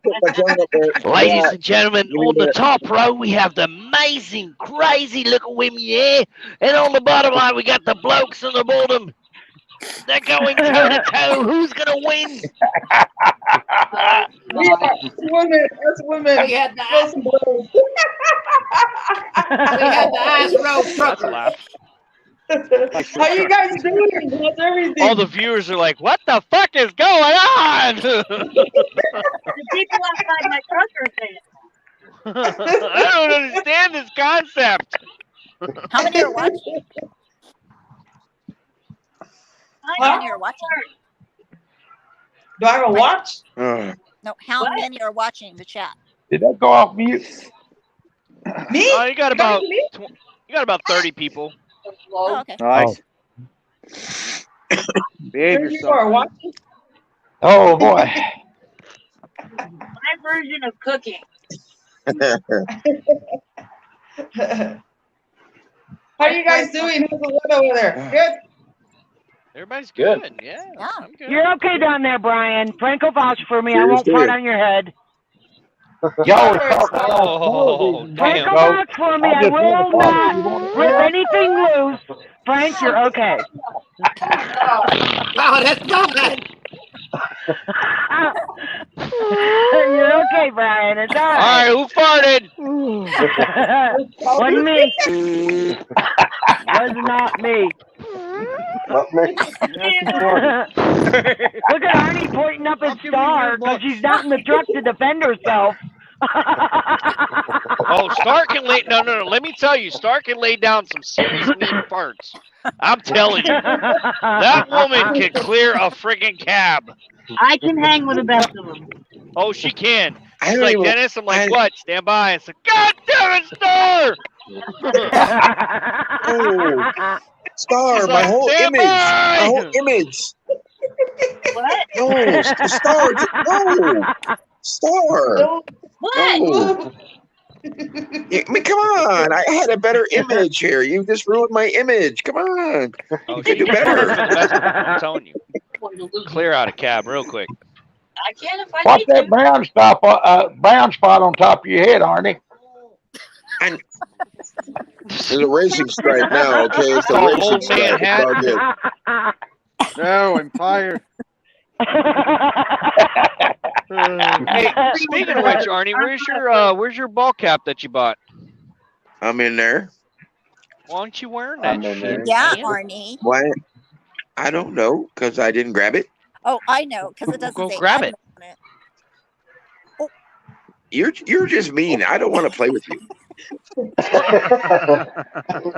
put my tongue up there. Ladies Yeah. and gentlemen, Give me on the that. top row, we have the amazing, crazy looking women here. And on the bottom line, we got the blokes on the bottom. They're going toe to toe. Who's going to win? Yeah, that's women. We had the Those boys. ice road That's a trucker. laugh. How you guys doing? How's everything? All the viewers are like, what the fuck is going on? The people outside my truck are saying. I don't understand this concept. How many are watching? How many are watching? Do I have a watch? No, how many are watching the chat? Did that go off mute? Me? Oh, you got about 30 people. Oh, okay. Nice. Behave 30 people yourself. are man. watching. Oh boy. My version of cooking. How you guys doing? How's the weather over there? Good? Everybody's good. Yeah, I'm good. You're okay down there, Brian. Frank will vouch for me. I Cheers won't to fart you. on your head. Y'all was talking about Oh, smoothies. Frank damn. will vouch for me. I just want will to party. not You want to rip hear? anything loose. Frank, you're okay. Oh, that's not. You're okay, Brian. It's all All right. right, who farted? Wasn't me. Was not me. Not me. Look at Arnie pointing up his star because she's not in the truck to defend herself. Oh, Star can lay. No. Let me tell you, Star can lay down some serious mean farts. I'm telling you, that woman can clear a friggin' cab. I can hang with the best of them. Oh, she can. I She's don't like, even. Dennis. I'm like, what? Stand by. It's like, God damn it, Star! Oh, Star, She's my like, whole stand image. My by! whole image. What? No, Star. No, Star. What? No. I mean, come on. I had a better image here. You just ruined my image. Come on. Oh, You she can do can clear better. for the best of them. I'm telling you, clear out a cab real quick. I can if I What's need that to. brown spot on top of your head, Arnie? And there's a racing stripe now, okay? It's It's a all racing old man stripe. It's hat. all good. No, I'm tired. Hey, speaking of which, Arnie, where's your ball cap that you bought? I'm in there. Why aren't you wearing that I'm in shit, there. Yeah, man? Arnie. Why? I don't know, because I didn't grab it. Oh, I know, because it doesn't Go say grab it. admin on it. You're just mean. I don't want to play with you.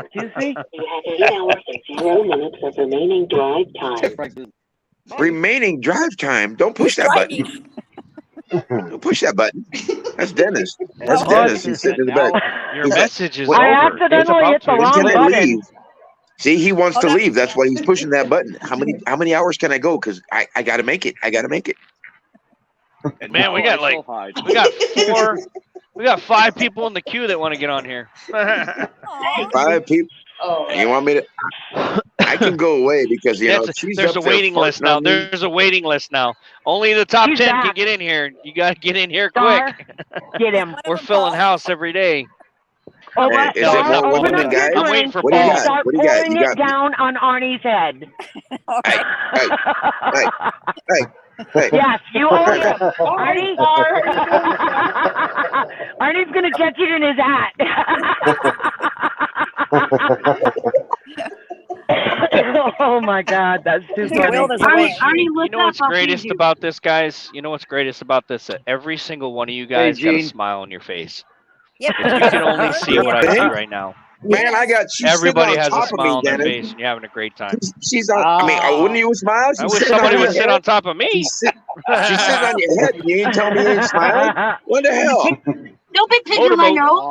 Excuse me? You have 8 hours and 0 minutes of remaining drive time. Remaining drive time. Don't push that button. Don't push that button. That's Dennis. That's Dennis. He's sitting in the back. Your He's message is what- I over. It's accidentally about hit the to. when wrong can I button. leave? See, he wants Oh, to that's leave. That's why he's pushing that button. How many hours can I go? Because I got to make it. I got to make it. Man, we got we got 5 people in the queue that want to get on here. 5 people. Oh. You want me to? I can go away because she's There's up a there waiting list farting now. on me. There's a waiting list now. Only the top He's 10 back. can get in here. You got to get in here Star, quick. get him. We're filling house every day. Oh, Hey, what? is it Star, more open women up than your guys? I'm waiting drink for What do you and Paul. got? start What do you got? pouring You it got me. down on Arnie's head. Hey, hey. Yes, you own him. Arnie? Arnie's going to catch it in his hat. Oh, my God. That's too funny. You know what's greatest about this, guys? You know what's greatest about this? That every single one of you guys got a Gene. smile on your face. Yep. If you can only see what I see right now. Man, she's Everybody sitting on has a top of smile me, on their Dennis. face, and you're having a great time. She's on. I mean, wouldn't you smile? I She's wish sitting somebody on would your sit head. on top of me. She's sitting on your head. And you ain't tell me you ain't smiling. What the hell? No big picture my nose.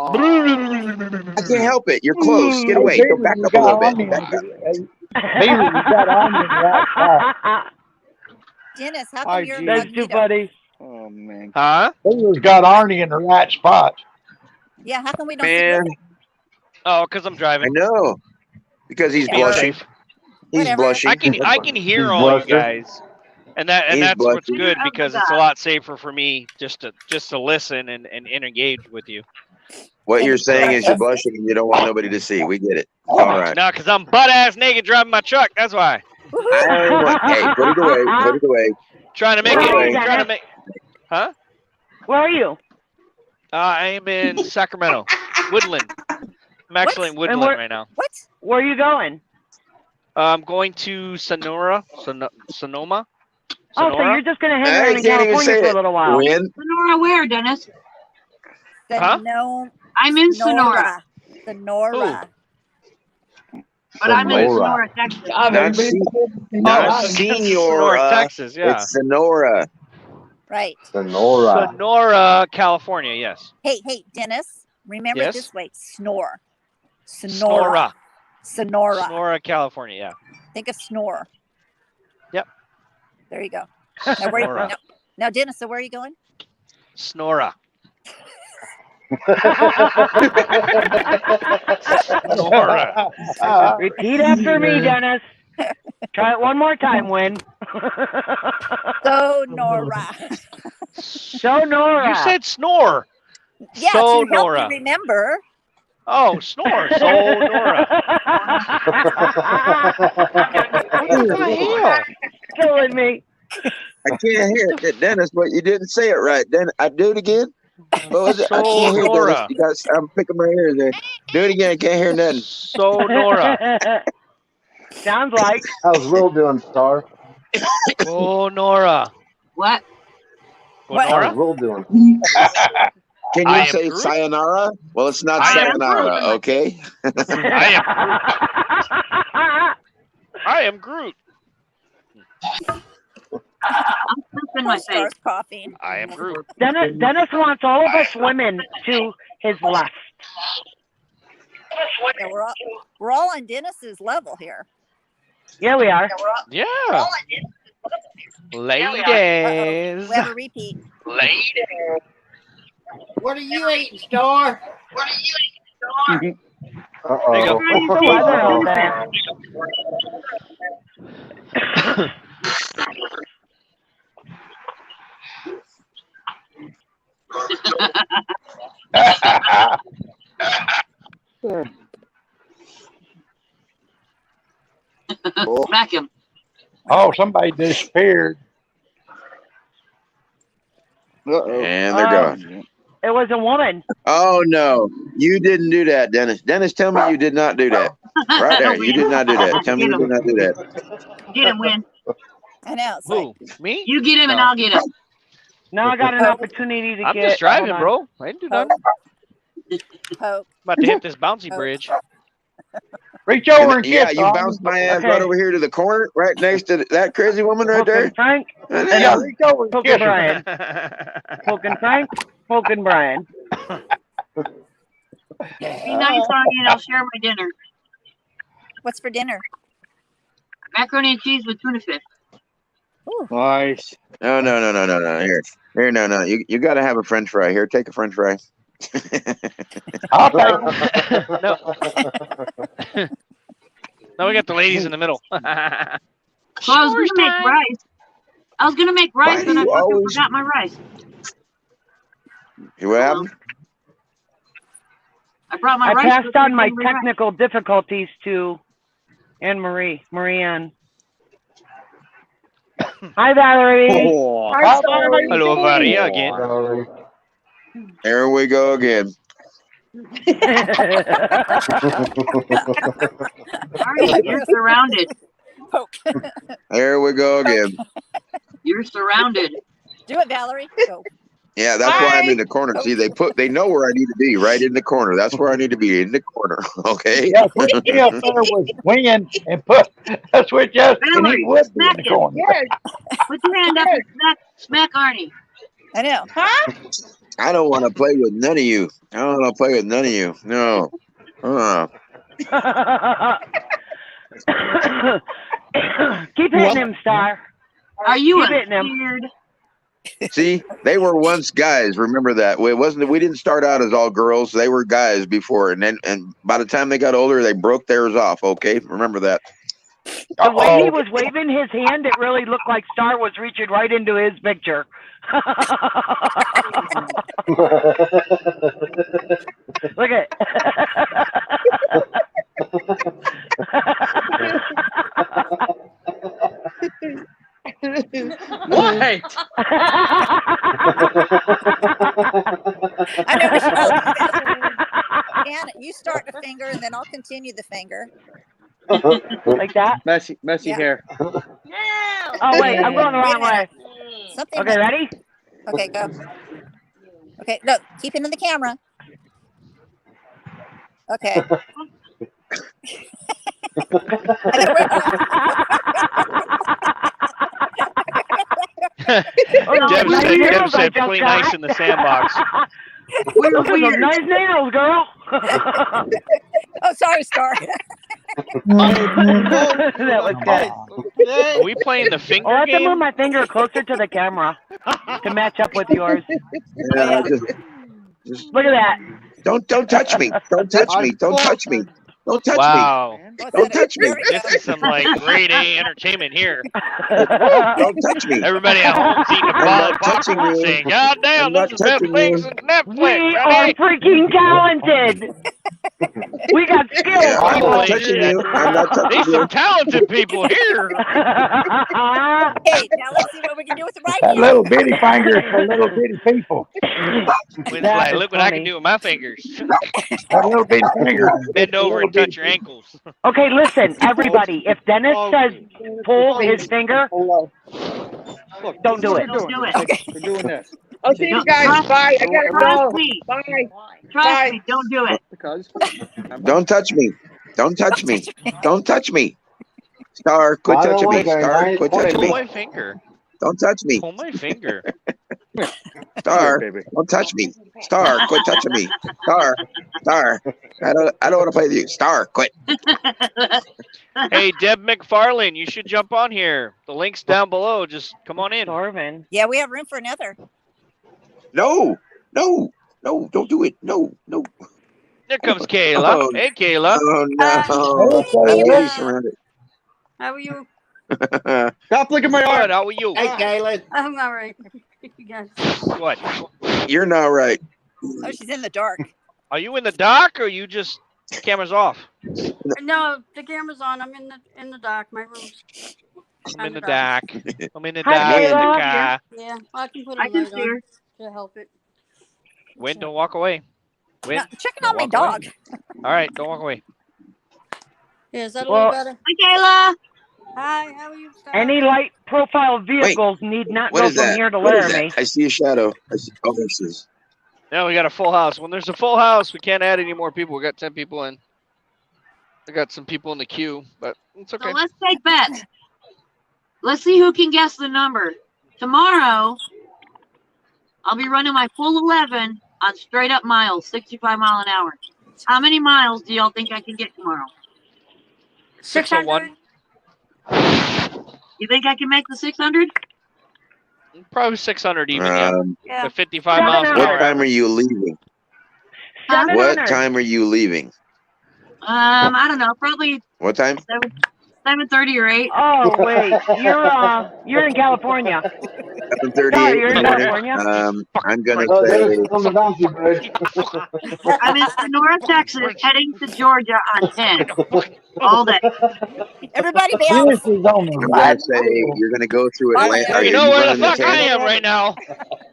I can't help it. You're close. Get away. Go back up a little bit. Back up. Baby, you got Arnie in the right spot. Dennis, how Hi, come you're Gene. That's too funny. Oh man. Huh? Baby's got Arnie in the right spot. Yeah, how come we don't Man, see Oh, because I'm I driving. know. Because he's Being blushing. safe. He's Whatever. blushing. I can hear He's all you blushing. guys, and that's He's what's blushing. good because it's a lot safer for me just to listen and engage with you. What you're saying is you're blushing and you don't want nobody to see. We get it. All right. No, because I'm butt ass naked driving my truck. That's why. Hey, put it away. Put it away. Trying to make Put it it. away. Trying to make. Huh? Where are you? I am in Sacramento, Woodland. I'm actually in Woodland right now. What? Where are you going? I'm going to Sonoma. Oh, so you're just going to hang I around in can't even California say for a it. little while. When? Sonora where, Dennis? Huh? No. I'm in Sonora. Sonora. But I'm in Sonora. Sonora, Texas. God, Not everybody's se- talking not about Sonora, Senora. Texas. Yeah. It's Sonora. Right. Sonora. Sonora, California. Yes. Hey, Dennis, remember it Yes. this way. Snore. Sonora. Sonora. Sonora, California. Yeah. Think of snore. Yep. There you go. Now, where, Sonora. now, Dennis, so where are you going? Snora. Sonora. Repeat after me, Dennis. Try it one more time, Win. Sonora. Sonora. You said snore. Yeah, to help Sonora. you remember. Oh, snore. Sonora. What the hell? Killing me. I can't hear it, Dennis. But you didn't say it right. Then I do it again. What was it? I can't hear Dennis. Sonora. You guys, I'm picking my ears there. Do it again. I can't hear nothing. Sonora. Sounds like. How's Will doing, Star? Sonora. What? Sonora? How's Will doing? Can I you am say Groot. sayonara? Well, it's not I am sayonara, okay? I am Groot. I'm pooping my face. Star's coughing. I am Groot. Dennis wants all of us women to his left. Yeah, we're all on Dennis's level here. Yeah, we are. Yeah. Uh-oh. Ladies. We have a repeat. Ladies. What are you eating, Star? There you Uh-oh. What's the weather out there? Smack him. Oh, somebody disappeared. And they're gone. It was a woman. Oh, no. You didn't do that, Dennis. Dennis, tell me you did not do that. Right there. You did not do that. Tell me you did not do that. Get him, Win. I know. It's Who? Me? You get him and No. I'll get him. Now I got an opportunity to I'm get. just driving, hold bro. I didn't do nothing. Poke. About to hit this bouncy bridge. Reach over and Yeah, kiss you her. bounced my ass Okay. right over here to the corner, right next to that crazy woman right Poking there. Frank. Yeah, reach over and Poking kiss her. Brian. Poking Frank. Poking Brian. Be nice, Arnie, and I'll share my dinner. What's for dinner? Macaroni and cheese with tuna fish. Nice. No. Here, no. You got to have a French fry. Here, take a French fry. I'll take No. No, we got the ladies in the middle. So I was going to make rice. I was going to make rice, Why but do I you fucking always- forgot my rice. What happened? I brought my I rice. passed with on me, my didn't bring rice. technical difficulties to Marie-Anne. Hi, Valerie. Oh, Hi, Star. How you Hello, doing? Maria again. Valerie. there we go again. Arnie, you're surrounded. Poke. There we go again. You're surrounded. Do it, Valerie. Go. Yeah, that's why I'm in the corner. See, they know where I need to be, right in the corner. That's where I need to be, in the corner. Okay. Yeah, switch me up there with Win and put switch us, and he Valerie, would be in smack the him. corner. Put your hand up and smack Arnie. I know. Huh? I don't want to play with none of you. I don't want to play with none of you. No. Keep hitting him, Star. Are you Keep hitting him. weird? See, they were once guys. Remember that. We didn't start out as all girls. They were guys before, and by the time they got older, they broke theirs off. Okay, remember that. The way he was waving his hand, it really looked like Star was reaching right into his picture. Look at What? I know we should all do that. Janet, you start the finger and then I'll continue the finger. Like that? Messy Yeah. hair. Oh, wait, I'm going the wrong way. Something Okay, ready? Okay, go. Okay, no, keep it in the camera. Okay. Deb said play nice in the sandbox. Those are some nice nails, girl. Oh, sorry, Star. That was good. Are we playing the finger I'll have to game? move my finger closer to the camera to match up with yours. Yeah, just Look at that. don't touch me. Don't touch me. Don't touch me. Don't touch Wow. me. Don't touch me. This is some like grade A entertainment here. Don't touch me. Everybody at home's eating a I'm ball of not touching popcorn you. saying, God damn, I'm this not is touching Netflix you. and Netflix. We are freaking talented. We got skills, Yeah, I'm people. not touching you. I'm not touching These you. some talented people here. Hey, now let's see what we can do with the right That hand. little bitty fingers for little bitty people. Wynn's like, look what I can do with my fingers. That little bitty finger. Bend over and touch your ankles. Okay, listen, everybody. If Dennis says pull his finger, don't do it. Don't do it. We're doing this. I'll see you guys. Bye. I gotta go. me. Bye. Trust me, don't do it. Because Don't touch me. Don't touch me. Don't touch me. Star, quit I don't touching me. like it. Star, I ain't quit playing touching Pull me. my finger. Don't touch me. Pull my finger. Star, baby. don't touch me. Star, quit touching me. Star, I don't want to play with you. Star, quit. Hey, Deb McFarlane, you should jump on here. The link's down below. Just come on in. Darvin. Yeah, we have room for another. No, don't do it. No. There comes Kayla. Oh, Hey, Kayla. Oh no. I'm getting surrounded. How are you? Stop licking my Good. arm. How are you? Hey, Kaylin. I'm all right. You guys. What? You're not right. Oh, she's in the dark. Are you in the dock or you just camera's off? No, the camera's on. I'm in the dock. My room's. I'm in the dock. I'm in the Hi, dock in the Kayla. car. Yeah, I can put a I can light see on her. to help it. Win, don't walk away. Win. No, checking don't on my walk away. dog. All right, don't walk away. Yeah, is that a Well, little better? Hi, Kayla. Hi, how are you? Star? Any light profile vehicles need not What go is from that? here to What is Laramie. that? I see a shadow. Oh, this is. Now we got a full house. When there's a full house, we can't add any more people. We got 10 people in. I got some people in the queue, but it's okay. So let's take bets. Let's see who can guess the number. Tomorrow, I'll be running my full 11 on straight up miles, 65 mile an hour. How many miles do y'all think I can get tomorrow? 601. You think I can make the 600? Probably 600 even, yeah. Yeah. With 55 miles an What hour. time are you leaving? Huh? What time are you leaving? I don't know, probably What time? 7:30 or 8. Oh wait, you're in California. 7:30 Sorry, you're in in the morning. California. I'm gonna Oh, say. Dennis is on the donkey bridge. I'm in Sonora, Texas, heading to Georgia on 10 all day. Everybody This bounce. is on the I'm right. gonna say you're gonna go through Atlanta. Are You know you where the running the fuck I 10? am right now.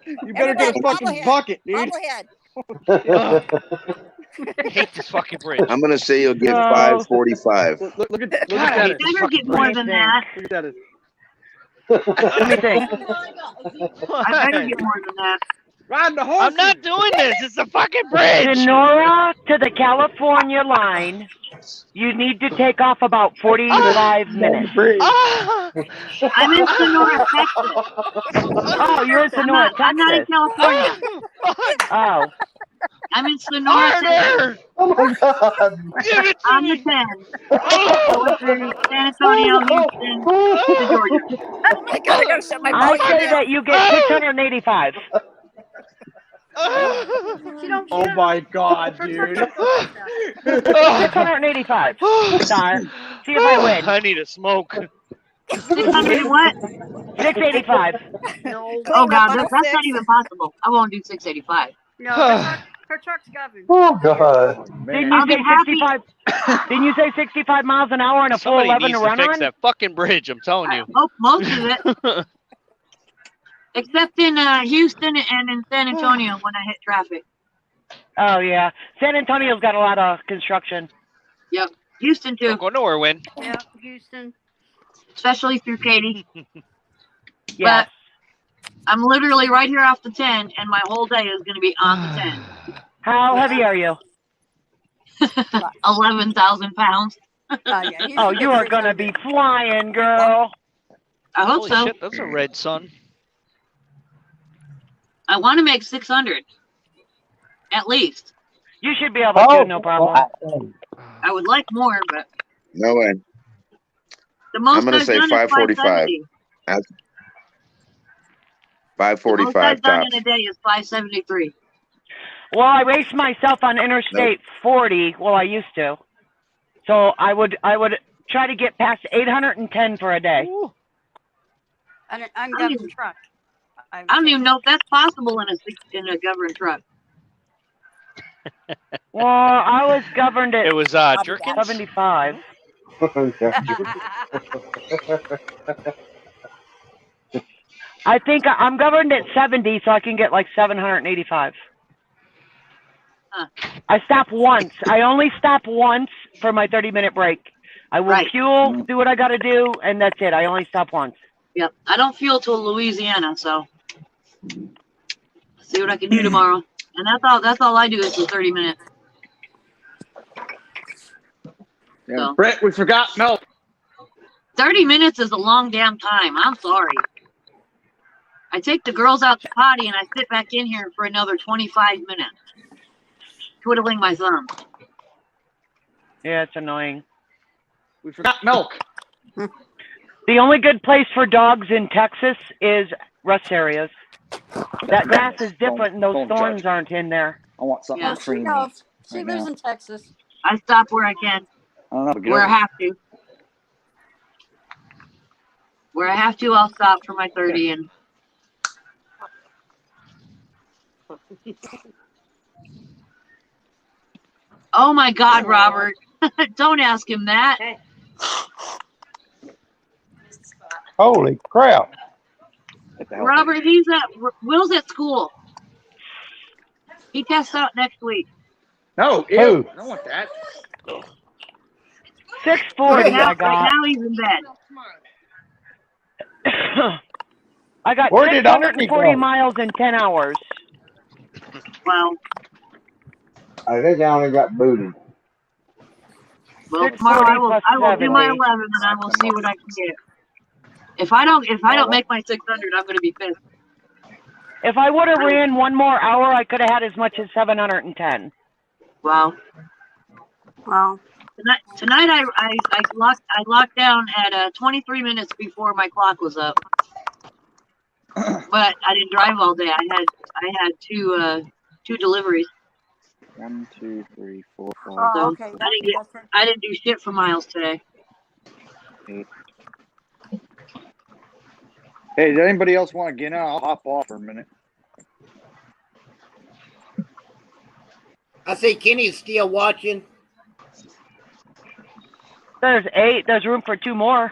You better get a Everybody, fucking bobblehead. bucket, dude. Bobblehead. I hate this fucking bridge. I'm gonna say you'll get No. 5:45. Look at God, I that. hate this Better fucking get more bridge. than that. Look at that. Let me think. I better get more than that. Ride the horse. I'm not doing this. It's a fucking bridge. Sonora to the California line. You need to take off about 45 minutes. Ah! I'm in Sonora, Texas. Oh, you're in Sonora, I'm not in Texas. California. Oh, I'm in Sonora, Texas. Harder! Oh my God. Give it to On the me. 10. Oh! Going from San Antonio, Houston to Georgia. Oh my God, I gotta shut my I volume say down. that you get 685. Oh my God, dude. 685. Star. See if I win. I need a smoke. 600 and what? 685. Oh Clean up God, on that's a not 6. even possible. I won't do 685. No, her truck's governed. Oh God. Didn't I'll you be say happy. 65? Didn't you say 65 miles an hour and a full Somebody 11 needs to to run fix on? that fucking bridge. I'm telling you. Most of it, except in Houston and in San Antonio when I hit traffic. Oh yeah, San Antonio's got a lot of construction. Yep, Houston too. Don't go nowhere, Win. Yeah, Houston, especially through Katy. Yeah. But I'm literally right here off the 10, and my whole day is going to be on the 10. How heavy are you? 11,000 pounds. Oh, you are gonna be flying, girl. I hope Holy so. shit, that's a red sun. I want to make 600, at least. You should be able to, Oh, no problem. I would like more, but No way. the I'm most gonna I've say done is 545. 570. That's The most 545 I've done tops. in a day is 573. Well, I race myself on Interstate 40. Well, I used to. So I would try to get past 810 for a day. Ungoverned truck. I don't even know if that's possible in a governed truck. Well, I was governed at It was Jerkins? 75. I think I'm governed at 70, so I can get like 785. I stop once. I only stop once for my 30-minute break. I will fuel, do what I got to do, and that's it. I only stop once. Yep. I don't fuel till Louisiana, so see what I can do tomorrow. And that's all I do is the 30 minutes. Yeah, So. Brett, we forgot milk. 30 minutes is a long damn time. I'm sorry. I take the girls out to potty and I sit back in here for another 25 minutes, twiddling my thumbs. Yeah, it's annoying. We forgot milk. The only good place for dogs in Texas is rest areas. That grass is different, and those thorns aren't in there. I want something Yeah. creamy. She knows. She lives in Texas. I stop where I can, I don't know. But where I have to. Where I have to, I'll stop for my 30 and. Oh my God, Robert! Don't ask him that. Holy crap. Robert, Will's at school. He tests out next week. No, ew. Who? I don't want that. 640 I got. Right now he's in bed. I got Where did Arnie 640 go? miles in 10 hours. Well, I think I only got booted. well, tomorrow I will do my 70. 11 and I will see what I can get. If I don't make my 600, I'm going to be pissed. If I would have ran one more hour, I could have had as much as 710. Wow. Wow. Tonight I locked down at 23 minutes before my clock was up. But I didn't drive all day. I had two deliveries. 1, 2, 3, 4, 5. So okay. I didn't do shit for miles today. 8. Hey, does anybody else want to get in? I'll hop off for a minute. I see Kenny's still watching. There's 8. There's room for 2 more.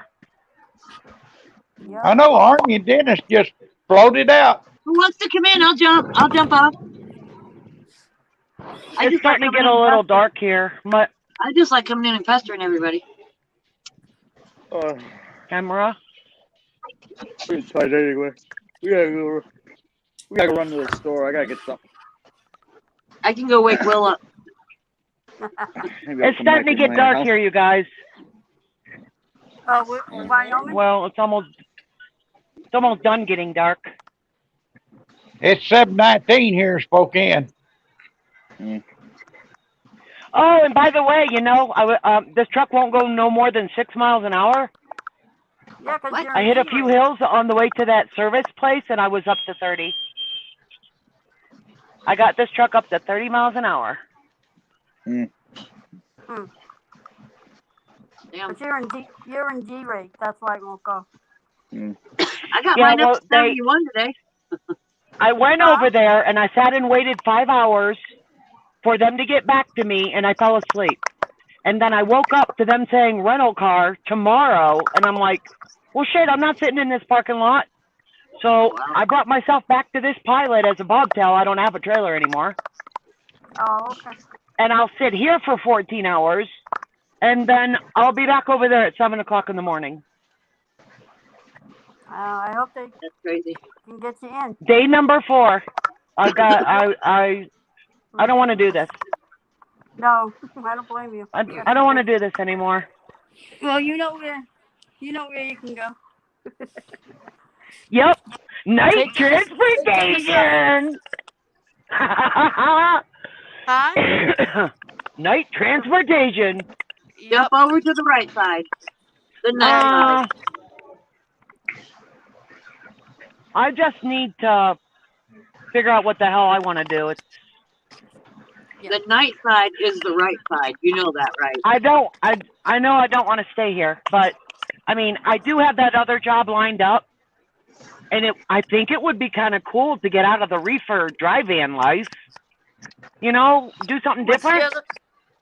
I know Arnie and Dennis just floated out. Who wants to come in? I'll jump off. It's starting to get a little dark here. I just like coming in and pestering everybody. Camera. We're inside anyway. We gotta go run to the store. I gotta get something. I can go wake Will up. It's starting to get dark here, you guys. Wyoming? Well, it's almost done getting dark. It's 7:19 here in Spokane. Oh, and by the way, this truck won't go no more than 6 miles an hour. Yeah, because I hit a few hills on the way to that service place, and I was up to 30. I got this truck up to 30 miles an hour. Damn. But you're in G rate. That's why it won't go. I got mine up to 71 today. I went over there and I sat and waited 5 hours for them to get back to me, and I fell asleep. And then I woke up to them saying rental car tomorrow, and I'm like, well, shit, I'm not sitting in this parking lot. So I brought myself back to this Pilot as a bobtail. I don't have a trailer anymore. Oh, okay. And I'll sit here for 14 hours, and then I'll be back over there at 7 o'clock in the morning. I hope they can get you in. Day number 4. I don't want to do this. No, I don't blame you. I don't want to do this anymore. Well, you know where you can go. Yep. Night Take transportation. Huh? Night transportation. Jump over to the right side. The night side. I just need to figure out what the hell I want to do. The night side is the right side. You know that, right? I know I don't want to stay here, but I mean, I do have that other job lined up, and I think it would be kind of cool to get out of the reefer dry van life. You know, do something different.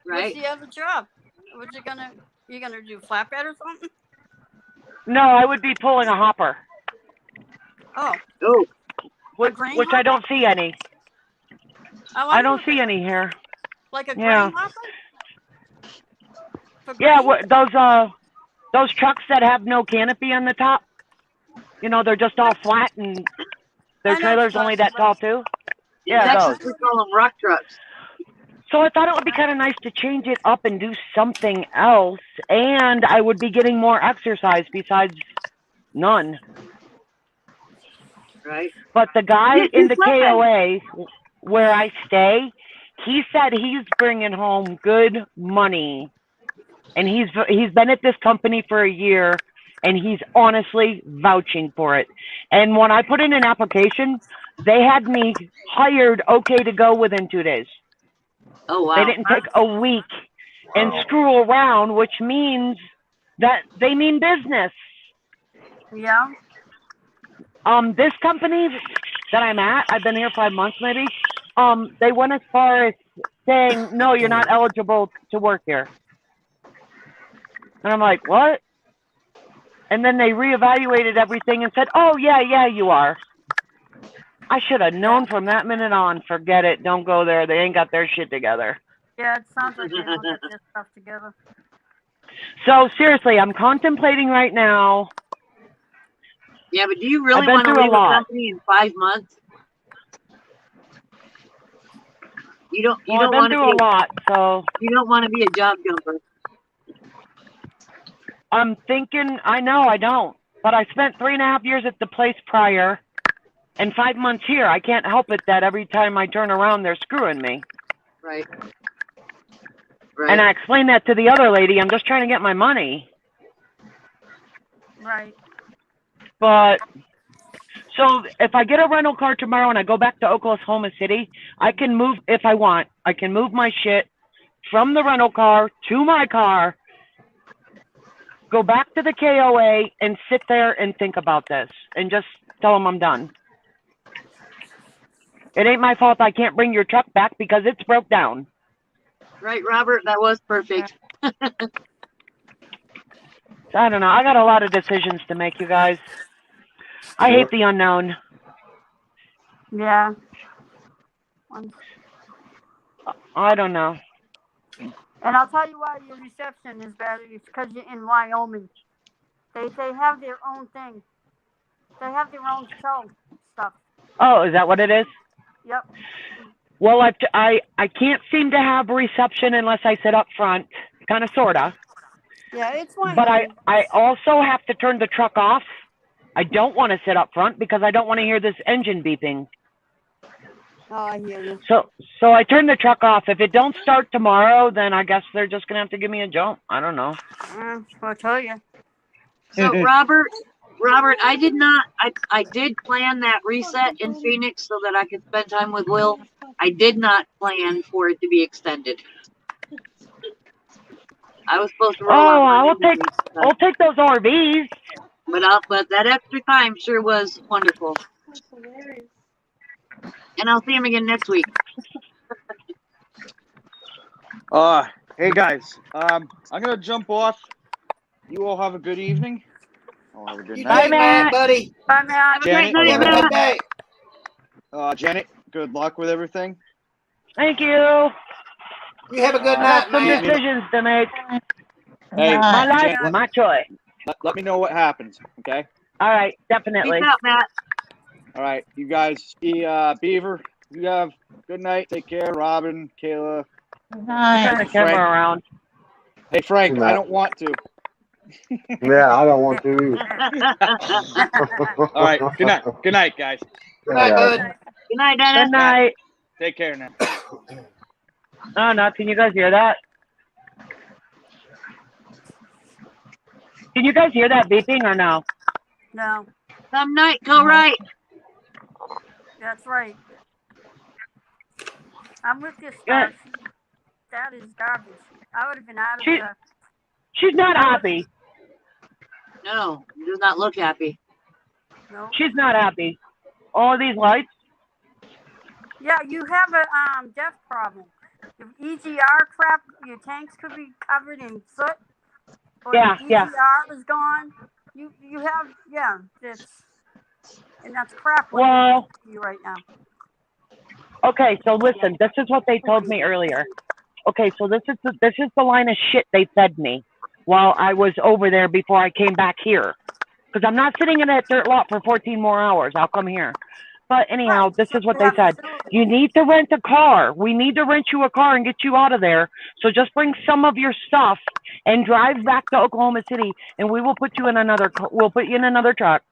What's the other job? What you gonna do? Flatbed or something? No, I would be pulling a hopper. Oh. Which I don't see any. I don't see any here. Like a Yeah. grain hopper? Yeah, those trucks that have no canopy on the top. You know, they're just all flat and their trailer's only that tall too. In Yeah, Texas, those. we call them rock trucks. So I thought it would be kind of nice to change it up and do something else, and I would be getting more exercise besides none. Right. But the guy in the KOA where I stay, he said he's bringing home good money, and he's been at this company for a year, and he's honestly vouching for it. And when I put in an application, they had me hired okay to go within 2 days. Oh, wow. They didn't take a week and screw around, which means that they mean business. Yeah. This company that I'm at, I've been here 5 months maybe, they went as far as saying, no, you're not eligible to work here. And I'm like, what? And then they reevaluated everything and said, oh, yeah, you are. I should have known from that minute on, forget it, don't go there. They ain't got their shit together. Yeah, it sounds like they don't get their stuff together. So seriously, I'm contemplating right now. Yeah, but do you really I've been want to through a leave a lot. company in 5 months? You don't I've been want to through be a lot, so you don't want to be a job jumper. I'm thinking, I know I don't, but I spent 3.5 years at the place prior and 5 months here. I can't help it that every time I turn around, they're screwing me. Right. And I explained that to the other lady. I'm just trying to get my money. Right. But, so if I get a rental car tomorrow and I go back to Oklahoma City, I can move, if I want, I can move my shit from the rental car to my car, go back to the KOA and sit there and think about this and just tell them I'm done. It ain't my fault I can't bring your truck back because it's broke down. Right, Robert? That was perfect. I don't know. I got a lot of decisions to make, you guys. I hate the unknown. Yeah. I don't know. And I'll tell you why your reception is bad. It's because you're in Wyoming. They have their own thing. They have their own cell stuff. Oh, is that what it is? Yep. Well, I can't seem to have reception unless I sit up front, kind of, sort of. Yeah, it's Wyoming. But I also have to turn the truck off. I don't want to sit up front because I don't want to hear this engine beeping. Oh, I hear you. So I turn the truck off. If it don't start tomorrow, then I guess they're just going to have to give me a jump. I don't know. I'll tell you. So, Robert, I did plan that reset in Phoenix so that I could spend time with Will. I did not plan for it to be extended. I was supposed to roll out. I'll take those RVs. But that extra time sure was wonderful. And I'll see him again next week. Hey guys, I'm gonna jump off. You all have a good evening. I'll have a good night. Bye, Matt, buddy. Bye, Matt. Janet, Have a good day. Janet, good luck with everything. Thank you. You have a good I night, got some man. decisions to make. Hey, My life, Janet, my choice. let me know what happens, okay? All right, definitely. Peace out, Matt. All right, you guys, Beaver, you have good night. Take care, Robin, Kayla. Turn the camera around. Hey, Frank, Good I night. don't want to. Yeah, I don't want to All right. Good night. Good night, guys. Good night, bud. Good night, Dennis. Good night. Take care now. Oh no! Can you guys hear that? Can you guys hear that beeping or no? No. Some night, go right. That's right. I'm with you, Star. That is garbage. I would have been out of the. She's not happy. No, you do not look happy. No. She's not happy. All these lights. Yeah, you have a death problem. If EGR crap, your tanks could be covered in soot. Or Yeah, the yeah. EGR is gone. You have and that's crap. What Well, they're doing to you right now. okay, so listen. This is what they told me earlier. Okay, so this is the line of shit they fed me while I was over there before I came back here. Because I'm not sitting in that dirt lot for 14 more hours. I'll come here. But anyhow, this is what they said. You need to rent a car. We need to rent you a car and get you out of there. So just bring some of your stuff and drive back to Oklahoma City, and we will put you in another. We'll put you in another truck,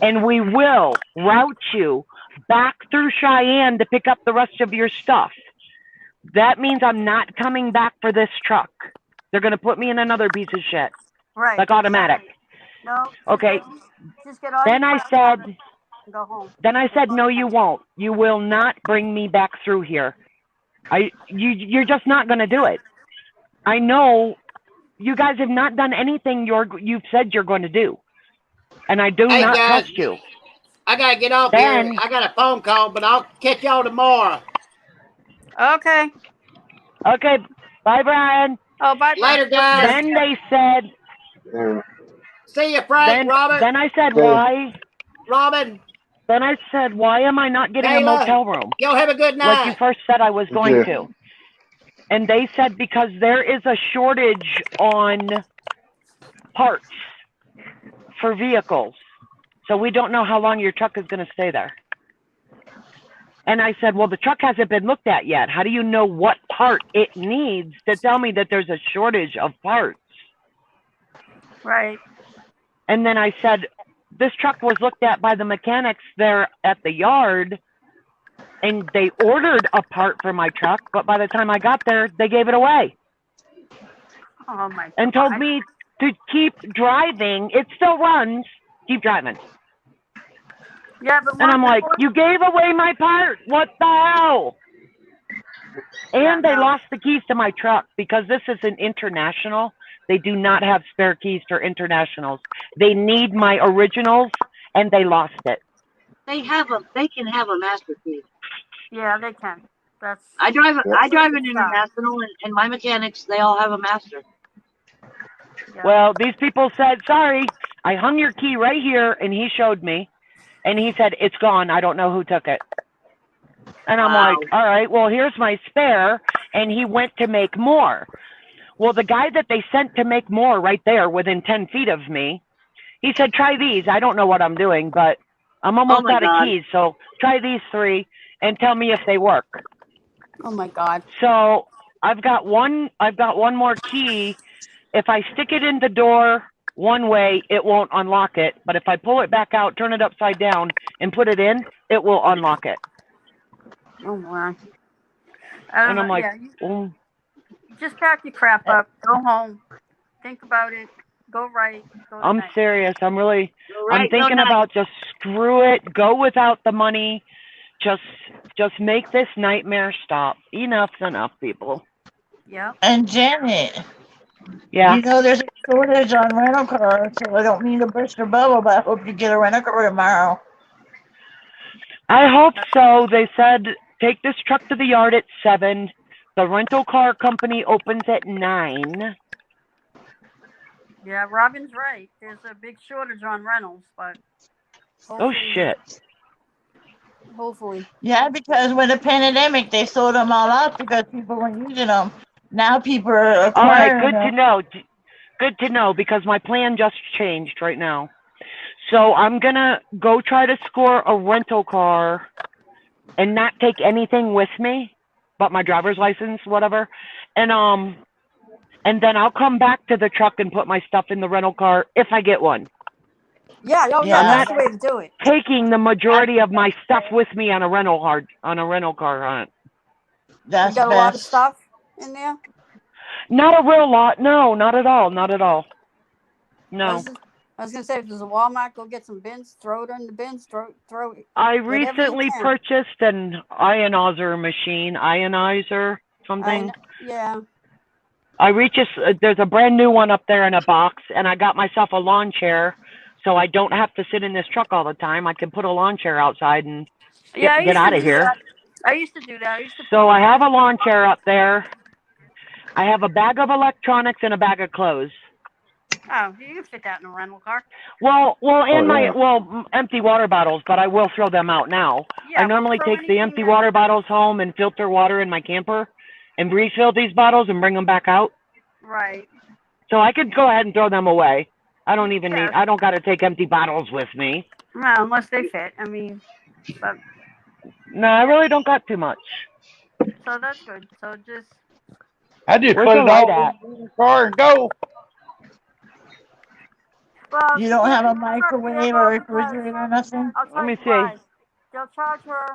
and we will route you back through Cheyenne to pick up the rest of your stuff. That means I'm not coming back for this truck. They're going to put me in another piece of shit. Right. Like automatic. No. Okay. Just get all Then your I crap said, and go home. Then I said, no, you won't. You will not bring me back through here. You're just not going to do it. I know you guys have not done anything you've said you're going to do. And I do not guys, trust you. I got to get off Then, here. I got a phone call, but I'll catch y'all tomorrow. Okay. Okay. Bye, Brian. Oh, bye. Later, guys. Then they said. See you, Frank, Robert. Then I said, why? Robin. Then I said, why am I not getting Kayla, a motel room? Y'all have a good night. Like you first said I was going to. And they said because there is a shortage on parts for vehicles. So we don't know how long your truck is going to stay there. And I said, well, the truck hasn't been looked at yet. How do you know what part it needs to tell me that there's a shortage of parts? Right. And then I said, this truck was looked at by the mechanics there at the yard, and they ordered a part for my truck, but by the time I got there, they gave it away. Oh, my God. And told me to keep driving. It still runs. Keep driving. Yeah, but and I'm like, you gave away my part. What the hell? And they lost the keys to my truck because this is an international. They do not have spare keys for internationals. They need my originals, and they lost it. They can have a master key. Yeah, they can. I drive an international, and my mechanics, they all have a master. Yeah. Well, these people said, sorry, I hung your key right here, and he showed me. And he said, it's gone. I don't know who took it. And I'm like, all right, well, here's my spare. And he went to make more. Well, the guy that they sent to make more right there within 10 feet of me, he said, try these. I don't know what I'm doing, but I'm almost out of keys. So try these 3 and tell me if they work. Oh, my God. So I've got one more key. If I stick it in the door one way, it won't unlock it. But if I pull it back out, turn it upside down, and put it in, it will unlock it. Oh, my. And I'm like, just pack your crap up. Go home. Think about it. Go right. I'm serious. I'm thinking about just screw it. Go without the money. Just make this nightmare stop. Enough's enough, people. Yeah. And Janet. Yeah. You know there's a shortage on rental cars, so I don't mean to burst your bubble, but I hope you get a rental car tomorrow. I hope so. They said take this truck to the yard at 7. The rental car company opens at 9. Yeah, Robin's right. There's a big shortage on rentals, but oh shit. Hopefully. Yeah, because with the pandemic, they sold them all out because people weren't using them. Now people are acquiring All right, good them. to know. Good to know because my plan just changed right now. So I'm going to go try to score a rental car and not take anything with me but my driver's license, whatever. And and then I'll come back to the truck and put my stuff in the rental car if I get one. Yeah, oh yeah, I'm that's not the way to do it. taking the majority of my stuff with me on a rental car hunt. That's You got a lot of best. stuff in there? Not a real lot. No, not at all. Not at all. No. I was gonna say, if there's a Walmart, go get some bins, throw it in the bins, throw it. I Whatever you recently can. purchased an ionizer something. Yeah. There's a brand new one up there in a box, and I got myself a lawn chair, so I don't have to sit in this truck all the time. I can put a lawn chair outside and get out of here. I used to do that. So I have a lawn chair up there. I have a bag of electronics and a bag of clothes. Oh, you can fit that in a rental car. Well, empty water bottles, but I will throw them out now. Yeah, I normally throw take the anything empty water bottles home and filter water in my camper and refill these bottles and bring them back out. Right. So I could go ahead and throw them away. I don't got to take empty bottles with me. No, unless they fit. I mean, but. No, I really don't got too much. So that's good. So just. I just Where's put the it light all at? in the car and go. Well, You don't have a microwave or refrigerator or nothing? I'll tell you why. They'll charge her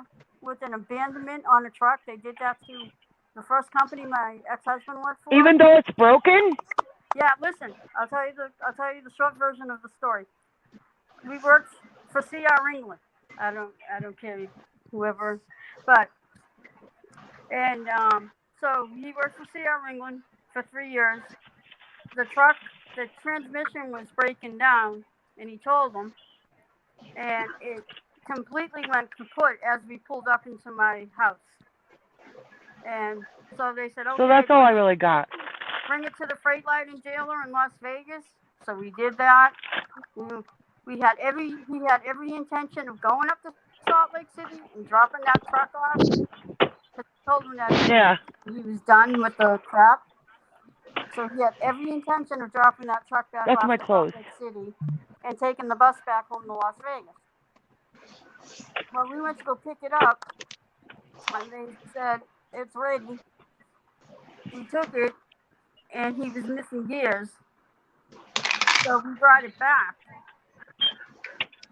with an abandonment on a truck. They did that to the first company my ex-husband worked for. Even though it's broken? Yeah, listen. I'll tell you the short version of the story. We worked for CR England. I don't care whoever, but so he worked for CR England for 3 years. The transmission was breaking down, and he told them, and it completely went kaput as we pulled up into my house. And so they said, okay. So that's all I really got. Bring it to the freight line and jailer in Las Vegas. So we did that. He had every intention of going up to Salt Lake City and dropping that truck off. He told him that he was done with the crap. So he had every intention of dropping that truck back off to Salt Lake City and taking the bus back home to Las Vegas. Well, we went to go pick it up, and they said, it's ready. We took it, and he was missing gears. So we brought it back.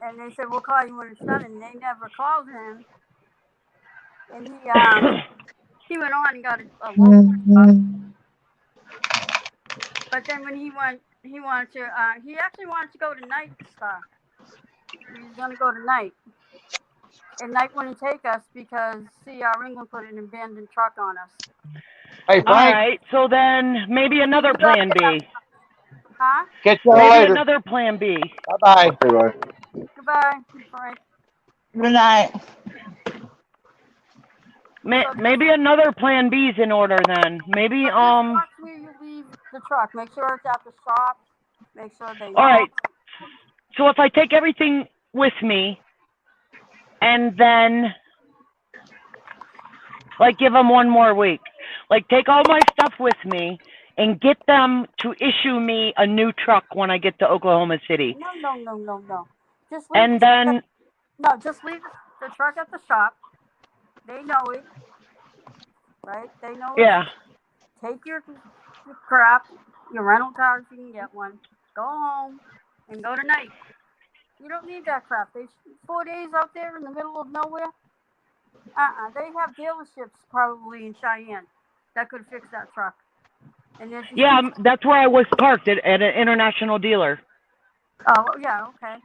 And they said, we'll call you when it's done, and they never called him. And he went on and got a local truck. But then when he actually wanted to go to Night Star. He was going to go to Night. And Night wouldn't take us because CR England put an abandoned truck on us. Hey, All Frank. right, so then maybe another plan B. Huh? Catch you Maybe later. another plan B. Bye-bye. Okay, bye. Goodbye, Frank. Good night. Maybe another plan B's in order then. Maybe Watch where you leave the truck. Make sure it's at the shop. Make sure they know. All right. So if I take everything with me and then give them 1 more week, take all my stuff with me and get them to issue me a new truck when I get to Oklahoma City. No. Just And leave then just leave the truck at the shop. They know it, right? They know it. Yeah. Take your crap, your rental car if you can get one. Go home and go to Night. You don't need that crap. 4 days out there in the middle of nowhere. They have dealerships probably in Cheyenne that could fix that truck. And that's where I was parked at an international dealer. Oh yeah, okay.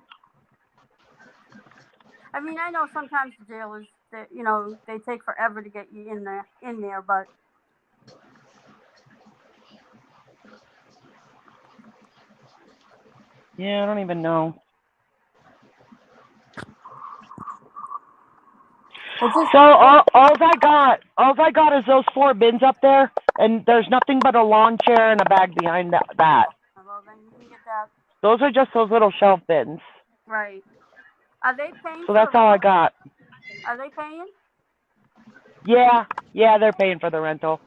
I mean, I know sometimes the dealers that they take forever to get you in there, but yeah, I don't even know. So all I got is those 4 bins up there, and there's nothing but a lawn chair and a bag behind that. Well, then you can get that. Those are just those little shelf bins. Right. Are they paying? So that's all I got. Are they paying? Yeah, they're paying for the rental.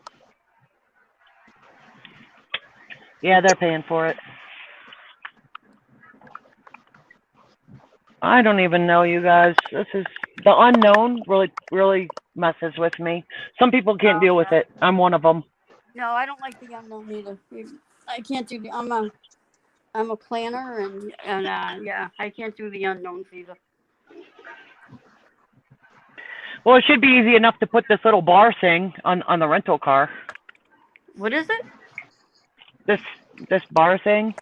Yeah, they're paying for it. I don't even know, you guys. This is the unknown. Really messes with me. Some people can't deal with it. I'm one of them. No, I don't like the unknown either. I can't do the. I'm a planner, and yeah, I can't do the unknowns either. Well, it should be easy enough to put this little bar thing on the rental car. What is it? This bar thing.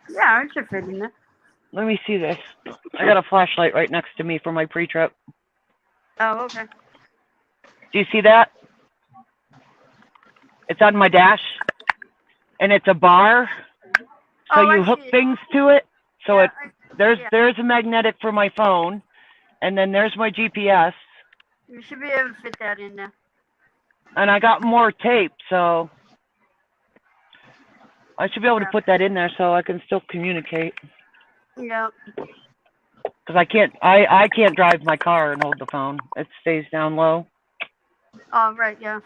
Yeah, it should fit in there. Let me see this. I got a flashlight right next to me for my pre-trip. Oh, okay. Do you see that? It's on my dash, and it's a bar. So Oh, you I hook see it. things to it. So Yeah, there's a magnetic for my phone, and then there's my GPS, You should be able to fit that in there. and I got more tape, so I should be able to put that in there so I can still communicate. Yeah. Because I can't drive my car and hold the phone. It stays down low. Oh, right. Yeah.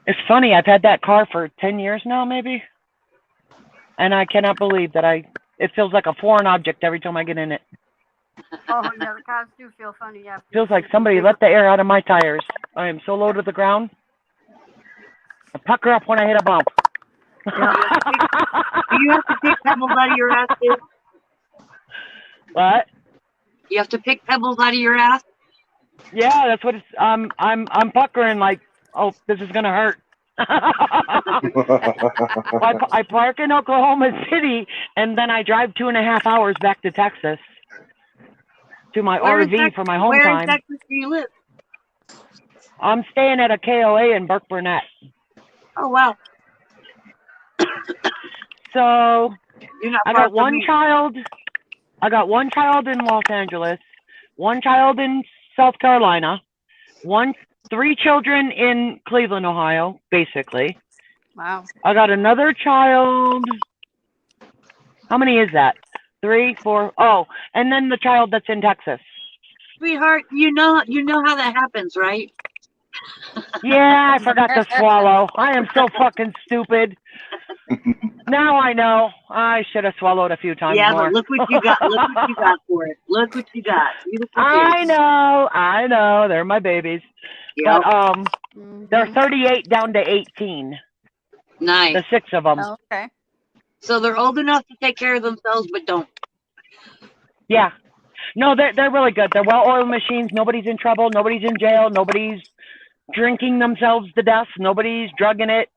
It's funny. I've had that car for 10 years now, maybe, and I cannot believe that it feels like a foreign object every time I get in it. Oh, yeah. The cars do feel funny after. Feels like somebody let the air out of my tires. I am so low to the ground. I pucker up when I hit a bump. Do you have to pick pebbles out of your ass, too? What? You have to pick pebbles out of your ass? Yeah, that's what it's. I'm puckering like, oh, this is gonna hurt. I park in Oklahoma City, and then I drive 2.5 hours back to Texas to my RV for my home Where time. in Texas do you live? I'm staying at a KOA in Burke Burnett. Oh, wow. So You're not I far got from one me. child. I got one child in Los Angeles, one child in South Carolina, 3 children in Cleveland, Ohio, basically. Wow. I got another child. How many is that? 3, 4. Oh, and then the child that's in Texas. Sweetheart, you know how that happens, right? Yeah, I forgot to swallow. I am so fucking stupid. Now I know. I should have swallowed a few times Yeah, more. but look what you got. Look what you got for it. Look what you got. Beautiful I kids. know. They're my babies. Yep. But they're 38 down to 18. Nice. The 6 of them. Oh, okay. So they're old enough to take care of themselves, but don't. Yeah. No, they're really good. They're well-oiled machines. Nobody's in trouble. Nobody's in jail. Nobody's drinking themselves to death. Nobody's drugging it.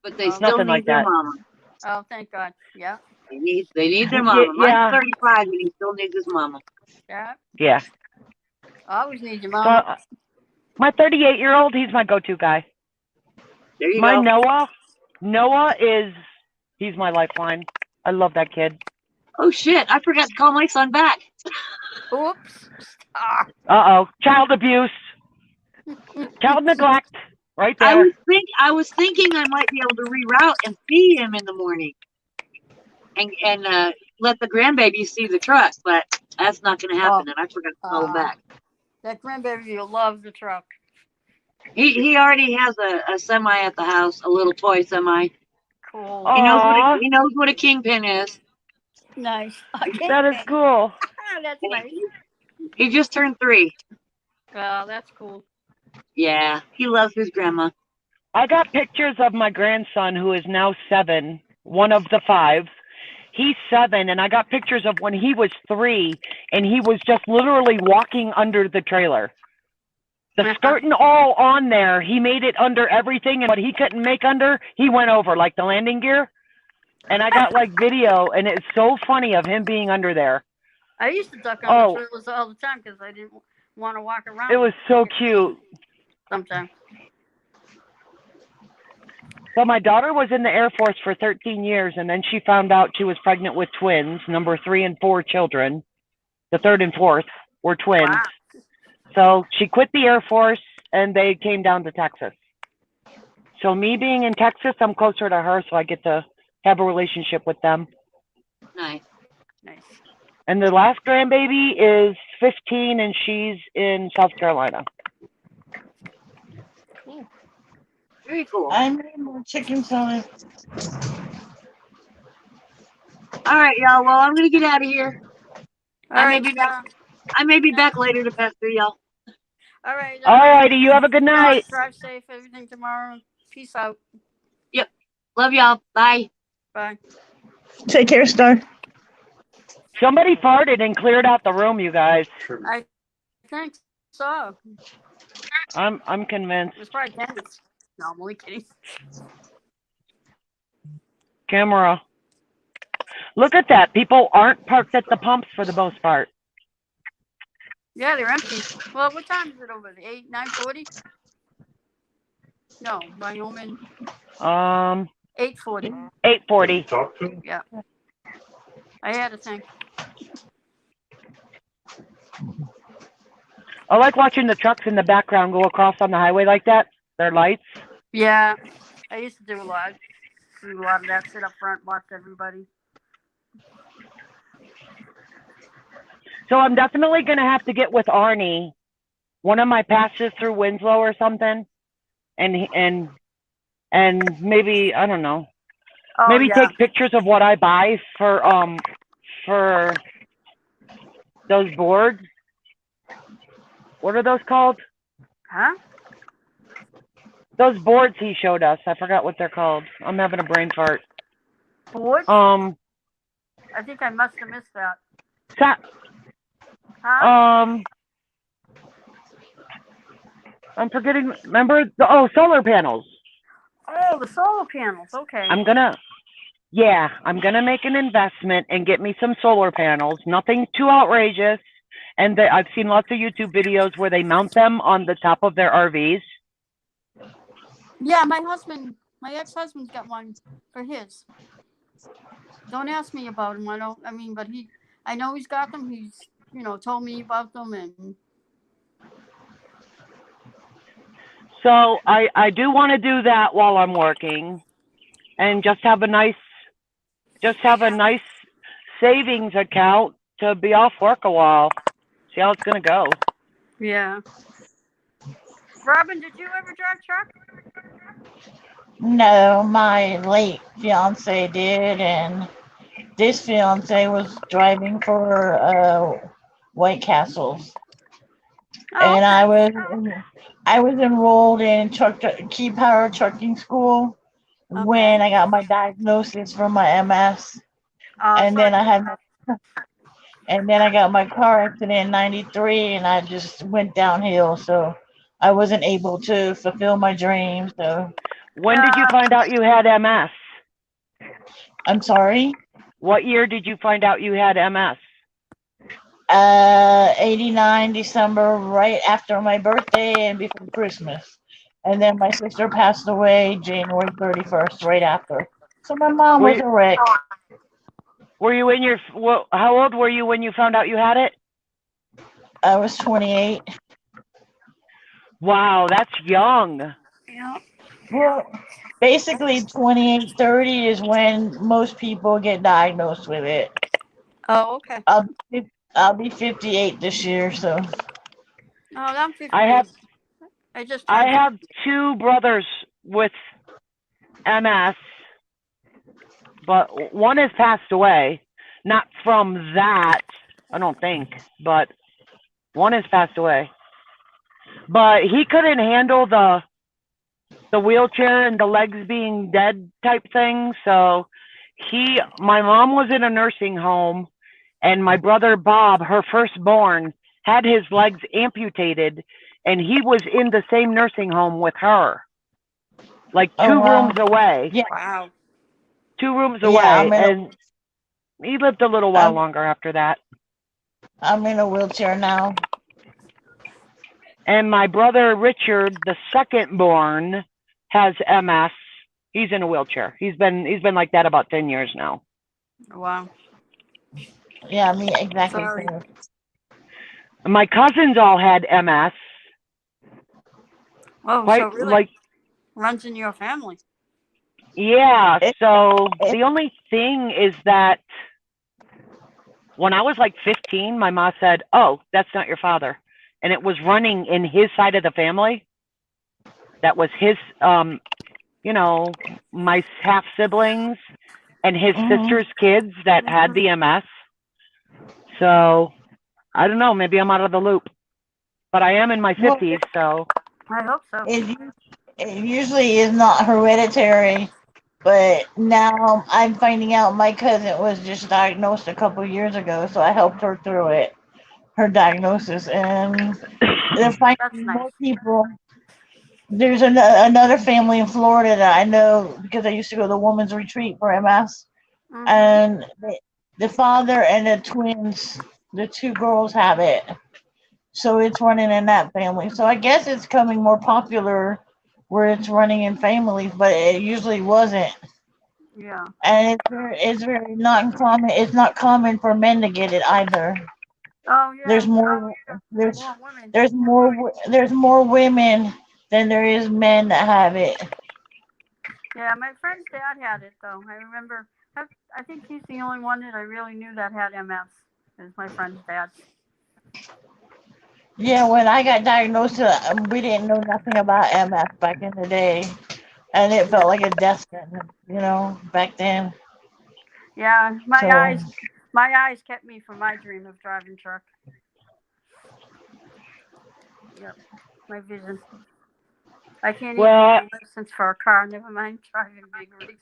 But they still Nothing need like their that. mama. Oh, thank God. Yeah. They need their mama. Yeah. Mine's 35 and he still needs his mama. Yeah. Yeah. Always need your So, mom. my 38-year-old, he's my go-to guy. There you my go. Noah he's my lifeline. I love that kid. Oh shit! I forgot to call my son back. Oops. Ah. Uh-oh. Child abuse. Child neglect. Right there. I was thinking I might be able to reroute and see him in the morning, and let the grandbaby see the truck, but that's not going to happen, and I forgot to call him back. That grandbaby will love the truck. He already has a semi at the house, a little toy semi. Cool. He knows what a kingpin is. Nice. That is cool. That's nice. He just turned 3. Well, that's cool. Yeah, he loves his grandma. I got pictures of my grandson who is now 7, one of the 5. He's 7, and I got pictures of when he was 3, and he was just literally walking under the trailer. The skirting all on there, he made it under everything, and what he couldn't make under, he went over, like the landing gear. And I got like video, and it's so funny of him being under there. I used to duck under trailers all the time because I didn't want to walk around. It was so cute. Sometimes. So my daughter was in the Air Force for 13 years, and then she found out she was pregnant with twins, number 3 and 4 children. The 3rd and 4th were twins. Wow. So she quit the Air Force, and they came down to Texas. So me being in Texas, I'm closer to her, so I get to have a relationship with them. Nice. And the last grandbaby is 15, and she's in South Carolina. Cool. Very cool. I made more chicken salad. All right, y'all. Well, I'm gonna get out of here. I may be back later to pester y'all. All right. All righty. You have a good night. Drive safe. Everything tomorrow. Peace out. Yep. Love y'all. Bye. Bye. Take care, Star. Somebody farted and cleared out the room, you guys. I think so. I'm convinced. It was probably Dennis. No, I'm only kidding. Camera. Look at that. People aren't parked at the pumps for the most part. Yeah, they're empty. Well, what time is it over there? 9:40? No, Wyoming. 8:40. 8:40. Yeah. I had to think. I like watching the trucks in the background go across on the highway like that. Their lights. Yeah, I used to do a lot. Do a lot of that. Sit up front, watch everybody. So I'm definitely gonna have to get with Arnie, one of my passes through Winslow or something, and maybe I don't know, maybe take pictures of what I buy for those boards. What are those called? Huh? Those boards he showed us. I forgot what they're called. I'm having a brain fart. Boards? I think I must have missed that. Huh? I'm forgetting. Remember? Solar panels. Oh, the solar panels. Okay. I'm gonna make an investment and get me some solar panels. Nothing too outrageous. And I've seen lots of YouTube videos where they mount them on the top of their RVs. Yeah, my ex-husband's got one for his. Don't ask me about him. But I know he's got them. He's, told me about them. And so I do want to do that while I'm working, and just have a nice savings account to be off work a while. See how it's gonna go. Yeah. Robin, did you ever drive truck? No, my late fiance did, and this fiance was driving for White Castles. And I was enrolled in Key Power Trucking School when I got my diagnosis for my MS. And then I got my car accident in '93, and I just went downhill. So I wasn't able to fulfill my dreams. So when did you find out you had MS? I'm sorry? What year did you find out you had MS? 89 December, right after my birthday and before Christmas. And then my sister passed away January 31st, right after. So my mom was a wreck. Were you in how old were you when you found out you had it? I was 28. Wow, that's young. Yeah. Well, basically 28, 30 is when most people get diagnosed with it. Oh, okay. I'll be 58 this year, so. Oh, I'm 58. I have two brothers with MS, but one has passed away. Not from that, I don't think, but one has passed away. But he couldn't handle the wheelchair and the legs being dead type thing. So my mom was in a nursing home, and my brother Bob, her firstborn, had his legs amputated, and he was in the same nursing home with her, like two rooms away. Yeah. Wow. 2 rooms away, and he lived a little while longer after that. I'm in a wheelchair now. And my brother Richard, the second-born, has MS. He's in a wheelchair. He's been like that about 10 years now. Wow. Yeah, me exactly. Sorry. My cousins all had MS. Oh, so really runs in your family. Yeah, so the only thing is that when I was like 15, my mom said, "Oh, that's not your father." And it was running in his side of the family. That was his, my half siblings and his sister's kids that had the MS. So I don't know, maybe I'm out of the loop. but I am in my Well, 50s, so. I hope so. it usually is not hereditary, but now I'm finding out my cousin was just diagnosed a couple years ago, so I helped her through it, her diagnosis, and they're finding more people. There's another family in Florida that I know because I used to go to the women's retreat for MS, and the father and the twins, the two girls have it. So it's running in that family. So I guess it's coming more popular where it's running in families, but it usually wasn't. Yeah. And it's very not common. It's not common for men to get it either. Oh yeah. There's more. There's More women. there's more women than there is men that have it. Yeah, my friend's dad had it though. I remember. I think he's the only one that I really knew that had MS. Is my friend's dad. Yeah, when I got diagnosed, we didn't know nothing about MS back in the day, and it felt like a death sentence, back then. Yeah, So my eyes kept me from my dream of driving truck. Yep, my vision. I can't even get a license for a car. Never mind driving big rigs.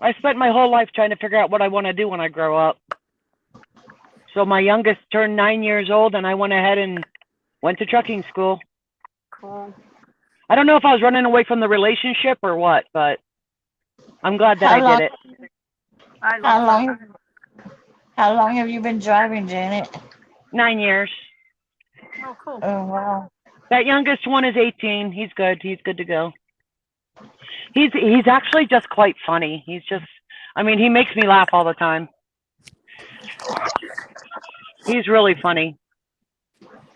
I spent my whole life trying to figure out what I want to do when I grow up. So my youngest turned 9 years old, and I went ahead and went to trucking school. Cool. I don't know if I was running away from the relationship or what, but I'm glad that I did it. How long have you been driving, Janet? 9 years. Oh, cool. Oh, wow. That youngest one is 18. He's good. He's good to go. He's actually just quite funny. He makes me laugh all the time. He's really funny.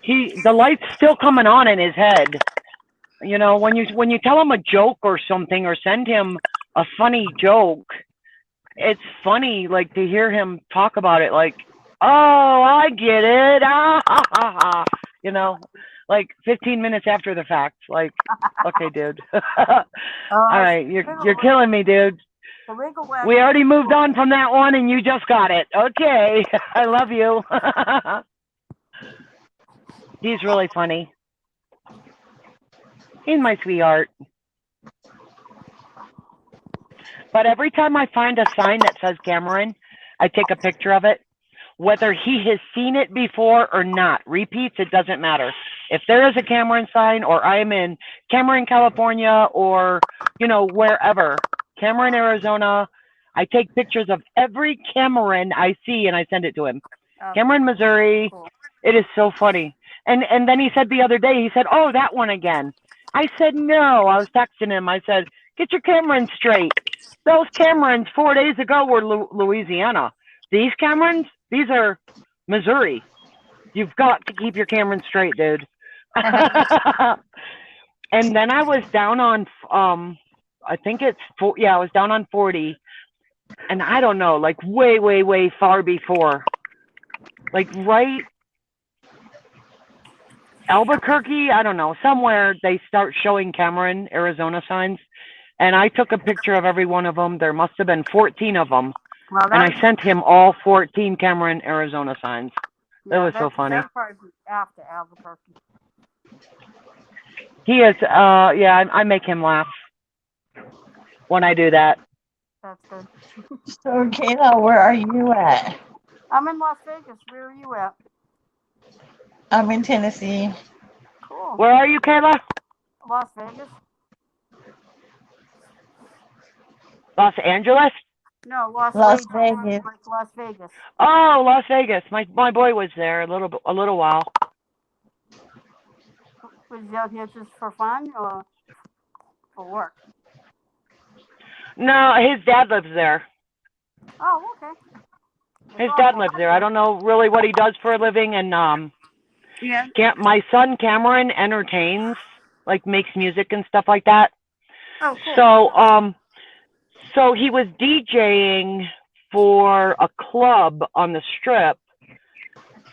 The light's still coming on in his head. When you tell him a joke or something, or send him a funny joke, it's funny, like, to hear him talk about it, like, oh, I get it, ah, ha, ha, ha. Like 15 minutes after the fact, like, okay, dude. All right, you're killing me, dude. We already moved on from that one, and you just got it. Okay, I love you. He's really funny. He's my sweetheart. But every time I find a sign that says Cameron, I take a picture of it. Whether he has seen it before or not, repeats, it doesn't matter. If there is a Cameron sign, or I'm in Cameron, California, or, wherever, Cameron, Arizona, I take pictures of every Cameron I see and I send it to him. Cameron, Missouri. Cool. It is so funny. And then he said the other day, he said, oh, that one again. I said, no. I was texting him. I said, get your Camerons straight. Those Camerons 4 days ago were Louisiana. These Camerons, these are Missouri. You've got to keep your Camerons straight, dude. And then I was down on, I was down on 40. And I don't know, like way, way, way far before. Like right Albuquerque, I don't know, somewhere they start showing Cameron, Arizona signs. And I took a picture of every one of them. There must have been 14 of them. Well, and I sent him all 14 Cameron, Arizona signs. That was so funny. That's probably after Albuquerque. He is, I make him laugh when I do that. That's good. So, Kayla, where are you at? I'm in Las Vegas. Where are you at? I'm in Tennessee. Cool. Where are you, Kayla? Las Vegas. Los Angeles? No, Las Vegas. Like Las Vegas. Oh, Las Vegas. My boy was there a little while. Was he out here just for fun or for work? No, his dad lives there. Oh, okay. His dad lives there. I don't know really what he does for a living, and my son Cameron entertains, like makes music and stuff like that. Oh, cool. So he was DJing for a club on the Strip.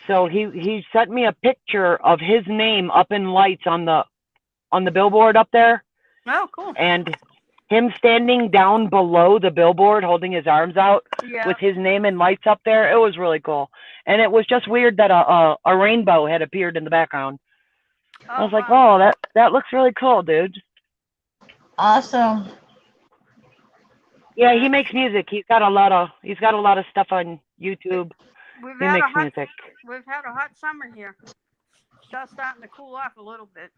So he sent me a picture of his name up in lights on the billboard up there. Oh, cool. And him standing down below the billboard holding his arms out with his name in lights up there. It was really cool. And it was just weird that a rainbow had appeared in the background. I was like, oh, that looks really cool, dude. Awesome. Yeah, he makes music. He's got a lot of stuff on YouTube. We've He had makes a hot music. we've had a hot summer here. Just starting to cool off a little bit.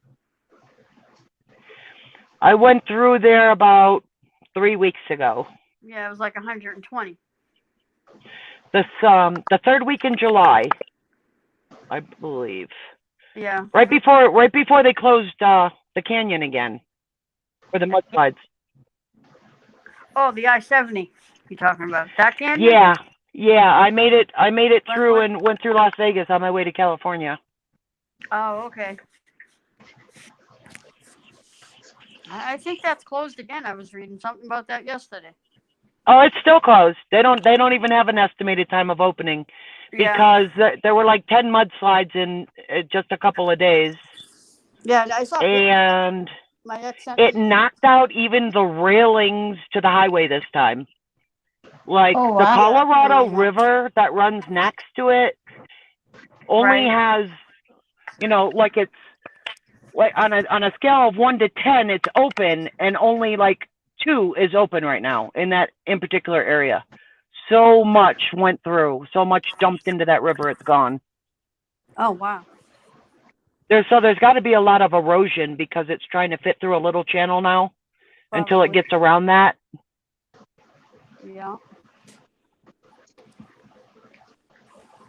I went through there about 3 weeks ago. Yeah, it was like 120. The third week in July, I believe. Yeah. Right before they closed the canyon again for the mudslides. Oh, the I-70 you're talking about. That canyon? Yeah. I made it through and went through Las Vegas on my way to California. Oh, okay. I think that's closed again. I was reading something about that yesterday. Oh, it's still closed. They don't even have an estimated time of opening because there were like 10 mudslides in just a couple of days. Yeah, I saw. And my ex sent it me. knocked out even the railings to the highway this time. Like Oh, the wow. Colorado River that runs next to it only has, like it's like on a scale of 1 to 10, it's open, and only like 2 is open right now in particular area. So much went through, so much dumped into that river, it's gone. Oh, wow. There's got to be a lot of erosion because it's trying to fit through a little channel now until it gets around that. Yeah.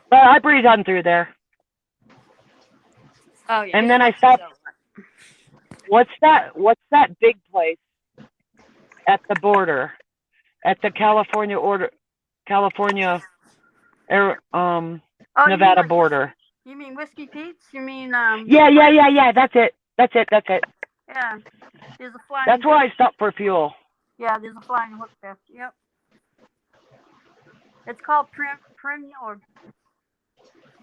But I breeze on through there. Oh, yeah. And then I stopped. What's that big place at the border, at the Nevada border? You mean Whiskey Pete's? You mean Yeah. That's it. Yeah. There's a flying. That's where I stopped for fuel. Yeah, there's a flying hook there. Yep. It's called Prim or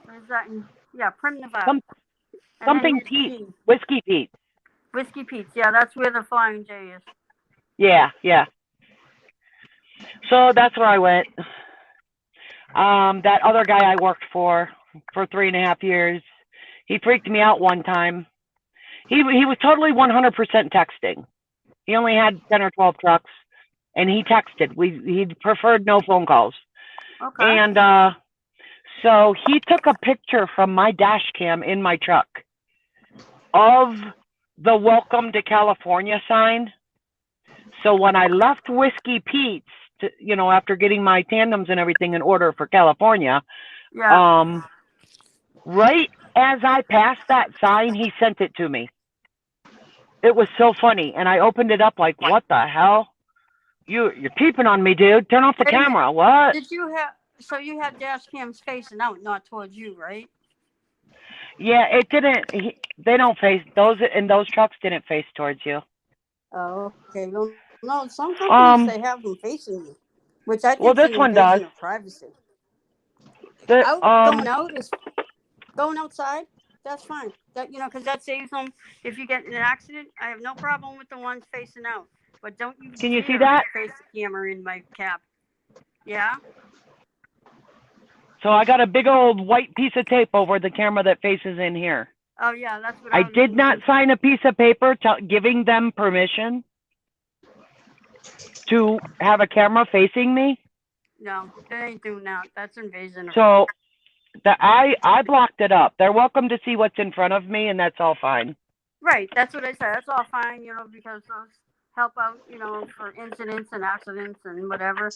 what is that? Prim, Nevada. Something Pete. Whiskey Pete. Whiskey Pete's. Yeah, that's where the Flying J is. Yeah. So that's where I went. That other guy I worked for 3.5 years, he freaked me out one time. He was totally 100% texting. He only had 10 or 12 trucks, and he texted. He preferred no phone calls. Okay. And so he took a picture from my dash cam in my truck of the Welcome to California sign. So when I left Whiskey Pete's, after getting my tandems and everything in order for California, right as I passed that sign, he sent it to me. It was so funny, and I opened it up like, what the hell? You're peeping on me, dude. Turn off the camera. What? Did you have? So you had dash cams facing out, not towards you, right? Yeah, it didn't. They don't face those, and those trucks didn't face towards you. Oh, okay. Well, no, some companies they have them facing you, which I think this one does. Of privacy. Going out is going outside. That's fine. That because that saves them. If you get in an accident, I have no problem with the ones facing out. But don't you? Can you see that? Face the camera in my cab. Yeah. So I got a big old white piece of tape over the camera that faces in here. Oh yeah, that's what I did not sign a piece of paper giving them permission to have a camera facing me. No, they ain't doing that. That's invasion. So I blocked it up. They're welcome to see what's in front of me, and that's all fine. Right, that's what I said. That's all fine, because those help out, for incidents and accidents and whatever.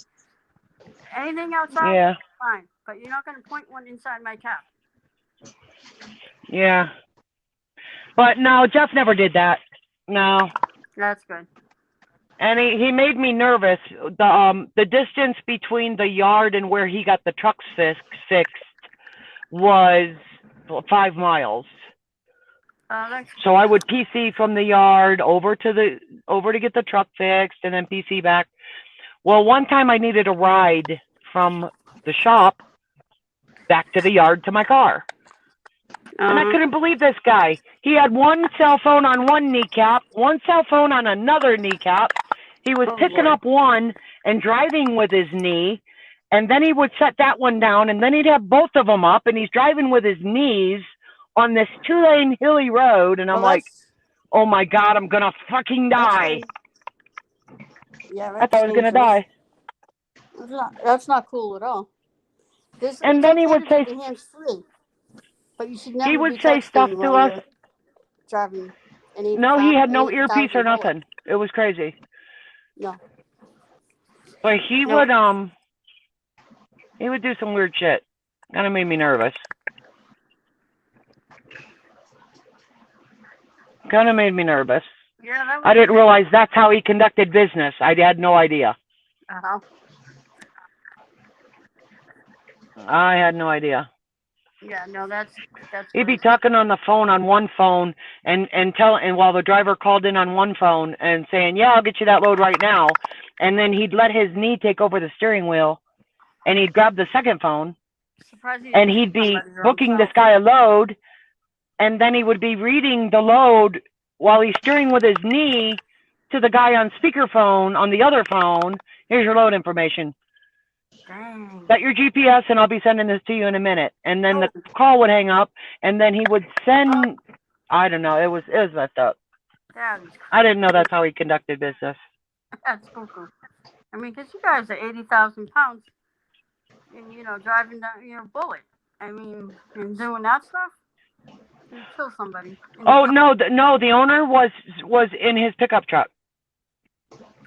Anything outside, fine. But you're not going to point one inside my cab. Yeah. But no, Jeff never did that. No. That's good. And he made me nervous. The distance between the yard and where he got the trucks fixed was 5 miles. So I would PC from the yard over to get the truck fixed, and then PC back. Well, one time I needed a ride from the shop back to the yard to my car. And I couldn't believe this guy. He had one cell phone on one kneecap, one cell phone on another kneecap. He was picking up one and driving with his knee, and then he would set that one down, and then he'd have both of them up, and he's driving with his knees on this 2-lane hilly road, and I'm Well, like, oh my God, I'm gonna fucking die. Yeah, I that's thought I was gonna dangerous. die. That's not cool at all. And It's then he okay would to say, do the hands free, but you should he never would be say stuff texting to while us. you're driving an No, he had an no earpiece or 80,000 volt. nothing. It was crazy. No. But he No. would do some weird shit. Kind of made me nervous. Kind of made me nervous. Yeah, that I didn't realize that's how he conducted business. I had no idea. Uh-huh. I had no idea. Yeah, no, that's He'd be crazy. talking on the phone on one phone and while the driver called in on one phone and saying, "Yeah, I'll get you that load right now." And then he'd let his knee take over the steering wheel and he'd grab the second phone Surprised he and didn't he'd be somebody booking this himself. guy a load, and then he would be reading the load while he's steering with his knee to the guy on speakerphone on the other phone. Here's your load information. Dang. Set your GPS and I'll be sending this to you in a minute. And then the Oh. call would hang up and then he would send, I don't know, it was messed up. That is I didn't know that's how he conducted business. That's cuckoo. I mean, because you guys are 80,000 pounds and, driving down, bullet. I mean, and doing that stuff, you kill somebody. Oh, no, the owner was in his pickup truck.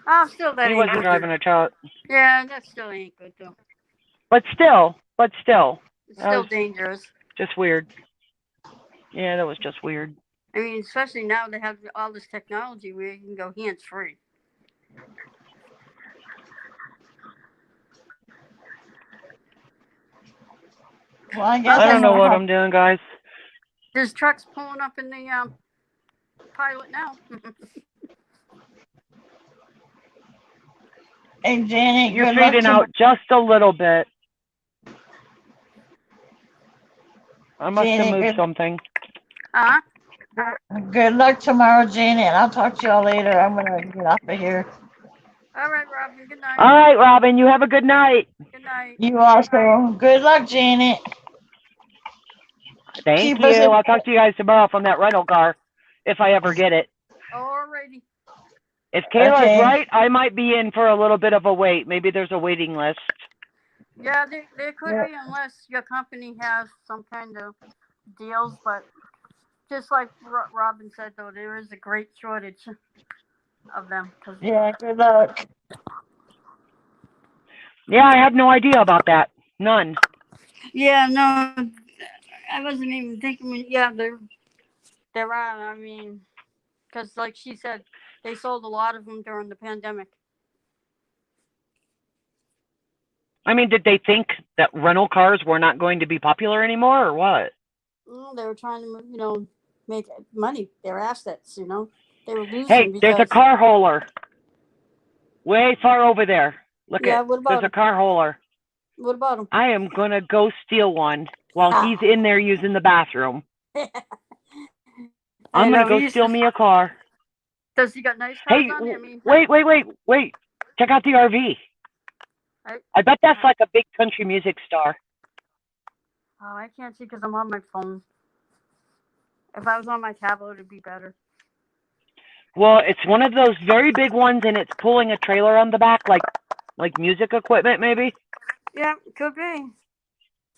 Oh, still that He ain't wasn't good. driving a truck. Yeah, that still ain't good, though. But still. It's still was dangerous. Just weird. Yeah, that was just weird. I mean, especially now they have all this technology where you can go hands-free. Well, I guess I don't know what I'm doing, guys. There's trucks pulling up in the pilot now. Hey, Janet, you're good luck fading out just a little bit. I must have moved something. Huh? Good luck tomorrow, Janet. I'll talk to y'all later. I'm gonna get off of here. All right, Robin. Good night. All right, Robin. You have a good night. Good night. You also. Good luck, Janet. Thank you. I'll talk to you guys tomorrow from that rental car, if I ever get it. Alrighty. If Kayla's right, I might be in for a little bit of a wait. Maybe there's a waiting list. Yeah, there could be, unless your company has some kind of deals. But just like Robin said, though, there is a great shortage of them. Yeah, good luck. Yeah, I had no idea about that. None. Yeah, no, I wasn't even thinking. Yeah, there are. I mean, because like she said, they sold a lot of them during the pandemic. I mean, did they think that rental cars were not going to be popular anymore, or what? They were trying to, make money. Their assets, they were losing. Hey, there's a car hauler way far over there. Look what about there's a car hauler. What about him? I am gonna go steal one while he's in there using the bathroom. I'm gonna go steal me a car. Does he got nice cars Hey, on there? I mean, wait! Check out the RV. I bet that's like a big country music star. Oh, I can't see because I'm on my phone. If I was on my tablet, it'd be better. Well, it's one of those very big ones, and it's pulling a trailer on the back, like music equipment, maybe. Yeah, could be.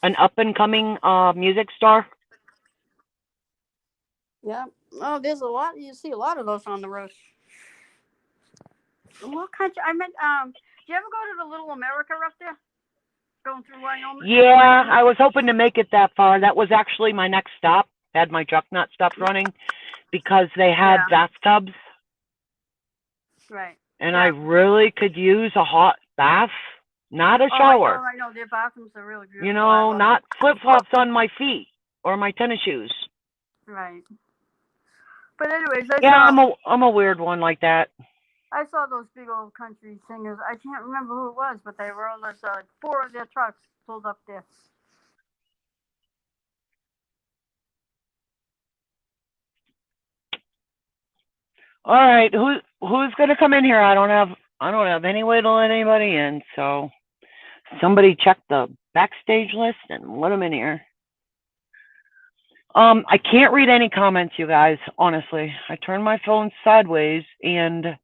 An up-and-coming music star. Yeah. Oh, there's a lot. You see a lot of those on the road. What country? I meant. Do you ever go to the Little America up there? Going through Wyoming? Yeah, I was hoping to make it that far. That was actually my next stop. Had my truck not stopped running because they had bathtubs. Right. And I really could use a hot bath, not a shower. I know. Their bathrooms are really beautiful. Not flip-flops on my feet or my tennis shoes. Right. But anyways, I'm a weird one like that. I saw those big old country singers. I can't remember who it was, but they were on this 4 of their trucks pulled up there. All right, who's gonna come in here? I don't have any way to let anybody in, so somebody check the backstage list and let them in here. I can't read any comments, you guys, honestly. I turned my phone sideways and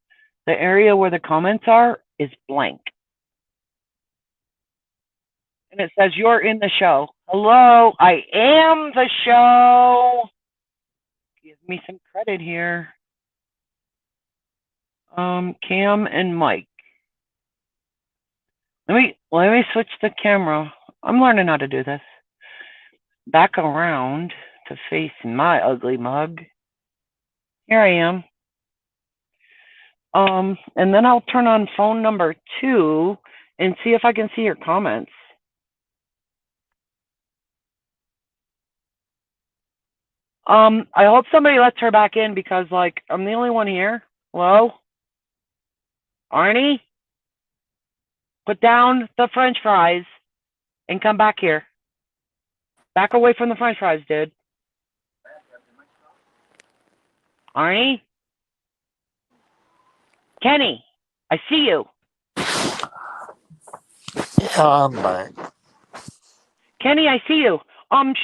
the area where the comments are is blank. And it says, you're in the show. Hello, I am the show. Give me some credit here. Cam and Mike. Let me switch the camera. I'm learning how to do this. Back around to face my ugly mug. Here I am. And then I'll turn on phone number 2 and see if I can see your comments. I hope somebody lets her back in because, like, I'm the only one here. Hello? Arnie? Put down the French fries and come back here. Back away from the French fries, dude. Arnie? Kenny, I see you. Yeah, I'm back. Kenny, I see you.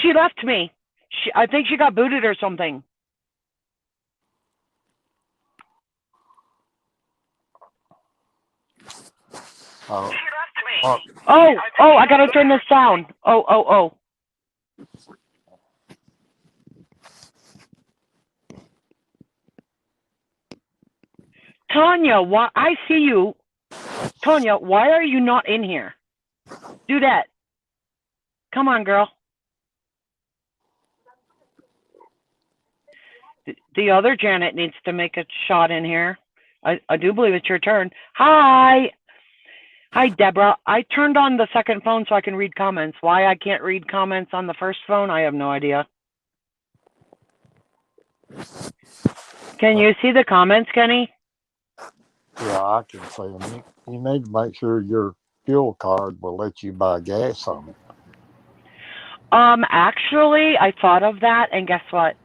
She left me. I think she got booted or something. Oh, I gotta turn this down. Oh. Tanya, why? I see you. Tanya, why are you not in here? Do that. Come on, girl. The other Janet needs to make a shot in here. I do believe it's your turn. Hi, Deborah. I turned on the second phone so I can read comments. Why I can't read comments on the first phone, I have no idea. Can you see the comments, Kenny? yeah, I can see them. You need to make sure your fuel card will let you buy gas on it. Actually, I thought of that, and guess what?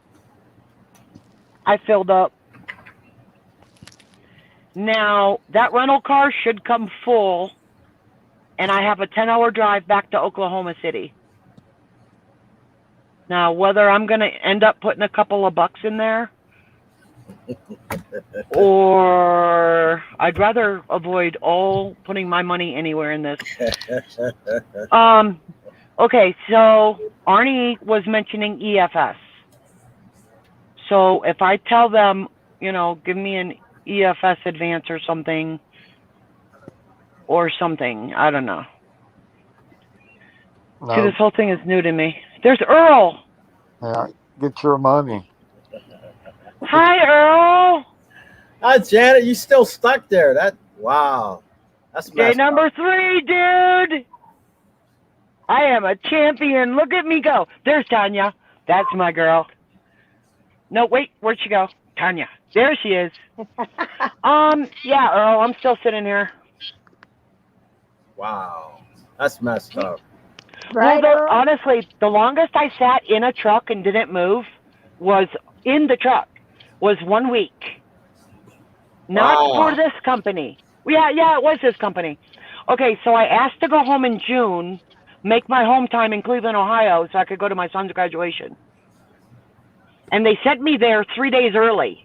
I filled up. Now, that rental car should come full, and I have a 10-hour drive back to Oklahoma City. Now, whether I'm going to end up putting a couple of bucks in there, or I'd rather avoid all putting my money anywhere in this. Okay, so Arnie was mentioning EFS. So if I tell them, give me an EFS advance or something, I don't know. No. See, this whole thing is new to me. There's Earl. Yeah, get your money. Hi, Earl. Hi, Janet. You still stuck there? Wow. That's Day number 3, dude. I am a champion. Look at me go. There's Tanya. That's my girl. No, wait. Where'd she go? Tanya. There she is. Yeah, Earl. I'm still sitting here. Wow. That's messed up. Right, well, honestly, the longest I sat in a truck and didn't move was 1 week. Not for this company. Yeah, it was this company. Okay, so I asked to go home in June, make my home time in Cleveland, Ohio, so I could go to my son's graduation. And they sent me there 3 days early.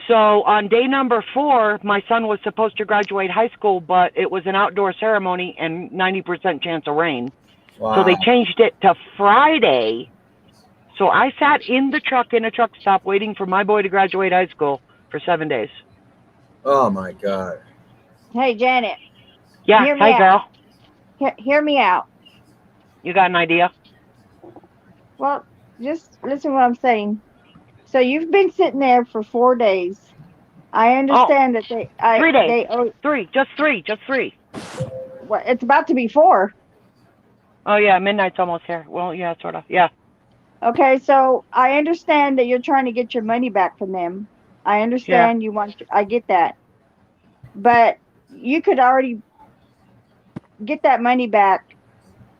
So on day number 4, my son was supposed to graduate high school, but it was an outdoor ceremony and 90% chance of rain. Wow. So they changed it to Friday. So I sat in the truck in a truck stop waiting for my boy to graduate high school for 7 days. Oh my God. Hey, Janet. Yeah, hi, girl. Hear me out. You got an idea? Well, just listen to what I'm saying. So you've been sitting there for 4 days. I understand that 3 days. Just three. Well, it's about to be 4. Oh yeah, midnight's almost here. Well, yeah, sort of. Yeah. Okay, so I understand that you're trying to get your money back from them. I understand you want. I get that, but you could already get that money back,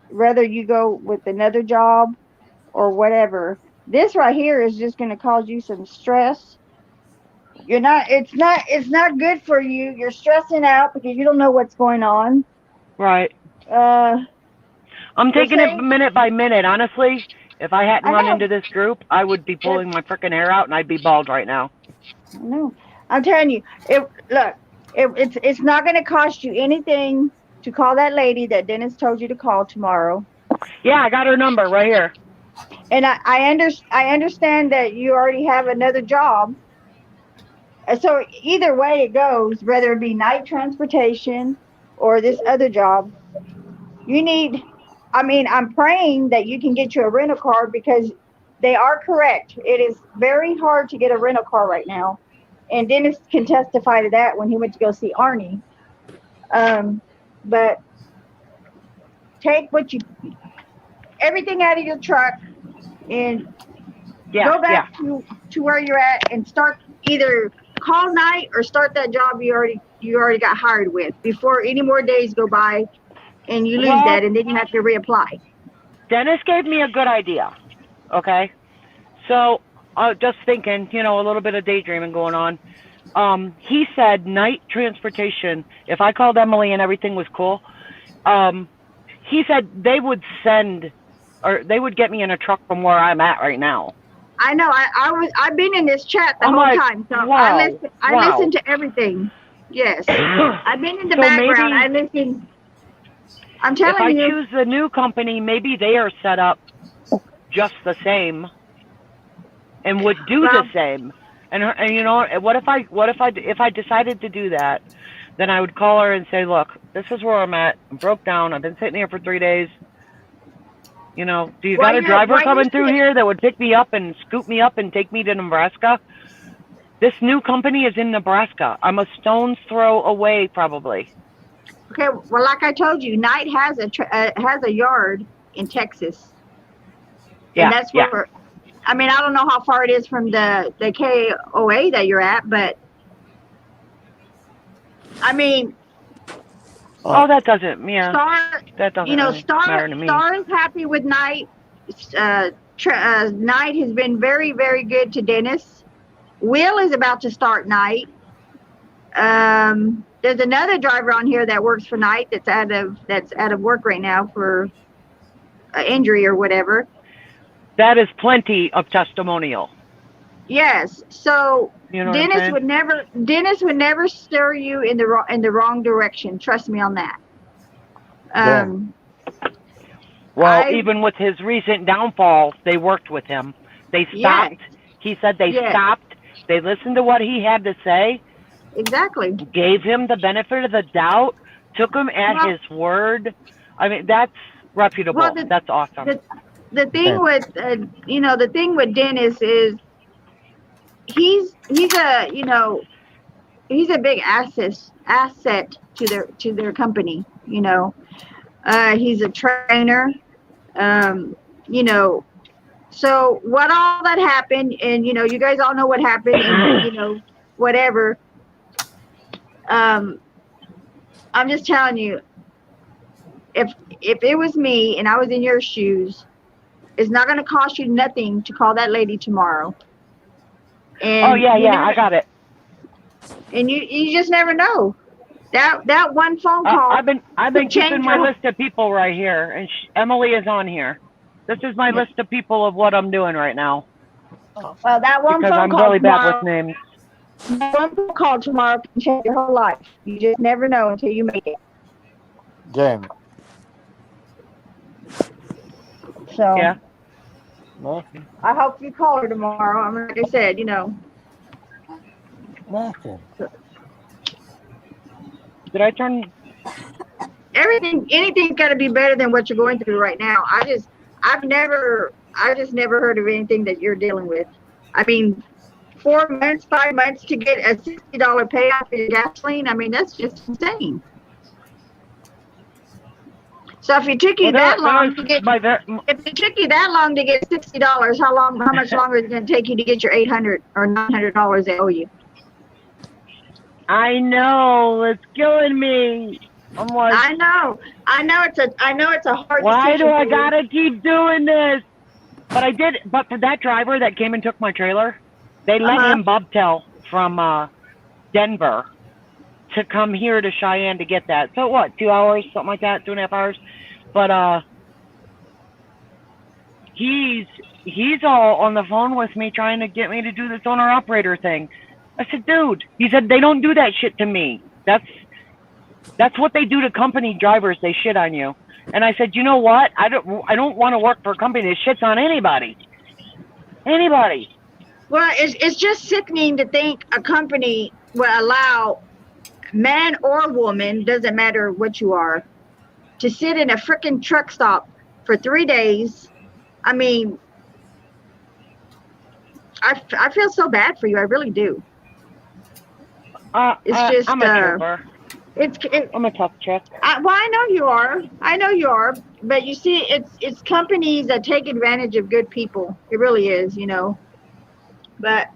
whether you go with another job or whatever. This right here is just going to cause you some stress. It's not good for you. You're stressing out because you don't know what's going on. Right. I'm taking it minute by minute. Honestly, If I hadn't I run know. into this group, I would be pulling my freaking hair out and I'd be bald right now. No, I'm telling you, it's not going to cost you anything to call that lady that Dennis told you to call tomorrow. Yeah, I got her number right here. And I understand that you already have another job. So either way it goes, whether it be night transportation or this other job, you need. I mean, I'm praying that you can get you a rental car because they are correct. It is very hard to get a rental car right now. And Dennis can testify to that when he went to go see Arnie. But take everything out of your truck and go back to where you're at and start either call night or start that job you already got hired with before any more days go by and you lose that and then you have to reapply. Dennis gave me a good idea. Okay. So just thinking, a little bit of daydreaming going on. He said night transportation, if I called Emily and everything was cool, he said they would get me in a truck from where I'm at right now. I know. I've been in this chat the whole time, so wow, I listen to everything. Yes, I've been in the background. I listen. I'm telling you. If I choose the new company, maybe they are set up just the same and would do the same. And what if I decided to do that? Then I would call her and say, look, this is where I'm at. I'm broke down. I've been sitting here for 3 days. Do you got a driver coming through here that would pick me up and scoop me up and take me to Nebraska? This new company is in Nebraska. I'm a stone's throw away, probably. Okay, well, like I told you, Knight has a yard in Texas, and that's where. I mean, I don't know how far it is from the KOA that you're at, but I mean. Oh, that doesn't. Yeah. That doesn't. Really matter to me. Star is happy with Knight. Knight has been very, very good to Dennis. Will is about to start Knight. There's another driver on here that works for Knight that's out of work right now for injury or whatever. That is plenty of testimonial. Yes. So Dennis would never steer you in the wrong direction. Trust me on that. Even with his recent downfalls, they worked with him. They stopped. Yes. He said they stopped. They listened to what he had to say. Exactly. Gave him the benefit of the doubt. Took him at his word. I mean, that's reputable. That's awesome. The thing with the thing with Dennis is he's a big asset to their company. He's a trainer. So what all that happened, and you guys all know what happened, and whatever. I'm just telling you, if it was me and I was in your shoes, it's not going to cost you nothing to call that lady tomorrow. And I got it. And you just never know. That one phone call. I've been keeping my list of people right here, and Emily is on here. This is my list of people of what I'm doing right now. Well, that one because phone I'm call really tomorrow, bad with names. One phone call tomorrow can change your whole life. You just never know until you make it. Jamie. So yeah. I hope you call her tomorrow. I mean, like I said, Nothing. Did I turn? Anything's got to be better than what you're going through right now. I just never heard of anything that you're dealing with. I mean, 4 months, 5 months to get a $60 payoff for your gasoline. I mean, that's just insane. So if it took you that long to get $60, how much longer is it going to take you to get your $800 or $900 they owe you? I know, it's killing me. I'm like, I know it's a hard why decision. do I gotta keep doing this? But for that driver that came and took my trailer, they let him bobtail from Denver to come here to Cheyenne to get that. So what, 2 hours, something like that, 2.5 hours. But he's all on the phone with me trying to get me to do this owner operator thing. I said, dude, he said, they don't do that shit to me. That's what they do to company drivers. They shit on you. And I said, you know what? I don't want to work for a company that shits on anybody. Anybody. Well, it's just sickening to think a company will allow man or woman, doesn't matter what you are, to sit in a freaking truck stop for 3 days. I mean, I feel so bad for you. I really do. It's just I'm a trooper. I'm a tough chick. Well, I know you are. I know you are. But you see, it's companies that take advantage of good people. It really is, you know. But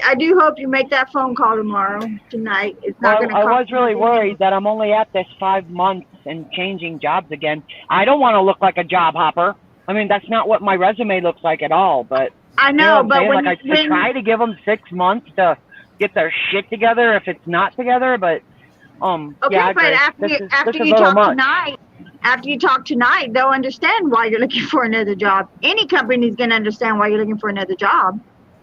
I do hope you make that phone call tonight. It's not going to cost I was really worried that I'm only at this 5 months and changing jobs again. I don't want to look like a job hopper. I mean, that's not what my resume looks like at all. But I know, you know what I'm but saying? when, like I try to give them 6 months to get their shit together if it's not together. But okay, yeah, but after you talk tonight, they'll understand why you're looking for another job. Any company's going to understand why you're looking for another job.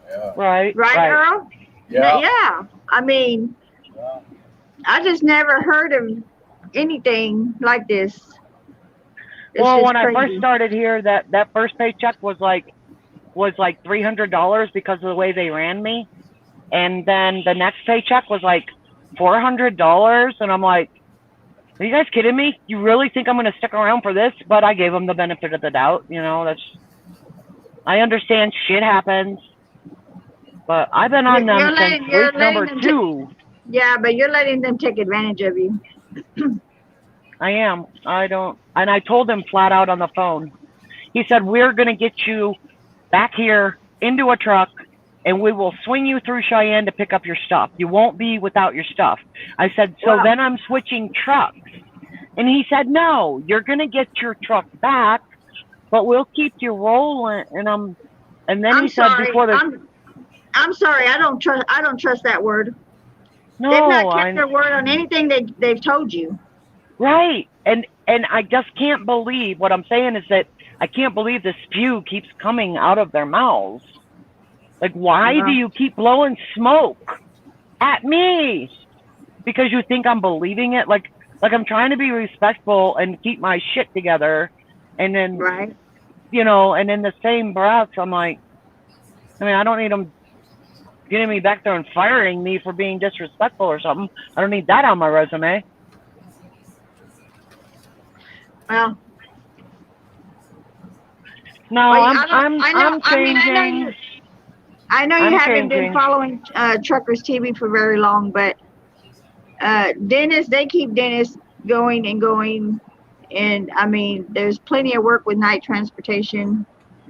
Yeah. Right, Earl? Yeah. Yeah. I mean, I just never heard of anything like this. Well, when I first started here, that first paycheck was like $300 because of the way they ran me, and then the next paycheck was like $400, and I'm like, are you guys kidding me? You really think I'm going to stick around for this? But I gave them the benefit of the doubt. You know, I understand shit happens, but I've been on them since week number 2. Yeah, but you're letting them take advantage of you. I am. And I told him flat out on the phone. He said, we're going to get you back here into a truck, and we will swing you through Cheyenne to pick up your stuff. You won't be without your stuff. I said, so then I'm switching trucks. And he said, no, you're going to get your truck back, but we'll keep you rolling. And then he said before the... I'm sorry, I don't trust that word. No, they've not kept their word on anything they've told you. Right. And I just can't believe, what I'm saying is that I can't believe the spew keeps coming out of their mouths. Like, why do you keep blowing smoke at me? Because you think I'm believing it? Like I'm trying to be respectful and keep my shit together. And then, you know, and in the same breath, I'm like, I mean, I don't need them getting me back there and firing me for being disrespectful or something. I don't need that on my resume. Well, no, I'm changing. I know you haven't been following Truckers TV for very long, but they keep Dennis going and going, and I mean, there's plenty of work with night transportation.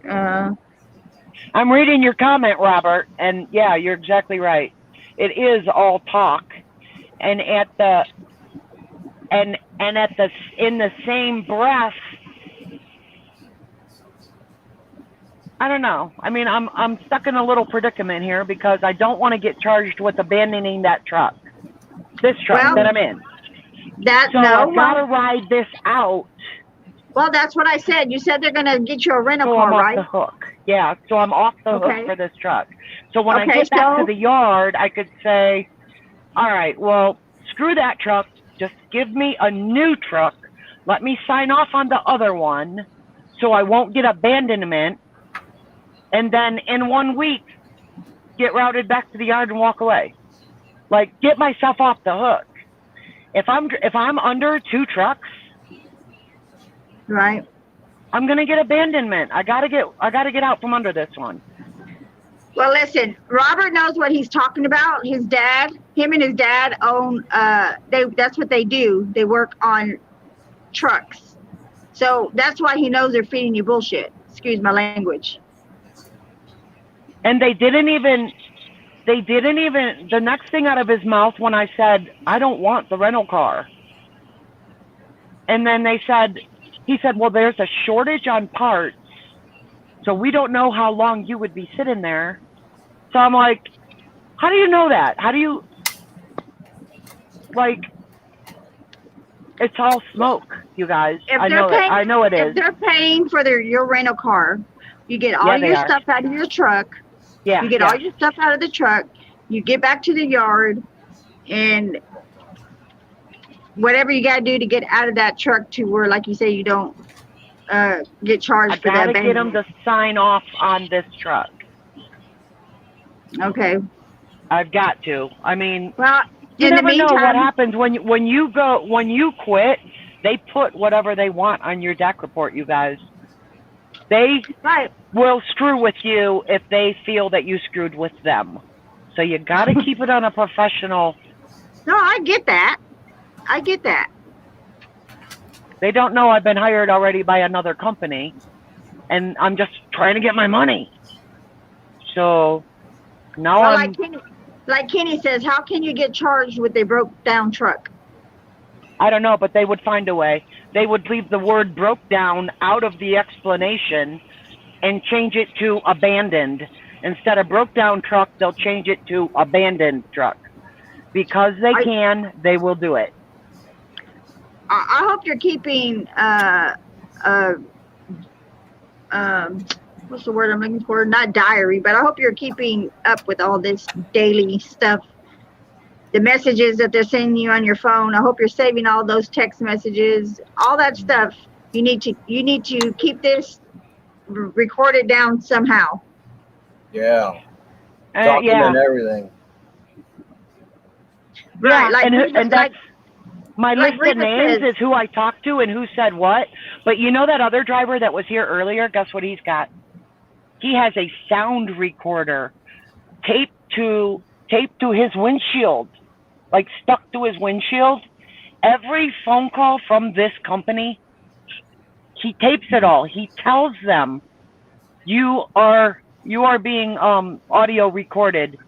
I'm reading your comment, Robert, and yeah, you're exactly right. It is all talk, and in the same breath, I don't know. I mean, I'm stuck in a little predicament here because I don't want to get charged with abandoning that truck, this truck that I'm in. I've got to ride this out. Well, that's what I said. You said they're going to get you a rental car, right? I'm off the hook. Yeah, so I'm off the hook for this truck. So when I get back to the yard, I could say, all right, well, screw that truck. Just give me a new truck. Let me sign off on the other one so I won't get abandonment. And then in 1 week, get routed back to the yard and walk away. Like, get myself off the hook. If I'm under 2 trucks, right, I'm gonna get abandonment. I gotta get out from under this one. Well, listen, Robert knows what he's talking about. Him and his dad own. That's what they do. They work on trucks, so that's why he knows they're feeding you bullshit. Excuse my language. And they didn't even. The next thing out of his mouth when I said I don't want the rental car, and then he said, well, there's a shortage on parts, so we don't know how long you would be sitting there. So I'm like, how do you know that? How do you, like, It's all smoke, you guys. If I they're know it. paying, I know it if is. they're paying for your rental car, you get all Yeah, they your are. stuff out of your truck. Yeah, You get yeah. all your stuff out of the truck. You get back to the yard, and whatever you got to do to get out of that truck to where, like you say, you don't get charged I for the gotta get them abandonment. to sign off on this truck. Okay. I've got to. I mean, Well, you in the never know what meantime, happens when you quit. They put whatever they want on your deck report, you guys. They right. will screw with you if they feel that you screwed with them. So you got to keep it on a professional. No, I get that. I get that. They don't know I've been hired already by another company, and I'm just trying to get my money. So now Well, I'm. like Kenny says, how can you get charged with a broke down truck? I don't know, but they would find a way. They would leave the word broke down out of the explanation and change it to abandoned. Instead of broke down truck, they'll change it to abandoned truck. Because they can, they will do it. I hope you're keeping what's the word I'm looking for? Not diary, but I hope you're keeping up with all this daily stuff. The messages that they're sending you on your phone. I hope you're saving all those text messages, all that stuff. You need to keep this recorded down somehow. Yeah. Document yeah. everything. Right. Yeah, and that's my like list of names is who I talked to and who said what. But you know that other driver that was here earlier? Guess what he's got? He has a sound recorder taped to his windshield, like stuck to his windshield. Every phone call from this company, he tapes it all. He tells them, you are being audio recorded.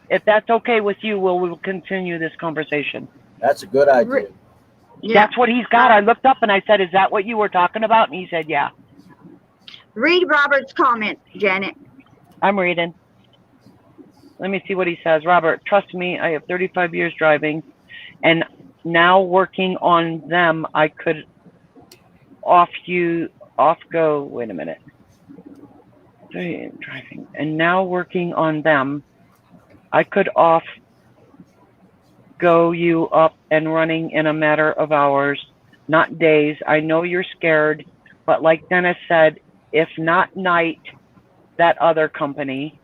If that's okay with you, we'll continue this conversation. That's a good idea. Yeah. That's what he's got. I looked up and I said, is that what you were talking about? And he said, yeah. Read Robert's comment, Janet. I'm reading. Let me see what he says. Robert, trust me, I have 35 years driving, and now working on them, I could wait a minute. Driving. And now working on them, I could go you up and running in a matter of hours, not days. I know you're scared, but like Dennis said, if not night, that other company.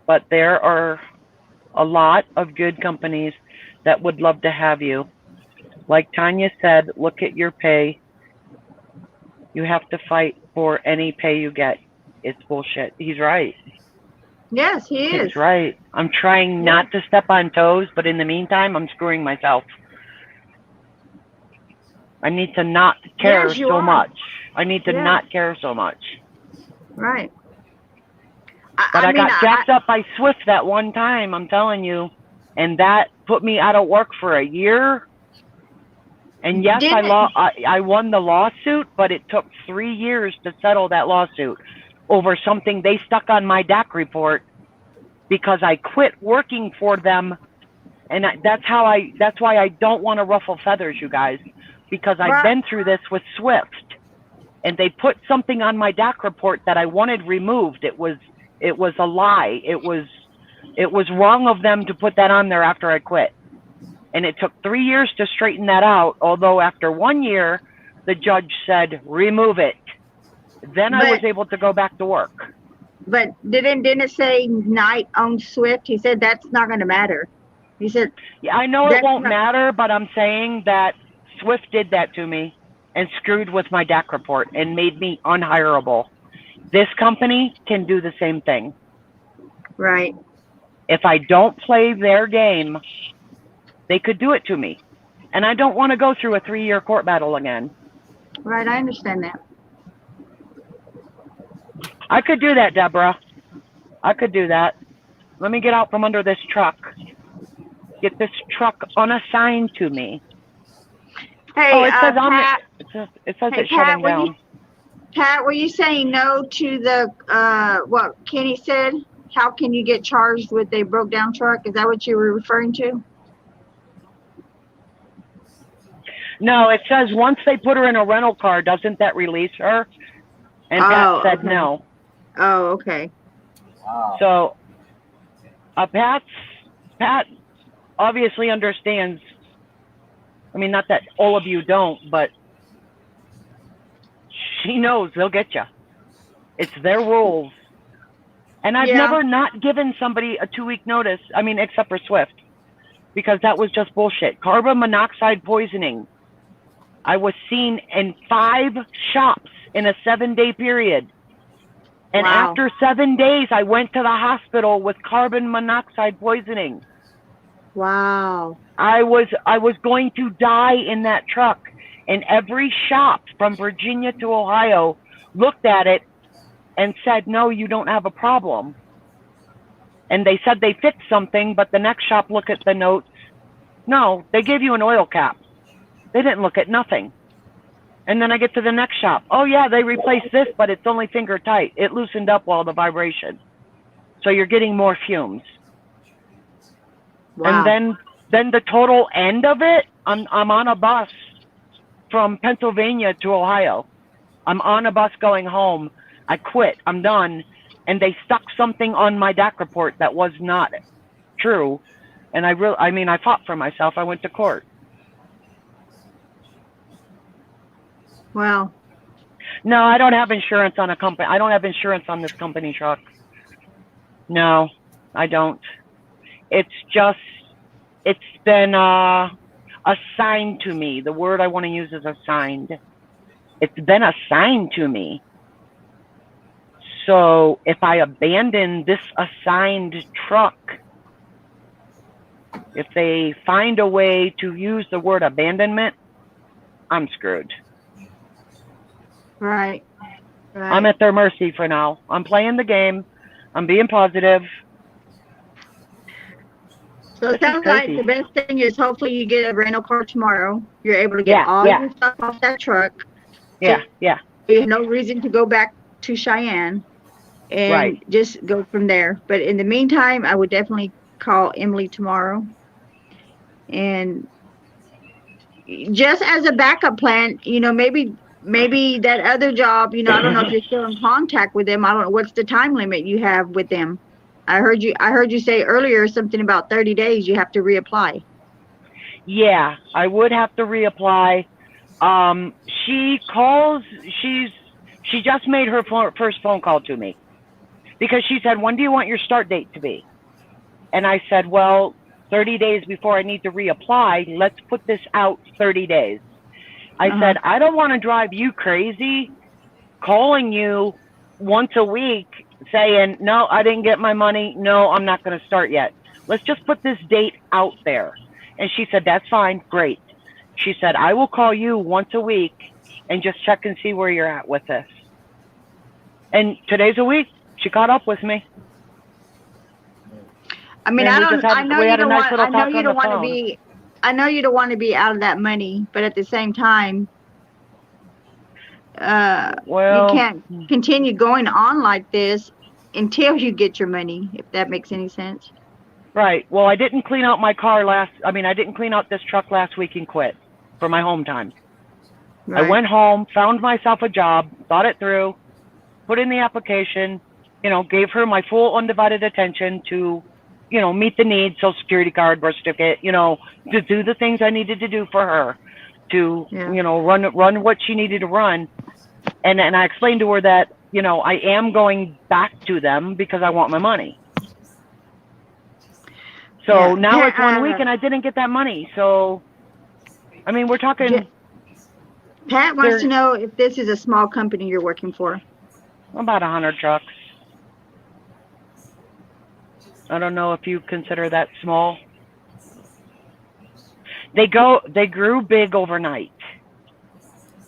But there are a lot of good companies that would love to have you. Like Tanya said, look at your pay. You have to fight for any pay you get. It's bullshit. He's right. Yes, he is. He's right. I'm trying not to step on toes, but in the meantime, I'm screwing myself. I need to not care so much. I need to not care so much. Right. But I got jacked up by Swift that one time, I'm telling you. And that put me out of work for a year. And yes, I won the lawsuit, but it took 3 years to settle that lawsuit over something they stuck on my DAC report because I quit working for them. And that's why I don't want to ruffle feathers, you guys, because I've been through this with Swift. And they put something on my DAC report that I wanted removed. It was a lie. It was wrong of them to put that on there after I quit. And it took 3 years to straighten that out, although after 1 year, the judge said, remove it. Then I was able to go back to work. But didn't Dennis say Knight owns Swift? He said that's not going to matter. He said... Yeah, I know it won't matter, but I'm saying that Swift did that to me and screwed with my DAC report and made me unhireable. This company can do the same thing. Right. If I don't play their game, they could do it to me. And I don't want to go through a 3-year court battle again. Right, I understand that. I could do that, Deborah. I could do that. Let me get out from under this truck. Get this truck unassigned to me. Hey, it says Pat. It says it's shutting down. Pat, were you saying no to the what Kenny said? how can you get charged with a broke down truck? Is that what you were referring to? No, it says once they put her in a rental car, doesn't that release her? And Pat said okay. no. Oh, okay. Wow. So Pat obviously understands. I mean, not that all of you don't, but she knows they'll get you. It's their rules. And I've never not given somebody a 2-week notice. I mean, except for Swift, because that was just bullshit. Carbon monoxide poisoning. I was seen in 5 shops in a 7-day period. And after 7 days, I went to the hospital with carbon monoxide poisoning. Wow. I was going to die in that truck. And every shop from Virginia to Ohio looked at it and said, no, you don't have a problem. And they said they fixed something, but the next shop looked at the notes. No, they gave you an oil cap. They didn't look at nothing. And then I get to the next shop. Oh, yeah, they replaced this, but it's only finger tight. It loosened up while the vibration. So you're getting more fumes. Wow. And then the total end of it, I'm on a bus from Pennsylvania to Ohio. I'm on a bus going home. I quit. I'm done. And they stuck something on my DAC report that was not true. And I fought for myself. I went to court. Wow. No, I don't have insurance on a company. I don't have insurance on this company truck. No, I don't. It's been assigned to me. The word I want to use is assigned. It's been assigned to me. So if I abandon this assigned truck, if they find a way to use the word abandonment, I'm screwed. Right. I'm at their mercy for now. I'm playing the game. I'm being positive. So it sounds like the best thing is hopefully you get a rental car tomorrow. You're able to get all your stuff off that truck. Yeah. You have no reason to go back to Cheyenne and just go from there. But in the meantime, I would definitely call Emily tomorrow. And just as a backup plan, maybe that other job, I don't know if you're still in contact with them. I don't know what's the time limit you have with them. I heard you say earlier something about 30 days you have to reapply. Yeah, I would have to reapply. She just made her first phone call to me because she said, when do you want your start date to be? And I said, well, 30 days before I need to reapply, let's put this out 30 days. I said, I don't want to drive you crazy calling you once a week saying, no, I didn't get my money. No, I'm not going to start yet. Let's just put this date out there. And she said, that's fine. Great. She said, I will call you once a week and just check and see where you're at with this. And today's a week. She caught up with me. I mean, I know you don't want to be out of that money, but at the same time, you can't continue going on like this until you get your money, if that makes any sense. Right. Well, I didn't clean out my car I didn't clean out this truck last week and quit for my home time. Right. I went home, found myself a job, thought it through, put in the application, gave her my full undivided attention to, meet the needs, Social Security card, birth certificate, to do the things I needed to do for her, to, run what she needed to run. And I explained to her that, I am going back to them because I want my money. So now it's 1 week and I didn't get that money. So, I mean, we're talking. Pat wants to know if this is a small company you're working for. About 100 trucks. I don't know if you consider that small. They grew big overnight.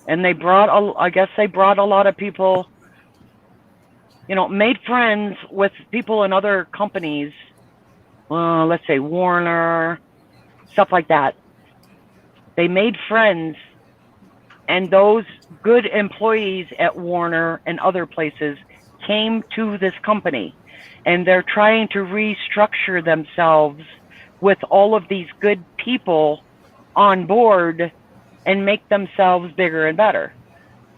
And they brought a lot of people, made friends with people in other companies. Let's say Warner, stuff like that. They made friends, and those good employees at Warner and other places came to this company. and they're trying to restructure themselves with all of these good people on board and make themselves bigger and better.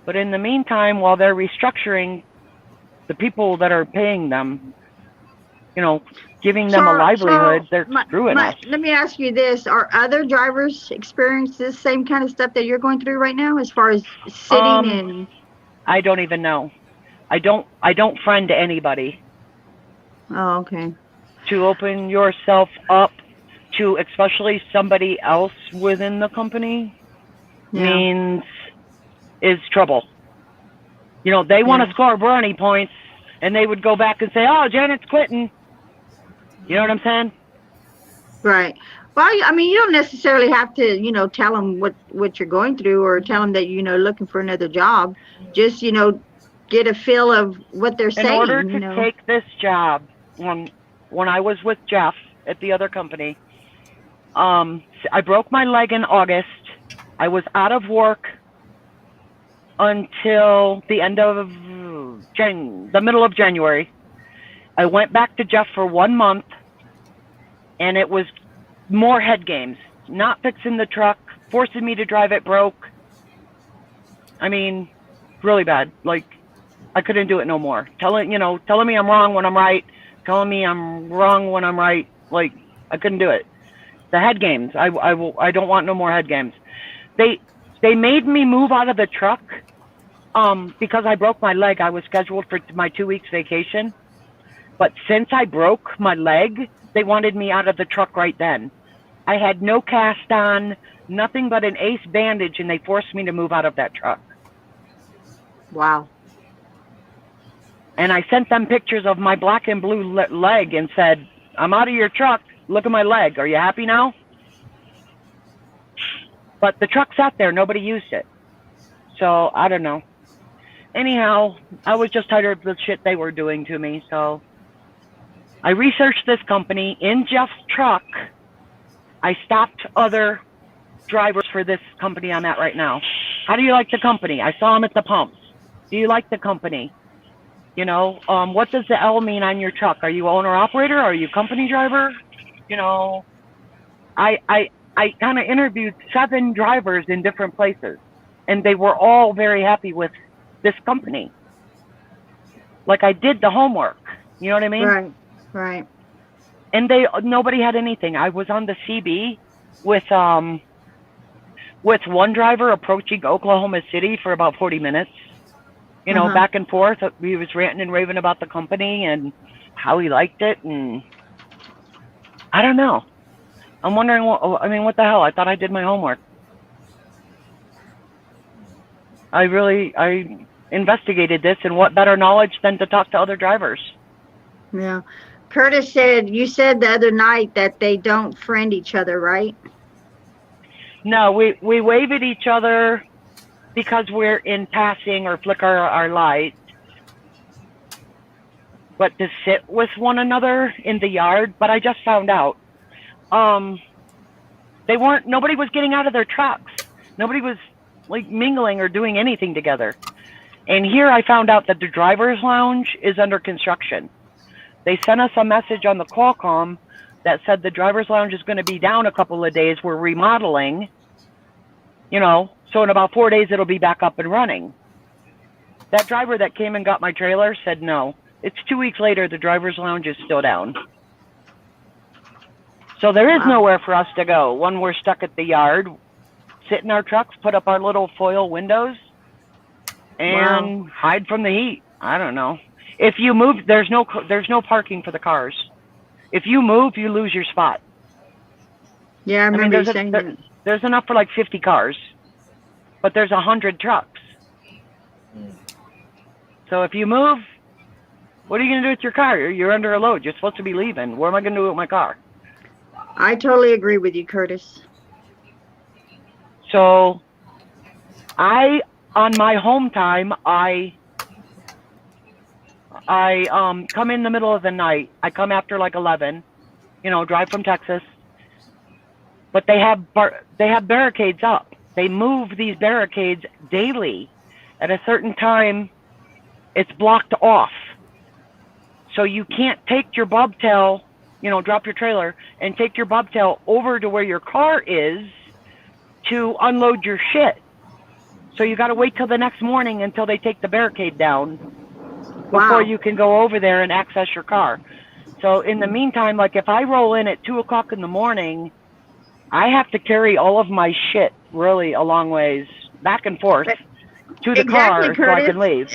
But in the meantime, while they're restructuring, the people that are paying them, giving them a livelihood, they're screwing us. Let me ask you this: are other drivers experience this same kind of stuff that you're going through right now, as far as sitting and? I don't even know. I don't friend anybody. Oh, okay. To open yourself up to especially somebody else within the company means is trouble. They want to score brownie points, and they would go back and say, "Oh, Janet's quitting." You know what I'm saying? Right. Well, I mean, you don't necessarily have to, tell them what you're going through, or tell them that looking for another job. Just get a feel of what they're saying. In order to take this job, when I was with Jeff at the other company, I broke my leg in August. I was out of work until the end of the middle of January. I went back to Jeff for 1 month, and it was more head games, not fixing the truck, forcing me to drive it broke. I mean, really bad. Like, I couldn't do it no more. Telling me I'm wrong when I'm right, telling me I'm wrong when I'm right. Like, I couldn't do it. The head games, I don't want no more head games. They made me move out of the truck because I broke my leg. I was scheduled for my 2 weeks vacation, but since I broke my leg, they wanted me out of the truck right then. I had no cast on, nothing but an ace bandage, and they forced me to move out of that truck. Wow. And I sent them pictures of my black and blue leg and said, "I'm out of your truck. Look at my leg. Are you happy now?" But the truck sat there. Nobody used it. So I don't know. Anyhow, I was just tired of the shit they were doing to me. So I researched this company. In Jeff's truck, I stopped other drivers for this company I'm at right now. How do you like the company? I saw them at the pumps. Do you like the company? What does the L mean on your truck? Are you owner operator? Are you company driver? I kind of interviewed 7 drivers in different places, and they were all very happy with this company. Like, I did the homework. You know what I mean? Right. And nobody had anything. I was on the CB with one driver approaching Oklahoma City for about 40 minutes. Back and forth. He was ranting and raving about the company and how he liked it, and I don't know. I'm wondering what the hell? I thought I did my homework. I investigated this, and what better knowledge than to talk to other drivers? Yeah. Curtis said, you said the other night that they don't friend each other, right? No, we wave at each other because we're in passing or flicker our lights. But to sit with one another in the yard, but I just found out. Nobody was getting out of their trucks. Nobody was like mingling or doing anything together. And here I found out that the driver's lounge is under construction. They sent us a message on the Qualcomm that said the driver's lounge is going to be down a couple of days. We're remodeling, so in about 4 days it'll be back up and running. That driver that came and got my trailer said no. It's 2 weeks later, the driver's lounge is still down. So there is nowhere for us to go. When we're stuck at the yard, sit in our trucks, put up our little foil windows, and hide from the heat. I don't know. If you move, there's no parking for the cars. If you move, you lose your spot. Yeah, I remember you saying that. There's enough for like 50 cars, but there's 100 trucks. So if you move, what are you going to do with your car? You're under a load. You're supposed to be leaving. What am I going to do with my car? I totally agree with you, Curtis. So on my home time, I come in the middle of the night. I come after like 11, drive from Texas. But they have barricades up. They move these barricades daily. At a certain time, it's blocked off. So you can't take your bobtail, drop your trailer and take your bobtail over to where your car is to unload your shit. So you got to wait till the next morning until they take the barricade down before you can go over there and access your car. So in the meantime, like if I roll in at 2:00 in the morning, I have to carry all of my shit really a long ways back and forth to the car so I can leave.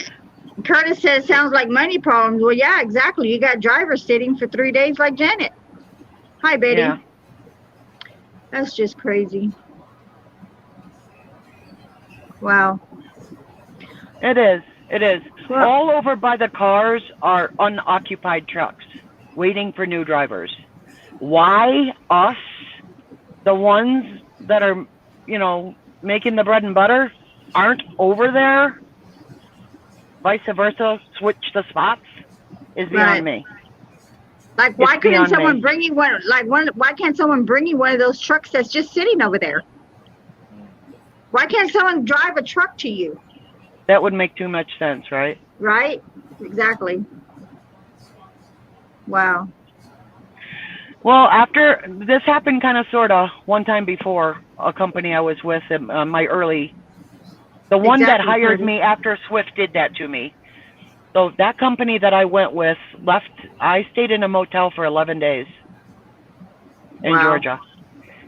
Curtis says, sounds like money problems. Well, yeah, exactly. You got drivers sitting for 3 days like Janet. Hi, Betty. Yeah. That's just crazy. Wow. It is. It is. Well, all over by the cars are unoccupied trucks waiting for new drivers. Why us, the ones that are, making the bread and butter, aren't over there? Vice versa, switch the spots is beyond me. Like, why couldn't someone bring you one? Why can't someone bring you one of those trucks that's just sitting over there? Why can't someone drive a truck to you? That would make too much sense, right? Right? Exactly. Wow. Well, after this happened kind of sort of one time before, a company I was with in my early, the one that hired me after Swift did that to me. So that company that I went with left, I stayed in a motel for 11 days in Georgia.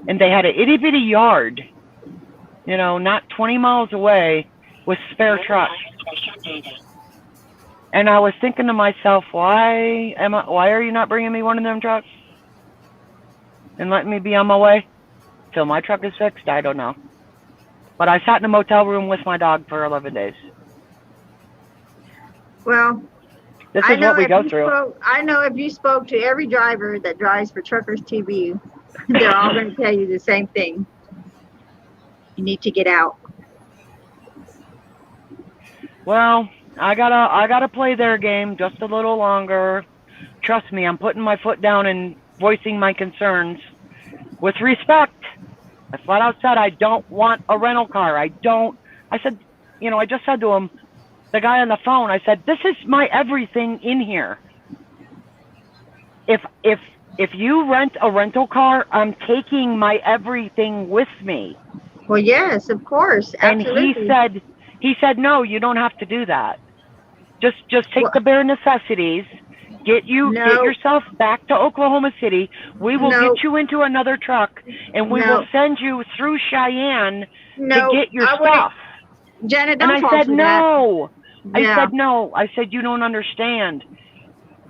And they had an itty bitty yard, not 20 miles away with spare trucks. And I was thinking to myself, why are you not bringing me one of them trucks and letting me be on my way till my truck is fixed? I don't know. But I sat in a motel room with my dog for 11 days. Well, this is what we go through. I know if you spoke to every driver that drives for Truckers TV, they're all going to tell you the same thing. You need to get out. Well, I gotta play their game just a little longer. Trust me, I'm putting my foot down and voicing my concerns with respect. I flat out said I don't want a rental car. I said, I just said to him, the guy on the phone, I said, this is my everything in here. If you rent a rental car, I'm taking my everything with me. Well, yes, of course. Absolutely. And he said, no, you don't have to do that. Just take the bare necessities. Get yourself back to Oklahoma City. We will get you into another truck, and we will send you through Cheyenne to get your stuff. Janet, and don't I said, no. Yeah. I said, no. I said, you don't understand.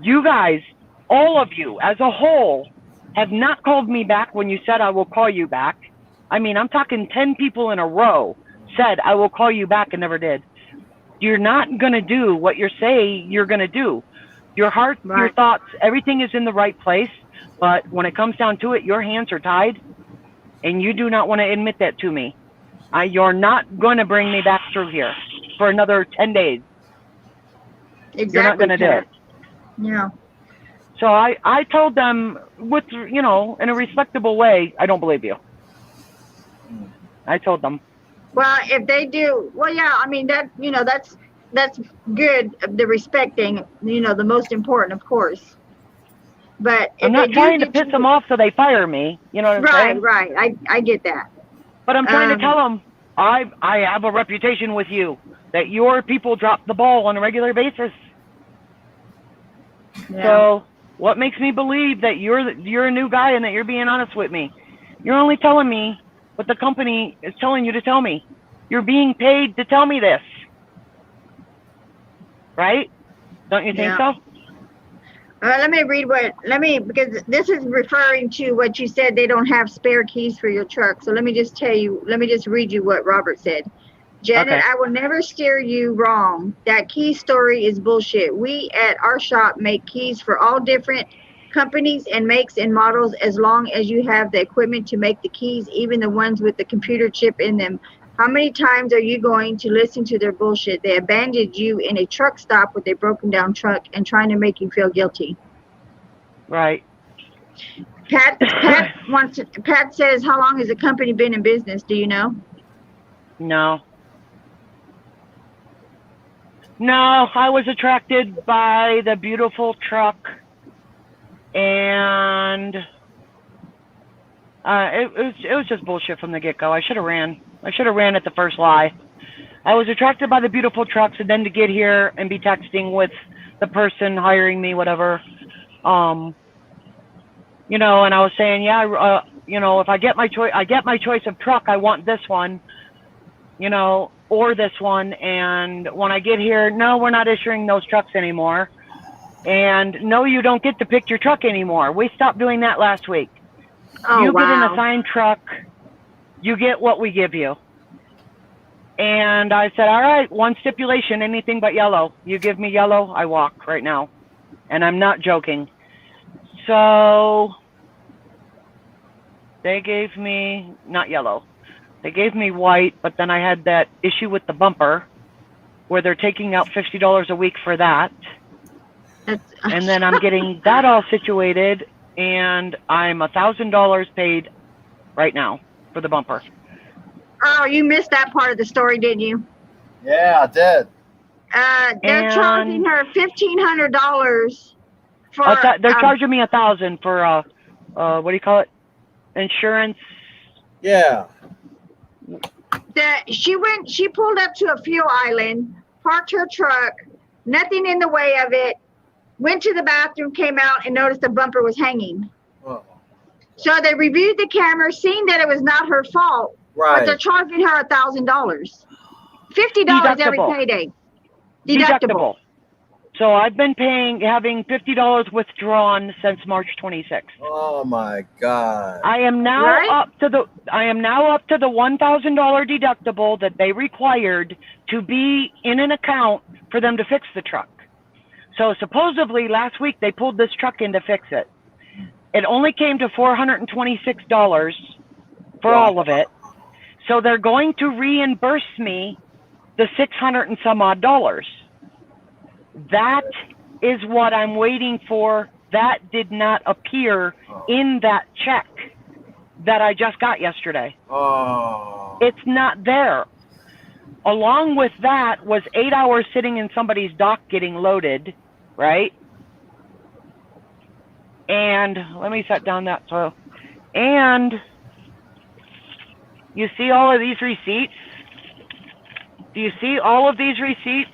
You guys, all of you as a whole, have not called me back when you said I will call you back. I mean, I'm talking 10 people in a row said I will call you back and never did. You're not going to do what you say you're going to do. Your heart, your thoughts, everything is in the right place. But when it comes down to it, your hands are tied, and you do not want to admit that to me. You're not going to bring me back through here for another 10 days. Exactly. You're not going to do it. Yeah. So I told them with, in a respectable way, I don't believe you. I told them. Well, if they do, well, yeah, I mean, that, that's good, the respecting, the most important, of course. But I'm not trying to piss them off so they fire me. You know what I'm saying? Right. I get that. But I'm trying to tell them I have a reputation with you, that your people drop the ball on a regular basis. Yeah. So what makes me believe that you're a new guy and that you're being honest with me? You're only telling me what the company is telling you to tell me. You're being paid to tell me this. Right? Don't you think so? Let me read because this is referring to what you said, they don't have spare keys for your truck. So let me just read you what Robert said. Janet, I will never steer you wrong. That key story is bullshit. We at our shop make keys for all different companies and makes and models as long as you have the equipment to make the keys, even the ones with the computer chip in them. How many times are you going to listen to their bullshit? They abandoned you in a truck stop with a broken down truck and trying to make you feel guilty. Right. Pat says, how long has the company been in business? Do you know? No. No, I was attracted by the beautiful truck, and it was just bullshit from the get-go. I should have ran. I should have ran at the first lie. I was attracted by the beautiful trucks, and then to get here and be texting with the person hiring me, whatever. You know, and I was saying, yeah, you know, if I get my choice of truck, I want this one, you know, or this one. And when I get here, no, we're not issuing those trucks anymore. And no, you don't get to pick your truck anymore. We stopped doing that last week. Oh, you get an wow. assigned truck, you get what we give you. And I said, all right, one stipulation, anything but yellow. You give me yellow, I walk right now. And I'm not joking. So they gave me, not yellow, they gave me white, but then I had that issue with the bumper where they're taking out $50 a week for that. And then I'm getting that all situated, and I'm $1,000 paid right now for the bumper. Oh, you missed that part of the story, didn't you? Yeah, I did. They're charging her $1,500 for. They're charging me $1,000 for what do you call it? Insurance. Yeah. She pulled up to a fuel island, parked her truck, nothing in the way of it, went to the bathroom, came out, and noticed the bumper was hanging. Oh. So they reviewed the camera, seeing that it was not her fault, Right. but they're charging her $1,000. $50 every payday. Deductible. So I've been having $50 withdrawn since March 26th. Oh my God. I am now up to the $1,000 deductible that they required to be in an account for them to fix the truck. So supposedly last week they pulled this truck in to fix it. It only came to $426 for all of it. So they're going to reimburse me the $600 and some odd dollars. That is what I'm waiting for. That did not appear in that check that I just got yesterday. Oh. It's not there. Along with that was 8 hours sitting in somebody's dock getting loaded, right? And let me set down that soil. And you see all of these receipts? Do you see all of these receipts?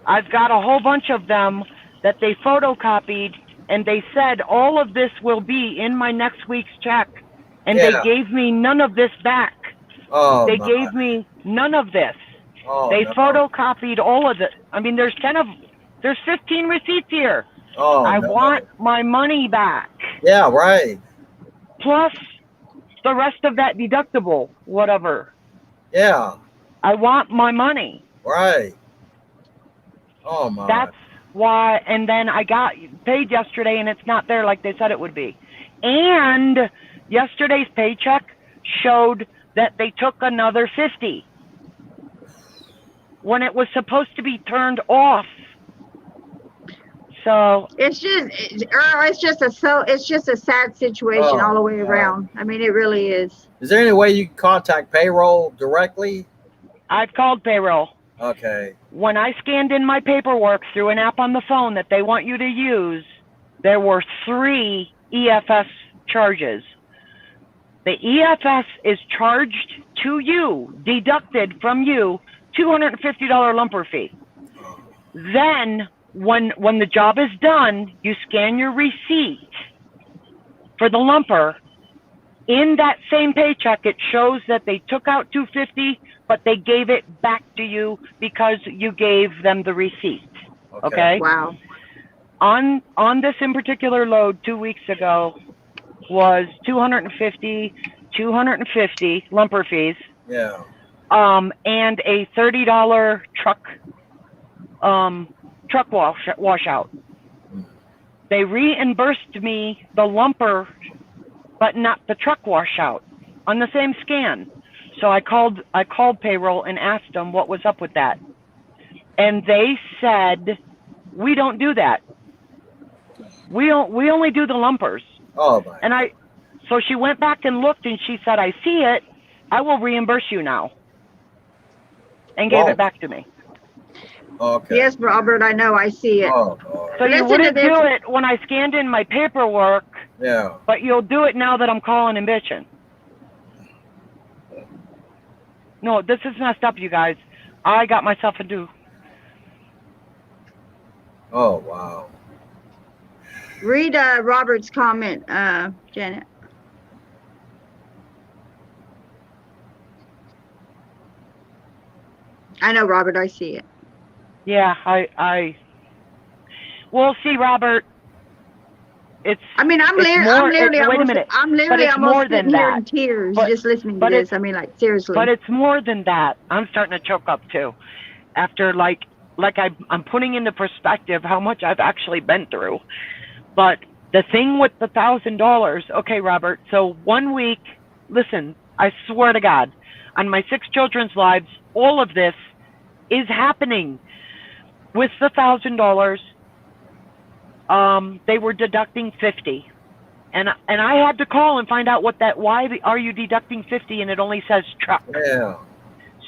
I've got a whole bunch of them that they photocopied, and they said all of this will be in my next week's check. And they gave me none of this back. Oh, they gave me none of this. Oh, they no. photocopied all of it. I mean, there's 15 receipts here. Oh, I no. want my money back. Yeah, right. Plus the rest of that deductible, whatever. Yeah. I want my money. Right. Oh my. That's why. And then I got paid yesterday, and it's not there like they said it would be. And yesterday's paycheck showed that they took another $50 when it was supposed to be turned off. So it's just a sad situation all the way around. I mean, it really is. Is there any way you can contact payroll directly? I've called payroll. Okay. When I scanned in my paperwork through an app on the phone that they want you to use, there were 3 EFS charges. The EFS is charged to you, deducted from you, $250 lumper fee. Then, when the job is done, you scan your receipt for the lumper. In that same paycheck, it shows that they took out $250, but they gave it back to you because you gave them the receipt. Okay? Wow. On this in particular load 2 weeks ago was $250 lumper fees. Yeah. And a $30 truck washout. They reimbursed me the lumper, but not the truck washout on the same scan. So I called payroll and asked them what was up with that. And they said, we don't do that. We only do the lumpers. Oh my. And so she went back and looked, and she said, I see it. I will reimburse you now. And gave it back to me. Okay. Yes, Robert, I know. I see it. Oh, So you Listen to wouldn't do this. it when I scanned in my paperwork, yeah. but you'll do it now that I'm calling and bitching. No, this is messed up, you guys. I got myself into. Oh, wow. Read Robert's comment, Janet. I know, Robert. I see it. Yeah, Well, see, Robert. I mean, I'm it's more. literally Wait a almost. minute. I'm But literally it's almost more than sitting here that. in tears But just listening to but this. it's I mean, like seriously. but it's more than that. I'm starting to choke up too. After like I'm putting into perspective how much I've actually been through. But the thing with the $1,000, okay, Robert. So 1 week. Listen, I swear to God, on my 6 children's lives, all of this is happening. With the $1,000, they were deducting 50, and I had to call and find out why are you deducting 50 and it only says truck. Yeah.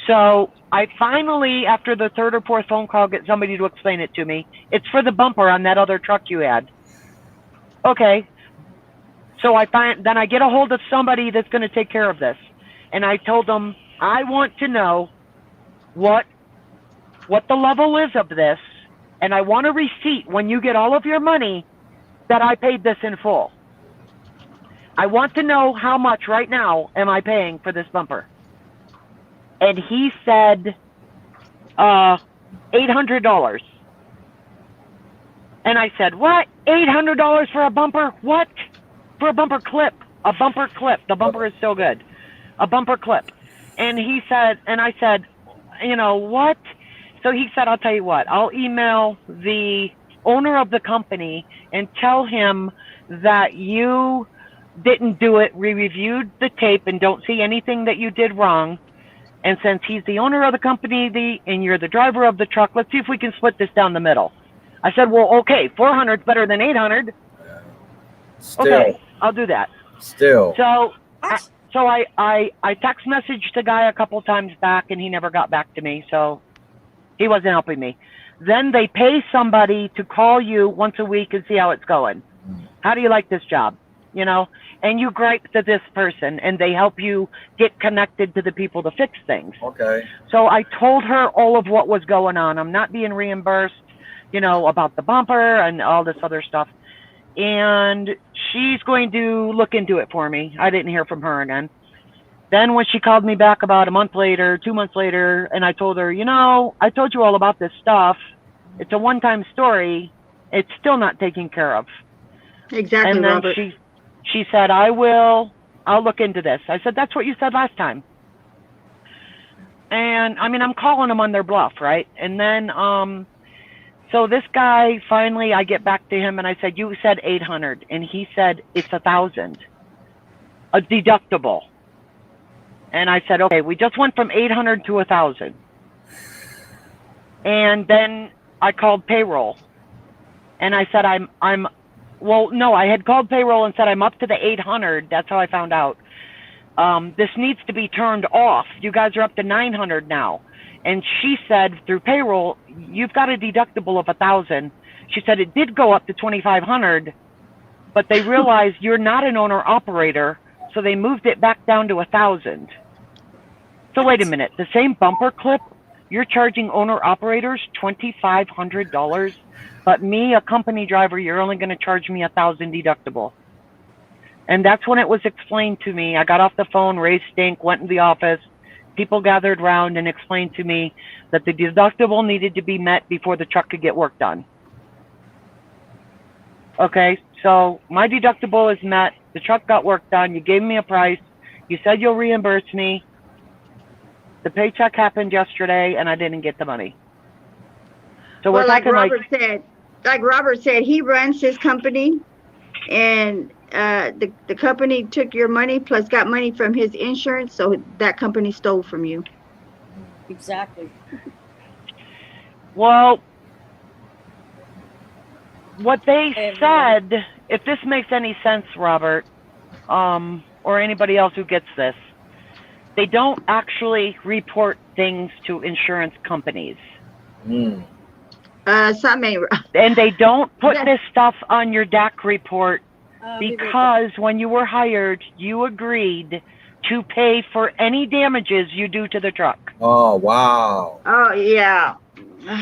So I finally, after the third or fourth phone call, get somebody to explain it to me. It's for the bumper on that other truck you had. Okay. So then I get a hold of somebody that's going to take care of this, and I told them I want to know what the level is of this, and I want a receipt when you get all of your money that I paid this in full. I want to know how much right now am I paying for this bumper. And he said $800. And I said, what? $800 for a bumper? What? For a bumper clip. A bumper clip. The bumper is so good. A bumper clip. And he said, and I said, you know, what? So he said, I'll tell you what, I'll email the owner of the company and tell him that you didn't do it. We reviewed the tape and don't see anything that you did wrong. And since he's the owner of the company and you're the driver of the truck, let's see if we can split this down the middle. I said, well, okay, 400 is better than 800. Still. Okay, I'll do that. Still. So I text messaged the guy a couple times back, and he never got back to me. So he wasn't helping me. Then they pay somebody to call you once a week and see how it's going. How do you like this job? You know, and you gripe to this person, and they help you get connected to the people to fix things. Okay. So I told her all of what was going on. I'm not being reimbursed, you know, about the bumper and all this other stuff. And she's going to look into it for me. I didn't hear from her again. Then when she called me back about a month later, 2 months later, and I told her, you know, I told you all about this stuff. It's a one-time story. It's still not taken care of. Exactly, and then Robert. She said, I'll look into this. I said, that's what you said last time. And I mean, I'm calling them on their bluff, right? And then, so this guy, finally, I get back to him and I said, you said 800. And he said, it's 1,000, a deductible. And I said, okay, we just went from 800 to 1,000. And then I called payroll and I said, well, no, I had called payroll and said, I'm up to the 800. That's how I found out. This needs to be turned off. You guys are up to 900 now. And she said through payroll, you've got a deductible of 1,000. She said it did go up to 2,500, but they realized you're not an owner operator, so they moved it back down to 1,000. So wait a minute, the same bumper clip, you're charging owner operators $2,500, but me, a company driver, you're only going to charge me 1,000 deductible. And that's when it was explained to me. I got off the phone, raised stink, went in the office. People gathered around and explained to me that the deductible needed to be met before the truck could get work done. Okay, so my deductible is met. The truck got work done. You gave me a price. You said you'll reimburse me. The paycheck happened yesterday, and I didn't get the money. So well, we're like talking Robert said, he runs his company, and the company took your money plus got money from his insurance, so that company stole from you. Exactly. Well, what they said, if this makes any sense, Robert, or anybody else who gets this, they don't actually report things to insurance companies. Something ain't right. And they don't put Yeah. this stuff on your DAC report because when you were hired, you agreed to pay for any damages you do to the truck. Oh, wow. Oh, yeah.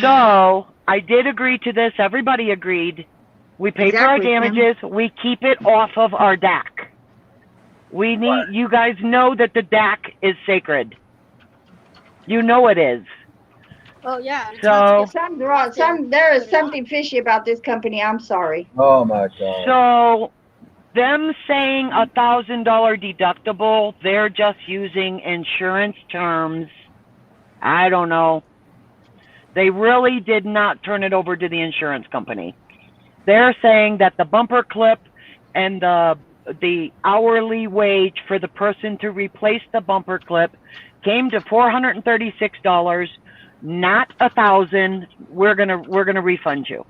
So I did agree to this. Everybody agreed. We pay for our Exactly, Kim. damages. We keep it off of our DAC. We need, you guys know that the DAC is sacred. You know it is. Oh yeah. So, Something's wrong. There is something fishy about this company. I'm sorry. Oh, my God. so them saying $1,000 deductible, they're just using insurance terms. I don't know. They really did not turn it over to the insurance company. They're saying that the bumper clip and the hourly wage for the person to replace the bumper clip came to $436, not $1,000. We're gonna refund you.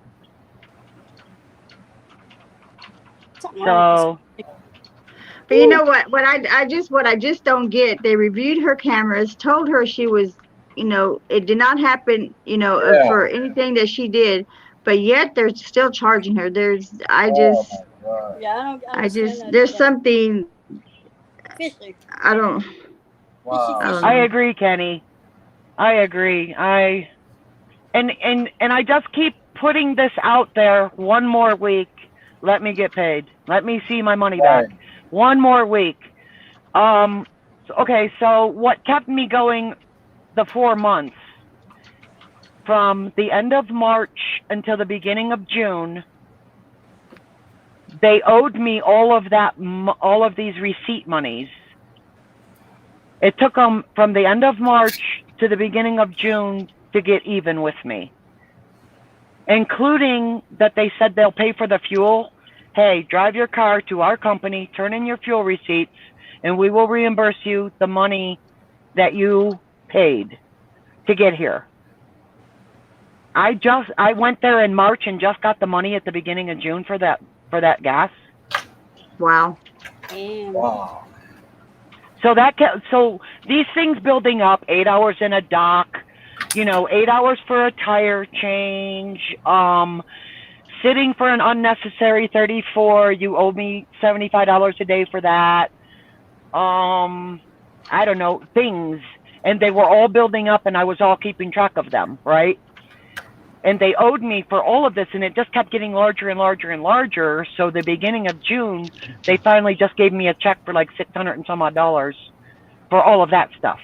So, But you know what? What I just don't get. They reviewed her cameras, told her she was, it did not happen, Yeah. for anything that she did, but yet they're still charging her. I just there's something. Fishy. I don't. Wow. I don't I know. agree, Kenny. I agree. And I just keep putting this out there. One more week, let me get paid. Let me see my money back. One more week. Okay, so what kept me going the 4 months from the end of March until the beginning of June, they owed me all of these receipt monies. It took them from the end of March to the beginning of June to get even with me, including that they said they'll pay for the fuel. Hey, drive your car to our company, turn in your fuel receipts, and we will reimburse you the money that you paid to get here. I went there in March and just got the money at the beginning of June for that gas. Wow. Wow. So these things building up, 8 hours in a dock, 8 hours for a tire change, sitting for an unnecessary 34, you owe me $75 a day for that. I don't know, things. And they were all building up and I was all keeping track of them, right? And they owed me for all of this, and it just kept getting larger and larger and larger. So the beginning of June, they finally just gave me a check for like $600 and some odd for all of that stuff.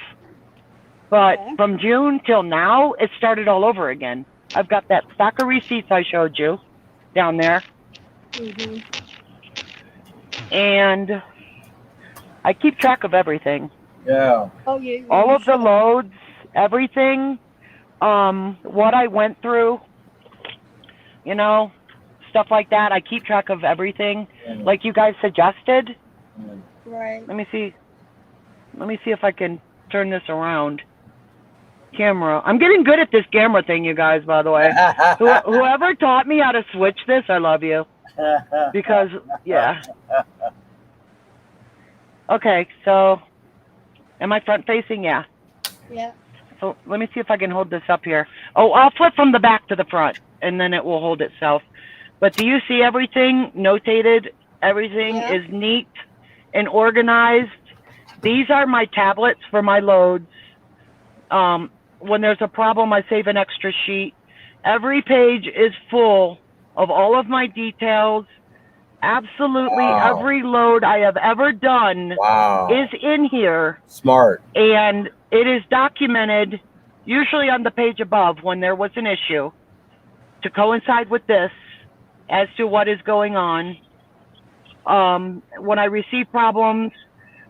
But from June till now, it started all over again. I've got that stack of receipts I showed you down there. And I keep track of everything. Yeah. Oh yeah. All of the loads, everything. What I went through, stuff like that. I keep track of everything, like you guys suggested. Right. Let me see if I can turn this around. Camera. I'm getting good at this camera thing, you guys, by the way. Whoever taught me how to switch this, I love you. Because, yeah. Okay, so, am I front facing? Yeah. Yeah. So let me see if I can hold this up here. Oh, I'll flip from the back to the front, and then it will hold itself. But do you see everything notated? Everything is neat and organized. These are my tablets for my loads. When there's a problem, I save an extra sheet. Every page is full of all of my details. Absolutely every load I have ever done is in here. Smart. And it is documented, usually on the page above when there was an issue, to coincide with this as to what is going on. When I receive problems,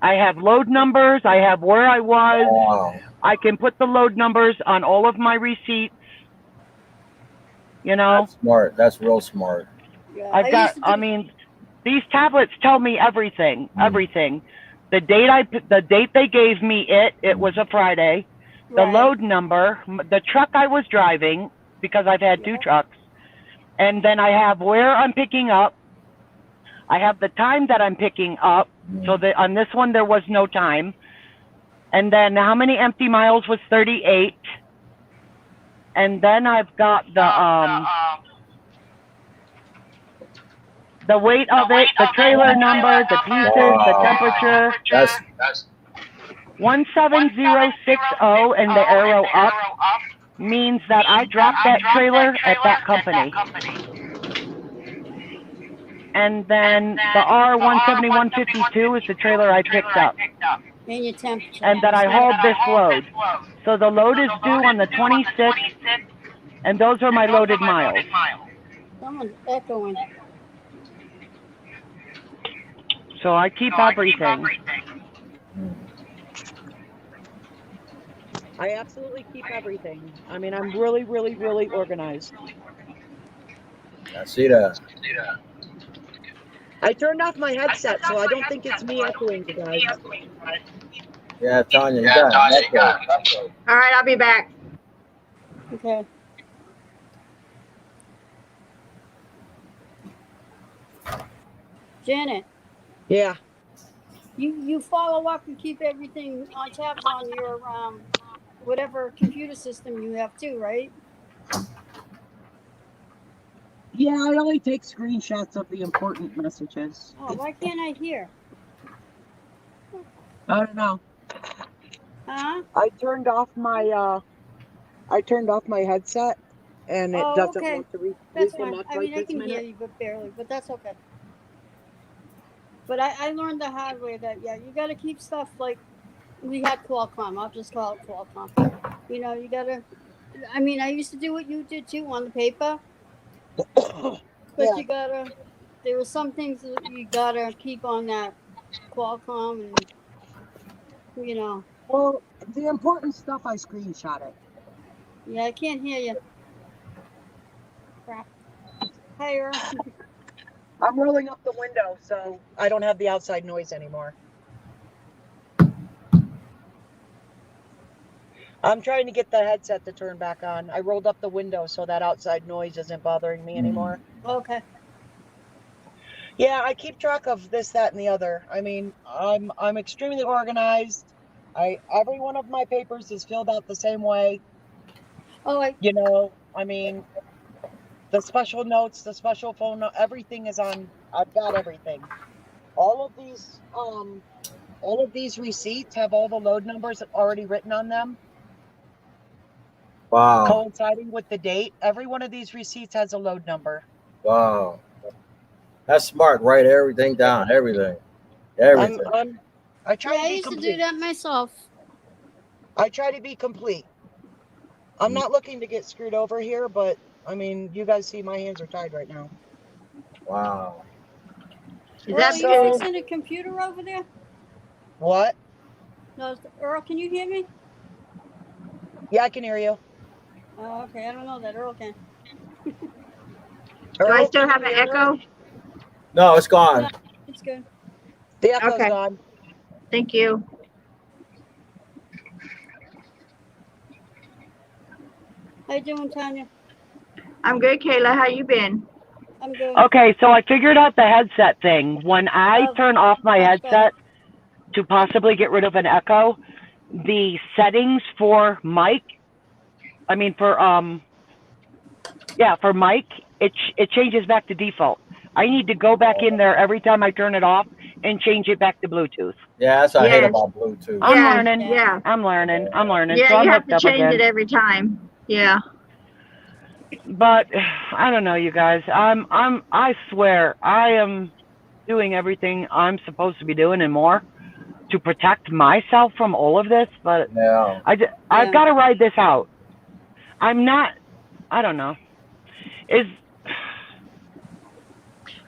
I have load numbers. I have where I was. Wow. I can put the load numbers on all of my receipts. That's smart. That's real smart. These tablets tell me everything, everything. The date they gave me, it was a Friday. The load number, the truck I was driving, because I've had two trucks. And then I have where I'm picking up. I have the time that I'm picking up. So that on this one, there was no time. And then how many empty miles was 38. and then I've got the weight of it, the trailer number, the pieces, the temperature. That's 17060, and the arrow up means that I dropped that trailer at that company. And then the R17152 is the trailer I picked up. And your temperature. And that I hauled this load. So the load is due on the 26th, and those are my loaded miles. Someone's echoing. So I keep everything. I absolutely keep everything. I mean, I'm really, really, really organized. I see that. I turned off my headset, so I don't think it's me echoing you guys. Yeah, Tanya, you got it. All right, I'll be back. Okay. Janet. Yeah. You follow up and keep everything on tabs on your whatever computer system you have too, right? Yeah, I only take screenshots of the important messages. Oh, why can't I hear? I don't know. Huh? I turned off my headset, and it doesn't okay. want to That's fine. reconnect I mean, right I this can hear minute. you, but barely. But that's okay. But I learned the hard way that you got to keep stuff like we had Qualcomm. I'll just call it Qualcomm. You know, you got to. I mean, I used to do what you did too on the paper. But you gotta. There were some things that you gotta keep on that Qualcomm, and you know. Well, the important stuff I screenshot it. Yeah, I can't hear you. Crap. Higher. I'm rolling up the window, so I don't have the outside noise anymore. I'm trying to get the headset to turn back on. I rolled up the window so that outside noise isn't bothering me anymore. Okay. Yeah, I keep track of this, that, and the other. I mean, I'm extremely organized. Every one of my papers is filled out the same way. Oh, you know, I mean, the special notes, the special phone note, everything is on. I've got everything. All of these receipts have all the load numbers already written on them. Wow. Coinciding with the date. Every one of these receipts has a load number. Wow. That's smart. Write everything down. Everything. I try to I be used complete. to do that myself. I try to be complete. I'm not looking to get screwed over here, but I mean, you guys see my hands are tied right now. Wow. Earl, you fixing a computer over there? What? No, Earl, can you hear me? Yeah, I can hear you. Oh, okay. I don't know that Earl can. Do I still have an echo? No, it's gone. No, it's good. The echo's gone. Thank you. How you doing, Tanya? I'm good, Kayla. How you been? I'm good. Okay, so I figured out the headset thing. When I turn off my headset to possibly get rid of an echo, the settings for mic, for mic, it changes back to default. I need to go back in there every time I turn it off and change it back to Bluetooth. Yeah, that's what I hate about Bluetooth. I'm learning. Yeah. I'm learning. Yeah, so I'm you have hooked to up change again. it every time. Yeah. But I don't know, you guys. I swear I am doing everything I'm supposed to be doing and more to protect myself from all of this. But I've got to ride this out. I don't know.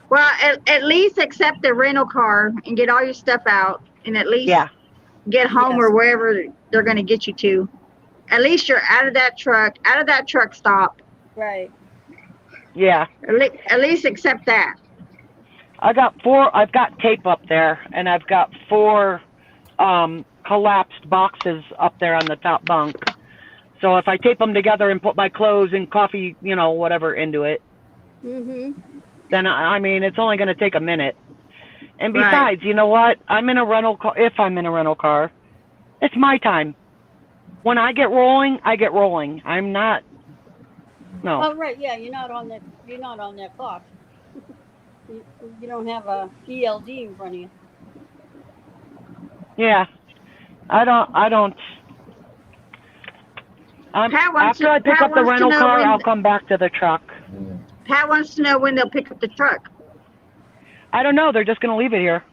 Well, at least accept the rental car and get all your stuff out, and at least get home or wherever they're going to get you to. At least you're out of that truck stop. Right. Yeah. At least accept that. I've got tape up there, and I've got 4 collapsed boxes up there on the top bunk. So if I tape them together and put my clothes and coffee, whatever into it, then it's only going to take a minute. And besides, you know what? I'm in a rental car. If I'm in a rental car, it's my time. When I get rolling, I get rolling. I'm not No. Oh, right. Yeah, you're not on that. You're not on that clock. You don't have a ELD in front of you. Yeah. I don't. After I pick Pat up the wants to rental know car, when I'll come back to the truck. Pat wants to know when they'll pick up the truck. I don't know. They're just going to leave it here.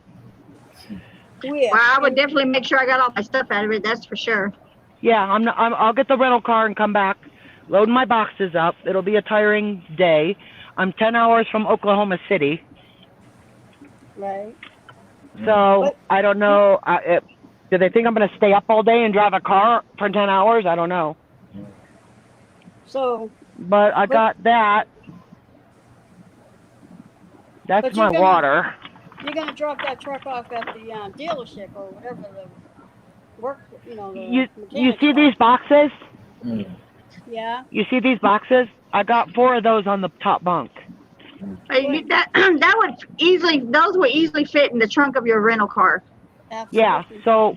Yeah. Well, I would definitely make sure I got all my stuff out of it. That's for sure. Yeah, I'll get the rental car and come back, load my boxes up. It'll be a tiring day. I'm 10 hours from Oklahoma City. Right. So I don't know. Do they think I'm going to stay up all day and drive a car for 10 hours? I don't know. So. But I got that. That's my water. You're gonna drop that truck off at the dealership or whatever the work. You see these boxes? Yeah. You see these boxes? I got 4 of those on the top bunk. That would easily. Those would easily fit in the trunk of your rental car. Absolutely. Yeah. So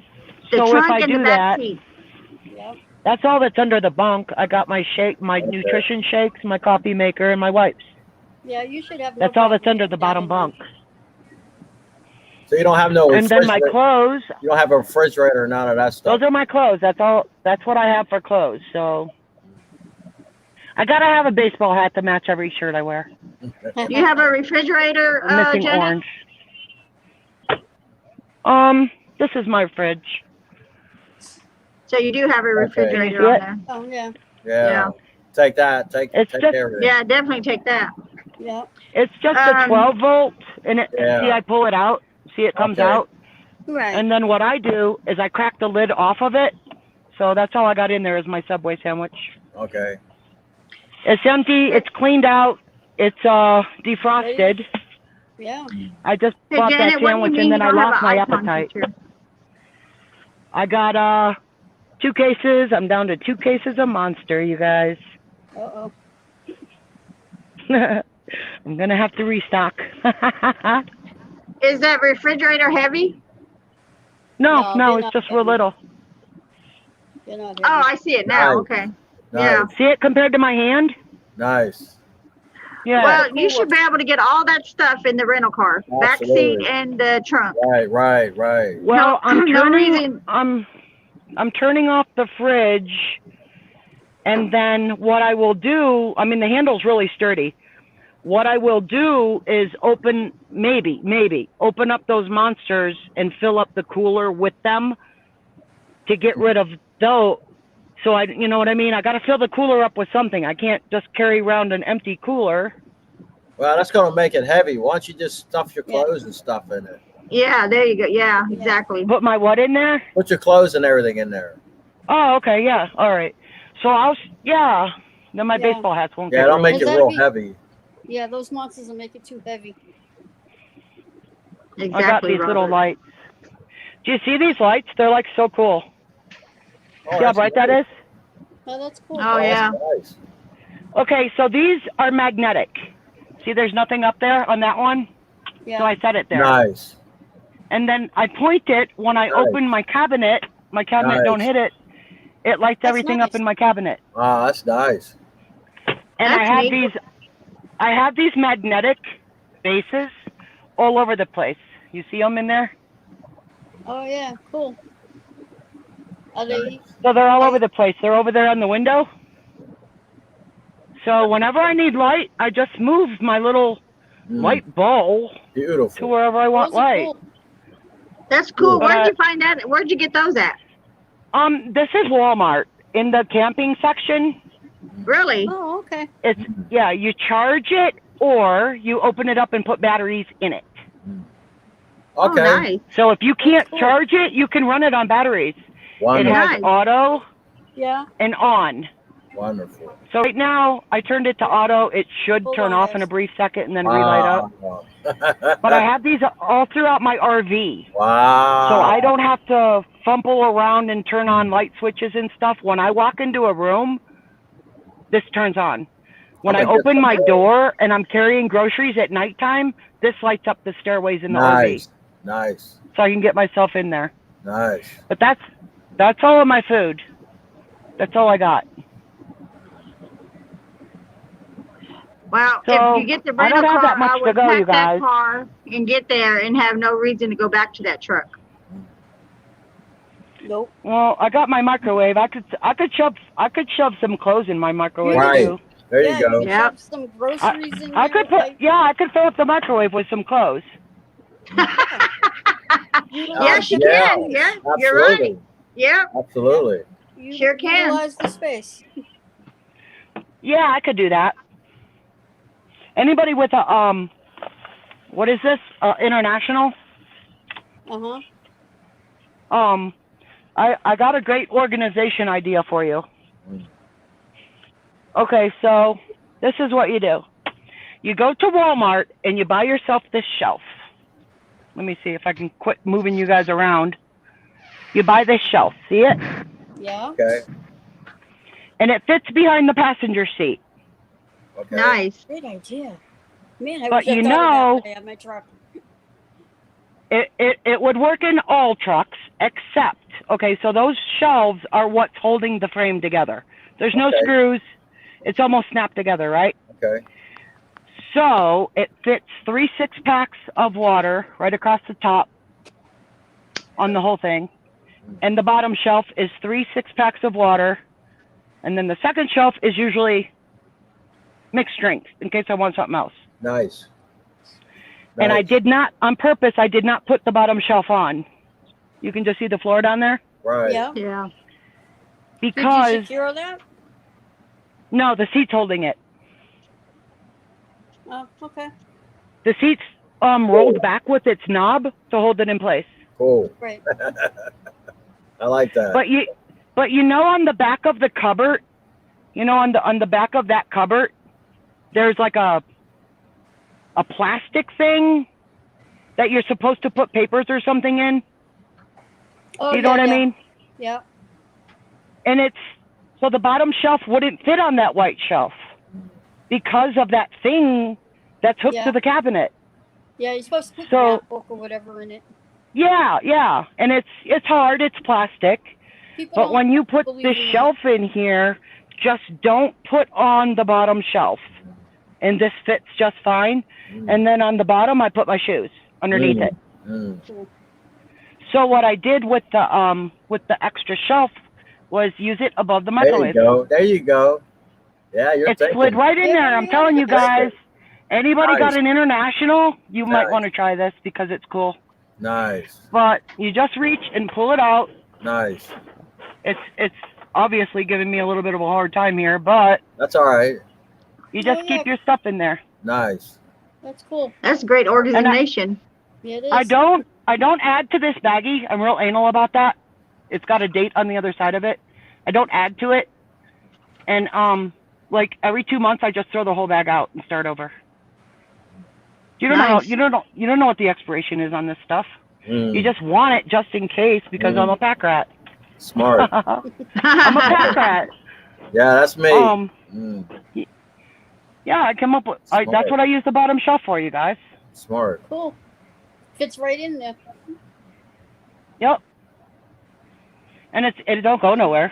The if trunk I and do the back that, seat. Yep. that's all that's under the bunk. I got my nutrition shakes, my coffee maker, and my wipes. Yeah, you should have. That's all that's under the bottom bunk. So you don't have no And then my refrigerator. clothes. You don't have a refrigerator, none of that stuff. Those are my clothes. That's all. That's what I have for clothes. So I gotta have a baseball hat to match every shirt I wear. Do you have a refrigerator, I'm missing Jenny? orange. This is my fridge. So you do have a refrigerator on there. Oh yeah. Yeah. Take that. Take care of it. Yeah, definitely take that. Yeah. It's just a 12 volt, and Yeah. see, I pull it out. See, it comes out. Right. And then what I do is I crack the lid off of it. So that's all I got in there is my Subway sandwich. Okay. It's empty. It's cleaned out. It's defrosted. Yeah. I just Hey, bought Janet, that what do you sandwich mean and then you I don't have lost an my icon appetite. picture? I got 2 cases. I'm down to 2 cases of Monster, you guys. Uh-oh. I'm gonna have to restock. Is that refrigerator heavy? No, it's just real little. You're not Oh, I see it now. Nice. Okay. Nice. Yeah. See it compared to my hand? Nice. Yeah. Well, you should be able to get all that stuff in the rental car, back seat Absolutely. and the trunk. Right. Well, No reason. I'm turning off the fridge, and then what I will do, I mean, the handle's really sturdy. What I will do is open up those Monsters and fill up the cooler with them to get rid of those. So you know what I mean? I got to fill the cooler up with something. I can't just carry around an empty cooler. Well, that's going to make it heavy. Why don't you just stuff your clothes and stuff in it? Yeah, there you go. Yeah, exactly. Put my what in there? Put your clothes and everything in there. Oh, okay, yeah, all right. So then my baseball hats won't Yeah, get don't make it Does that real mean- heavy. Yeah, those monsters will make it too heavy. Exactly. I got these little Robert. lights. Do you see these lights? They're like so cool. Oh, See how that's bright that nice. is? Oh, that's cool. Oh, yeah. That's nice. Okay, so these are magnetic. See, there's nothing up there on that one? Yeah. So I set it there. Nice. And then I point it when I Nice. open my cabinet Nice. don't hit it. It lights That's everything nice. up in my cabinet. Wow, that's nice. And That's neat. I have these magnetic bases all over the place. You see them in there? Oh yeah, cool. Are they? So they're all over the place. They're over there on the window. So whenever I need light, I just move my little light ball Beautiful. to wherever I want Those are light. cool. That's cool. But, Where'd you find that? Where'd you get those at? This is Walmart in the camping section. Really? Oh, okay. It's you charge it or you open it up and put batteries in it. Oh, Okay. nice. So if you can't cool. charge it, you can run it on batteries. It Wonderful. has Nice. auto Yeah. and on. Wonderful. So right now I turned it to auto. It should Hold turn on, off guys. in a brief second and then relight up. Wow. But I have these all throughout my RV. Wow. So I don't have to fumble around and turn on light switches and stuff. When I walk into a room, this turns on. When I think open that's my cool. door and I'm carrying groceries at nighttime, this lights up the stairways in the Nice. RV. Nice. So I can get myself in there. Nice. But that's all of my food. That's all I got. Well, So if you get the I rental don't have car, that much I to would go, you pack that guys. car and get there and have no reason to go back to that truck. Nope. Well, I got my microwave. I could shove some clothes in my microwave Right. too. There you go. You can shove some groceries in I there. could put I could fill up the microwave with some clothes. Yes, you can. Yeah, you're right. Yep. Absolutely. You Sure can. utilize the space. Yeah, I could do that. Anybody with a what is this? International? I got a great organization idea for you. Okay, so this is what you do. You go to Walmart and you buy yourself this shelf. Let me see if I can quit moving you guys around. You buy this shelf. See it? Yeah. Okay. And it fits behind the passenger seat. Okay. Nice. Great idea. Man, I But wish I you thought know- of that when I had my truck. It would work in all trucks except, okay, so those shelves are what's holding the frame together. There's no Okay. screws. It's almost snapped together, right? Okay. So it fits 3 6-packs of water right across the top on the whole thing. And the bottom shelf is 3 6-packs of water. And then the second shelf is usually mixed drinks in case I want something else. Nice. And I did not, on purpose, I did not put the bottom shelf on. You can just see the floor down there. Right. Yeah. Yeah. Because, Did you secure that? no, the seat's holding it. Oh, okay. The seat's rolled back with its knob to hold it in place. Cool. Great. I like that. But you know, on the back of the cupboard, on the back of that cupboard, there's like a plastic thing that you're supposed to put papers or something in. Oh, You know what I mean? Yeah. And so the bottom shelf wouldn't fit on that white shelf because of that thing that's hooked to the cabinet. Yeah, you're supposed to put So- your map book or whatever in it. Yeah. And it's hard, it's plastic. People But don't when you put believe this in shelf in here, just don't put on the bottom shelf. And this fits just fine. And then on the bottom, I put my shoes underneath it. Cool. So what I did with the extra shelf was use it above the There you microwave. go. There you go. Yeah, you're It thinking. slid right in there. I'm telling you guys. Anybody Nice. got an international? You might Nice. want to try this because it's cool. Nice. But you just reach and pull it out. Nice. It's obviously giving me a little bit of a hard time here, but That's all right. you just Oh, yeah. keep your stuff in there. Nice. That's cool. That's great organization. Yeah, it is. I don't add to this baggie. I'm real anal about that. It's got a date on the other side of it. I don't add to it. And like every 2 months I just throw the whole bag out and start over. You don't Nice. know you don't know what the expiration is on this stuff. You just want it just in case because I'm a pack rat. Smart. I'm a pack rat. Yeah, that's me. Yeah, I come up with that's what I use the bottom shelf for, you guys. Smart. Cool. Fits right in there. Yep. And it don't go nowhere.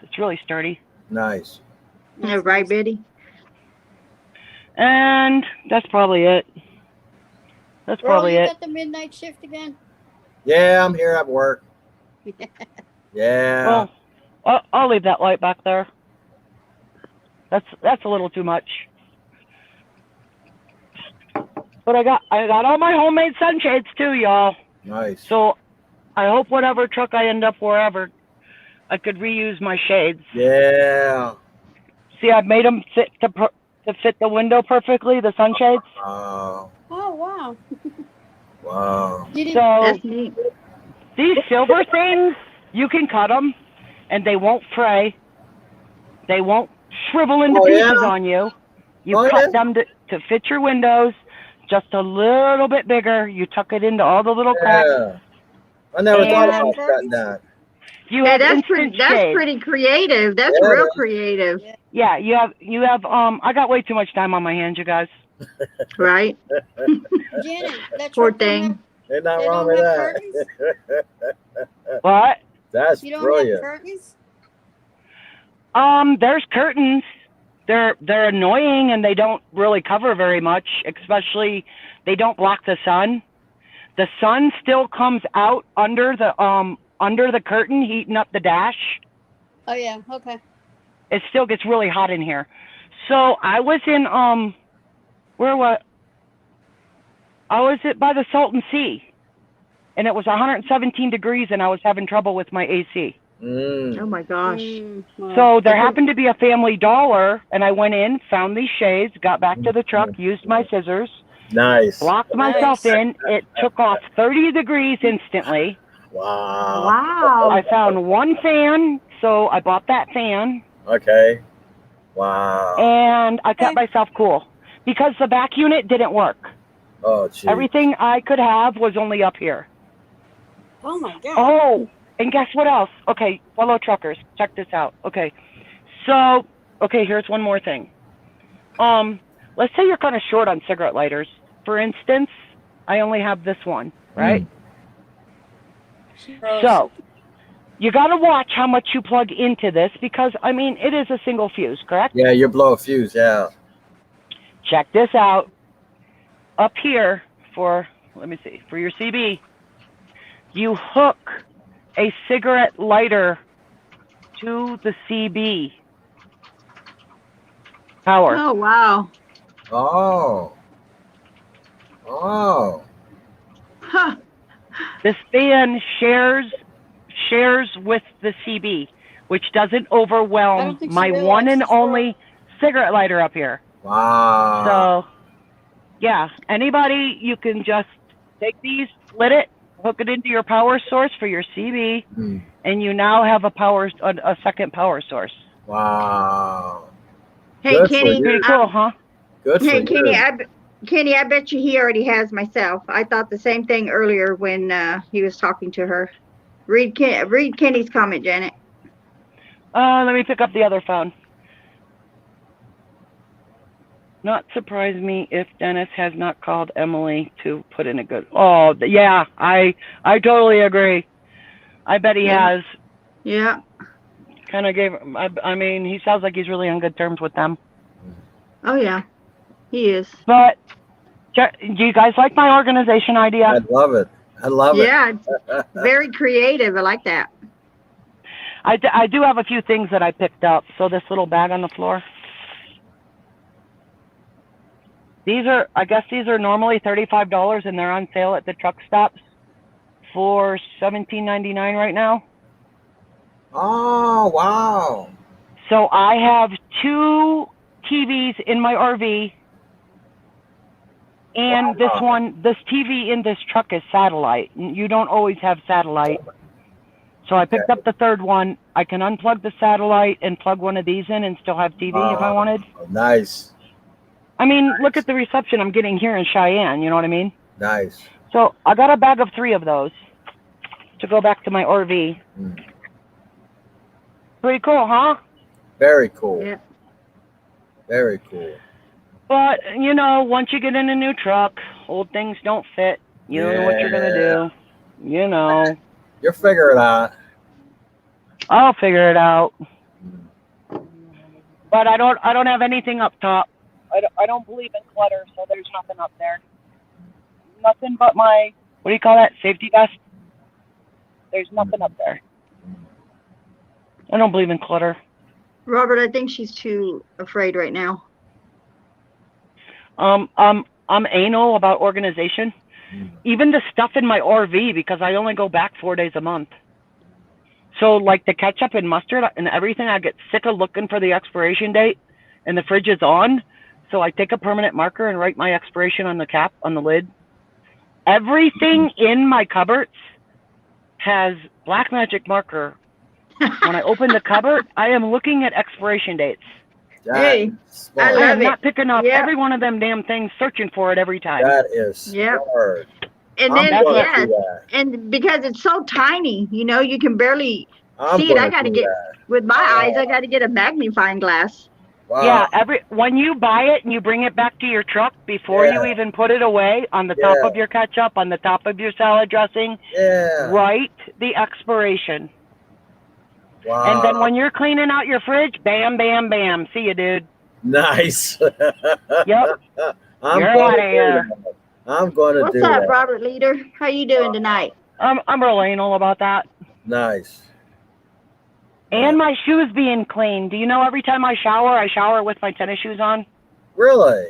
It's really sturdy. Nice. Yeah, right, Betty? And that's probably it. That's Earl, probably you it. got the midnight shift again? Yeah, I'm here at work. Yeah. Well, I'll leave that light back there. That's a little too much. But I got all my homemade sunshades too, y'all. Nice. So I hope whatever truck I end up wherever, I could reuse my shades. Yeah. See, I've made them fit to fit the window perfectly, the sunshades. Wow. Oh, wow. Wow. So these silver things, you can cut them, and they won't fray. They won't shrivel into pieces on you. You cut them to fit your windows, just a little bit bigger. You tuck it into all the little cracks. Yeah. I never thought about cutting that. You Yeah, have that's instant pretty. That's shade. pretty creative. That's Yeah, real it is. creative, Yeah, you have I got way too much time on my hands, you guys. right? Janet, that Poor truck don't thing. have, Ain't not they wrong don't with have that. curtains? What? That's You don't brilliant. have curtains? There's curtains, they're annoying and they don't really cover very much. Especially, they don't block the sun. The sun still comes out under the curtain, heating up the dash. Oh yeah. Okay. It still gets really hot in here. So I was in where was I was by the Salton Sea, and it was 117 degrees, and I was having trouble with my AC. Oh my gosh. So there happened to be a Family Dollar, and I went in, found these shades, got back to the truck, used my scissors, Nice. blocked myself in. It took off 30 degrees instantly. Wow. Wow. I found one fan, so I bought that fan. Okay. Wow. And I kept myself cool because the back unit didn't work. Oh, geez. Everything I could have was only up here. Oh my god. Oh, and guess what else? Okay, fellow truckers, check this out. Okay, so, here's one more thing. Let's say you're kind of short on cigarette lighters. For instance, I only have this one, right? So, you got to watch how much you plug into this because, I mean, it is a single fuse, correct? Yeah, you blow a fuse, yeah. Check this out. Up here for your CB, you hook a cigarette lighter to the CB power. Oh wow. Oh. Oh. Huh. This fan shares with the CB, which doesn't overwhelm my one and only cigarette lighter up here. Wow. So, yeah, anybody, you can just take these, split it, hook it into your power source for your CB, and you now have a second power source. Wow. Hey, Good Kenny. Pretty cool, huh? Good Hey, for Kenny. you. Kenny, I bet you he already has myself. I thought the same thing earlier when he was talking to her. Read Kenny's comment, Janet. Let me pick up the other phone. Not surprise me if Dennis has not called Emily to put in a good. Oh, yeah, I totally agree. I bet he has. Yeah. Kind of gave. I mean, he sounds like he's really on good terms with them. Oh yeah, he is. But do you guys like my organization idea? I love it. I love it. Yeah, it's very creative. I like that. I do have a few things that I picked up. So this little bag on the floor. I guess these are normally $35 and they're on sale at the truck stops for $17.99 right now. Oh, wow. So I have 2 TVs in my RV, and this TV in this truck is satellite. You don't always have satellite. So I picked up the third one. I can unplug the satellite and plug one of these in and still have TV if I wanted. Nice. I mean, look at the reception I'm getting here in Cheyenne, you know what I mean? Nice. So I got a bag of 3 of those to go back to my RV. Pretty cool, huh? Very cool. Yeah. Very cool. But, you know, once you get in a new truck, old things don't fit. You don't know what you're going to do. You know. You'll figure it out. I'll figure it out. But I don't have anything up top. I don't believe in clutter, so there's nothing up there. Nothing but my, what do you call that, safety vest? There's nothing up there. I don't believe in clutter. Robert, I think she's too afraid right now. I'm anal about organization. Even the stuff in my RV, because I only go back 4 days a month. So like the ketchup and mustard and everything, I get sick of looking for the expiration date and the fridge is on. So I take a permanent marker and write my expiration on the cap, on the lid. Everything in my cupboards has black magic marker. When I open the cupboard, I am looking at expiration dates. Hey, I I love am it. not picking up Yeah. every one of them damn things, searching for it every time. That is Yep. smart. And I'm then, gonna yeah, do that. and because it's so tiny, you know, you can barely I'm see it. I gonna got to do get, that. with my eyes, I got to get a magnifying glass. Wow. Yeah, when you buy it and you bring it back to your truck before you even put it away, on the top of your ketchup, on the top of your salad dressing, write the expiration. Wow. And then when you're cleaning out your fridge, bam, bam, bam. See you, dude. Nice. Yep. I'm You're going out to of do here. that. I'm going to What's do up, that. Robert Leader? How you doing tonight? I'm real anal about that. Nice. And my shoes being clean. Do you know every time I shower with my tennis shoes on? Really?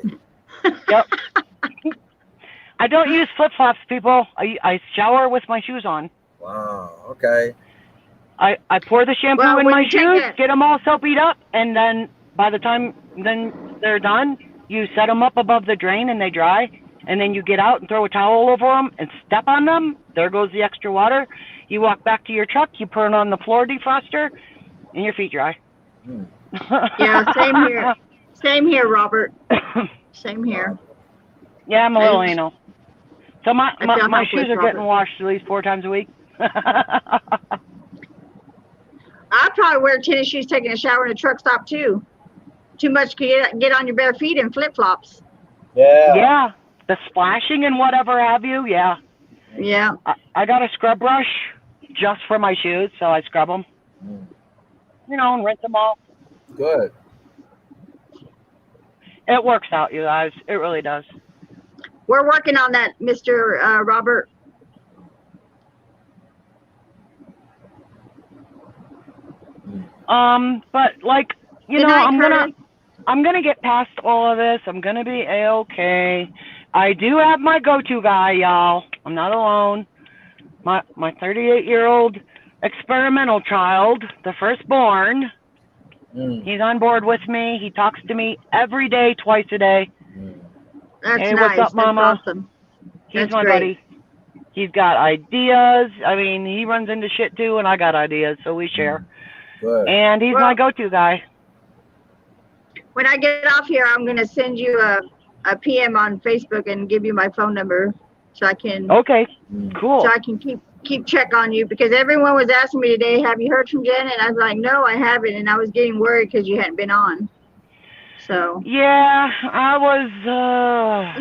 Yep. I don't use flip-flops, people. I shower with my shoes on. Wow. Okay. I pour the shampoo Well, in when my you take shoes, it- get them all soaped up, and then by the time they're done, you set them up above the drain and they dry, and then you get out and throw a towel over them and step on them. There goes the extra water. You walk back to your truck, you put it on the floor defroster, and your feet dry. Yeah, same here. Same here, Robert. Same here. Yeah, I'm a little anal. So my I feel my helpless, shoes are getting Robert. washed at least 4 times a week. I probably wear tennis shoes taking a shower in a truck stop too. Too much to get on your bare feet in flip flops. Yeah. Yeah, the splashing and whatever have you. Yeah. Yeah. I got a scrub brush just for my shoes, so I scrub them. You know, and rinse them off. Good. It works out, you guys. It really does. We're working on that, Mr. Robert. But like, you Good know, night, I'm gonna get past all of this. I'm gonna be A-okay. I do have my go-to guy, y'all. I'm not alone. My 38-year-old experimental child, the firstborn. He's on board with me. He talks to me every day, twice a day. That's hey, nice. what's up, Mama? That's awesome. He's That's my great. buddy. He's got ideas. I mean, he runs into shit too, and I got ideas, so we share. Good. And he's my go-to guy. When I get off here, I'm going to send you a PM on Facebook and give you my phone number so I can. Okay, cool. So I can keep check on you, because everyone was asking me today, have you heard from Jen? And I was like, no, I haven't, and I was getting worried because you hadn't been on. So. Yeah, I was.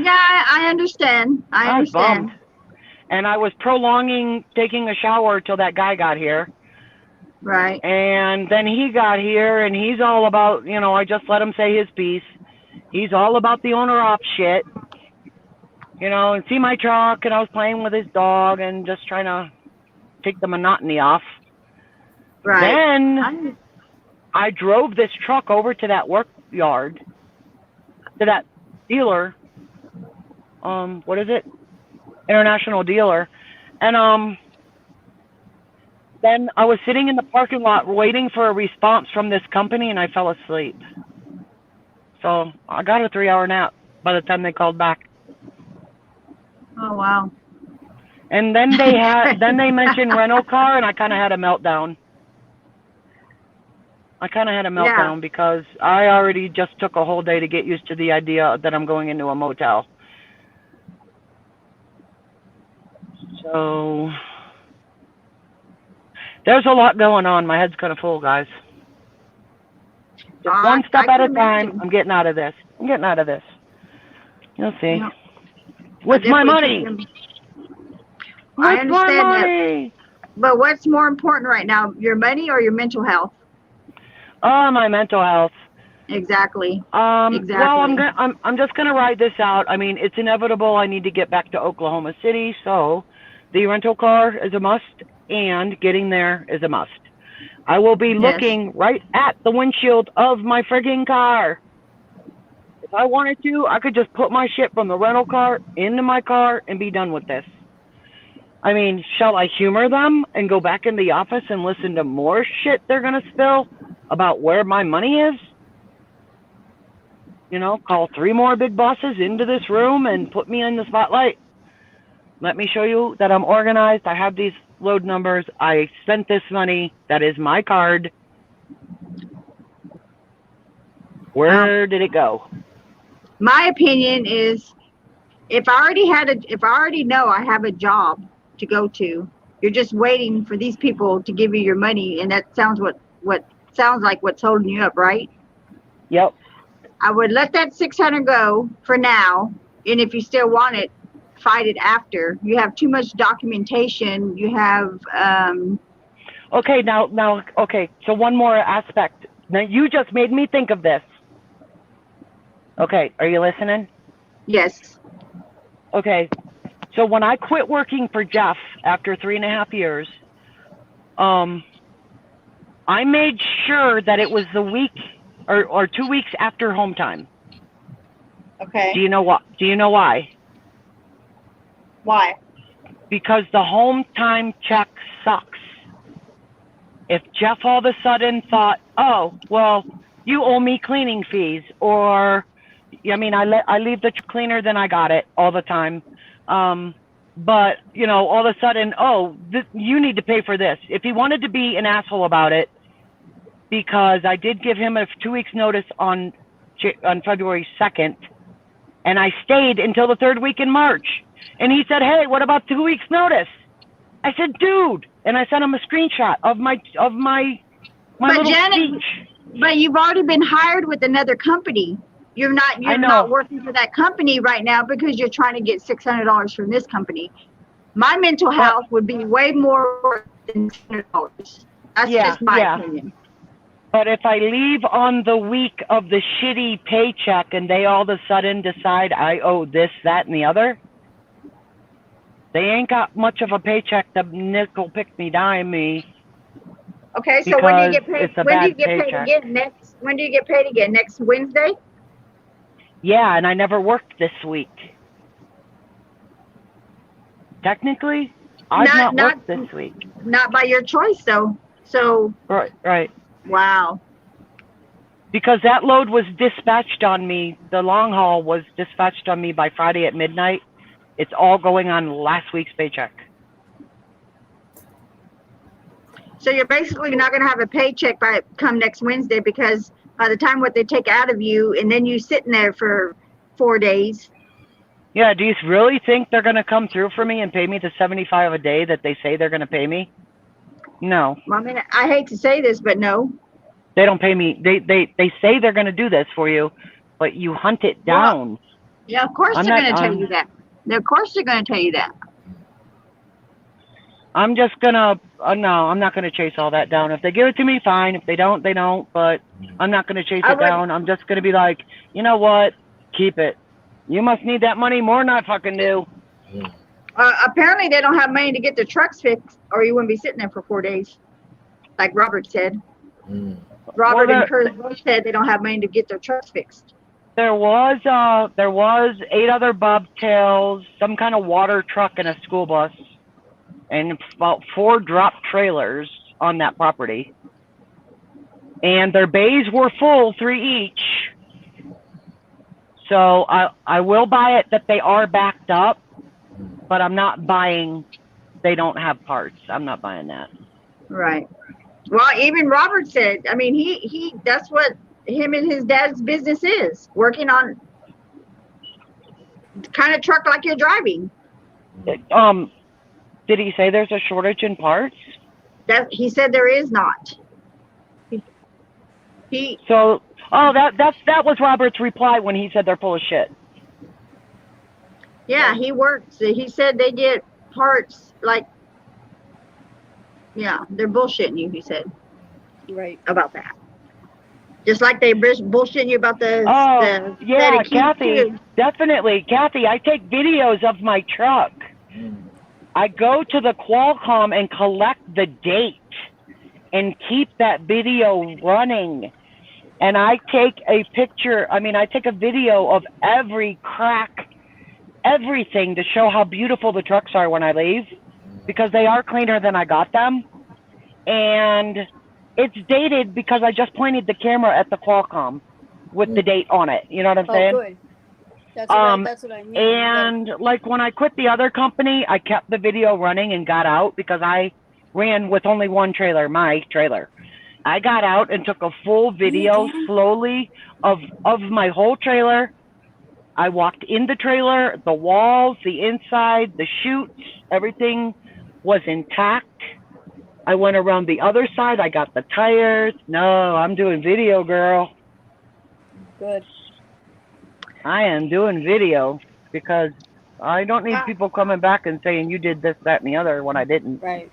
Yeah, I understand. I understand. Bummed. And I was prolonging taking a shower till that guy got here. Right. And then he got here, and he's all about, you know, I just let him say his piece. He's all about the owner op shit. You know, and see my truck, and I was playing with his dog and just trying to take the monotony off. Right. Then I drove this truck over to that work yard, to that dealer. What is it? International dealer. And then I was sitting in the parking lot waiting for a response from this company, and I fell asleep. So I got a 3-hour nap by the time they called back. Oh, wow. And then they mentioned rental car, and I kind of had a meltdown. Because I already just took a whole day to get used to the idea that I'm going into a motel. So there's a lot going on. My head's kind of full, guys. Just one step at a time. I'm getting out of this. You'll see. Yeah. With my money. I understand that. But what's more important right now, your money or your mental health? Oh, my mental health. Exactly. Well, I'm just gonna ride this out. I mean, it's inevitable. I need to get back to Oklahoma City, so the rental car is a must, and getting there is a must. I will be looking right at the windshield of my frigging car. If I wanted to, I could just put my shit from the rental car into my car and be done with this. I mean, shall I humor them and go back in the office and listen to more shit they're gonna spill about where my money is? You know, call 3 more big bosses into this room and put me in the spotlight. Let me show you that I'm organized. I have these load numbers. I spent this money. That is my card. Where did it go? My opinion is, if I already know I have a job to go to, you're just waiting for these people to give you your money, and that sounds sounds like what's holding you up, right? Yep. I would let that 600 go for now, and if you still want it, fight it after. You have too much documentation. You have. Okay, now, okay. So one more aspect. Now you just made me think of this. Okay, are you listening? Yes. Okay, so when I quit working for Jeff after 3.5 years, I made sure that it was the week or 2 weeks after home time. Okay. Do you know what? Do you know why? Why? Because the home time check sucks. If Jeff all of a sudden thought, oh, well, you owe me cleaning fees, or, I mean, I leave the cleaner, then I got it all the time. But, you know, all of a sudden, oh, you need to pay for this. If he wanted to be an asshole about it, because I did give him a 2 weeks notice on February 2nd, and I stayed until the 3rd week in March. And he said, hey, what about 2 weeks notice? I said, dude, and I sent him a screenshot of my little Janet, speech. But you've already been hired with another company. You're not working for that company right now because you're trying to get $600 from this company. My mental health would be way more than $600. That's just my opinion. But if I leave on the week of the shitty paycheck and they all of a sudden decide I owe this, that, and the other, they ain't got much of a paycheck to nickel, pick me, dime me. Okay, so when do you get paid? It's a When do you bad get paid paycheck. again? When do you get paid again? Next Wednesday? Yeah, and I never worked this week. Technically, I've not worked this week. Not by your choice, though. So. Right. Wow. Because that load was dispatched on me. The long haul was dispatched on me by Friday at midnight. It's all going on last week's paycheck. So you're basically not going to have a paycheck come next Wednesday, because by the time what they take out of you, and then you sitting there for 4 days. Yeah, do you really think they're going to come through for me and pay me the $75 a day that they say they're going to pay me? No. Well, I mean, I hate to say this, but no. They don't pay me. They say they're going to do this for you, but you hunt it down. Well, yeah, of course they're going to tell you that. Of course they're going to tell you that. I'm just going to, no, I'm not going to chase all that down. If they give it to me, fine. If they don't, they don't. But I'm not going to chase it down. I'm just going to be like, you know what? Keep it. You must need that money more than I fucking do. Apparently they don't have money to get their trucks fixed, or you wouldn't be sitting there for 4 days, like Robert said. Robert and Kurt both said they don't have money to get their trucks fixed. There was 8 other bobtails, some kind of water truck, and a school bus, and about 4 drop trailers on that property. And their bays were full, 3 each. So I will buy it that they are backed up, but I'm not buying they don't have parts. I'm not buying that. Right. Well, even Robert said, I mean, he that's what him and his dad's business is, working on kind of truck like you're driving. Did he say there's a shortage in parts? That he said there is not. That was Robert's reply when he said they're full of shit. Yeah, he works. He said they get parts like, yeah, they're bullshitting you, he said. Right. About that. Just like they bullshitting you about the yeah, Kathy, definitely. Kathy, I take videos of my truck. I go to the Qualcomm and collect the date and keep that video running. And I take a picture, I take a video of every crack, everything, to show how beautiful the trucks are when I leave, because they are cleaner than I got them. And it's dated because I just pointed the camera at the Qualcomm with the date on it. You know what I'm saying? Oh, good. That's what I mean. And like when I quit the other company, I kept the video running and got out because I ran with only one trailer, my trailer. I got out and took a full video slowly of my whole trailer. I walked in the trailer, the walls, the inside, the chutes, everything was intact. I went around the other side. I got the tires. No, I'm doing video, girl. Good. I am doing video because I don't need people coming back and saying you did this, that, and the other when I didn't. Right.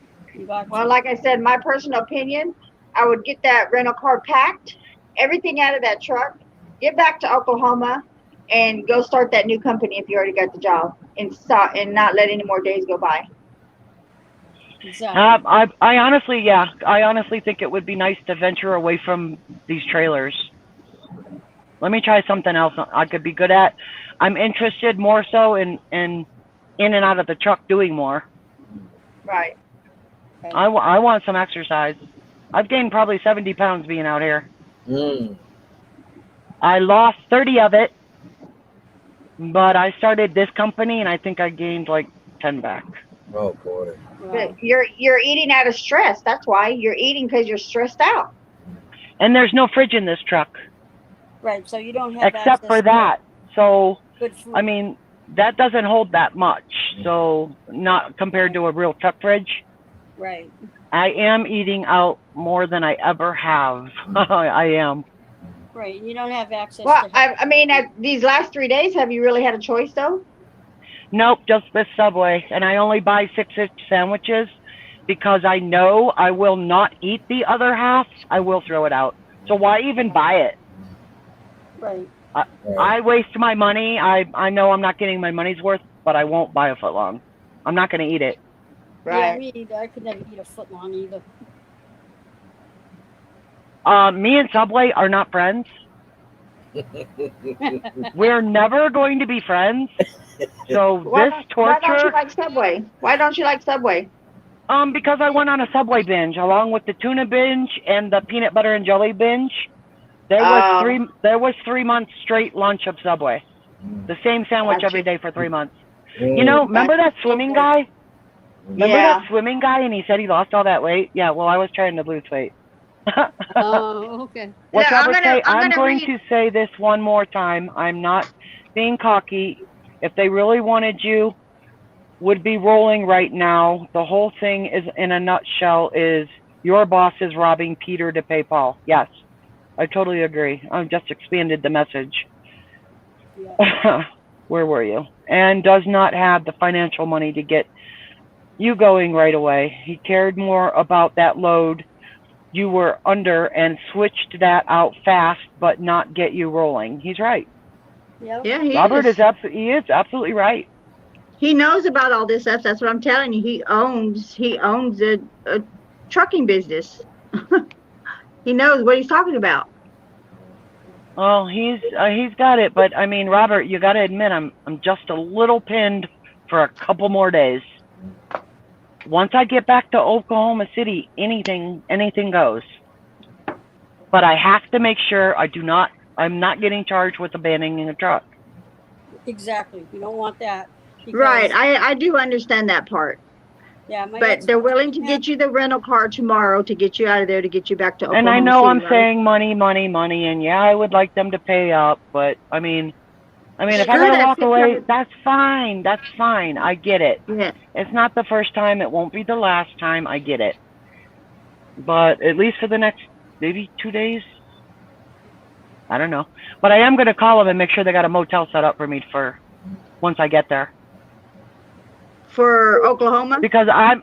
Well, like I said, my personal opinion, I would get that rental car packed, everything out of that truck, get back to Oklahoma, and go start that new company if you already got the job, and stop and not let any more days go by. Exactly. I honestly think it would be nice to venture away from these trailers. Let me try something else I could be good at. I'm interested more so in and out of the truck doing more. Right. I want some exercise. I've gained probably 70 pounds being out here. I lost 30 of it, but I started this company and I think I gained like 10 back. Oh boy. But you're eating out of stress. That's why you're eating, because you're stressed out. And there's no fridge in this truck. Right, so you don't have except for that. So good food. I mean, that doesn't hold that much. So not compared to a real truck fridge. Right. I am eating out more than I ever have. I am. Right, you don't have access Well, to I mean, these last 3 days, have you really had a choice though? Nope, just this Subway, and I only buy 6-inch sandwiches because I know I will not eat the other half. I will throw it out. So why even buy it? Right. I waste my money. I know I'm not getting my money's worth, but I won't buy a foot long. I'm not going to eat it. Right. Yeah, me either. I could never eat a foot long either. Me and Subway are not friends. We're never going to be friends. So Why torture. Why don't you like Subway? Why don't you like Subway? Because I went on a Subway binge along with the tuna binge and the peanut butter and jelly binge. There was 3 months straight lunch of Subway. The same sandwich every day for 3 months. You know, remember that swimming guy? Remember that swimming guy, and he said he lost all that weight? Yeah, well, I was trying to lose weight. Oh, okay. What I'm going to say this one more time. I'm not being cocky. If they really wanted you, would be rolling right now. The whole thing is, in a nutshell, is your boss is robbing Peter to pay Paul. Yes, I totally agree. I've just expanded the message. Yeah. Where were you? And does not have the financial money to get you going right away. He cared more about that load you were under and switched that out fast, but not get you rolling. He's right. Yep. Yeah, Robert is absolutely right. He knows about all this stuff. That's what I'm telling you. He owns a trucking business. He knows what he's talking about. Well, he's got it, but I mean, Robert, you got to admit, I'm just a little pinned for a couple more days. Once I get back to Oklahoma City, anything goes. But I have to make sure I'm not getting charged with abandoning a truck. Exactly. You don't want that. Right. I do understand that part. Yeah, but they're willing to get you the rental car tomorrow to get you out of there, to get you back to Oklahoma And I know City, I'm right? saying money, and yeah, I would like them to pay up, but I mean, if I gotta walk away, that's fine. That's fine. I get it. Yeah. It's not the first time. It won't be the last time. I get it. But at least for the next maybe 2 days, I don't know. But I am gonna call them and make sure they got a motel set up for me for once I get there. For Oklahoma? Because I'm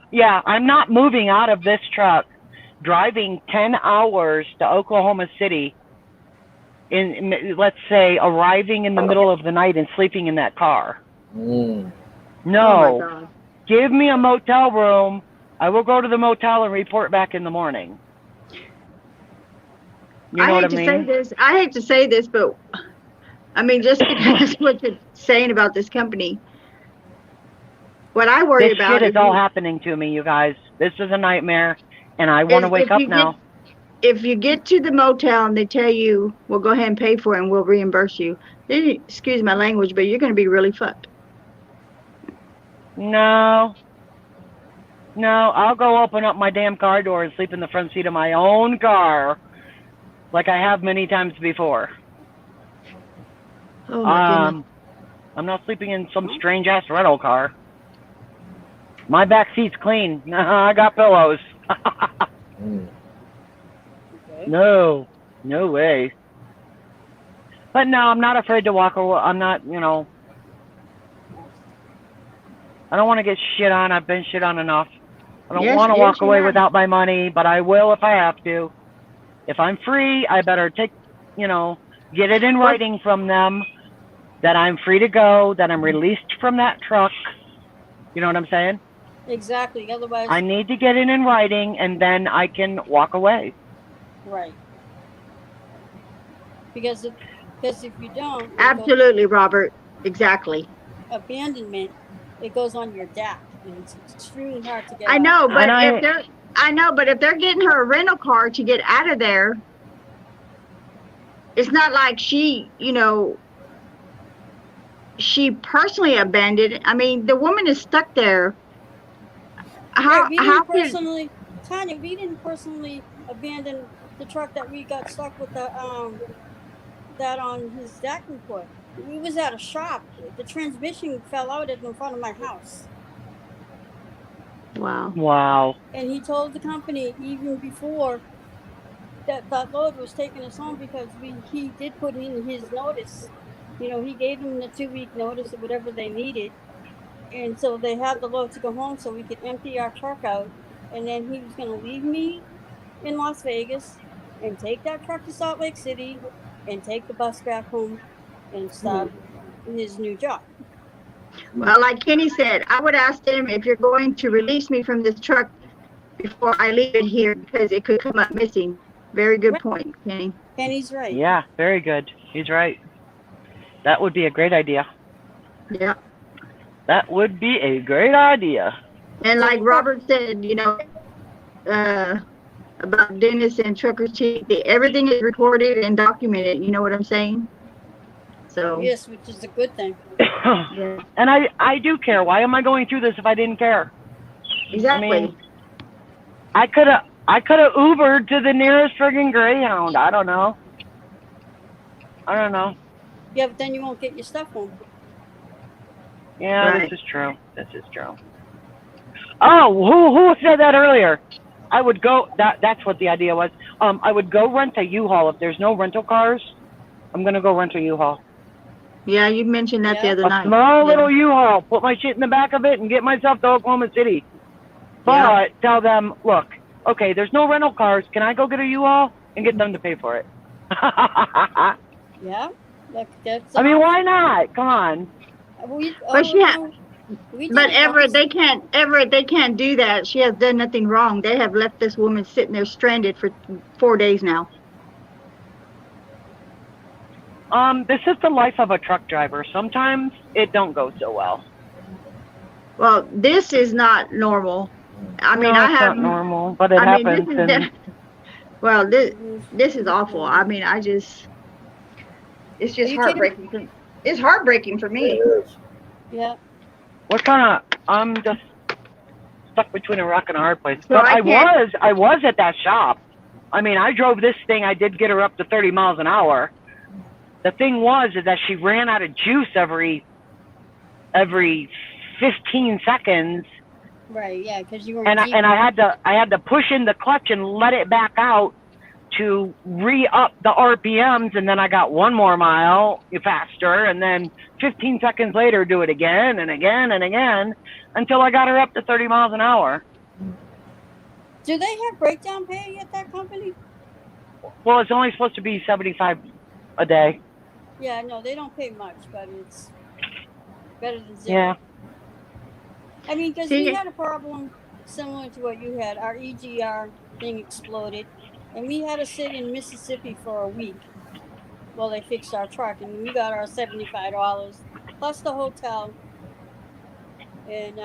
not moving out of this truck, driving 10 hours to Oklahoma City, in let's say arriving in the middle of the night and sleeping in that car. No. Oh my God. Give me a motel room. I will go to the motel and report back in the morning. You know what I mean? I hate to say this, but I mean, just because what you're saying about this company. What I worry about this shit is all happening to me, you guys. This is a nightmare, and I want to wake up now. If you get to the motel and they tell you, we'll go ahead and pay for it and we'll reimburse you, then, excuse my language, but you're going to be really fucked. No, I'll go open up my damn car door and sleep in the front seat of my own car, like I have many times before. Oh my goodness. I'm not sleeping in some strange ass rental car. My back seat's clean. I got pillows. No way. But no, I'm not afraid to walk away. I'm not, I don't want to get shit on. I've been shit on enough. I don't want to walk away without my money, but I will if I have to. If I'm free, I better take, get it in writing from them that I'm free to go, that I'm released from that truck. You know what I'm saying? Exactly. Otherwise, I need to get it in writing, and then I can walk away. right. Because if you don't, Absolutely, Robert. Exactly. abandonment, it goes on your deck, and it's extremely hard to get I out. know, And but if they're getting her a rental car to get out of there, it's not like she, she personally abandoned it. I mean, the woman is stuck there. Right, we How didn't could personally, Tanya, we didn't personally abandon the truck that we got stuck with that on his deck report. We was at a shop. The transmission fell out in front of my house. Wow. Wow. And he told the company even before that load was taking us home, because he did put in his notice. He gave them the 2-week notice of whatever they needed. And so they had the load to go home so we could empty our truck out. And then he was going to leave me in Las Vegas and take that truck to Salt Lake City and take the bus back home and start his new job. Well, like Kenny said, I would ask them if you're going to release me from this truck before I leave it here, because it could come up missing. Very good point, Kenny. Kenny's right. Yeah, very good. He's right. That would be a great idea. Yeah. That would be a great idea. And like Robert said, about Dennis and Trucker Chief, everything is recorded and documented. You know what I'm saying? So yes, which is a good thing. Yeah. And I do care. Why am I going through this if I didn't care? Exactly. I mean, I could have Ubered to the nearest friggin' Greyhound. I don't know. Yeah, but then you won't get your stuff home. Yeah, Right. This is true. Oh, who said that earlier? I would go. That's what the idea was. I would go rent a U-Haul if there's no rental cars. I'm gonna go rent a U-Haul. Yeah, you mentioned that the other night. A small little U-Haul. Put my shit in the back of it and get myself to Oklahoma City. But tell them, look, okay, there's no rental cars. Can I go get a U-Haul and get them to pay for it? Yeah, that's. I mean, why not? Come on. But Everett, they can't do that. She has done nothing wrong. They have left this woman sitting there stranded for 4 days now. This is the life of a truck driver. Sometimes it don't go so well. Well, this is not normal. I mean, I have not normal, but it happens. This is awful. I mean, it's just heartbreaking. It's heartbreaking for me. Yeah. What kind of? I'm just stuck between a rock and a hard place. So but I was at that shop. I mean, I drove this thing. I did get her up to 30 miles an hour. The thing is that she ran out of juice every 15 seconds. Right. Yeah, because you were. And I had to push in the clutch and let it back out to re-up the RPMs, and then I got one more mile faster, and then 15 seconds later do it again and again and again until I got her up to 30 miles an hour. Do they have breakdown pay at that company? Well, it's only supposed to be 75 a day. Yeah, no, they don't pay much, but it's better than zero. Yeah. I mean, because we had a problem similar to what you had. Our EGR thing exploded, and we had to sit in Mississippi for a week while they fixed our truck, and we got our $75 plus the hotel, and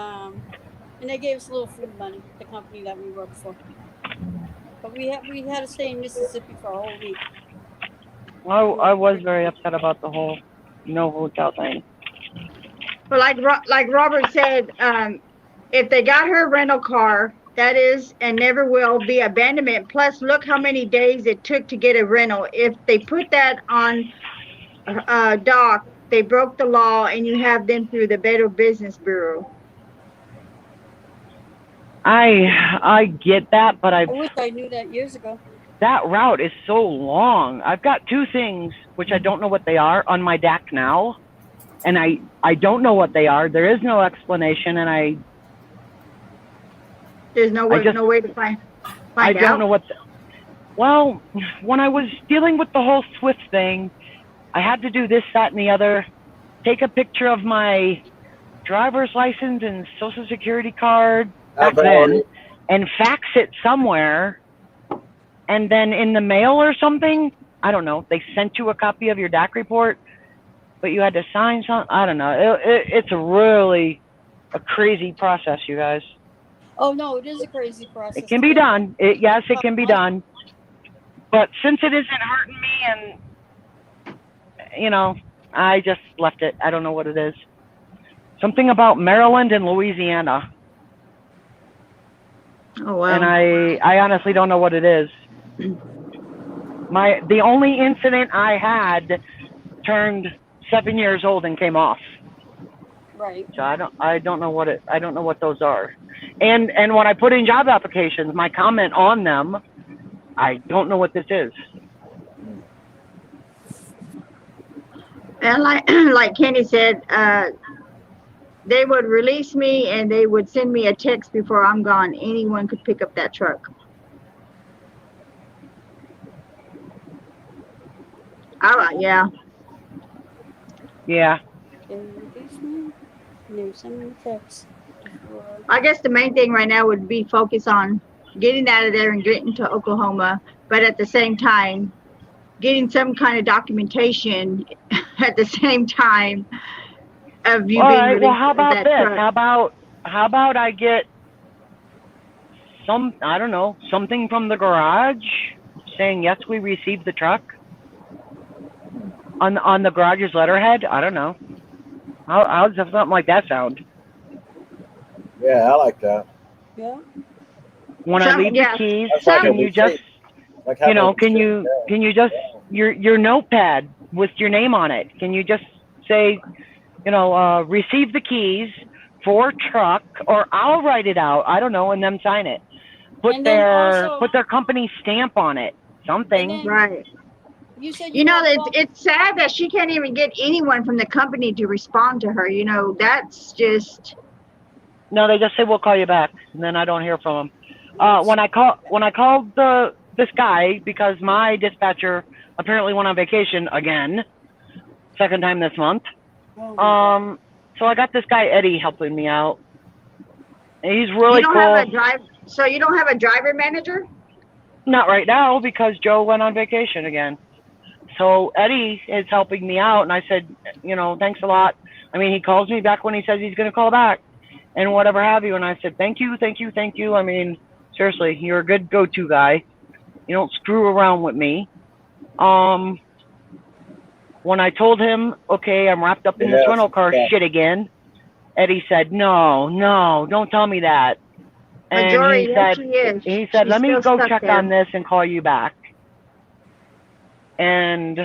they gave us a little food money, the company that we worked for. But we had to stay in Mississippi for a whole week. I was very upset about the whole no hotel thing. But like Robert said, if they got her a rental car, that is and never will be abandonment. Plus, look how many days it took to get a rental. If they put that on dock, they broke the law, and you have them through the Better Business Bureau. I get that, but I wish I knew that years ago. That route is so long. I've got two things, which I don't know what they are, on my deck now. And I don't know what they are. There is no explanation, and there's no way to find I out. don't know what. Well, when I was dealing with the whole Swift thing, I had to do this, that, and the other. take a picture of my driver's license and social security card back then and fax it somewhere, and then in the mail or something, I don't know, they sent you a copy of your DAC report, but you had to sign something. I don't know. It's really a crazy process, you guys. Oh no, it is a crazy process. It can be done. Yes, it can be done. But since it isn't hurting me, and you know, I just left it. I don't know what it is. Something about Maryland and Louisiana. Oh wow. And I honestly don't know what it is. The only incident I had turned 7 years old and came off. Right. So I don't know what those are. And when I put in job applications, my comment on them, I don't know what this is. And like Kenny said, they would release me and they would send me a text before I'm gone. Anyone could pick up that truck. All right, yeah. Yeah. I guess the main thing right now would be focus on getting out of there and getting to Oklahoma, but at the same time, getting some kind of documentation at the same time of you All being right. released. Well, how about that this? truck. How about I get I don't know, something from the garage saying yes, we received the truck on the garage's letterhead. I don't know. How does something like that sound? Yeah, I like that. Yeah. When I leave the keys, like can you just, like you know, can you just your notepad with your name on it? Can you just say, you know, receive the keys for truck, or I'll write it out. I don't know, and then sign it. Put their company stamp on it. Something. Right. You said you know, it's sad that she can't even get anyone from the company to respond to her. You know, that's just. No, they just say we'll call you back, and then I don't hear from them. When I called this guy, because my dispatcher apparently went on vacation again, second time this month. So I got this guy Eddie helping me out. He's really cool. So you don't have a driver manager? Not right now, because Joe went on vacation again. So Eddie is helping me out, and I said, you know, thanks a lot. I mean, he calls me back when he says he's going to call back and whatever have you. And I said, thank you, thank you, thank you. I mean, seriously, you're a good go-to guy. You don't screw around with me. When I told him, okay, I'm wrapped up in this rental car shit again, Eddie said, no, don't tell me that. And he said, let me go check on this and call you back. And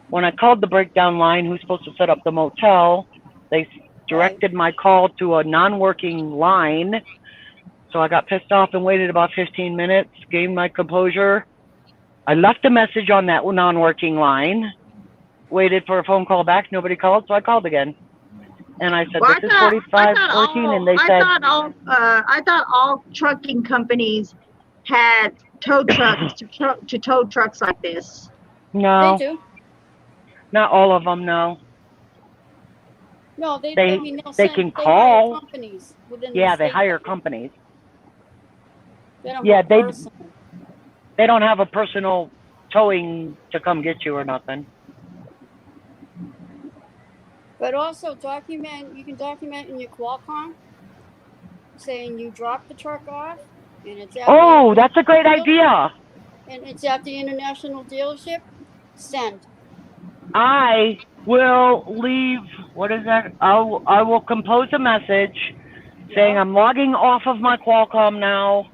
when I called the breakdown line, who's supposed to set up the motel, they directed my call to a non-working line. So I got pissed off and waited about 15 minutes, gained my composure. I left a message on that non-working line, waited for a phone call back. Nobody called, so I called again. And I said, this is 4514, and they said... I thought all trucking companies had tow trucks to tow trucks like this. No. They do. Not all of them, no. No, they can call. Hire companies within yeah, the they state. hire companies. They don't yeah, have they person. They don't have a personal towing to come get you or nothing. But also you can document in your Qualcomm saying you dropped the truck off and it's at that's a great idea. And it's at the international dealership. Send. I will leave, what is that? I will compose a message saying I'm logging off of my Qualcomm now.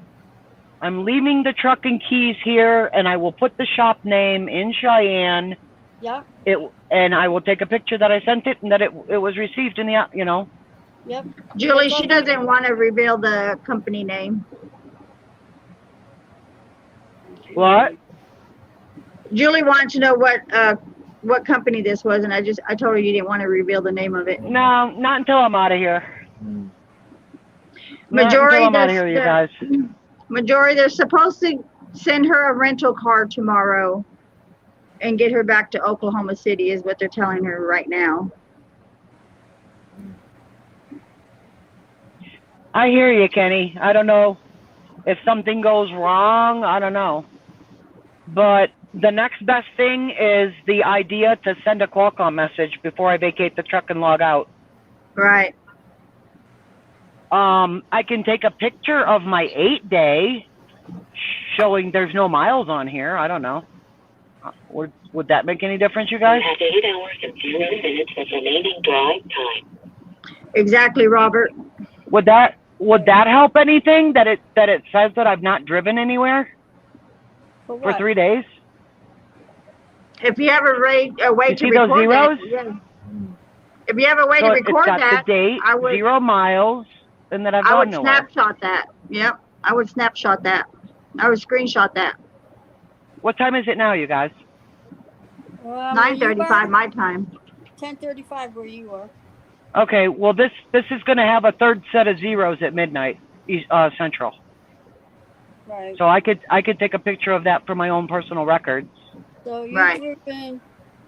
I'm leaving the truck and keys here, and I will put the shop name in Cheyenne. Yeah. And I will take a picture that I sent it and that it was received in the, you know. Yep. Julie, she doesn't want to reveal the company name. What? Julie wanted to know what company this was, and I told her you didn't want to reveal the name of it. No, not until I'm out of here. Majority, they're supposed to send her a rental car tomorrow and get her back to Oklahoma City is what they're telling her right now. I hear you, Kenny. I don't know if something goes wrong. I don't know. But the next best thing is the idea to send a Qualcomm message before I vacate the truck and log out. Right. I can take a picture of my 8-day showing there's no miles on here. I don't know. Would that make any difference, you guys? You have 8 hours and 0 minutes of remaining drive time. Exactly, Robert. Would that help anything that it says that I've not driven anywhere for 3 days? If you have a way You to see those record zeros? that, yeah. If you have a way So to it's record got that, the date, I would 0 miles, and that I've I gone would nowhere. snapshot that. Yep, I would snapshot that. I would screenshot that. What time is it now, you guys? 9:35 my time. 10:35 where you are. Okay, well this is going to have a third set of zeros at midnight Central. Right. So I could take a picture of that for my own personal records, So you've Right. driven.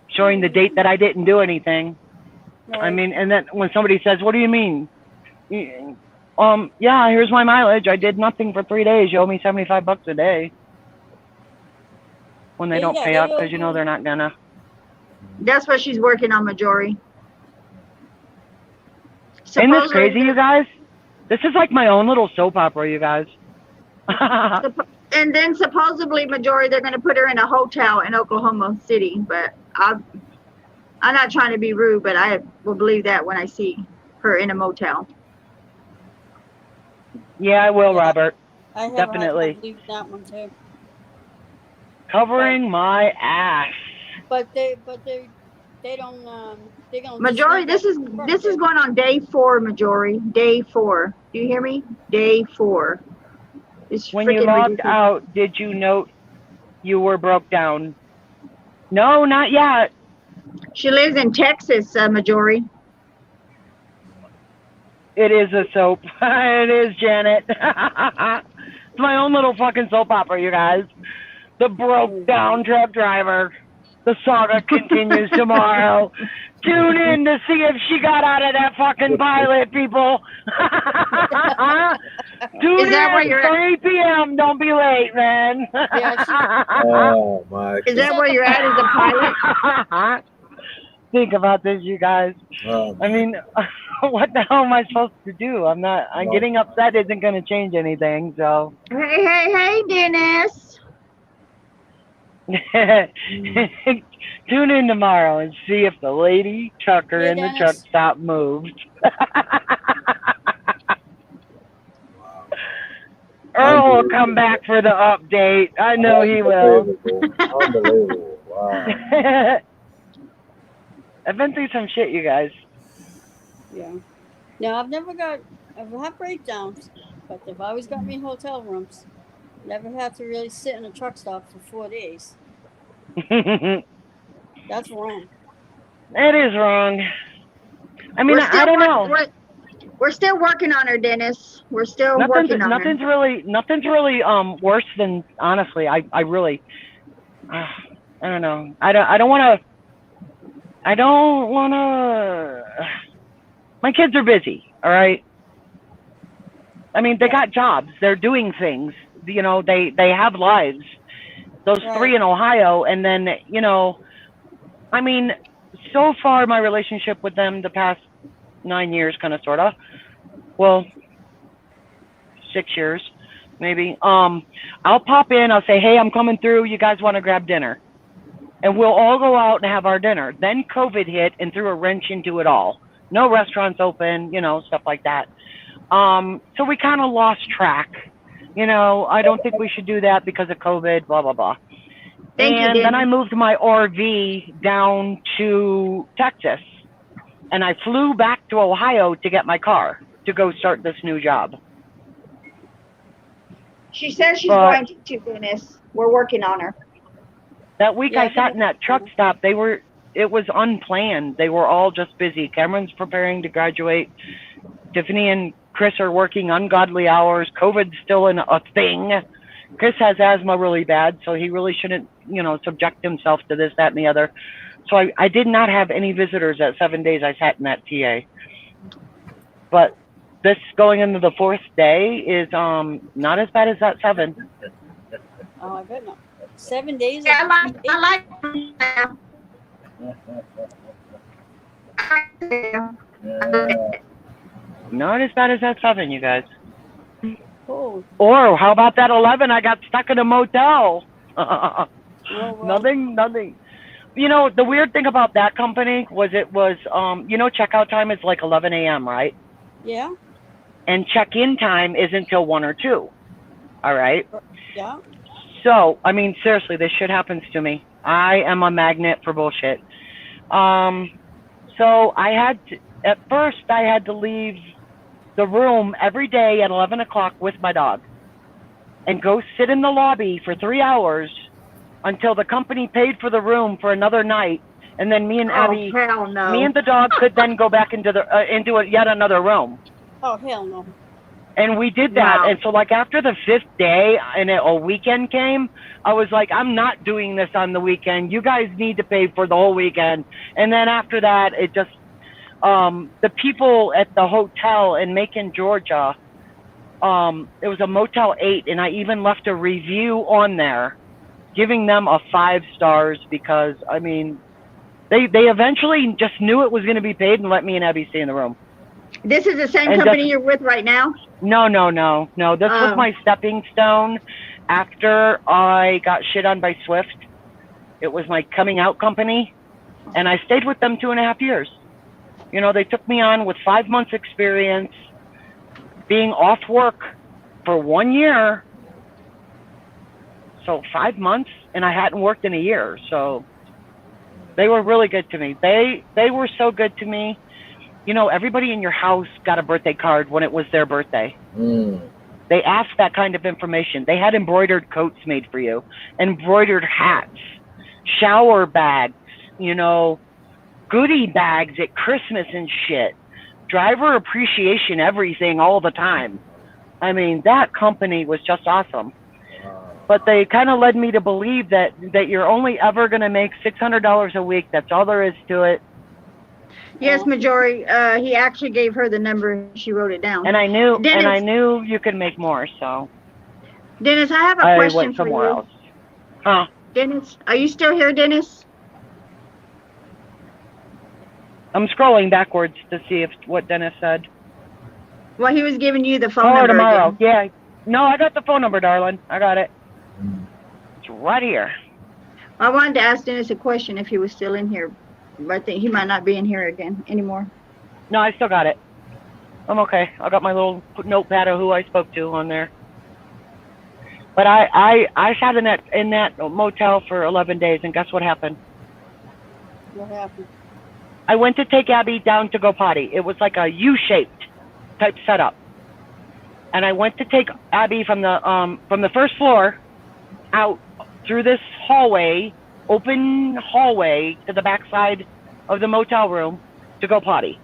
showing the date that I didn't do anything. Right. I mean, and then when somebody says, "What do you mean?" Yeah, here's my mileage. I did nothing for 3 days. You owe me $75 a day. When they don't pay up, because you know they're not gonna. That's what she's working on, Majori. Ain't this crazy, you guys? This is like my own little soap opera, you guys. And then supposedly, Majori, they're going to put her in a hotel in Oklahoma City. But I'm not trying to be rude, but I will believe that when I see her in a motel. Yeah, I will, Robert. I have Definitely. I believe that one too. Covering my ass. But they don't they don't. Majori, this is going on day 4, Majori. Day 4. Do you hear me? Day 4. It's when you logged out, did you note you were broke down? No, not yet. She lives in Texas, Majori. It is a soap. It is, Janet. It's my own little fucking soap opera, you guys. The broke down truck driver. The saga continues tomorrow. Tune in to see if she got out of that fucking pilot, people. Tune in 3 p.m. Don't be late, man. Oh my! Is that where you're at as a pilot? Think about this, you guys. I mean, what the hell am I supposed to do? I'm getting upset isn't going to change anything, so. Hey, Dennis. Tune in tomorrow and see if the lady trucker in the truck stop moved. Earl will come back for the update. I know he will. Unbelievable. Wow. I've been through some shit, you guys. Yeah. No, I've had breakdowns, but they've always got me in hotel rooms. Never had to really sit in a truck stop for 4 days. That's wrong. It is wrong. I mean, I don't know. We're still working on her, Dennis. We're still working on her. Nothing's really worse than, honestly, I really, I don't know. I don't want to, my kids are busy, all right? I mean, they got jobs. They're doing things. You know, they have lives. Those 3 in Ohio, and then, you know, I mean, so far my relationship with them the past 9 years, kind of, sort of, well, 6 years, maybe. I'll pop in, I'll say, hey, I'm coming through, you guys want to grab dinner? And we'll all go out and have our dinner. Then COVID hit and threw a wrench into it all. No restaurants open, you know, stuff like that. So we kind of lost track. You know, I don't think we should do that because of COVID, blah, blah, blah. And then I moved my RV down to Texas. And I flew back to Ohio to get my car to go start this new job. She says she's going to, Dennis. We're working on her. That week I sat in that truck stop, it was unplanned. They were all just busy. Cameron's preparing to graduate. Tiffany and Chris are working ungodly hours. COVID's still a thing. Chris has asthma really bad, so he really shouldn't, you know, subject himself to this, that, and the other. So I did not have any visitors at 7 days I sat in that TA. But this going into the 4th day is not as bad as that 7. Oh, I bet not. 7 days. Yeah, I like Not as bad as that 7, you guys. Oh. Or how about that 11? I got stuck in a motel. Oh, well. Nothing. You know, the weird thing about that company was it was, you know, checkout time is like 11 a.m., right? Yeah. And check-in time is until 1 or 2. All right? Yeah. So, I mean, seriously, this shit happens to me. I am a magnet for bullshit. So I had to, at first, I had to leave the room every day at 11 o'clock with my dog and go sit in the lobby for 3 hours until the company paid for the room for another night. And then me and Abby, hell no. me and the dog could then go back into yet another room. Oh, hell no. And we did that. Wow. And so, like, after the 5th day and a weekend came, I was like, I'm not doing this on the weekend. You guys need to pay for the whole weekend. And then after that, it just, the people at the hotel in Macon, Georgia, it was a Motel 8, and I even left a review on there giving them a 5 stars because, I mean, they eventually just knew it was going to be paid and let me and Abby stay in the room. This is the same And company just- you're with right now? No. This was my stepping stone after I got shit on by Swift. It was my coming out company, and I stayed with them 2.5 years. You know, they took me on with 5 months experience, being off work for 1 year. So 5 months, and I hadn't worked in a year. So they were really good to me. They were so good to me. You know, everybody in your house got a birthday card when it was their birthday. They asked that kind of information. They had embroidered coats made for you, embroidered hats, shower bags, you know, goodie bags at Christmas and shit. Driver appreciation, everything, all the time. I mean, that company was just awesome. But they kind of led me to believe that you're only ever going to make $600 a week. That's all there is to it. Yes, Majori. He actually gave her the number. She wrote it down. And I knew, Dennis, you could make more. So Dennis, I have a I question went for somewhere you. else. Huh? Dennis, are you still here, Dennis? I'm scrolling backwards to see what Dennis said. Well, he was giving you the phone Oh, number tomorrow. again. Yeah. No, I got the phone number, darling. I got it. It's right here. I wanted to ask Dennis a question if he was still in here, but I think he might not be in here again anymore. No, I still got it. I'm okay. I got my little notepad of who I spoke to on there. But I sat in that motel for 11 days, and guess what happened? What happened? I went to take Abby down to go potty. It was like a U-shaped type setup. And I went to take Abby from the first floor out through this hallway, open hallway to the backside of the motel room to go potty.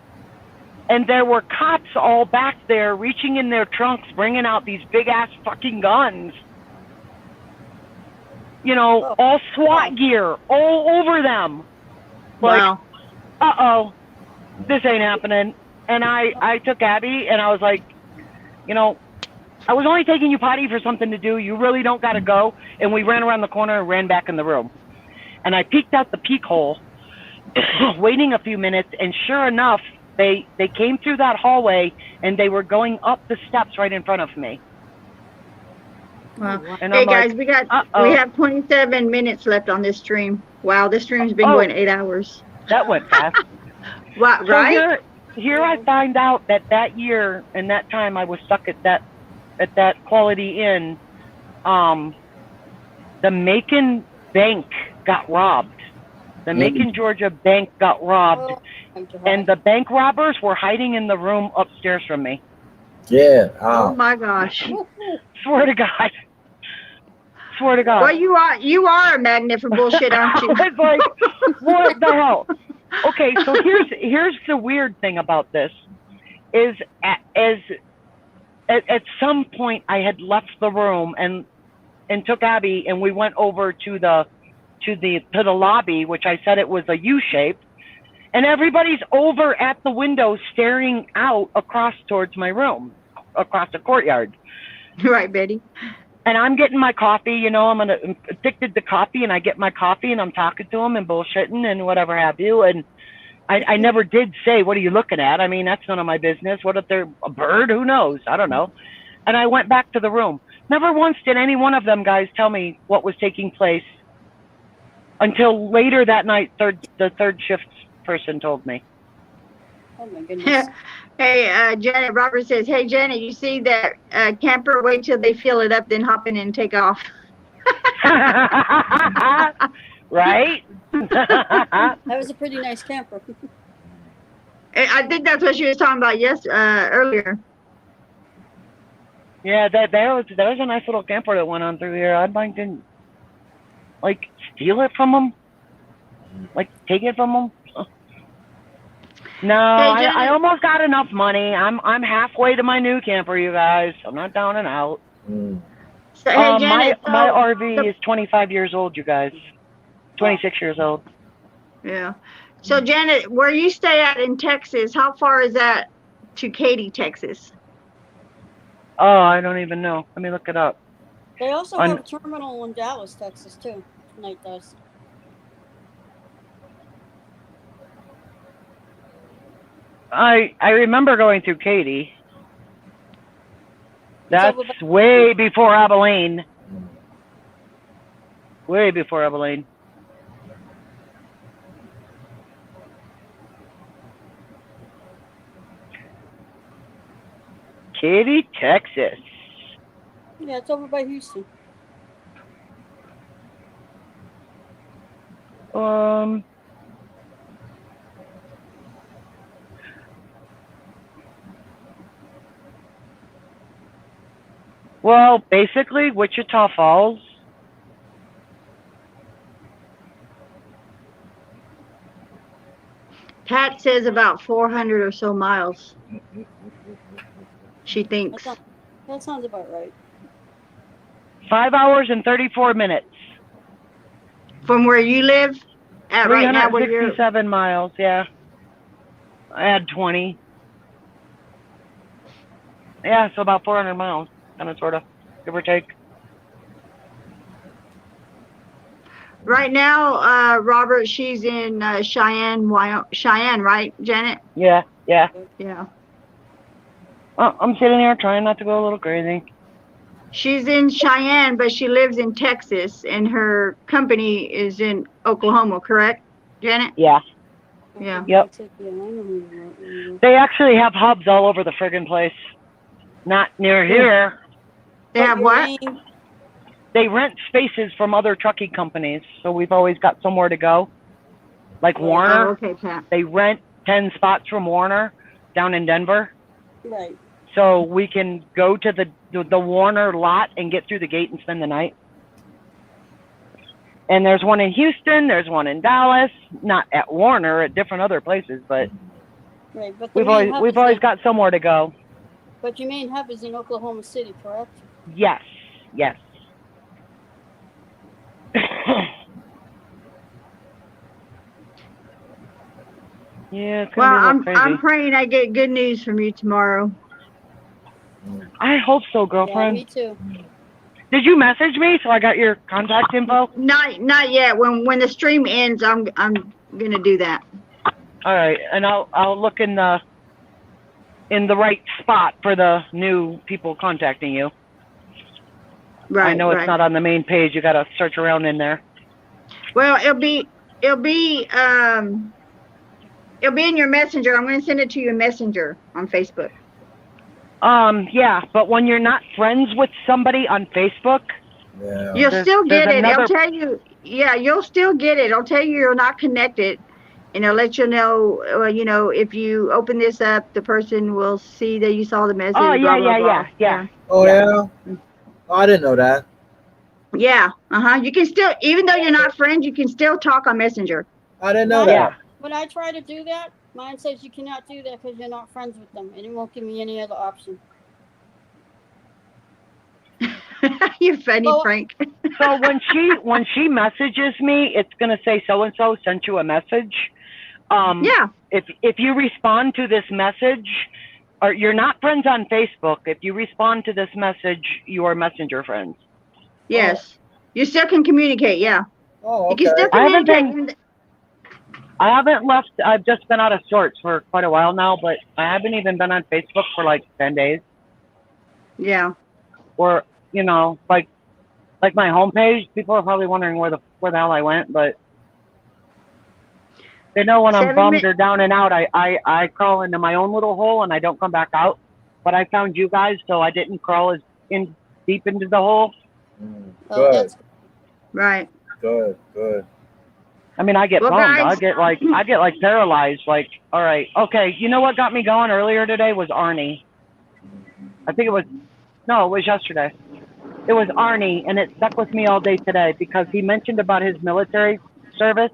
And there were cops all back there reaching in their trunks, bringing out these big ass fucking guns. You know, all SWAT gear all over them. Like, wow. Uh-oh, this ain't happening. And I took Abby and I was like, you know, I was only taking you potty for something to do. You really don't got to go. And we ran around the corner and ran back in the room. And I peeked out the peek hole, waiting a few minutes. And sure enough, they came through that hallway and they were going up the steps right in front of me. Wow. And Hey I'm guys, like, we have 27 minutes left on this stream. Wow, this stream's been going 8 hours. That went fast. What, So right? here I find out that year and that time I was stuck at that Quality Inn, the Macon bank got robbed. The Macon, Georgia bank got robbed, and the bank robbers were hiding in the room upstairs from me. Yeah. Oh my gosh. Swear to God. Swear to God. Well, you are a magnet for bullshit, aren't you? I was like, what the hell? Okay, so here's the weird thing about this is at some point I had left the room and took Abby and we went over to the lobby, which I said it was a U shape, And everybody's over at the window staring out across towards my room, across the courtyard. Right, Betty. And I'm getting my coffee, you know, I'm addicted to coffee, and I get my coffee and I'm talking to them and bullshitting and whatever have you. And I never did say, what are you looking at? I mean, that's none of my business. What if they're a bird? Who knows? I don't know. And I went back to the room. Never once did any one of them guys tell me what was taking place until later that night. The third shift person told me. Oh my goodness. Hey, Janet, Robert says, hey, Janet, you see that camper? Wait till they fill it up, then hop in and take off. Right? That was a pretty nice camper. I think that's what she was talking about earlier. Yeah, there was a nice little camper that went on through here. I'd like to, like, steal it from them, like take it from them. No, Hey, I almost got enough money. I'm halfway to my new camper, you guys. I'm not down and out. So, hey, Janet, my RV is 25 years old, you guys. 26 years old. Yeah. So, Janet, where you stay at in Texas, how far is that to Katy, Texas? Oh, I don't even know. Let me look it up. They also have a terminal in Dallas, Texas, too. Night does. I remember going through Katy. That's way before Abilene. Way before Abilene. Katy, Texas. Yeah, it's over by Houston. Well, basically, Wichita Falls. Pat says about 400 or so miles. She thinks. That sounds about right. 5 hours and 34 minutes. From where you live? At right now, where you're 367 miles, yeah. I had 20. Yeah, so about 400 miles, kind of, sort of, give or take. Right now, Robert, she's in Cheyenne, right, Janet? Yeah. Yeah. Oh, I'm sitting here trying not to go a little crazy. She's in Cheyenne, but she lives in Texas, and her company is in Oklahoma, correct, Janet? Yeah. Yeah. Yep. They actually have hubs all over the friggin' place. Not near here. They have what? They rent spaces from other trucking companies, so we've always got somewhere to go. Like Warner. Oh, okay, Pat. They rent 10 spots from Warner down in Denver. Right. So we can go to the Warner lot and get through the gate and spend the night. And there's one in Houston, there's one in Dallas, not at Warner, at different other places, but right, but we've always got somewhere to go. But your main hub is in Oklahoma City, correct? Yes. Yeah, it's gonna be I'm praying I get good news from you tomorrow. I hope so, girlfriend. Yeah, me too. Did you message me so I got your contact info? Not yet. When the stream ends, I'm gonna do that. All right, and I'll look in the right spot for the new people contacting you. Right. I know it's not on the main page. You got to search around in there. Well, it'll be in your messenger. I'm going to send it to you in Messenger on Facebook. Yeah, but when you're not friends with somebody on Facebook, you'll still get it. It'll tell you. Yeah, you'll still get it. It'll tell you you're not connected, and it'll let you know. If you open this up, the person will see that you saw the message. Oh yeah, blah, blah, yeah. Oh yeah. Oh, I didn't know that. Yeah. You can still, even though you're not friends, you can still talk on Messenger. I didn't know that. When I try to do that, mine says you cannot do that because you're not friends with them, and it won't give me any other option. You're funny, Frank. So when she messages me, it's gonna say so and so sent you a message. Yeah. If you respond to this message, or you're not friends on Facebook, if you respond to this message, you are messenger friends. Yes. You still can communicate. Yeah. Oh, You can still I haven't communicate. I haven't left. I've just been out of sorts for quite a while now, but I haven't even been on Facebook for like 10 days. Yeah. Or, you know, like my homepage, people are probably wondering where the hell I went, but they know when I'm 7 bummed minutes. or down and out, I crawl into my own little hole and I don't come back out. But I found you guys, so I didn't crawl as deep into the hole. Oh, that's right. Good. I mean, I get Well, bummed. guys- I get like paralyzed. Like, all right, okay. You know what got me going earlier today was Arnie. I think it was yesterday. It was Arnie, and it stuck with me all day today because he mentioned about his military service.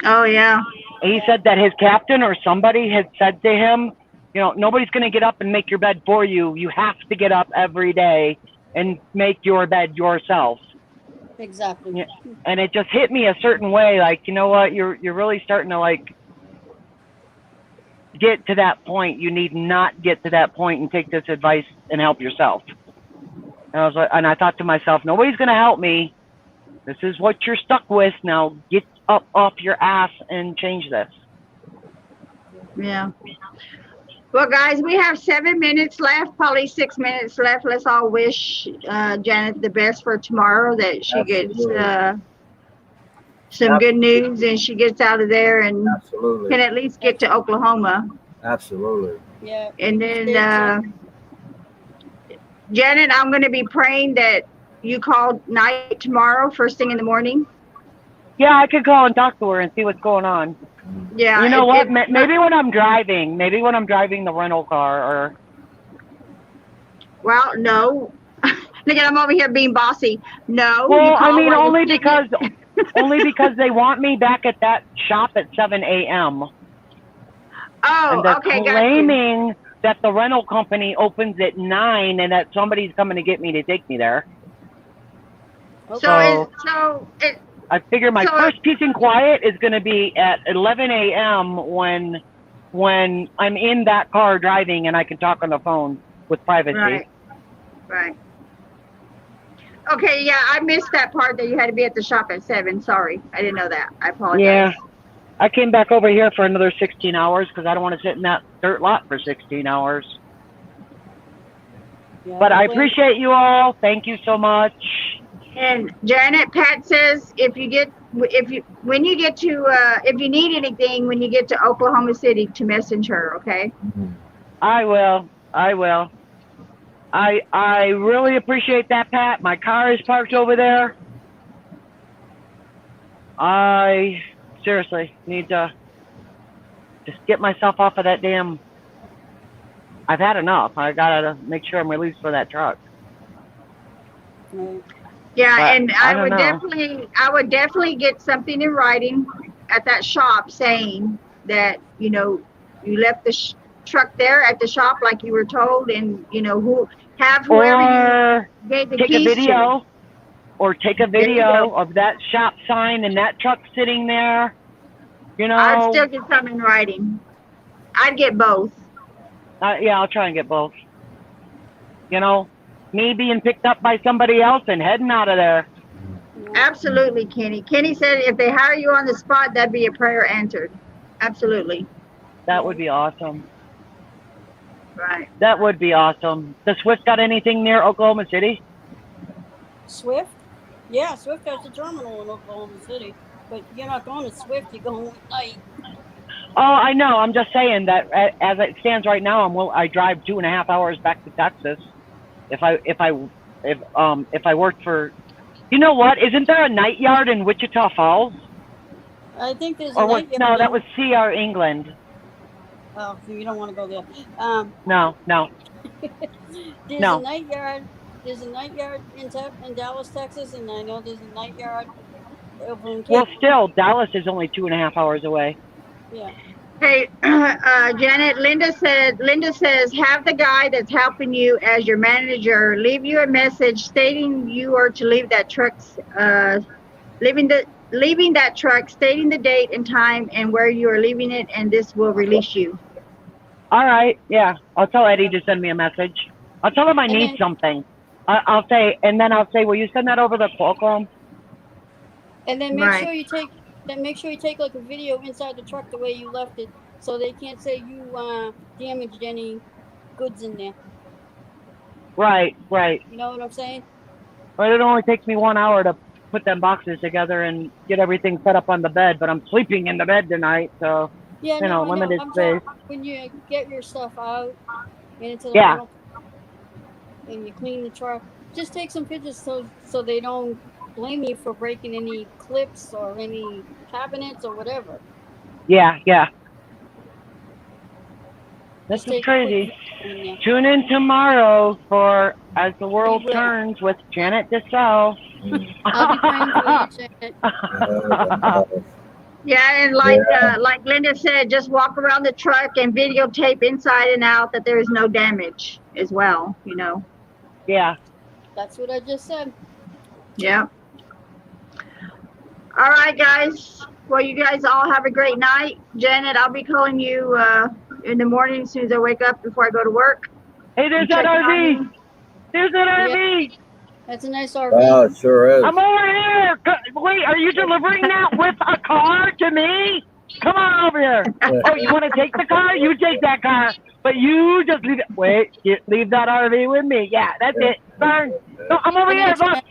Oh yeah. He said that his captain or somebody had said to him, you know, nobody's going to get up and make your bed for you. You have to get up every day and make your bed yourself. Exactly. Yeah. And it just hit me a certain way. Like, you know what? You're really starting to like get to that point. You need not get to that point and take this advice and help yourself. And I was like, and I thought to myself, nobody's going to help me. This is what you're stuck with. Now get up off your ass and change this. Yeah. Well, guys, we have 7 minutes left, probably 6 minutes left. Let's all wish Janet the best for tomorrow, that she gets some good news and she gets out of there and can at least get to Oklahoma. Absolutely. Yeah. And then, Janet, I'm going to be praying that you call Night tomorrow, first thing in the morning. Yeah, I could call and talk to her and see what's going on. Yeah. You know what? Maybe when I'm driving the rental car, or. Well, no. Look at, I'm over here being bossy. No. Well, you call I mean, while only you're because they want me back at that shop at 7 a.m. Oh, and they're okay, claiming that the rental company opens at 9 and that somebody's coming to get me to take me there. I figure my first peace and quiet is going to be at 11 a.m. when I'm in that car driving and I can talk on the phone with privacy. Right. Okay, yeah, I missed that part that you had to be at the shop at 7. Sorry, I didn't know that. I apologize. Yeah, I came back over here for another 16 hours because I don't want to sit in that dirt lot for 16 hours. Yeah, but I appreciate you all. Thank you so much. And Janet, Pat says if you need anything when you get to Oklahoma City, to message her, okay? I will. I really appreciate that, Pat. My car is parked over there. I seriously need to just get myself off of that damn. I've had enough. I gotta make sure I'm released for that truck. Yeah, But and I I would don't definitely get something in writing at that shop saying that, you know, you left the truck there at the shop like you were told, and whoever Or you gave the take a keys video, to. or take a video of that shop sign and that truck sitting there. You know, I'd still get some in writing. I'd get both. Yeah, I'll try and get both. You know, me being picked up by somebody else and heading out of there. Absolutely, Kenny. Kenny said if they hire you on the spot, that'd be a prayer answered. Absolutely. That would be awesome. Right. That would be awesome. Does Swift got anything near Oklahoma City? Swift? Yeah, Swift has a terminal in Oklahoma City. But you're not going to Swift, you're going with Night. Oh, I know. I'm just saying that as it stands right now, I drive 2.5 hours back to Texas. If I worked for, you know what? Isn't there a night yard in Wichita Falls? I think there's a Or night what? yard. No, that was CR England. Oh, so you don't want to go there. No. There's No. a night yard. There's a night yard in Dallas, Texas, and I know there's a night yard over in Cape. Well, still, Dallas is only 2.5 hours away. Yeah. Hey, Janet, Linda says, have the guy that's helping you as your manager leave you a message stating you are to leave that truck, leaving leaving that truck, stating the date and time and where you are leaving it, and this will release you. All right. Yeah. I'll tell Eddie to send me a message. I'll tell him I need something. I'll say, and then I'll say, will you send that over to Qualcomm? And then make Right. sure you take like a video inside the truck the way you left it, so they can't say you damaged any goods in there. Right. Right. You know what I'm saying? But it only takes me 1 hour to put them boxes together and get everything set up on the bed. But I'm sleeping in the bed tonight, so Yeah, you know, I know. limited I'm space. talking when you get your stuff out and into the Yeah. rental and you clean the truck. Just take some pictures so they don't blame you for breaking any clips or any cabinets or whatever. Yeah. Yeah. This Just is take a crazy. quick video in there. Tune in tomorrow for As the World will. Turns with Janet DeSalle. I'll be praying for you, Janet. Yeah, and like Linda said, just walk around the truck and videotape inside and out that there is no damage as well, you know. Yeah. That's what I just said. Yeah. All right, guys. Well, you guys all have a great night. Janet, I'll be calling you in the morning as soon as I wake up before I go to work. Hey, there's that RV. There's that RV. That's a nice RV. Oh, it sure is. I'm over here. Wait, are you delivering that with a car to me? Come on over here. Oh, you want to take the car? You take that car. But you just leave it. Wait, leave that RV with me. Yeah, that's it. Burn. No, I'm over here. Look.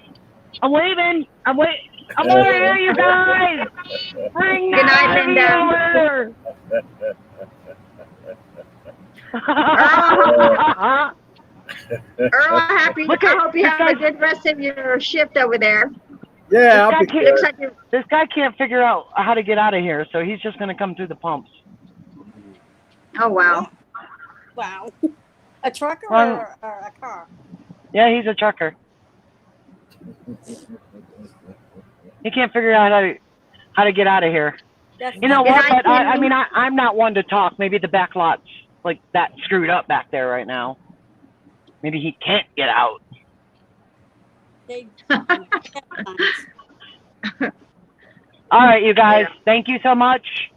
I'm waving. I'm over here, you guys. Bring Good night, that Linda. RV over. Earl, I hope you have a good rest of your shift over there. Yeah, I'll be Looks good. like This guy can't figure out how to get out of here, so he's just going to come through the pumps. Oh, wow. Wow. A trucker or a car? Yeah, he's a trucker. He can't figure out how to get out of here. You know what? But I mean, I'm not one to talk. Maybe the back lot's like that screwed up back there right now. Maybe he can't get out. All right, you guys. Thank you so much.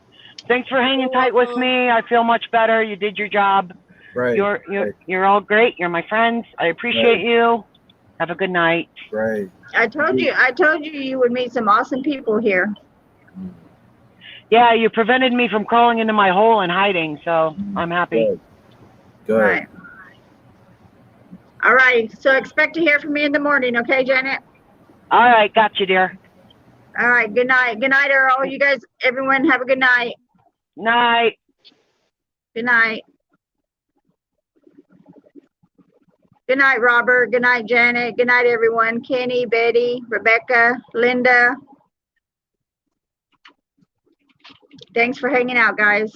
Thanks for hanging tight with me. I feel much better. You did your job. Great. You're all great. You're my friends. I appreciate you. Have a good night. Great. I told you you would meet some awesome people here. Yeah, you prevented me from crawling into my hole and hiding, so I'm happy. Good. Right. All right. So expect to hear from me in the morning, okay, Janet? All right, got you, dear. All right. Good night. Good night, Earl. You guys, everyone, have a good night. Night. Good night. Good night, Robert. Good night, Janet. Good night, everyone. Kenny, Betty, Rebecca, Linda. Thanks for hanging out, guys.